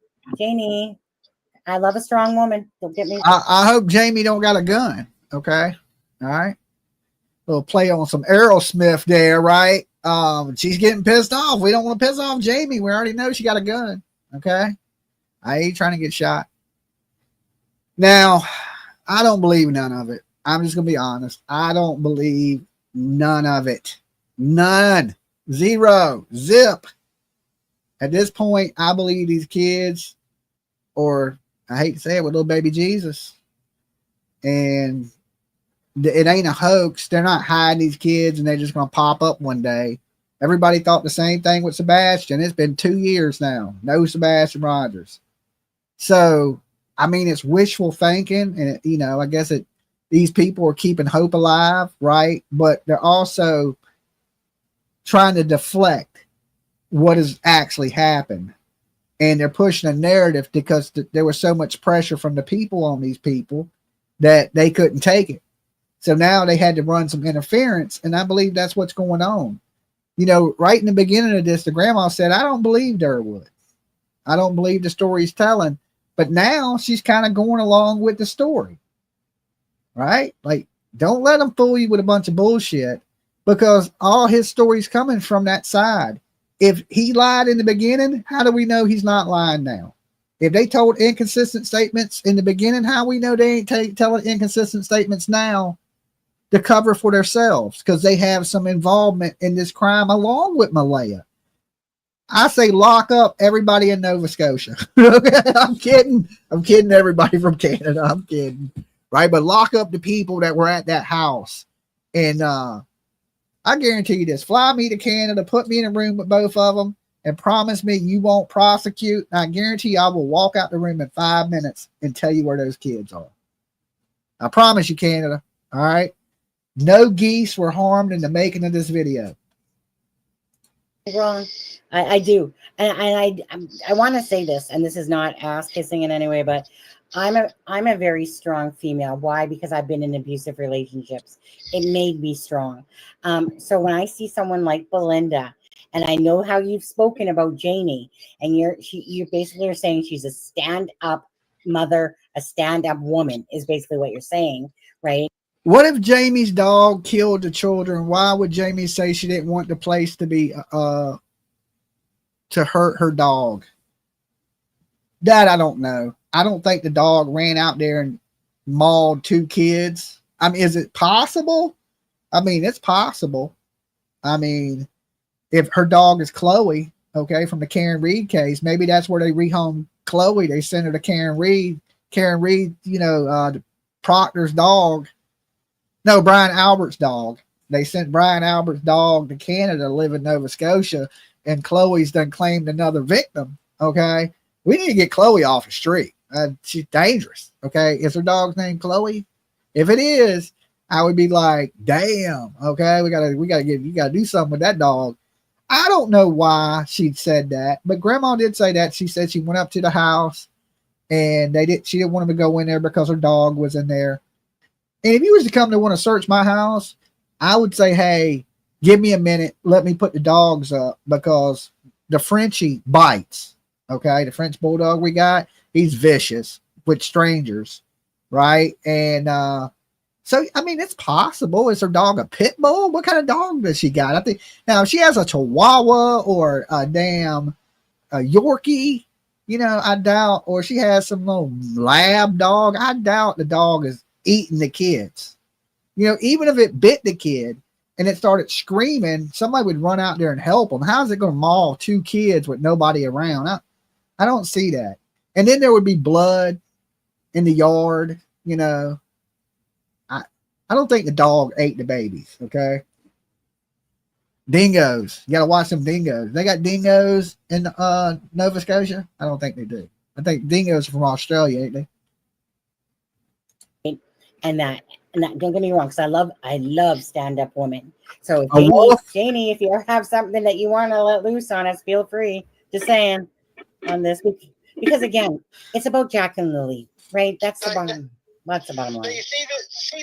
I love a strong woman. Don't get me. I hope Jamie don't got a gun. Okay. All right. Little play on some Aerosmith there, right? She's getting pissed off. We don't want to piss off Jamie. We already know she got a gun. Okay. I ain't trying to get shot. Now, I don't believe none of it. I'm just going to be honest. I don't believe none of it. None. Zero. Zip. At this point, I believe these kids, or I hate to say it, with little baby Jesus. And it ain't a hoax. They're not hiding these kids and they're just going to pop up one day. Everybody thought the same thing with Sebastian. It's been 2 years now. No Sebastian Rogers. So, I mean, it's wishful thinking. And, you know, I guess these people are keeping hope alive, right? But they're also trying to deflect what has actually happened. And they're pushing a narrative because there was so much pressure from the people on these people that they couldn't take it. So now they had to run some interference. And I believe that's what's going on. You know, right in the beginning of this, the grandma said, I don't believe Derwood. I don't believe the story he's telling. But now she's kind of going along with the story. Right? Like, don't let them fool you with a bunch of bullshit, because all his story's coming from that side. If he lied in the beginning, how do we know he's not lying now? If they told inconsistent statements in the beginning, how we know they ain't telling inconsistent statements now to cover for themselves, because they have some involvement in this crime along with Malaya. I say lock up everybody in Nova Scotia. I'm kidding. I'm kidding everybody from Canada. I'm kidding. Right? But lock up the people that were at that house. And I guarantee you this. Fly me to Canada, put me in a room with both of them, and promise me you won't prosecute. And I guarantee you I will walk out the room in 5 minutes and tell you where those kids are. I promise you, Canada. All right? No geese were harmed in the making of this video. Wrong. I do. And I want to say this, and this is not ass kissing in any way, but I'm a very strong female. Why? Because I've been in abusive relationships. It made me strong. So when I see someone like Belinda, and I know how you've spoken about Janie, and you're basically saying she's a stand-up mother, a stand-up woman is basically what you're saying, right? What if Jamie's dog killed the children? Why would Jamie say she didn't want the place to be to hurt her dog? That I don't know. I don't think the dog ran out there and mauled 2 kids. I mean, is it possible? I mean, it's possible. I mean, if her dog is Chloe, okay, from the Karen Reed case, maybe that's where they rehome Chloe. They sent her to Karen Reed. Karen Reed, you know, Proctor's dog. No, Brian Albert's dog. They sent Brian Albert's dog to Canada to live in Nova Scotia, and Chloe's done claimed another victim. Okay. We need to get Chloe off the street. She's dangerous. Okay. Is her dog's name Chloe? If it is, I would be like, damn. Okay. You gotta do something with that dog. I don't know why she said that, but grandma did say that. She said she went up to the house and she didn't want him to go in there because her dog was in there. And if you was to come to want to search my house, I would say, hey, give me a minute. Let me put the dogs up, because the Frenchie bites. Okay. The French bulldog we got, he's vicious with strangers. Right. And, so, I mean, it's possible. Is her dog a pit bull? What kind of dog does she got? I think now if she has a Chihuahua or a damn Yorkie, you know, I doubt, or she has some little lab dog, I doubt the dog is eating the kids. You know, even if it bit the kid and it started screaming, somebody would run out there and help them. How's it going to maul 2 kids with nobody around? I don't see that. And then there would be blood in the yard. You know, I don't think the dog ate the babies. Okay. Dingoes. You got to watch them dingoes. They got dingoes in Nova Scotia. I don't think they do. I think dingoes are from Australia, ain't they? And that don't get me wrong, because I love stand-up women. So Janie, if you have something that you want to let loose on us, feel free. Just saying on this, because again, it's about Jack and Lily, right? That's the bottom line. So you see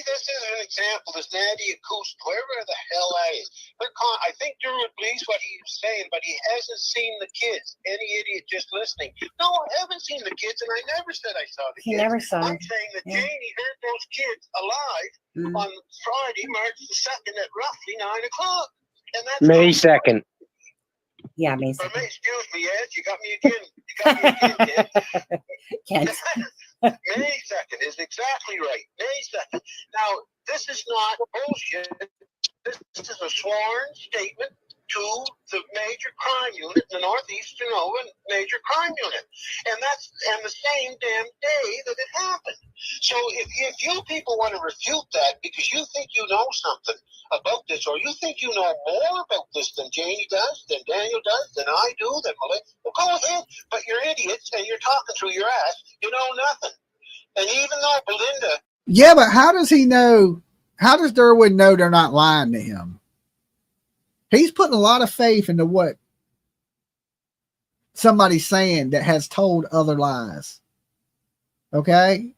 this is an example. This Nadia Coast, whoever the hell that is. I think Derwood believes what he's saying, but he hasn't seen the kids. Any idiot just listening. No, I haven't seen the kids, and I never said I saw the kids. He never saw I'm saying that Janie heard those kids alive on Friday, March the 2nd at roughly 9 o'clock. And that's May 2nd. Yeah, Mason. Excuse me, Ed. You got me again. You got me again, Ed. Kent. May 2nd is exactly right. May 2nd. Now, this is not bullshit. This is a sworn statement to the major crime unit, the Northeastern Nova major crime unit. And that's the same damn day that it happened. So if you people want to refute that because you think you know something about this, or you think you know more about this than Janie does, than Daniel does, than I do, than Melissa, well, go ahead. But you're idiots and you're talking through your ass. You know nothing. And even though Belinda... Yeah, but how does he know? How does Derwood know they're not lying to him? He's putting a lot of faith into what somebody's saying that has told other lies. Okay?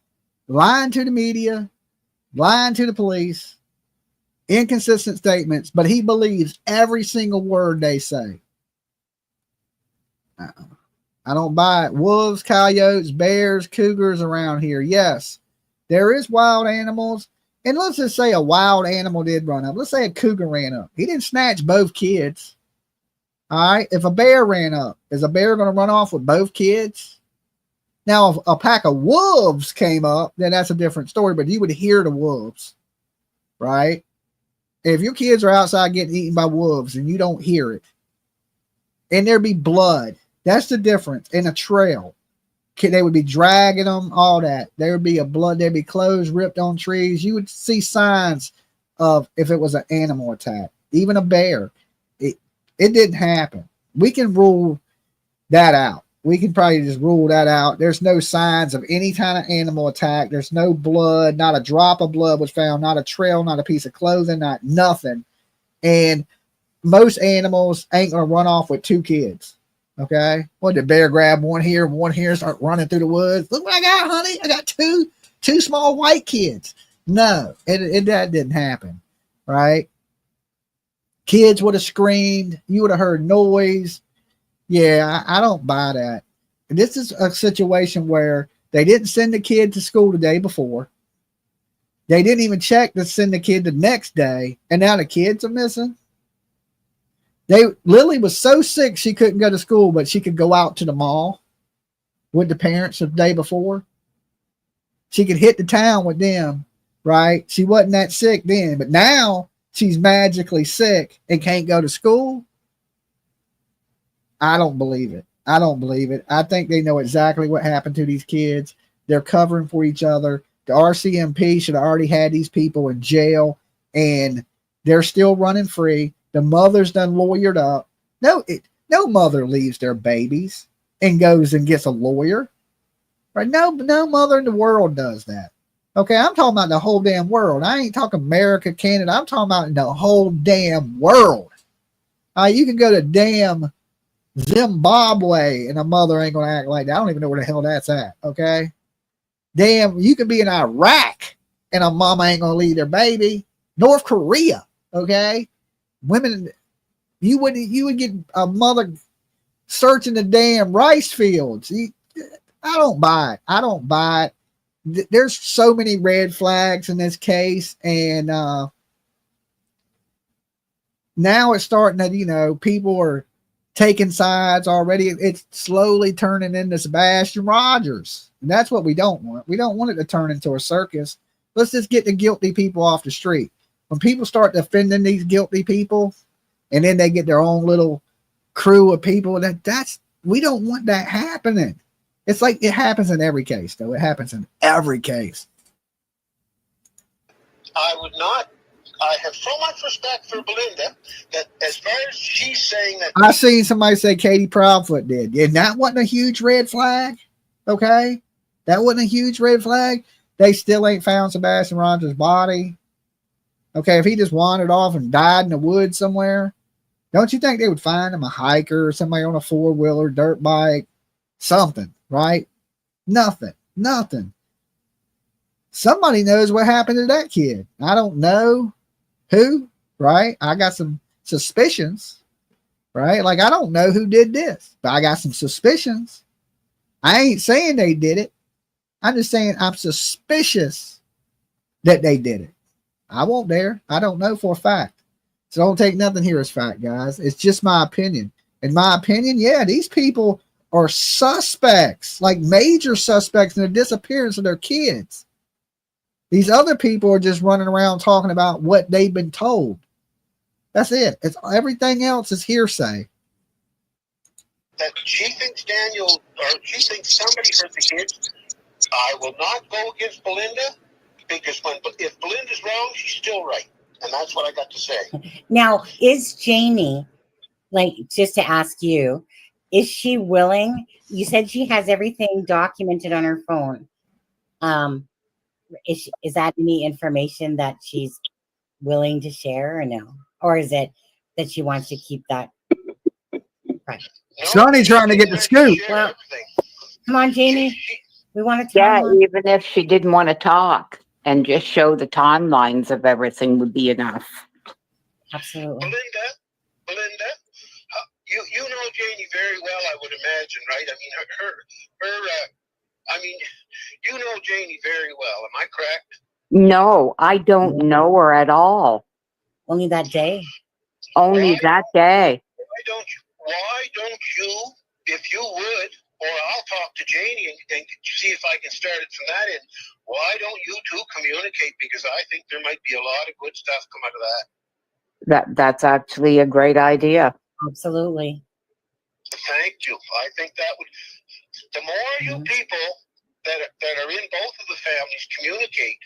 Lying to the media, lying to the police, inconsistent statements, but he believes every single word they say. I don't buy it. Wolves, coyotes, bears, cougars around here. Yes, there is wild animals. And let's just say a wild animal did run up. Let's say a cougar ran up. He didn't snatch both kids. All right. If a bear ran up, is a bear going to run off with both kids? Now, if a pack of wolves came up, then that's a different story, but you would hear the wolves, right? If your kids are outside getting eaten by wolves and you don't hear it, and there'd be blood, that's the difference. In a trail, they would be dragging them, all that. There would be there'd be clothes ripped on trees. You would see signs of if it was an animal attack, even a bear. It didn't happen. We can rule that out. We can probably just rule that out. There's no signs of any kind of animal attack. There's no blood. Not a drop of blood was found. Not a trail, not a piece of clothing, not nothing. And most animals ain't going to run off with two kids. Okay. What did the bear grab one here, start running through the woods? Look what I got, honey. I got two small white kids. No, that didn't happen. Right. Kids would have screamed. You would have heard noise. Yeah, I don't buy that. This is a situation where they didn't send the kid to school the day before. They didn't even check to send the kid the next day. And now the kids are missing. Lily was so sick she couldn't go to school, but she could go out to the mall with the parents the day before. She could hit the town with them, right? She wasn't that sick then, but now she's magically sick and can't go to school. I don't believe it. I don't believe it. I think they know exactly what happened to these kids. They're covering for each other. The RCMP should have already had these people in jail, and they're still running free. The mother's done lawyered up. No mother leaves their babies and goes and gets a lawyer. Right? No mother in the world does that. Okay, I'm talking about the whole damn world. I ain't talking America, Canada. I'm talking about the whole damn world. You can go to damn Zimbabwe and a mother ain't gonna act like that. I don't even know where the hell that's at. Okay, damn, you could be in Iraq and a mama ain't gonna leave their baby. North Korea. Okay, women, you would get a mother searching the damn rice fields. I don't buy it. I don't buy it. There's so many red flags in this case, and now it's starting that people are taking sides already. It's slowly turning into Sebastian Rogers. And that's what we don't want. We don't want it to turn into a circus. Let's just get the guilty people off the street. When people start defending these guilty people, and then they get their own little crew of people, we don't want that happening. It's like it happens in every case, though. It happens in every case. I have so much respect for Belinda that as far as she's saying that... I seen somebody say Katie Proudfoot did. And that wasn't a huge red flag. Okay? That wasn't a huge red flag. They still ain't found Sebastian Rogers' body. Okay, if he just wandered off and died in the woods somewhere, don't you think they would find him, a hiker or somebody on a four-wheeler, dirt bike, something, right? Nothing. Somebody knows what happened to that kid. I don't know who, right? I got some suspicions, right? Like, I don't know who did this, but I got some suspicions. I ain't saying they did it. I'm just saying I'm suspicious that they did it. I won't dare. I don't know for a fact. So don't take nothing here as fact, guys. It's just my opinion. In my opinion, yeah, these people are suspects, like major suspects in the disappearance of their kids. These other people are just running around talking about what they've been told. That's it. It's everything else is hearsay. That she thinks Daniel, or she thinks somebody hurt the kids. I will not go against Belinda, because if Belinda's wrong, she's still right. And that's what I got to say. Now, is Janie, like, just to ask you, is she willing? You said she has everything documented on her phone. Is that any information that she's willing to share or no? Or is it that she wants to keep that private? Sonny trying to get the scoop. Well, come on, Janie. We want to Yeah, tell even if she didn't want to talk and just show the timelines of everything would be enough. Absolutely. Belinda, you know Janie very well, I would imagine, right? I mean, I mean, you know Janie very well. Am I correct? No, I don't know her at all. Only that day. Only that day. Why don't you, if you would, or I'll talk to Janie and see if I can start it from that end. Why don't you two communicate? Because I think there might be a lot of good stuff come out of that. That's actually a great idea. Absolutely. Thank you. I think that would. The more you people that are in both of the families communicate,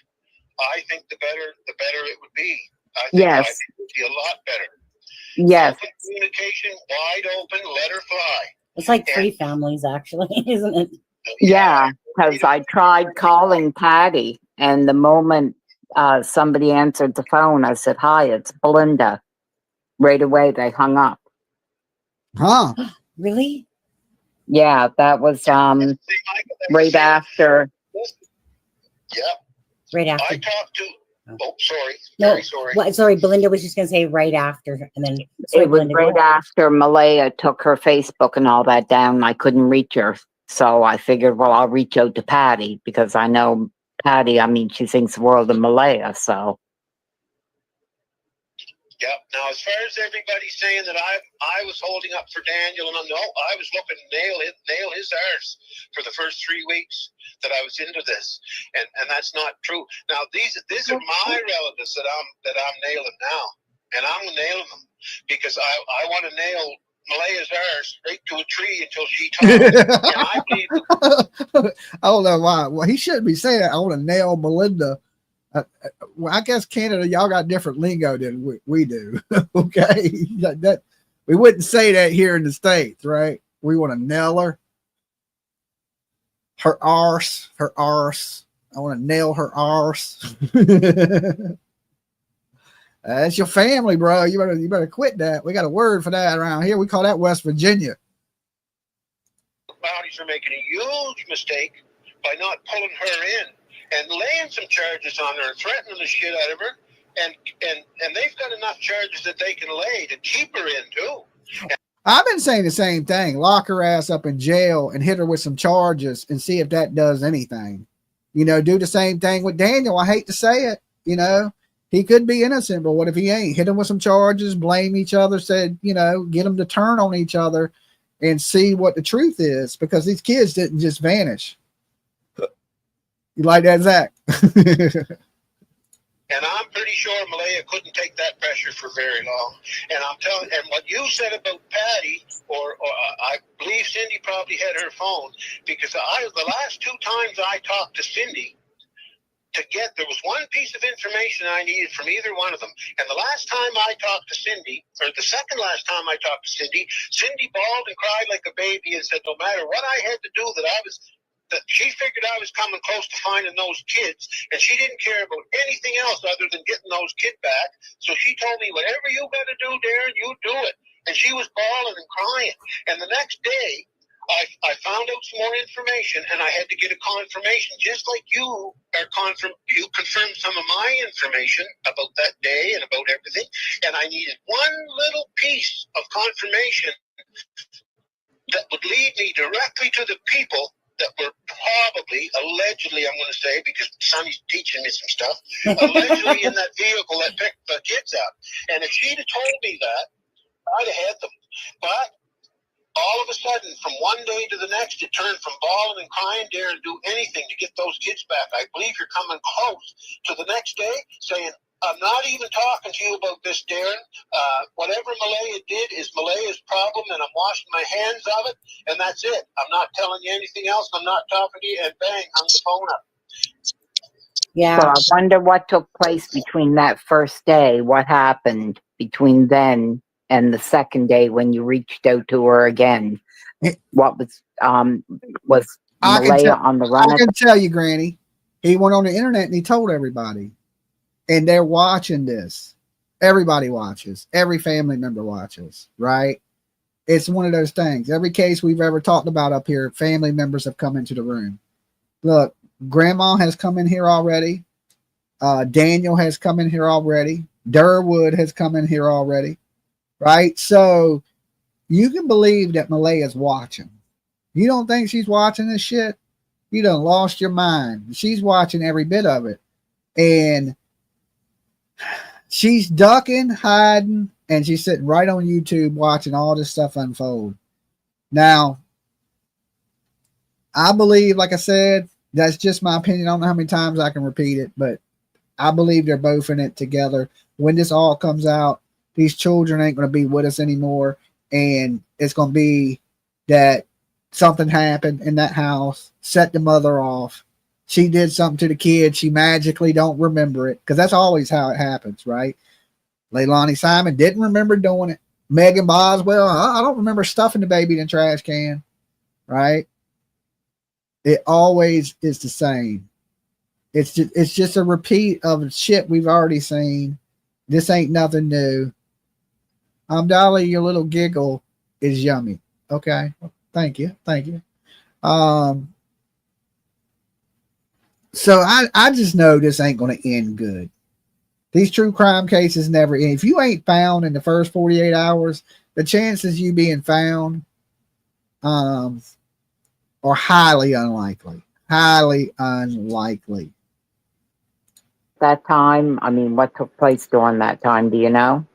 I think the better it would be. I think it would be a lot better. Yes. Open communication, wide open, let her fly. It's like three families, actually, isn't it? Yeah, because I tried calling Patty, and the moment somebody answered the phone, I said, "Hi, it's Belinda." Right away, they hung up. Huh? Really? Yeah, that was right after. Yeah. Right after. I talked to. Oh, sorry. No, Very sorry. Well, sorry, Belinda was just going to say right after, and then sorry, It was Belinda, right after Malaya took her Facebook and all that down. I couldn't reach her, so I figured, well, I'll reach out to Patty because I know Patty. I mean, she thinks the world of Malaya, so. Yep. Now, as far as everybody saying that I was holding up for Daniel, and no, I was looking to nail his arse for the first 3 weeks that I was into this, and that's not true. Now, these are my relatives that I'm nailing now, and I'm nailing them because I want to nail Malaya's arse right to a tree until she talks. And I believe. I don't know why. Well, he shouldn't be saying that. I want to nail Belinda. Well, I guess Canada, y'all got different lingo than we do. Okay, that we wouldn't say that here in the States, right? We want to nail her. Her arse. I want to nail her arse. That's your family, bro. You better quit that. We got a word for that around here. We call that West Virginia. Bounties are making a huge mistake by not pulling her in and laying some charges on her, threatening the shit out of her, and they've got enough charges that they can lay to keep her in too. I've been saying the same thing. Lock her ass up in jail and hit her with some charges and see if that does anything. You know, do the same thing with Daniel. I hate to say it. You know, he could be innocent, but what if he ain't? Hit him with some charges, blame each other, said, you know, get them to turn on each other and see what the truth is, because these kids didn't just vanish. You like that, Zach? And I'm pretty sure Malaya couldn't take that pressure for very long. And I'm telling, and what you said about Patty, or I believe Cindy probably had her phone, because the last 2 times I talked to Cindy there was one piece of information I needed from either one of them. And the last time I talked to Cindy, or the second last time I talked to Cindy, Cindy bawled and cried like a baby and said, no matter what I had to do, that she figured I was coming close to finding those kids, and she didn't care about anything else other than getting those kids back. So she told me, whatever you got to do, Darren, you do it. And she was bawling and crying. And the next day, I found out some more information, and I had to get a confirmation, just like you confirmed some of my information about that day and about everything. And I needed one little piece of confirmation that would lead me directly to the people that were probably, allegedly, I'm going to say, because Sonny's teaching me some stuff, allegedly in that vehicle that picked the kids up. And if she'd have told me that, I'd have had them. But all of a sudden, from one day to the next, it turned from bawling and crying, daring to do anything to get those kids back. I believe you're coming close to the next day saying, I'm not even talking to you about this, Darren. Whatever Malaya did is Malaya's problem, and I'm washing my hands of it, and that's it. I'm not telling you anything else. I'm not talking to you, and bang, hung the phone up. Yeah. So I wonder what took place between that first day. What happened between then and the second day when you reached out to her again? What was Malaya on the run? I can tell you, Granny. He went on the internet and he told everybody. And they're watching this. Everybody watches. Every family member watches, right? It's one of those things. Every case we've ever talked about up here, family members have come into the room. Look, Grandma has come in here already. Daniel has come in here already. Derwood has come in here already, right? So you can believe that Malaya's watching. You don't think she's watching this shit? You done lost your mind. She's watching every bit of it. And she's ducking, hiding, and she's sitting right on YouTube watching all this stuff unfold. Now, I believe, like I said, that's just my opinion. I don't know how many times I can repeat it, but I believe they're both in it together. When this all comes out, these children ain't going to be with us anymore, and it's going to be that something happened in that house, set the mother off. She did something to the kid. She magically don't remember it, because that's always how it happens, right? Leilani Simon didn't remember doing it. Megan Boswell, I don't remember stuffing the baby in the trash can, right? It always is the same. It's just a repeat of shit we've already seen. This ain't nothing new. Dolly, your little giggle is yummy. Okay. Thank you. Thank you. So I just know this ain't going to end good. These true crime cases never end. If you ain't found in the first 48 hours, the chances you being found are highly unlikely. Highly unlikely. That time, I mean, what took place during that time? Do you know?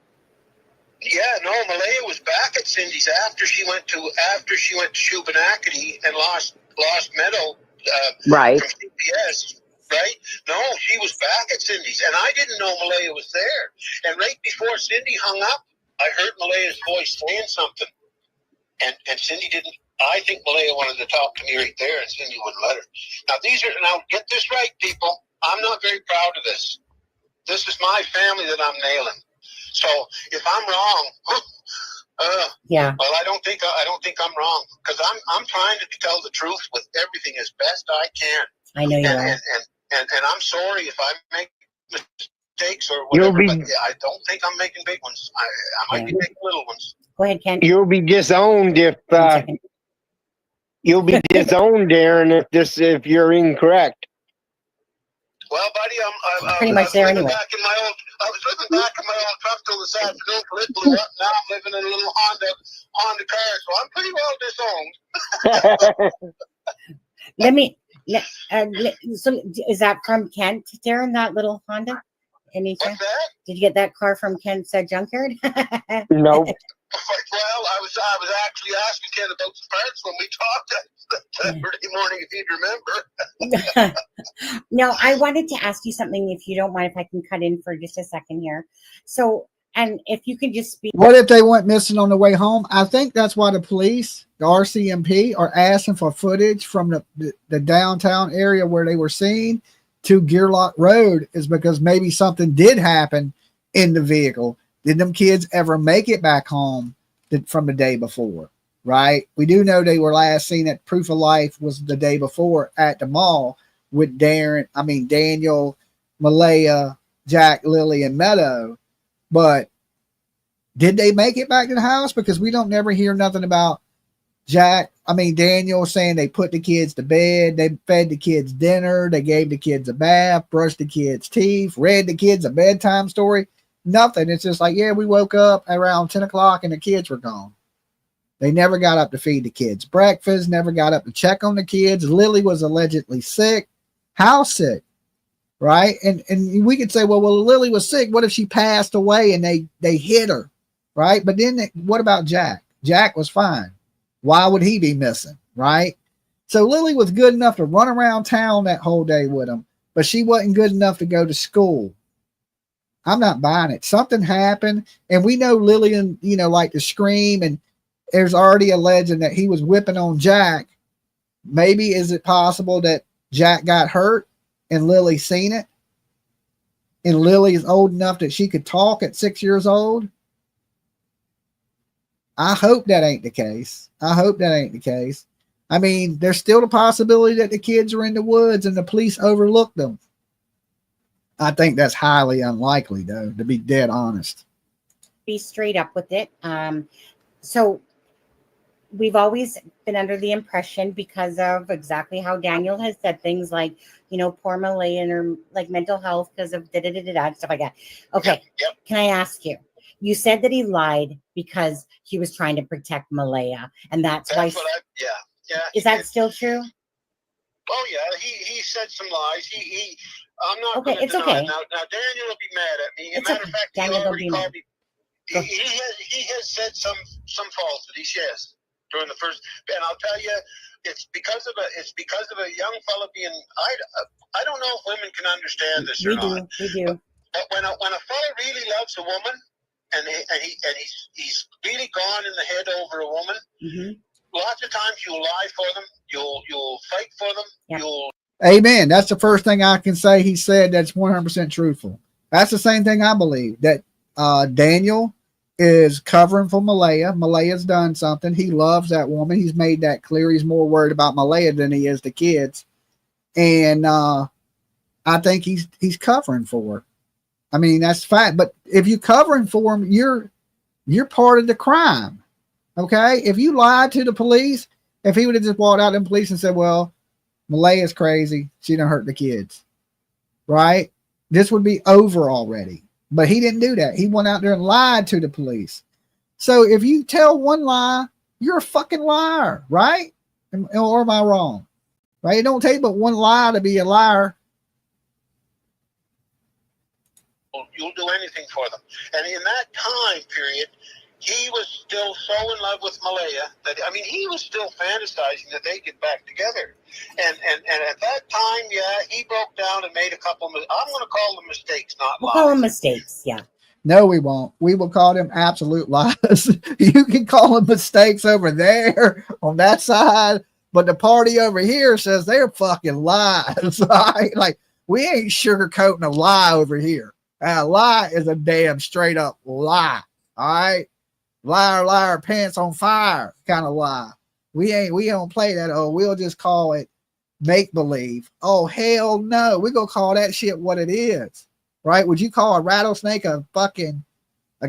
Yeah, no, Malaya was back at Cindy's after she went to Shubenacadie and lost Meadow right. from CPS. Right? No, she was back at Cindy's, and I didn't know Malaya was there. And right before Cindy hung up, I heard Malaya's voice saying something, and Cindy didn't. I think Malaya wanted to talk to me right there, and Cindy wouldn't let her. Now get this right, people. I'm not very proud of this. This is my family that I'm nailing. So if I'm wrong, yeah. Well, I don't think I'm wrong, because I'm trying to tell the truth with everything as best I can. I know you are. And I'm sorry if I make mistakes or whatever, but I don't think I'm making big ones. I might be making little ones. Go ahead, Ken. You'll be disowned if you'll be disowned, Darren, if you're incorrect. Well, buddy, I'm pretty much there anyway. I was living back in my old truck till this afternoon till it blew up. Now I'm living in a little Honda car, so I'm pretty well disowned. So is that from Kent, Darren, that little Honda? Any chance? Did you get that car from Kent's junkyard? No. Well, I was actually asking Ken about the parts when we talked that Saturday morning, if you'd remember. No, I wanted to ask you something, if you don't mind, if I can cut in for just a second here. So, and if you can just speak. What if they went missing on the way home? I think that's why the police, the RCMP, are asking for footage from the downtown area where they were seen to Gearlock Road, is because maybe something did happen in the vehicle. Did them kids ever make it back home from the day before? Right? We do know they were last seen at Proof of Life was the day before at the mall with Daniel, Malaya, Jack, Lily, and Meadow. But did they make it back to the house? Because we don't never hear nothing about Daniel saying they put the kids to bed, they fed the kids dinner, they gave the kids a bath, brushed the kids' teeth, read the kids a bedtime story. Nothing. It's just like, yeah, we woke up around 10 o'clock and the kids were gone. They never got up to feed the kids breakfast, never got up to check on the kids. Lily was allegedly sick. How sick? Right? And we could say, well, Lily was sick. What if she passed away and they hit her? Right? But then what about Jack? Jack was fine. Why would he be missing? Right? So Lily was good enough to run around town that whole day with him, but she wasn't good enough to go to school. I'm not buying it. Something happened, and we know Lillian, like to scream, and there's already a legend that he was whipping on Jack. Maybe is it possible that Jack got hurt and Lily seen it? And Lily is old enough that she could talk at 6 years old? I hope that ain't the case. I mean, there's still the possibility that the kids are in the woods and the police overlooked them. I think that's highly unlikely, though, to be dead honest. Be straight up with it. So we've always been under the impression, because of exactly how Daniel has said things like, poor Malay and her like mental health because of stuff like that. Okay. Yep. Can I ask you? You said that he lied because he was trying to protect Malaya, and that's why. Yeah. Is that still true? Oh yeah, he said some lies. I'm not Okay, going to it's deny okay. it. Now Daniel will be mad at me. As a It's matter okay. of fact, Daniel he will already be called mad. me. He has said some falsities, yes, during the first. And I'll tell you, it's because of a young fella being. I don't know if women can understand this or not. We do. But when a fella really loves a woman, and he's really gone in the head over a woman. Mm-hmm. Lots of times you'll lie for them. You'll fight for them. Yeah. Amen. That's the first thing I can say he said that's 100% truthful. That's the same thing I believe, that Daniel is covering for Malaya. Malaya's done something. He loves that woman. He's made that clear. He's more worried about Malaya than he is the kids. And I think he's covering for her. I mean, that's fact. But if you're covering for him, you're part of the crime. Okay? If you lied to the police, if he would have just walked out to the police and said, well, Malaya's crazy, she done hurt the kids, right? This would be over already. But he didn't do that. He went out there and lied to the police. So if you tell one lie, you're a fucking liar, right? Or am I wrong? Right? It don't take but one lie to be a liar. You'll do anything for them. And in that time period, he was still so in love with Malaya that, I mean, he was still fantasizing that they get back together. And at that time, yeah, he broke down and made a couple of, I'm going to call them mistakes, not We'll lies. call them mistakes, yeah. No, we won't. We will call them absolute lies. You can call them mistakes over there on that side, but the party over here says they're fucking lies. Right? Like, we ain't sugarcoating a lie over here. A lie is a damn straight up lie. All right? Liar, liar, pants on fire kind of lie. We don't play that. Oh, we'll just call it make believe. Oh, hell no. We're going to call that shit what it is. Right? Would you call a rattlesnake a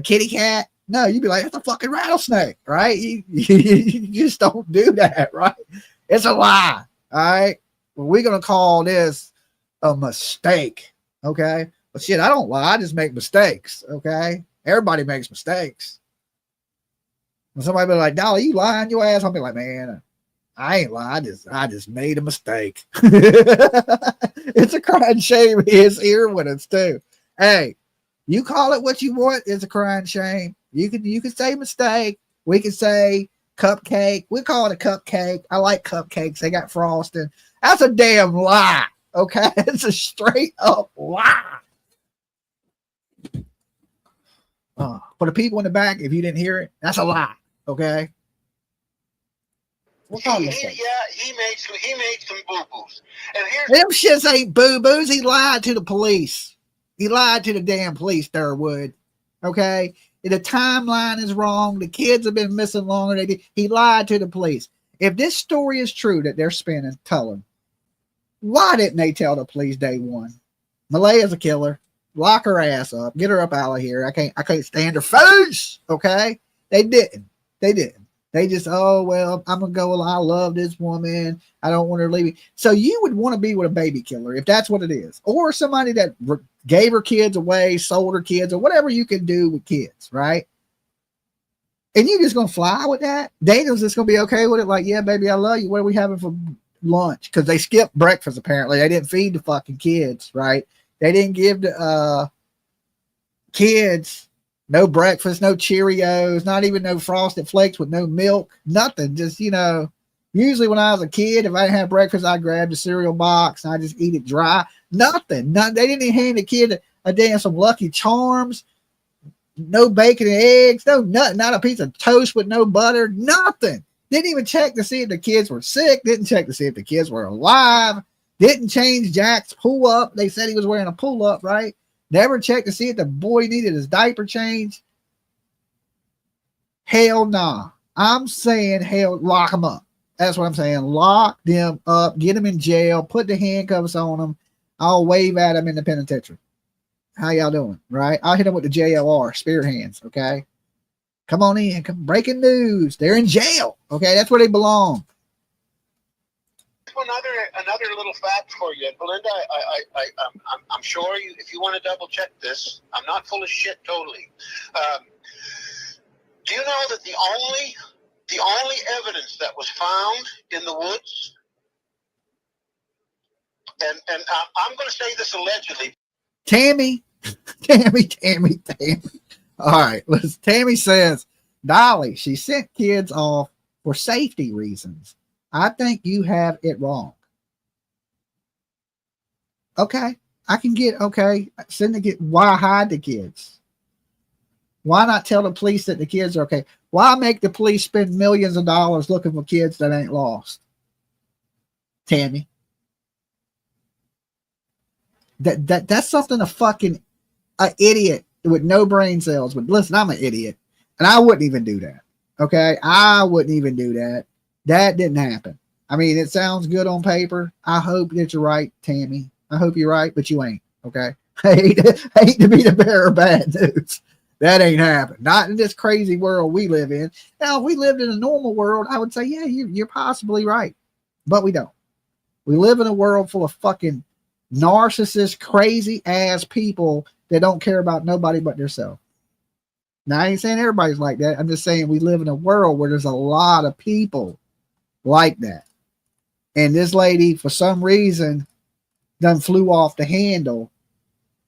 kitty cat? No, you'd be like, it's a fucking rattlesnake. Right? You just don't do that. Right? It's a lie. All right? Well, we're going to call this a mistake. Okay? But shit, I don't lie. I just make mistakes. Okay? Everybody makes mistakes. When somebody be like, Dolly, you lying your ass? I'll be like, man, I ain't lying. I just made a mistake. It's a crying shame he's here with us too. Hey, you call it what you want. It's a crying shame. You can say mistake. We can say cupcake. We call it a cupcake. I like cupcakes. They got frosting. That's a damn lie. Okay, it's a straight up lie. For the people in the back, if you didn't hear it, that's a lie. Okay. We'll call him mistakes. He made some boo-boos. And here's Them shits ain't boo-boos. He lied to the police. He lied to the damn police, Derwood. Okay? The timeline is wrong. The kids have been missing longer. He lied to the police. If this story is true that they're spinning, tell them. Why didn't they tell the police day one? Malaya's a killer. Lock her ass up. Get her up out of here. I can't stand her face. Okay? They didn't. They just, oh, well, I'm going to go. I love this woman. I don't want her to leave me. So you would want to be with a baby killer if that's what it is. Or somebody that gave her kids away, sold her kids, or whatever you can do with kids, right? And you just gonna fly with that? Daniel's just gonna be okay with it, like, yeah, baby, I love you. What are we having for lunch? Because they skipped breakfast, apparently. They didn't feed the fucking kids, right? They didn't give the kids no breakfast, no Cheerios, not even no Frosted Flakes with no milk, nothing. Just, you know, usually when I was a kid, if I didn't have breakfast, I grabbed a cereal box and I just eat it dry. Nothing. They didn't even hand the kid a damn some Lucky Charms. No bacon and eggs, no nothing, not a piece of toast with no butter, nothing. Didn't even check to see if the kids were sick, didn't check to see if the kids were alive, didn't change Jack's pull up. They said he was wearing a pull up, right? Never checked to see if the boy needed his diaper changed. Hell nah. I'm saying hell, lock them up. That's what I'm saying. Lock them up, get them in jail, put the handcuffs on them. I'll wave at them in the penitentiary. How y'all doing? Right? I'll hit them with the JLR, spear hands. Okay. Come on in. Come breaking news. They're in jail. Okay. That's where they belong. Another little fact for you, Belinda. I'm sure you, if you want to double check this, I'm not full of shit totally. Do you know that the only evidence that was found in the woods, and I'm going to say this allegedly. Tammy. All right. Listen, Tammy says, Dolly, she sent kids off for safety reasons. I think you have it wrong. Okay. I can get, okay. Send the kid. Why hide the kids? Why not tell the police that the kids are okay? Why make the police spend millions of dollars looking for kids that ain't lost? Tammy. That's something a fucking idiot with no brain cells would. Listen, I'm an idiot and I wouldn't even do that. Okay. I wouldn't even do that. That didn't happen. I mean, it sounds good on paper. I hope that you're right, Tammy. I hope you're right, but you ain't. Okay. I hate to be the bearer of bad news. That ain't happened. Not in this crazy world we live in. Now, if we lived in a normal world, I would say, yeah, you're possibly right. But we don't. We live in a world full of fucking narcissist, crazy ass people that don't care about nobody but themselves. Now, I ain't saying everybody's like that. I'm just saying we live in a world where there's a lot of people like that. And this lady, for some reason, done flew off the handle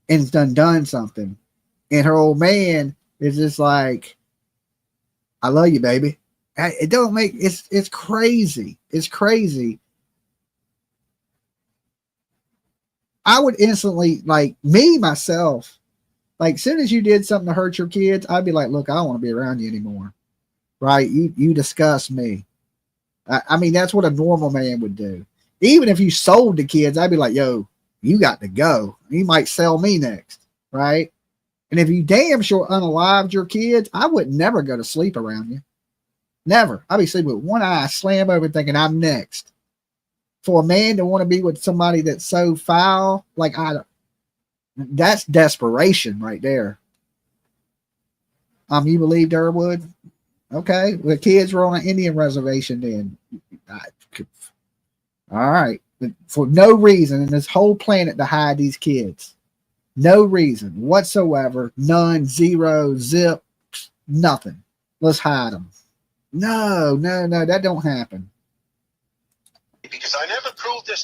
and done something. And her old man is just like, I love you, baby. It don't make, it's crazy. It's crazy. I would instantly, like me, myself, like as soon as you did something to hurt your kids, I'd be like, look, I don't want to be around you anymore. Right? You disgust me. I mean, that's what a normal man would do. Even if you sold the kids, I'd be like, yo, you got to go. You might sell me next. Right? And if you damn sure unalived your kids, I would never go to sleep around you. Never. I'd be sleeping with one eye slam open thinking I'm next. For a man to want to be with somebody that's so foul, like that's desperation right there. You believe Derwood? Okay. The kids were on an Indian reservation then. All right. But for no reason in this whole planet to hide these kids. No reason whatsoever. None, zero, zip, nothing. Let's hide them. No, that don't happen. Because I never proved this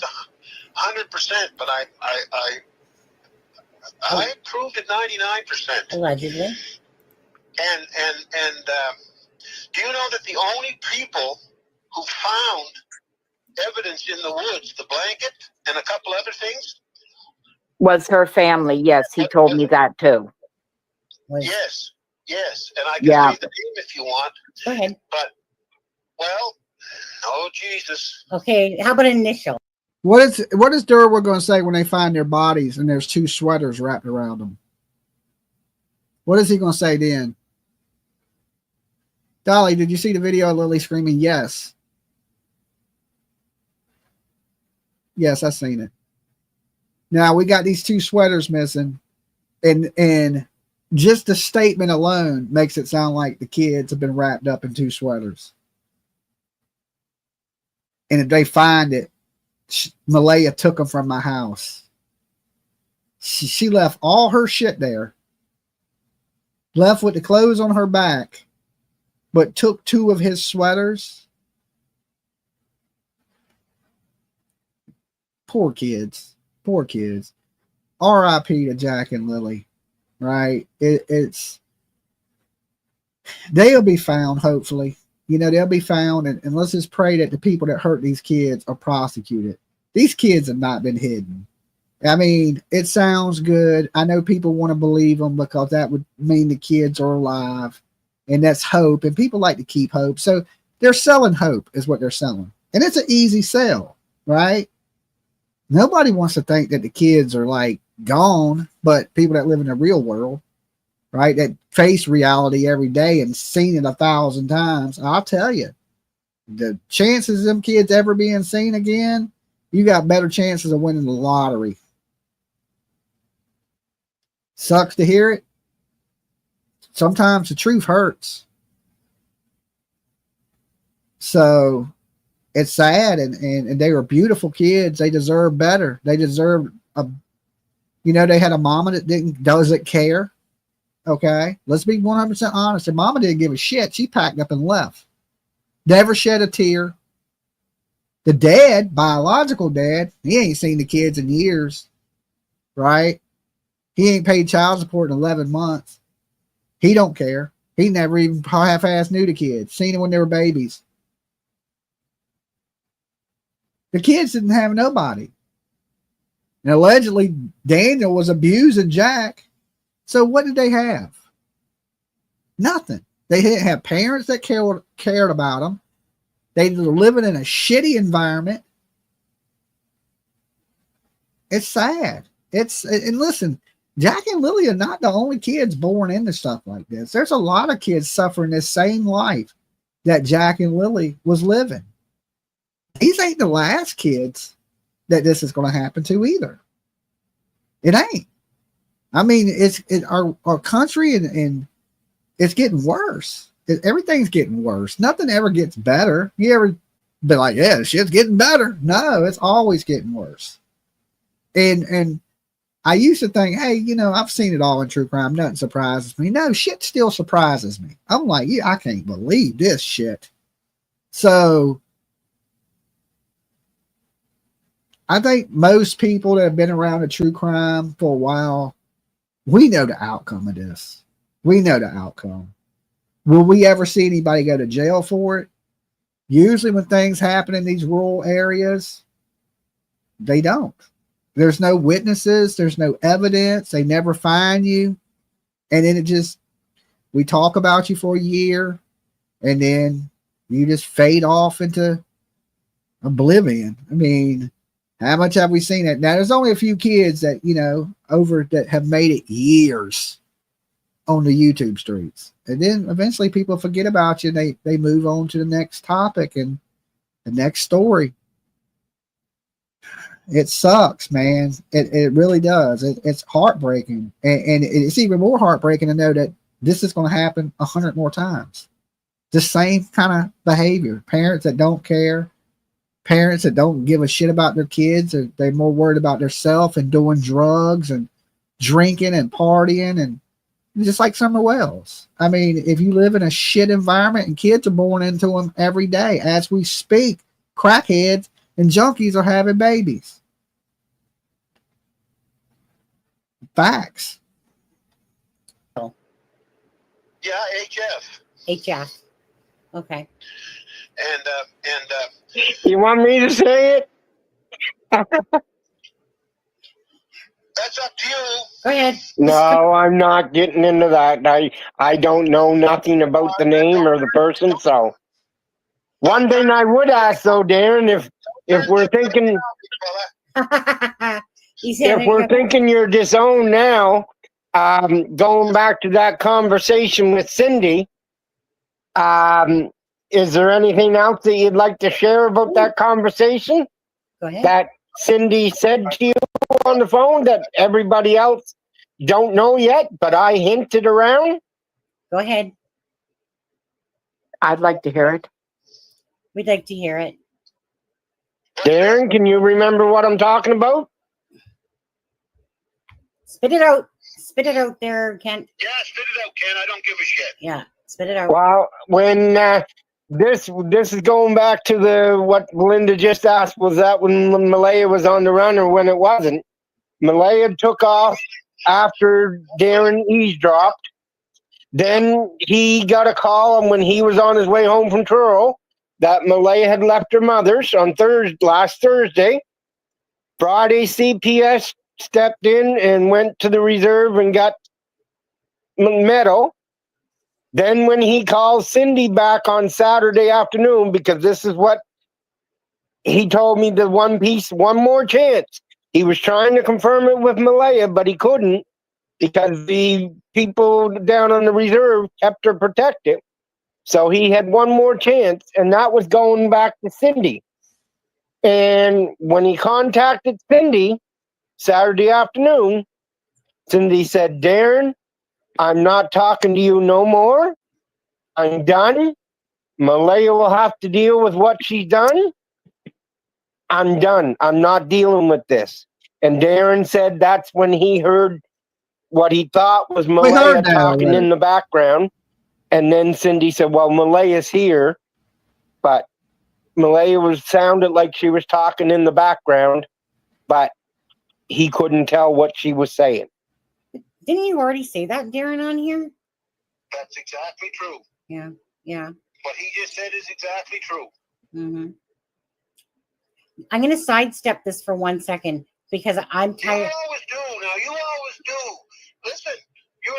100%, but I proved it 99%. Allegedly. And do you know that the only people who found evidence in the woods, the blanket and a couple other things, was her family? Yes, he told me that too. Yes, and I can say the name if you want. Go ahead. But well, oh Jesus. Okay, how about initial? What is Derwood going to say when they find their bodies and there's two sweaters wrapped around them? What is he going to say then? Dolly, did you see the video of Lily screaming yes? Yes, I've seen it. Now we got these two sweaters missing, and just the statement alone makes it sound like the kids have been wrapped up in two sweaters. And if they find it, Malaya took them from my house. She left all her shit there, left with the clothes on her back, but took 2 of his sweaters. Poor kids. Poor kids. R.I.P. to Jack and Lily. Right? It's they'll be found, hopefully. You know, they'll be found, and let's just pray that the people that hurt these kids are prosecuted. These kids have not been hidden. I mean, it sounds good. I know people want to believe them because that would mean the kids are alive, and that's hope, and people like to keep hope. So they're selling hope is what they're selling, and it's an easy sell, right? Nobody wants to think that the kids are like gone, but people that live in the real world, right, that face reality every day and seen it 1,000 times, I'll tell you, the chances of them kids ever being seen again, you got better chances of winning the lottery. Sucks to hear it. Sometimes the truth hurts. So it's sad, and they were beautiful kids. They deserve better. They deserve they had a mama that doesn't care. Okay, let's be 100% honest. And mama didn't give a shit. She packed up and left. Never shed a tear. The dad, biological dad, he ain't seen the kids in years, right? He ain't paid child support in 11 months. He don't care. He never even half-ass knew the kids. Seen them when they were babies. The kids didn't have nobody. And allegedly, Daniel was abusing Jack. So what did they have? Nothing. They didn't have parents that cared about them. They were living in a shitty environment. It's sad. And listen, Jack and Lily are not the only kids born into stuff like this. There's a lot of kids suffering this same life that Jack and Lily was living. These ain't the last kids that this is going to happen to either. It ain't. I mean, our country and it's getting worse. Everything's getting worse. Nothing ever gets better. You ever be like, yeah, shit's getting better? No, it's always getting worse. And I used to think, hey, I've seen it all in true crime. Nothing surprises me. No, shit still surprises me. I'm like, yeah, I can't believe this shit. So I think most people that have been around a true crime for a while, we know the outcome of this. We know the outcome. Will we ever see anybody go to jail for it? Usually when things happen in these rural areas, they don't. There's no witnesses. There's no evidence. They never find you. And then we talk about you for a year, and then you just fade off into oblivion. I mean, how much have we seen it? Now, there's only a few kids that, that have made it years on the YouTube streets. And then eventually people forget about you. And they move on to the next topic and the next story. It sucks, man. It really does. It's heartbreaking. And it's even more heartbreaking to know that this is going to happen 100 more times. The same kind of behavior. Parents that don't care. Parents that don't give a shit about their kids. They're more worried about themselves and doing drugs and drinking and partying, and just like Summer Wells. I mean, if you live in a shit environment, and kids are born into them every day as we speak, crackheads and junkies are having babies. Facts. Yeah, HF. HF. Okay. And You want me to say it? that's up to you. Go ahead. No, I'm not getting into that. I don't know nothing about the name or the person. So one thing I would ask though, Darren, if we're thinking thinking you're disowned now, going back to that conversation with Cindy, is there anything else that you'd like to share about that conversation? Go ahead. That Cindy said to you on the phone that everybody else don't know yet, but I hinted around? Go ahead. I'd like to hear it. We'd like to hear it. Darren, can you remember what I'm talking about? Spit it out. Spit it out there, Kent. Yeah, spit it out, Ken. I don't give a shit. Yeah. Spit it out. Well, when this is going back to the what Linda just asked, was that when Malaya was on the run or when it wasn't? Malaya took off after Darren eavesdropped. Then he got a call when he was on his way home from Truro that Malaya had left her mother's on last Thursday. Friday, CPS stepped in and went to the reserve and got Meadow. Then when he calls Cindy back on Saturday afternoon, because this is what he told me, the one more chance. He was trying to confirm it with Malaya, but he couldn't because the people down on the reserve kept her protected. So he had one more chance, and that was going back to Cindy. And when he contacted Cindy Saturday afternoon, Cindy said, Darren, I'm not talking to you no more. I'm done. Malaya will have to deal with what she's done. I'm done. I'm not dealing with this. And Darren said that's when he heard what he thought was Malaya talking in the background. And then Cindy said, well, Malaya's here. But Malaya sounded like she was talking in the background, but he couldn't tell what she was saying. Didn't you already say that, Darren, on here? That's exactly true. Yeah, yeah. What he just said is exactly true. Mm-hmm. I'm going to sidestep this for 1 second because I'm tired. You always do. Now, you always do. Listen, you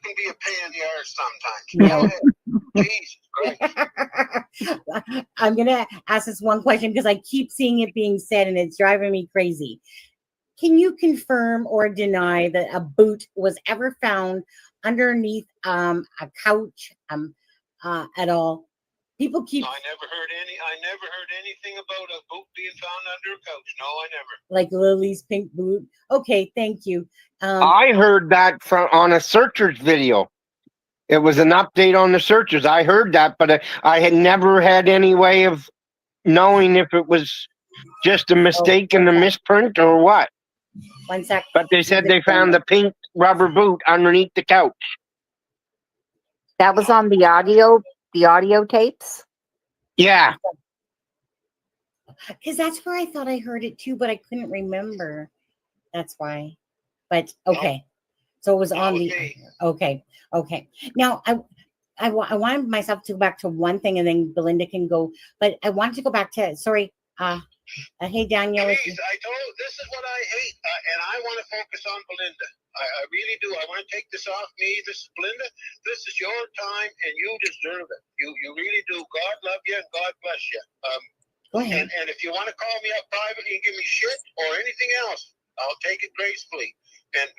can be a pain in the arse sometimes. Jesus Christ. I'm going to ask this one question because I keep seeing it being said and it's driving me crazy. Can you confirm or deny that a boot was ever found underneath a couch at all? People keep. I never heard anything about a boot being found under a couch. No, I never. Like Lily's pink boot. Okay, thank you. I heard that on a searchers video. It was an update on the searchers. I heard that, but I had never had any way of knowing if it was just a mistake in the misprint or what. 1 sec. But they said they found the pink rubber boot underneath the couch. That was on the audio tapes? Yeah. Because that's where I thought I heard it too, but I couldn't remember. That's why. But okay. So it was on the okay. Now I wanted myself to go back to one thing and then Belinda can go, but I wanted to go back to hey Daniel. Please, I told this is what I hate, and I want to focus on Belinda. I really do. I want to take this off me. This is Belinda. This is your time, and you deserve it. You really do. God love you, and God bless you. Go ahead. And if you want to call me up privately and give me shit or anything else, I'll take it gracefully. And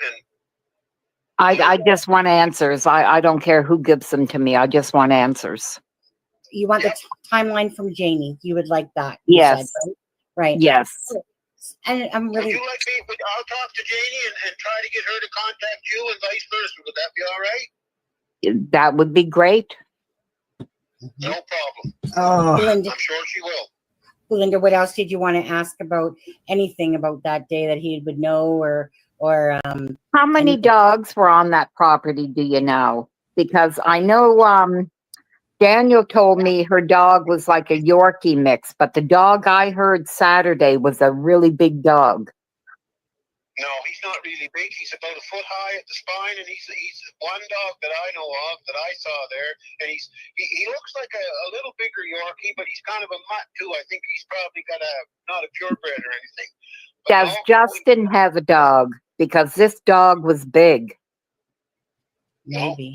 I just want answers. I don't care who gives them to me. I just want answers. You want the timeline from Janie. You would like that. Yes. Said, right? Yes. And I'm really. Would you like me? I'll talk to Janie and try to get her to contact you and vice versa. Would that be all right? That would be great. No problem. Belinda, I'm sure she will. Belinda, what else did you want to ask about? Anything about that day that he would know or how many dogs were on that property, do you know? Because I know Daniel told me her dog was like a Yorkie mix, but the dog I heard Saturday was a really big dog. No, he's not really big. He's about a foot high at the spine, and he's one dog that I know of that I saw there, and he looks like a little bigger Yorkie, but he's kind of a mutt too. I think he's probably got not a purebred or anything. Does Justin have a dog? Because this dog was big. Maybe.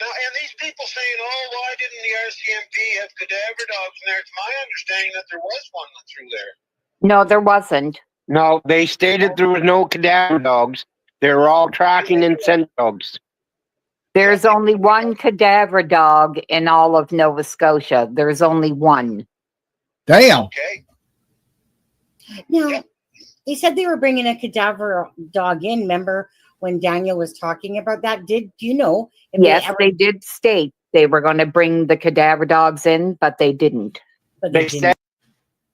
Now, and these people saying, "Oh, why didn't the RCMP have cadaver dogs in there?" It's my understanding that there was one through there. No, there wasn't. No, they stated there was no cadaver dogs. They were all tracking and scent dogs. There's only one cadaver dog in all of Nova Scotia. There's only one. Damn. Okay. Now, they said they were bringing a cadaver dog in. Remember when Daniel was talking about that? Do you know? Yes, they did state they were going to bring the cadaver dogs in, but they didn't. But they didn't.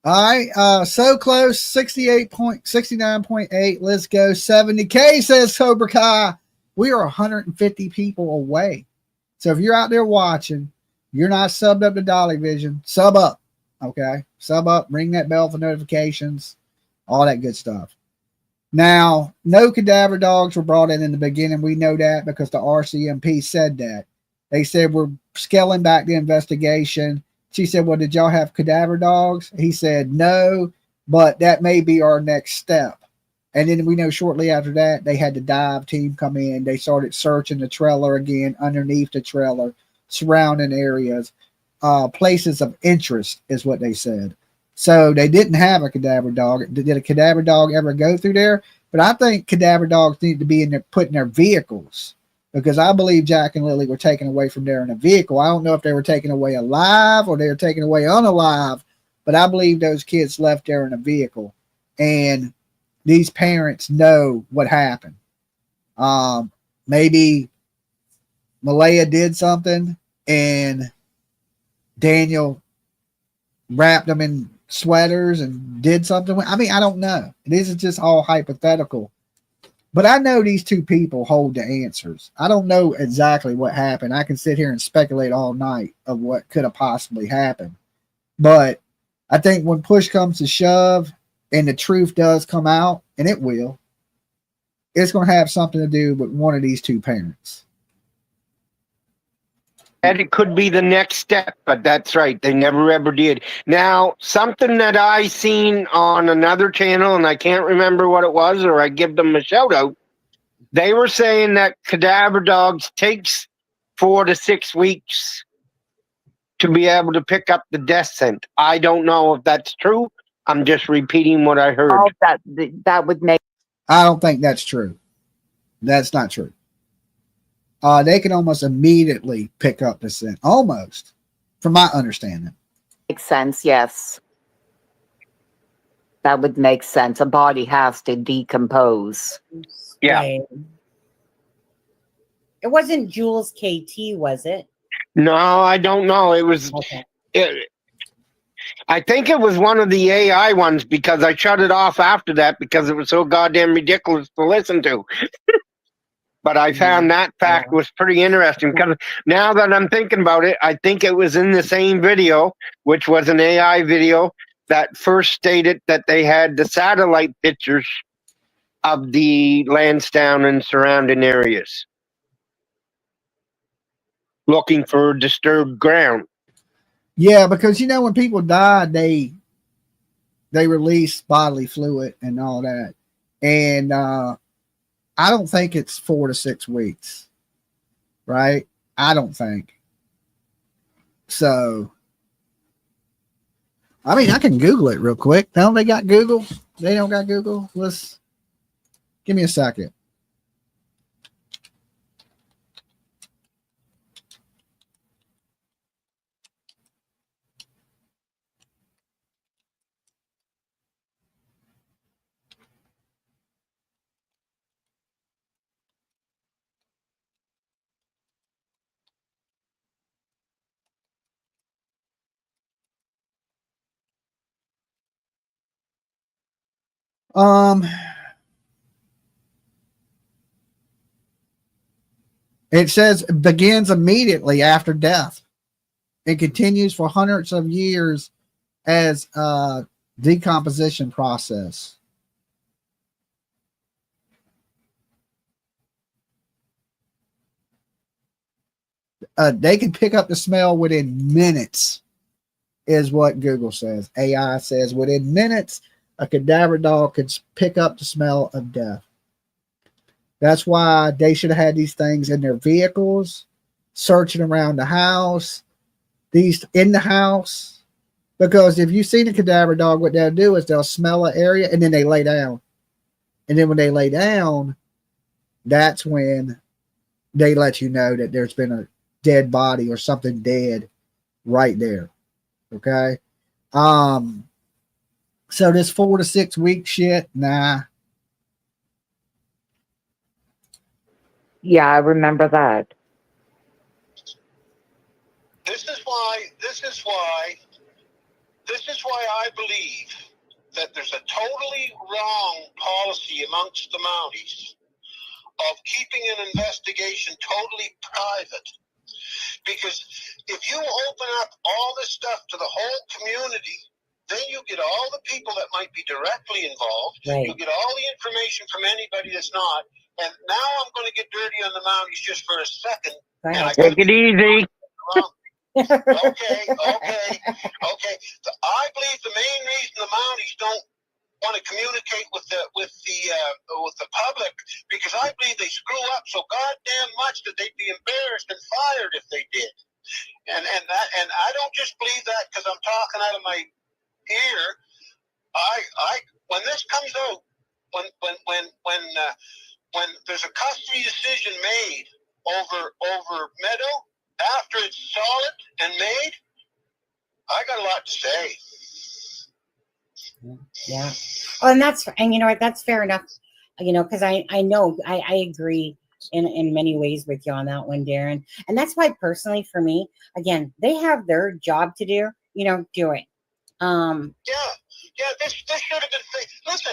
All right, so close, 69.8. Let's go 70K, says Cobra Kai. We are 150 people away So if you're out there watching, you're not subbed up to Dolly Vision, sub up. Okay. Sub up, ring that bell for notifications, all that good stuff. Now, no cadaver dogs were brought in the beginning. We know that because the RCMP said that. They said we're scaling back the investigation. She said, well, did y'all have cadaver dogs? He said, no, but that may be our next step. And then we know shortly after that, they had the dive team come in. They started searching the trailer again, underneath the trailer, surrounding areas, places of interest is what they said. So they didn't have a cadaver dog. Did a cadaver dog ever go through there? But I think cadaver dogs need to be in there, put in their vehicles, because I believe Jack and Lily were taken away from there in a vehicle. I don't know if they were taken away alive or they were taken away unalive, but I believe those kids left there in a vehicle. And these parents know what happened. Maybe Malaya did something and Daniel wrapped them in sweaters and did something. I mean, I don't know. This is just all hypothetical. But I know these two people hold the answers. I don't know exactly what happened. I can sit here and speculate all night of what could have possibly happened. But I think when push comes to shove and the truth does come out, and it will, it's going to have something to do with one of these two parents. And it could be the next step, but that's right. They never ever did. Now, something that I seen on another channel, and I can't remember what it was, or I give them a shout out. They were saying that cadaver dogs takes 4 to 6 weeks to be able to pick up the death scent. I don't know if that's true. I'm just repeating what I heard. Oh, that would make. I don't think that's true. That's not true. They can almost immediately pick up the scent, almost, from my understanding. Makes sense, yes. That would make sense. A body has to decompose. Yeah. Right. It wasn't Jules KT, was it? No, I don't know. It was. Okay. I think it was one of the AI ones, because I shut it off after that because it was so goddamn ridiculous to listen to. But I found that fact was pretty interesting, because now that I'm thinking about it, I think it was in the same video, which was an AI video, that first stated that they had the satellite pictures of the Lansdowne and surrounding areas, looking for disturbed ground. Yeah, because when people die, they release bodily fluid and all that. And I don't think it's 4 to 6 weeks, right? I don't think. So, I mean, I can Google it real quick. Don't they got Google? They don't got Google? Give me a second. It says it begins immediately after death. It continues for hundreds of years as a decomposition process. They can pick up the smell within minutes, is what Google says. AI says within minutes, a cadaver dog could pick up the smell of death. That's why they should have had these things in their vehicles, searching around the house, these in the house. Because if you've seen a cadaver dog, what they'll do is they'll smell an area and then they lay down. And then when they lay down, that's when they let you know that there's been a dead body or something dead right there. Okay. So this 4 to 6 week shit, nah. Yeah, I remember that. This is why I believe that there's a totally wrong policy amongst the Mounties of keeping an investigation totally private. Because if you open up all this stuff to the whole community, then you get all the people that might be directly involved. Right. You get all the information from anybody that's not. And now I'm going to get dirty on the Mounties just for a second. Go And ahead. I gotta Take it easy. Okay. I believe the main reason the Mounties don't want to communicate with the public, because I believe they screw up so goddamn much that they'd be embarrassed and fired if they did. And I don't just believe that because I'm talking out of my ear. When this comes out, when there's a custody decision made over Meadow, after it's solid and made, I got a lot to say. Yeah. Oh, and you know what? That's fair enough. You know, because I know I agree in many ways with you on that one, Darren. And that's why personally for me, again, they have their job to do. You know, do it. This should have been. Listen.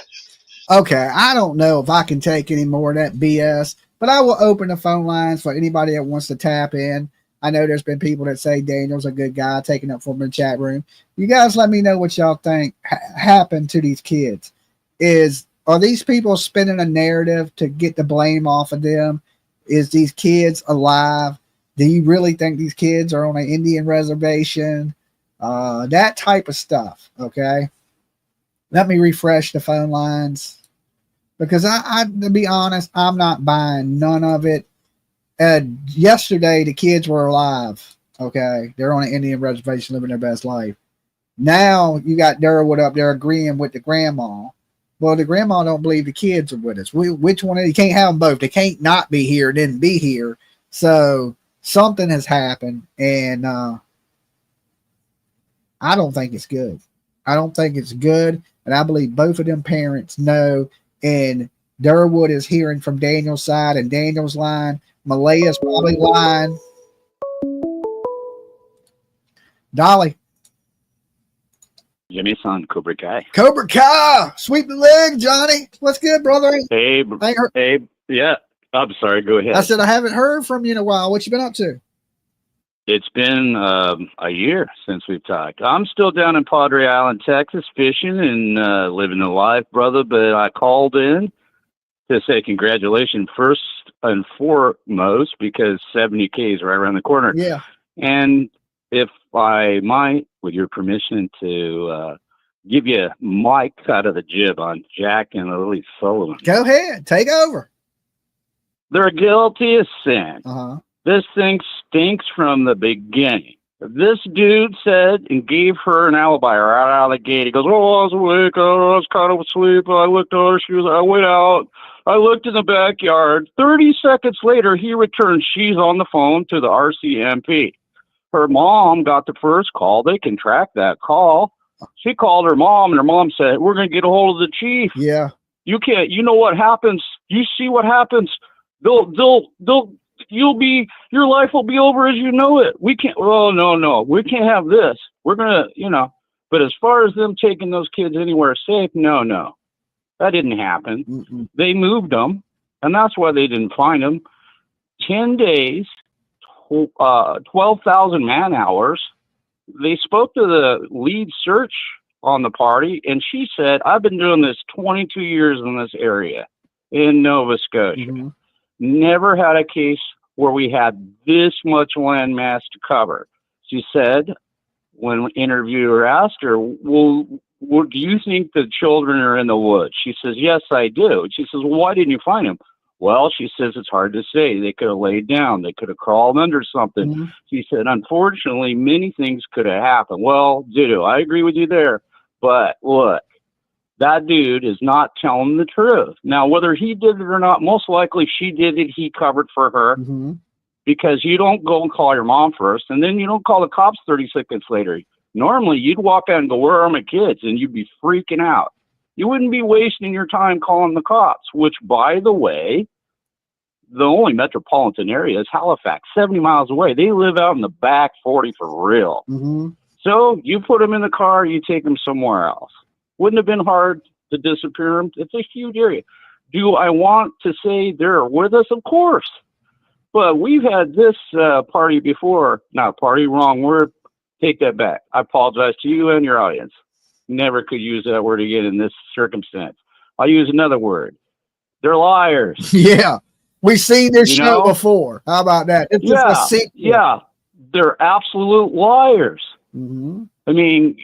Okay, I don't know if I can take any more of that BS, but I will open the phone lines for anybody that wants to tap in. I know there's been people that say Daniel's a good guy, taking up from the chat room. You guys let me know what y'all think happened to these kids. Are these people spinning a narrative to get the blame off of them? Is these kids alive? Do you really think these kids are on an Indian reservation? That type of stuff, okay? Let me refresh the phone lines, because I to be honest, I'm not buying none of it. Yesterday, the kids were alive. Okay. They're on an Indian reservation living their best life. Now you got Derwood up there agreeing with the grandma. Well, the grandma don't believe the kids are with us. Which one? You can't have them both. They can't not be here and then be here. So something has happened, and I don't think it's good. I don't think it's good. And I believe both of them parents know, and Derwood is hearing from Daniel's side and Daniel's line. Malaya's probably lying. Dolly. Jimmy's son, Cobra Kai. Cobra Kai. Sweep the leg, Johnny. What's good, brother? Hey, yeah. I'm sorry. Go ahead. I said I haven't heard from you in a while. What you been up to? It's been a year since we've talked. I'm still down in Padre Island, Texas, fishing and living the life, brother. But I called in to say congratulations first and foremost, because 70K is right around the corner. Yeah. And if I might, with your permission, to give you my cut of the jib on Jack and Lilly Sullivan. Go ahead. Take over. They're guilty as sin. Uh-huh. This thing stinks from the beginning. This dude said and gave her an alibi right out of the gate. He goes, oh, I was awake. Oh, I was kind of asleep. I looked at her. She was, I went out. I looked in the backyard. 30 seconds later, he returned. She's on the phone to the RCMP. Her mom got the first call. They can track that call. She called her mom, and her mom said, we're going to get a hold of the chief. Yeah. You can't, you know what happens. You see what happens. Your life will be over as you know it. We can't, oh, no. We can't have this. We're going to, but as far as them taking those kids anywhere safe, no. That didn't happen. Mm-mm. They moved them, and that's why they didn't find them. 10 days, 12,000 man hours. They spoke to the lead search on the party, and she said, I've been doing this 22 years in this area in Nova Scotia. Mm-hmm. Never had a case where we had this much land mass to cover. She said, when an interviewer asked her, well, do you think the children are in the woods? She says, yes, I do. She says, well, why didn't you find them? Well, she says, it's hard to say. They could have laid down. They could have crawled under something. Mm-hmm. She said, unfortunately, many things could have happened. Well, ditto. I agree with you there. But look, that dude is not telling the truth. Now, whether he did it or not, most likely she did it. He covered for her. Mm-hmm. Because you don't go and call your mom first, and then you don't call the cops 30 seconds later. Normally, you'd walk out and go, where are my kids? And you'd be freaking out. You wouldn't be wasting your time calling the cops, which, by the way, the only metropolitan area is Halifax, 70 miles away. They live out in the back 40 for real. Mm-hmm. So you put them in the car, you take them somewhere else. Wouldn't have been hard to disappear them. It's a huge area. Do I want to say they're with us? Of course. but we've had this party before. Not party, wrong word. Take that back. I apologize to you and your audience. Never could use that word again in this circumstance. I'll use another word. They're liars. Yeah. We've seen this show before. How about that? It's just a sequel. Yeah. They're absolute liars. Mm-hmm. I mean,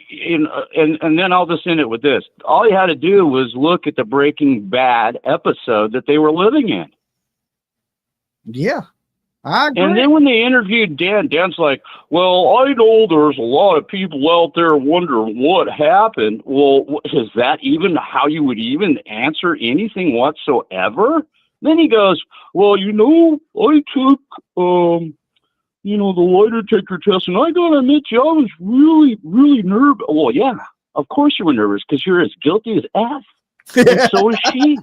and then I'll just end it with this. All you had to do was look at the Breaking Bad episode that they were living in. Yeah, I agree. And then when they interviewed Dan, Dan's like, well, I know there's a lot of people out there wondering what happened. Well, is that even how you would even answer anything whatsoever? Then he goes, well, I took, the lie detector test, and I gotta admit, I was really, really nervous. Well, yeah, of course you were nervous because you're as guilty as F. And so is she.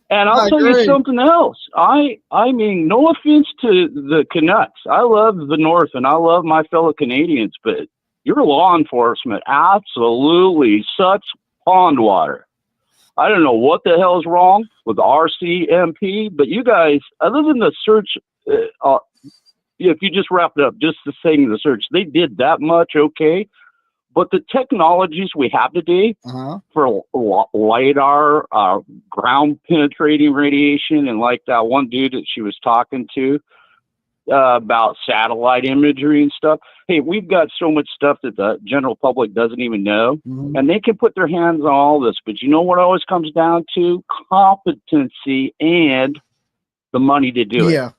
And I'll tell you something else. I mean, no offense to the Canucks. I love the North and I love my fellow Canadians, but your law enforcement absolutely sucks pond water. I don't know what the hell is wrong with RCMP, but you guys, other than the search, if you just wrap it up, just the saying the search, they did that much, okay. But the technologies we have today for LiDAR, ground penetrating radiation, and like that one dude that she was talking to about satellite imagery and stuff. Hey, we've got so much stuff that the general public doesn't even know, and they can put their hands on all this. But you know what always comes down to? Competency and the money to do it.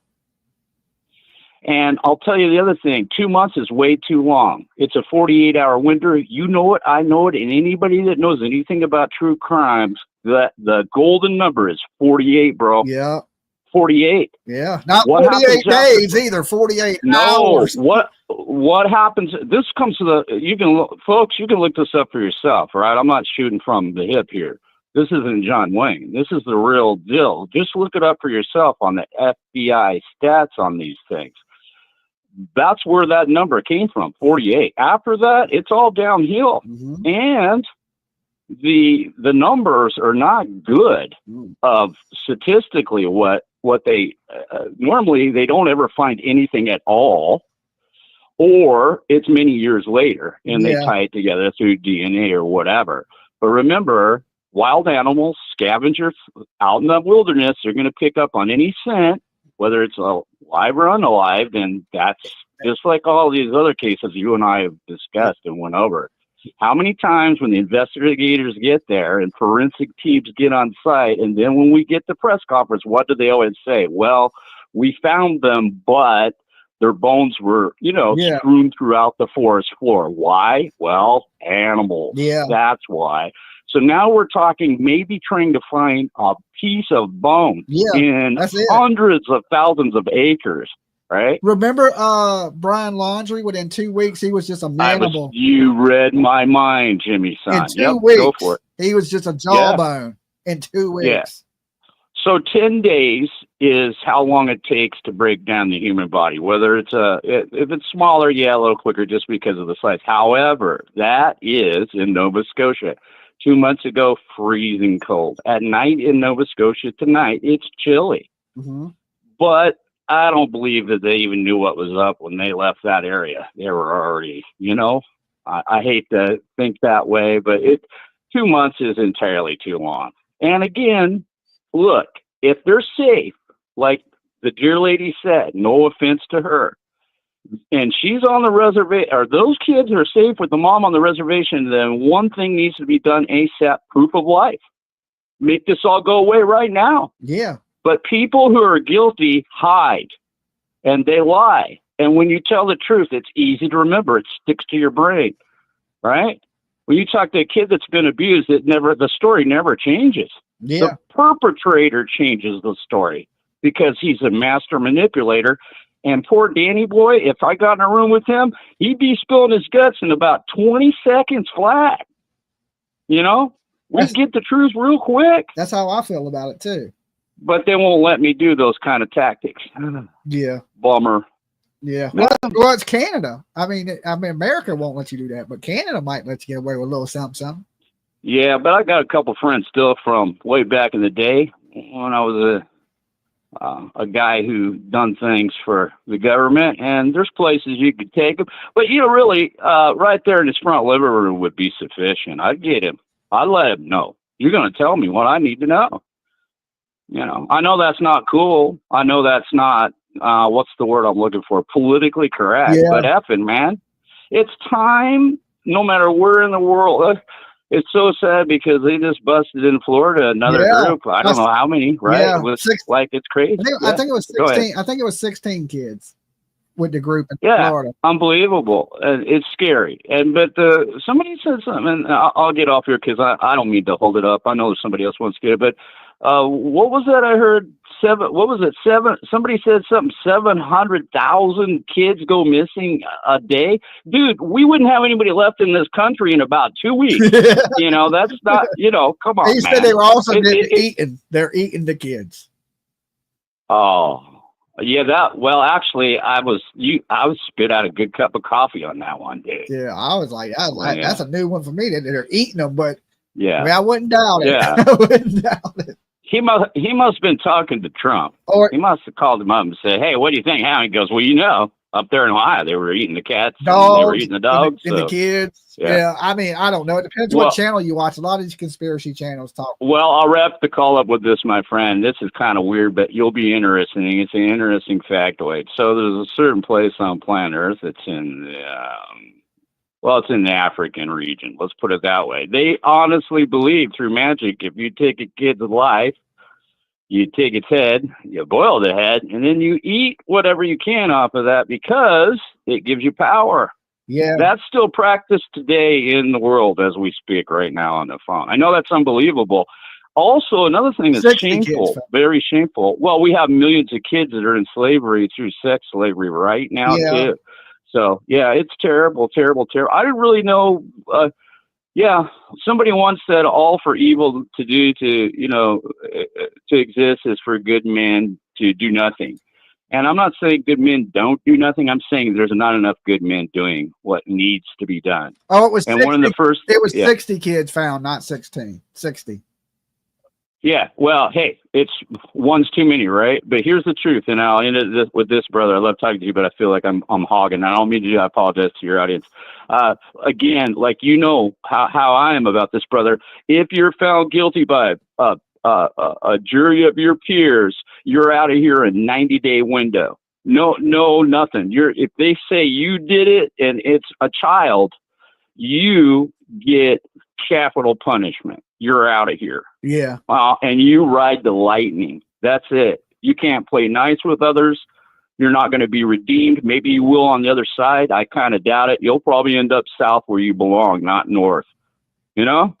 And I'll tell you the other thing, 2 months is way too long. It's a 48-hour window. You know it, I know it, and anybody that knows anything about true crimes, the golden number is 48, bro. Yeah. 48. Yeah. Not 48 days either, 48 hours. What happens? This comes to folks, you can look this up for yourself, all right? I'm not shooting from the hip here. This isn't John Wayne. This is the real deal. Just look it up for yourself on the FBI stats on these things. That's where that number came from, 48. After that, it's all downhill. And the numbers are not good of statistically what they normally they don't ever find anything at all, or it's many years later and they tie it together through DNA or whatever. But remember, wild animals, scavengers out in the wilderness, they're going to pick up on any scent, whether it's alive or unalive, and that's just like all these other cases you and I have discussed and went over. How many times when the investigators get there and forensic teams get on site, and then when we get the press conference, what do they always say? Well, we found them, but their bones were, strewn throughout the forest floor. Why? Well, animals. Yeah. That's why. So now we're talking maybe trying to find a piece of bone in hundreds of thousands of acres, right? Remember Brian Laundrie, within 2 weeks, he was just a manimal. You read my mind, Jimmy son. In 2 weeks, go for it. He was just a jawbone in 2 weeks. Yeah. So 10 days is how long it takes to break down the human body, whether it's if it's smaller, a little quicker just because of the size. However, that is in Nova Scotia. 2 months ago, freezing cold. At night in Nova Scotia tonight, it's chilly. But I don't believe that they even knew what was up when they left that area. They were already, I hate to think that way, but 2 months is entirely too long. And again, look, if they're safe, like the dear lady said, no offense to her, and she's on the reservation, or those kids are safe with the mom on the reservation, then one thing needs to be done ASAP, proof of life. Make this all go away right now. Yeah. But people who are guilty hide, and they lie. And when you tell the truth, it's easy to remember. It sticks to your brain, right? When you talk to a kid that's been abused, the story never changes. Yeah. The perpetrator changes the story because he's a master manipulator. And poor Danny boy, if I got in a room with him, he'd be spilling his guts in about 20 seconds flat. We get the truth real quick. That's how I feel about it too. But they won't let me do those kind of tactics. Yeah. Bummer. Yeah. Well, it's Canada. I mean, America won't let you do that, but Canada might let you get away with a little something. Yeah, but I got a couple friends still from way back in the day when I was a guy who done things for the government, and there's places you could take him. But, you know, really, right there in his front living room would be sufficient. I'd get him. I'd let him know. You're going to tell me what I need to know. You know, I know that's not cool. I know that's not, what's the word I'm looking for? Politically correct. Yeah. But effing, man, it's time, no matter where in the world. It's so sad because they just busted in Florida another group. I don't know how many, right? Yeah, It was like, it's crazy. I think it was 16. I think it was 16 kids with the group in Yeah, Florida. unbelievable. It's scary. But somebody said something, and I'll get off here because I don't mean to hold it up. I know somebody else wants to get it, but what was that I heard? Somebody said something, 700,000 kids go missing a day. Dude, we wouldn't have anybody left in this country in about 2 weeks. You know, that's not, you know, come on, He man. said they were also eating. They're eating the kids. Oh, yeah, well, actually, I was spit out a good cup of coffee on that one, dude. Yeah, I was like, that's a new one for me that they're eating them, but yeah, I mean, I wouldn't doubt it. Yeah. I wouldn't doubt it. He must have been talking to Trump. Or he must have called him up and said, "Hey, what do you think?" How he goes, "Well, you know, up there in Ohio, they were eating the cats, dogs, and they were eating the dogs, and the kids." Yeah. Yeah, I mean, I don't know. It depends what channel you watch. A lot of these conspiracy channels talk. Well, I'll wrap the call up with this, my friend. This is kind of weird, but you'll be interested. It's an interesting factoid. So there's a certain place on planet Earth. It's in it's in the African region. Let's put it that way. They honestly believe through magic, if you take a kid's life, you take its head, you boil the head, and then you eat whatever you can off of that because it gives you power. Yeah. That's still practiced today in the world as we speak right now on the phone. I know that's unbelievable. Also, another thing that's shameful, very shameful. Well, we have millions of kids that are in slavery through sex slavery right now, too. So, yeah, it's terrible, terrible, terrible. I didn't really know. Somebody once said all for evil to do to exist is for good men to do nothing. And I'm not saying good men don't do nothing. I'm saying there's not enough good men doing what needs to be done. Oh, it was 60, one of the first. It was 60 kids found, not 16. 60. Yeah, well, hey, it's one's too many, right? But here's the truth, and I'll end it with this, brother. I love talking to you, but I feel like I'm hogging. I don't mean to do that. I apologize to your audience. Again, like you know how I am about this, brother. If you're found guilty by a jury of your peers, you're out of here in a 90-day window. No, nothing. If they say you did it and it's a child, you get capital punishment. You're out of here. Yeah. And you ride the lightning. That's it. You can't play nice with others. You're not going to be redeemed. Maybe you will on the other side. I kind of doubt it. You'll probably end up south where you belong, not north. You know?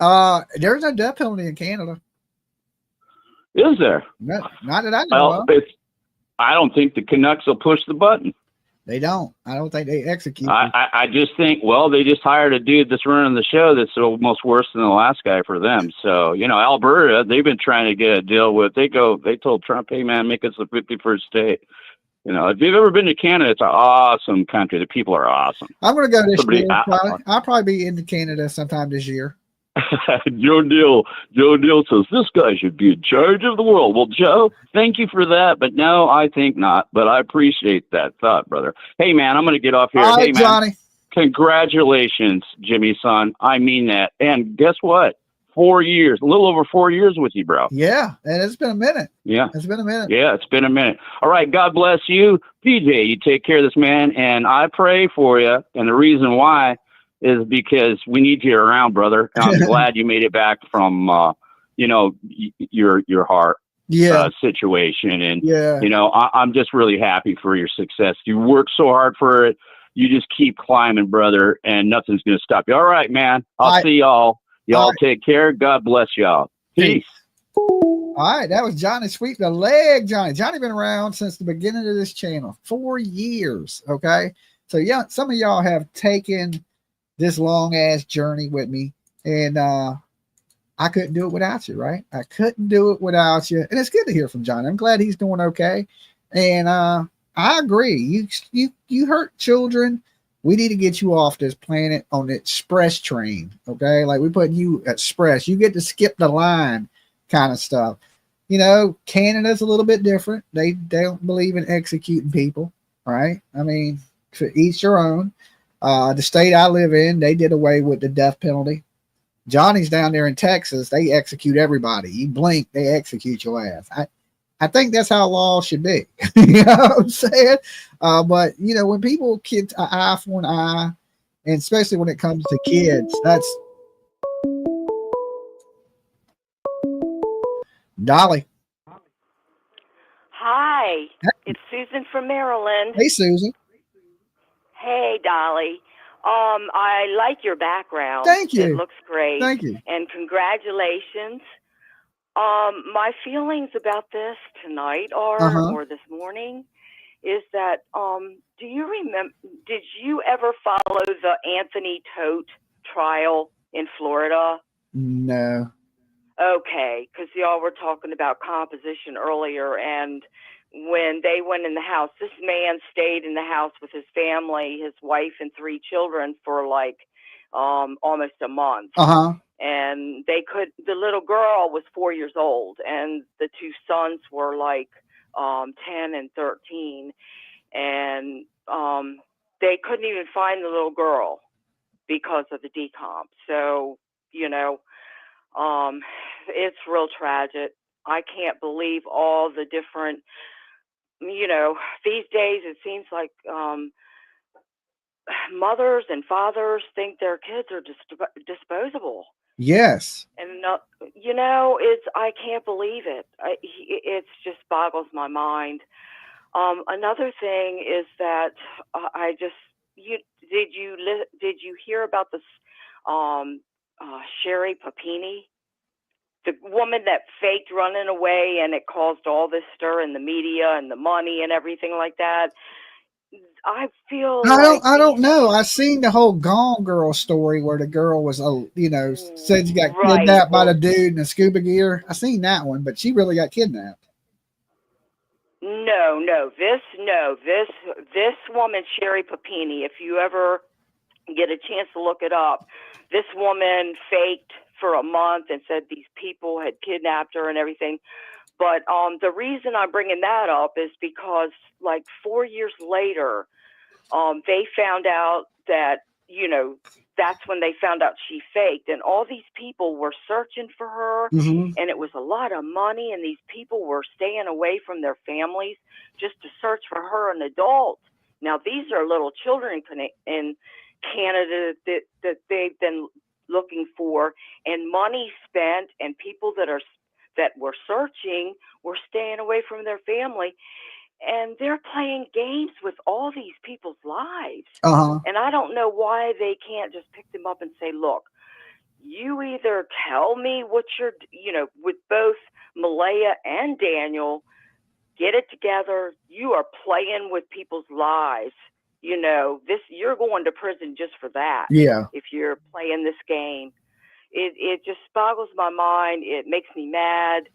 There's no death penalty in Canada. Is there? Not that I know of. I don't think the Canucks will push the button. They don't. I don't think they execute. I just think, well, they just hired a dude that's running the show that's almost worse than the last guy for them. So, you know, Alberta, they've been trying to get a deal with, they told Trump, hey, man, make us the 51st state. You know, if you've ever been to Canada, it's an awesome country. The people are awesome. I'm going to go this year. I'll probably be into Canada sometime this year. Joe Neal says this guy should be in charge of the world. Well, Joe, thank you for that, but no, I think not. But I appreciate that thought, brother. Hey, man, I'm going to get off here. All right, hey, man, Johnny. Congratulations, Jimmy, son. I mean that. And guess what? 4 years, a little over 4 years with you, bro. Yeah, and it's been a minute. Yeah, it's been a minute. Yeah, it's been a minute. All right, God bless you, PJ. You take care of this man, and I pray for you. And the reason why is because we need you around, brother. And I'm glad you made it back from, your heart situation. And, I'm just really happy for your success. You work so hard for it. You just keep climbing, brother, and nothing's going to stop you. All right, man. I'll see y'all. Y'all take care. God bless y'all. Peace. All right. That was Johnny Sweep the Leg. Johnny been around since the beginning of this channel, 4 years. Okay. So yeah, some of y'all have taken this long ass journey with me, and I couldn't do it without you, right? I couldn't do it without you. And it's good to hear from Johnny. I'm glad he's doing okay. And I agree. You hurt children. We need to get you off this planet on the express train. Okay. Like we putting you at express, you get to skip the line kind of stuff. You know, Canada's a little bit different. They don't believe in executing people, right? I mean, to each their own. The state I live in, they did away with the death penalty. Johnny's down there in Texas, they execute everybody. You blink, they execute your ass. I think that's how law should be. You know what I'm saying? But you know, when people get an eye for an eye, and especially when it comes to kids, that's Dolly. Hi, it's Susan from Maryland. Hey, Susan. Hey, Dolly. I like your background. Thank you. It looks great. Thank you. And congratulations. My feelings about this tonight or this morning is that, do you remember, did you ever follow the Anthony Tote trial in Florida? No. Okay, because y'all were talking about composition earlier, and when they went in the house, this man stayed in the house with his family, his wife and 3 children for like almost a month. And the little girl was 4 years old, and the 2 sons were like 10 and 13, and they couldn't even find the little girl because of the decomp. So, you know, it's real tragic. I can't believe all the different, you know, these days it seems like mothers and fathers think their kids are disposable. Yes. And, you know, I can't believe it. It just boggles my mind. Another thing is that did you hear about this Sherry Papini? The woman that faked running away, and it caused all this stir in the media and the money and everything like that. I feel I don't know. I seen the whole Gone Girl story where the girl was, you know, said she got kidnapped by the dude in the scuba gear. I seen that one, but she really got kidnapped. No. This woman, Sherry Papini, if you ever get a chance to look it up, this woman faked for a month and said these people had kidnapped her and everything. But the reason I'm bringing that up is because like 4 years later, they found out that, you know, that's when they found out she faked, and all these people were searching for her, and it was a lot of money, and these people were staying away from their families just to search for her, an adult. Now, these are little children in Canada that they've been looking for, and money spent, and people that were searching were staying away from their family, and they're playing games with all these people's lives. And I don't know why they can't just pick them up and say, look, you either tell me what you're, you know, with both Malaya and Daniel, get it together. You are playing with people's lives. You know, you're going to prison just for that. Yeah. If you're playing this game, it just boggles my mind. It makes me mad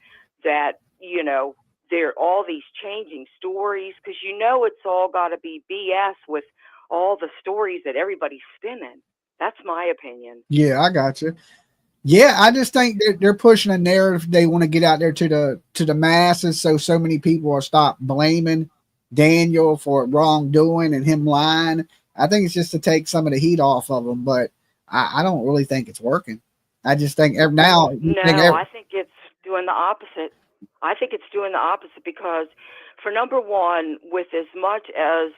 that, you know, there are all these changing stories, because you know it's all got to be BS with all the stories that everybody's spinning. That's my opinion. Yeah, I got you. Yeah, I just think they're pushing a narrative. They want to get out there to the masses, so many people will stop blaming Daniel for wrongdoing and him lying. I think it's just to take some of the heat off of them, but I don't really think it's working. I just think now. I think it's doing the opposite. I think it's doing the opposite because, for number one, with as much as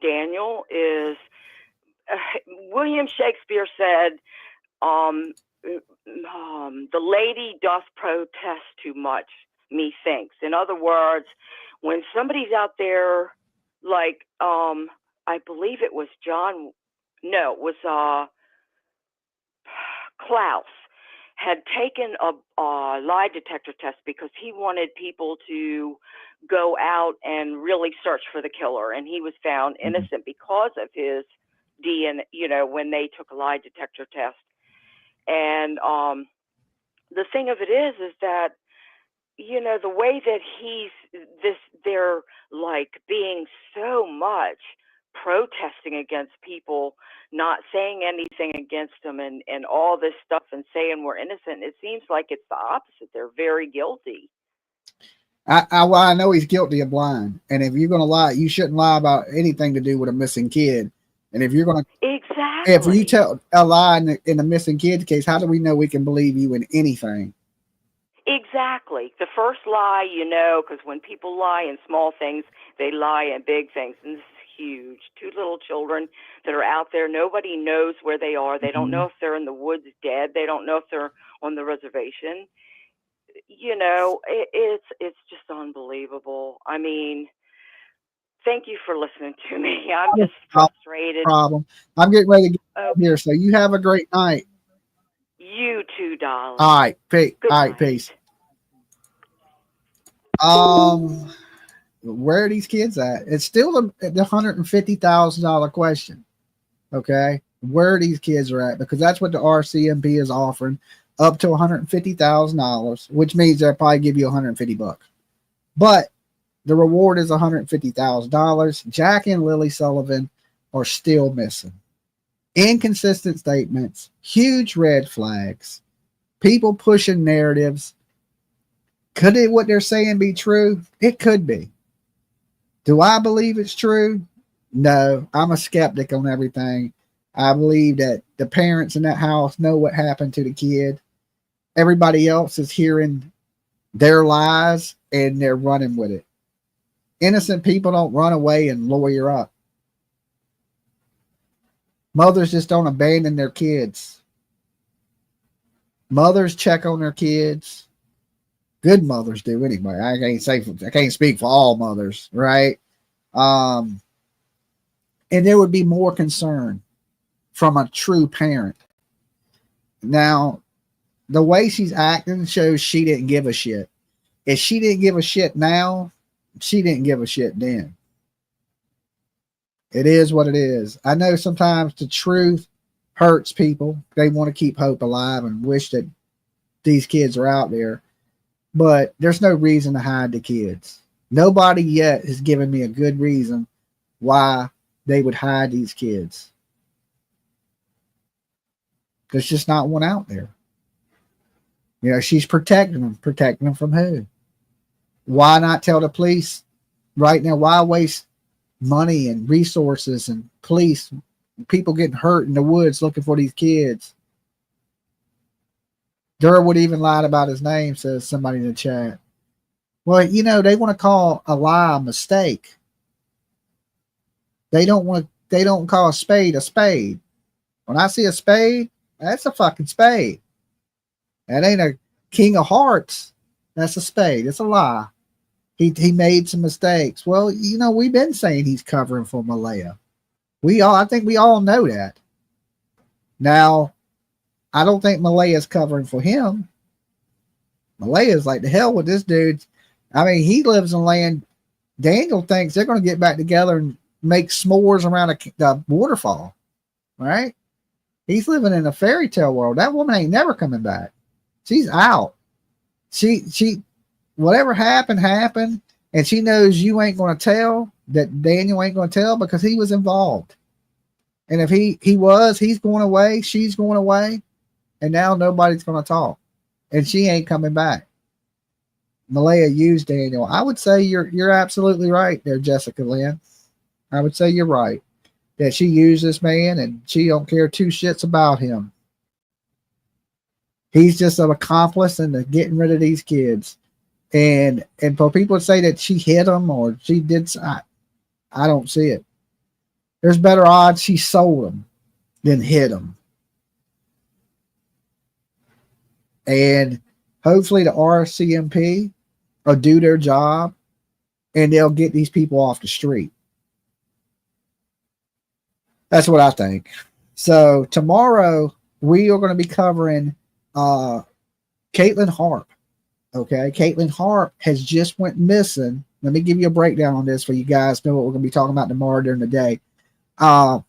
Daniel is, William Shakespeare said, the lady doth protest too much, methinks. In other words, when somebody's out there, like, I believe it was it was Klaus, had taken a lie detector test because he wanted people to go out and really search for the killer, and he was found innocent because of his DNA, you know, when they took a lie detector test. And the thing of it is that, you know, the way that they're like being so much protesting against people, not saying anything against them, and all this stuff, and saying we're innocent. It seems like it's the opposite. They're very guilty. Well, I know he's guilty of lying. And if you're going to lie, you shouldn't lie about anything to do with a missing kid. And if you're going to, if you tell a lie in a missing kid case, how do we know we can believe you in anything? Exactly. The first lie, because when people lie in small things, they lie in big things. And this is huge. 2 little children that are out there. Nobody knows where they are. They don't know if they're in the woods dead. They don't know if they're on the reservation. It's just unbelievable. I mean, thank you for listening to me. I'm just frustrated. No problem. I'm getting ready to get out here. So you have a great night. You too, Dolly. All right. Peace. Good All right. night. Peace. Where are these kids at? It's still the $150,000 question. Okay. Where these kids are at, because that's what the RCMP is offering, up to $150,000, which means they'll probably give you $150. But the reward is $150,000. Jack and Lily Sullivan are still missing. Inconsistent statements, huge red flags, people pushing narratives. Could it, what they're saying, be true? It could be. Do I believe it's true? No, I'm a skeptic on everything. I believe that the parents in that house know what happened to the kid. Everybody else is hearing their lies and they're running with it. Innocent people don't run away and lawyer up. Mothers just don't abandon their kids. Mothers check on their kids. Good mothers do anyway. I can't speak for all mothers, right? And there would be more concern from a true parent. Now, the way she's acting shows she didn't give a shit. If she didn't give a shit now, she didn't give a shit then. It is what it is. I know sometimes the truth hurts people. They want to keep hope alive and wish that these kids are out there. But there's no reason to hide the kids. Nobody yet has given me a good reason why they would hide these kids. There's just not one out there. She's protecting them. Protecting them from who? Why not tell the police right now? Why waste money and resources and police, people getting hurt in the woods looking for these kids? Derwood even lied about his name, says somebody in the chat. Well, they want to call a lie a mistake. They don't call a spade a spade. When I see a spade, that's a fucking spade. That ain't a king of hearts. That's a spade. It's a lie. He made some mistakes. Well, we've been saying he's covering for Malaya. I think we all know that. Now, I don't think Malaya's covering for him. Malaya's like, the hell with this dude. I mean, he lives in land. Daniel thinks they're going to get back together and make s'mores around the waterfall. Right? He's living in a fairy tale world. That woman ain't never coming back. She's out. She whatever happened, and she knows you ain't going to tell, that Daniel ain't going to tell, because he was involved. And if he's going away, she's going away, and now nobody's going to talk, and she ain't coming back. Malaya used Daniel. I would say you're absolutely right there, Jessica Lynn. I would say you're right, that she used this man and she don't care 2 shits about him. He's just an accomplice in the getting rid of these kids. And for people to say that she hit them or she did, I don't see it. There's better odds she sold them than hit them. And hopefully the RCMP will do their job and they'll get these people off the street. That's what I think. So tomorrow we are going to be covering Caitlin Harp. Okay, Caitlin Harp has just went missing. Let me give you a breakdown on this for you guys know what we're going to be talking about tomorrow during the day. I'm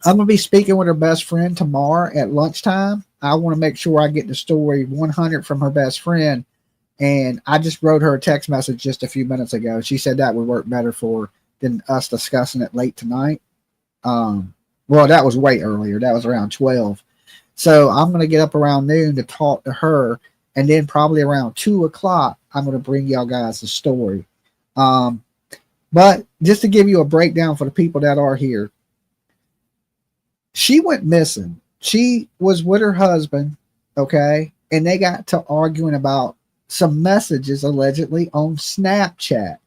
going to be speaking with her best friend tomorrow at lunchtime. I want to make sure I get the story 100 from her best friend. And I just wrote her a text message just a few minutes ago. She said that would work better for her than us discussing it late tonight. Well, that was way earlier. That was around 12. So I'm going to get up around noon to talk to her And then probably around 2 o'clock, I'm going to bring y'all guys the story. But just to give you a breakdown for the people that are here, she went missing. She was with her husband, okay, and they got to arguing about some messages allegedly on Snapchat.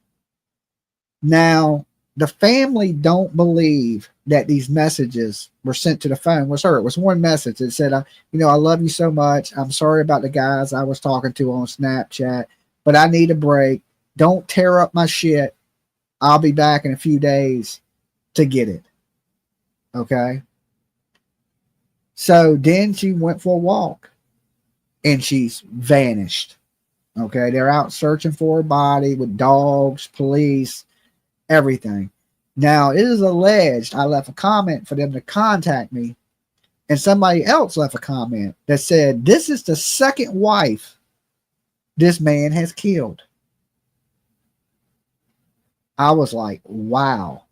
Now, the family don't believe that these messages were sent to the phone. It was her. It was one message that said, I love you so much. I'm sorry about the guys I was talking to on Snapchat, but I need a break. Don't tear up my shit. I'll be back in a few days to get it. Okay. So then she went for a walk and she's vanished. Okay. They're out searching for her body with dogs, police, everything. Now, it is alleged I left a comment for them to contact me, and somebody else left a comment that said, this is the second wife this man has killed. I was like, wow.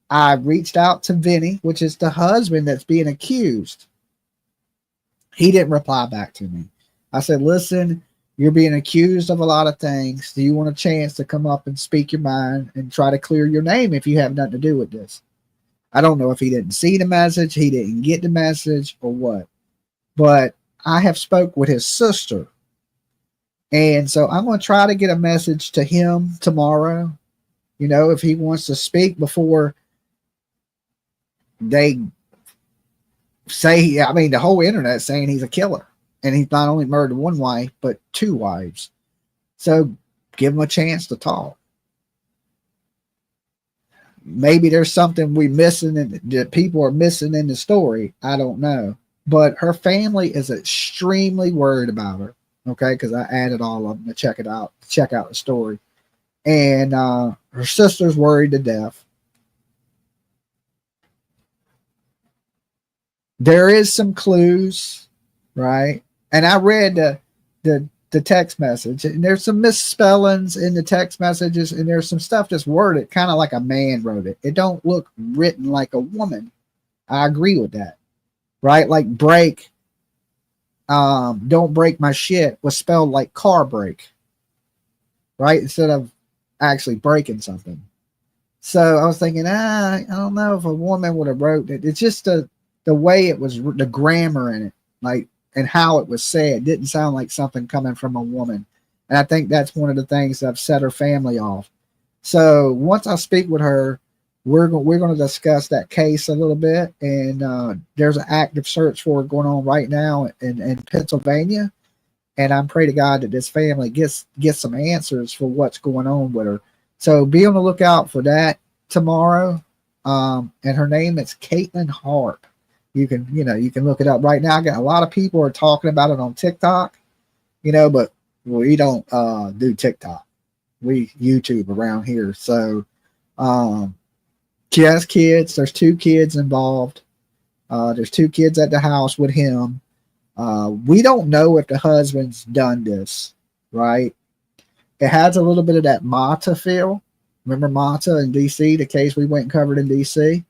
I reached out to Vinny, which is the husband that's being accused. He didn't reply back to me. I said, listen, you're being accused of a lot of things. Do you want a chance to come up and speak your mind and try to clear your name if you have nothing to do with this? I don't know if he didn't see the message, he didn't get the message, or what. But I have spoke with his sister. And so I'm going to try to get a message to him tomorrow. If he wants to speak before they say, the whole internet saying he's a killer. And he's not only murdered one wife, but 2 wives. So give him a chance to talk. Maybe there's something we missing and that people are missing in the story. I don't know. But her family is extremely worried about her. Okay, because I added all of them to check it out, check out the story. And her sister's worried to death. There is some clues, right? And I read the text message, and there's some misspellings in the text messages, and there's some stuff that's worded kind of like a man wrote it. It don't look written like a woman. I agree with that, right? Like break, don't break my shit was spelled like car brake, right? Instead of actually breaking something. So I was thinking, I don't know if a woman would have wrote it. It's just the way it was, the grammar in it, like, and how it was said didn't sound like something coming from a woman. And I think that's one of the things that set her family off. So once I speak with her, we're going to discuss that case a little bit. And there's an active search for it going on right now in Pennsylvania. And I'm praying to God that this family gets some answers for what's going on with her. So be on the lookout for that tomorrow. And her name is Caitlin Harp. You can look it up right now. I got a lot of people are talking about it on TikTok, but we don't do TikTok. We YouTube around here. So she has kids. There's 2 kids involved. There's 2 kids at the house with him. We don't know if the husband's done this, right? It has a little bit of that Mata feel. Remember Mata in DC, the case we went and covered in DC?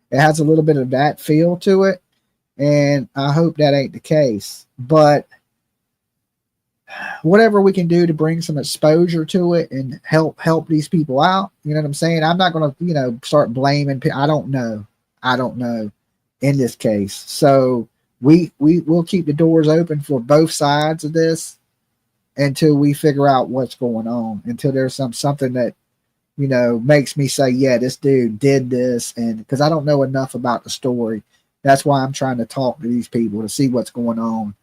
It has a little bit of that feel to it, and I hope that ain't the case. But whatever we can do to bring some exposure to it and help these people out, you know what I'm saying? I'm not going to, start blaming people. I don't know in this case. So we'll keep the doors open for both sides of this until we figure out what's going on, until there's something that makes me say, yeah, this dude did this. And because I don't know enough about the story, that's why I'm trying to talk to these people to see what's going on,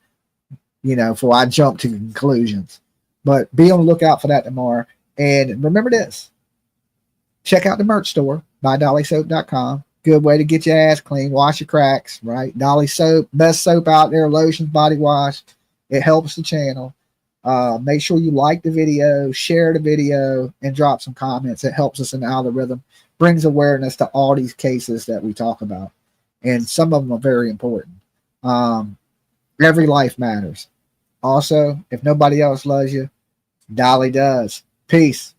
before I jump to conclusions. But be on the lookout for that tomorrow. And remember this, check out the merch store, buyDollySoap.com. Good way to get your ass clean, wash your cracks, right? Dolly Soap, best soap out there, lotions, body wash. It helps the channel. Make sure you like the video, share the video, and drop some comments. It helps us in the algorithm, brings awareness to all these cases that we talk about. And some of them are very important. Every life matters. Also, if nobody else loves you, Dolly does. Peace.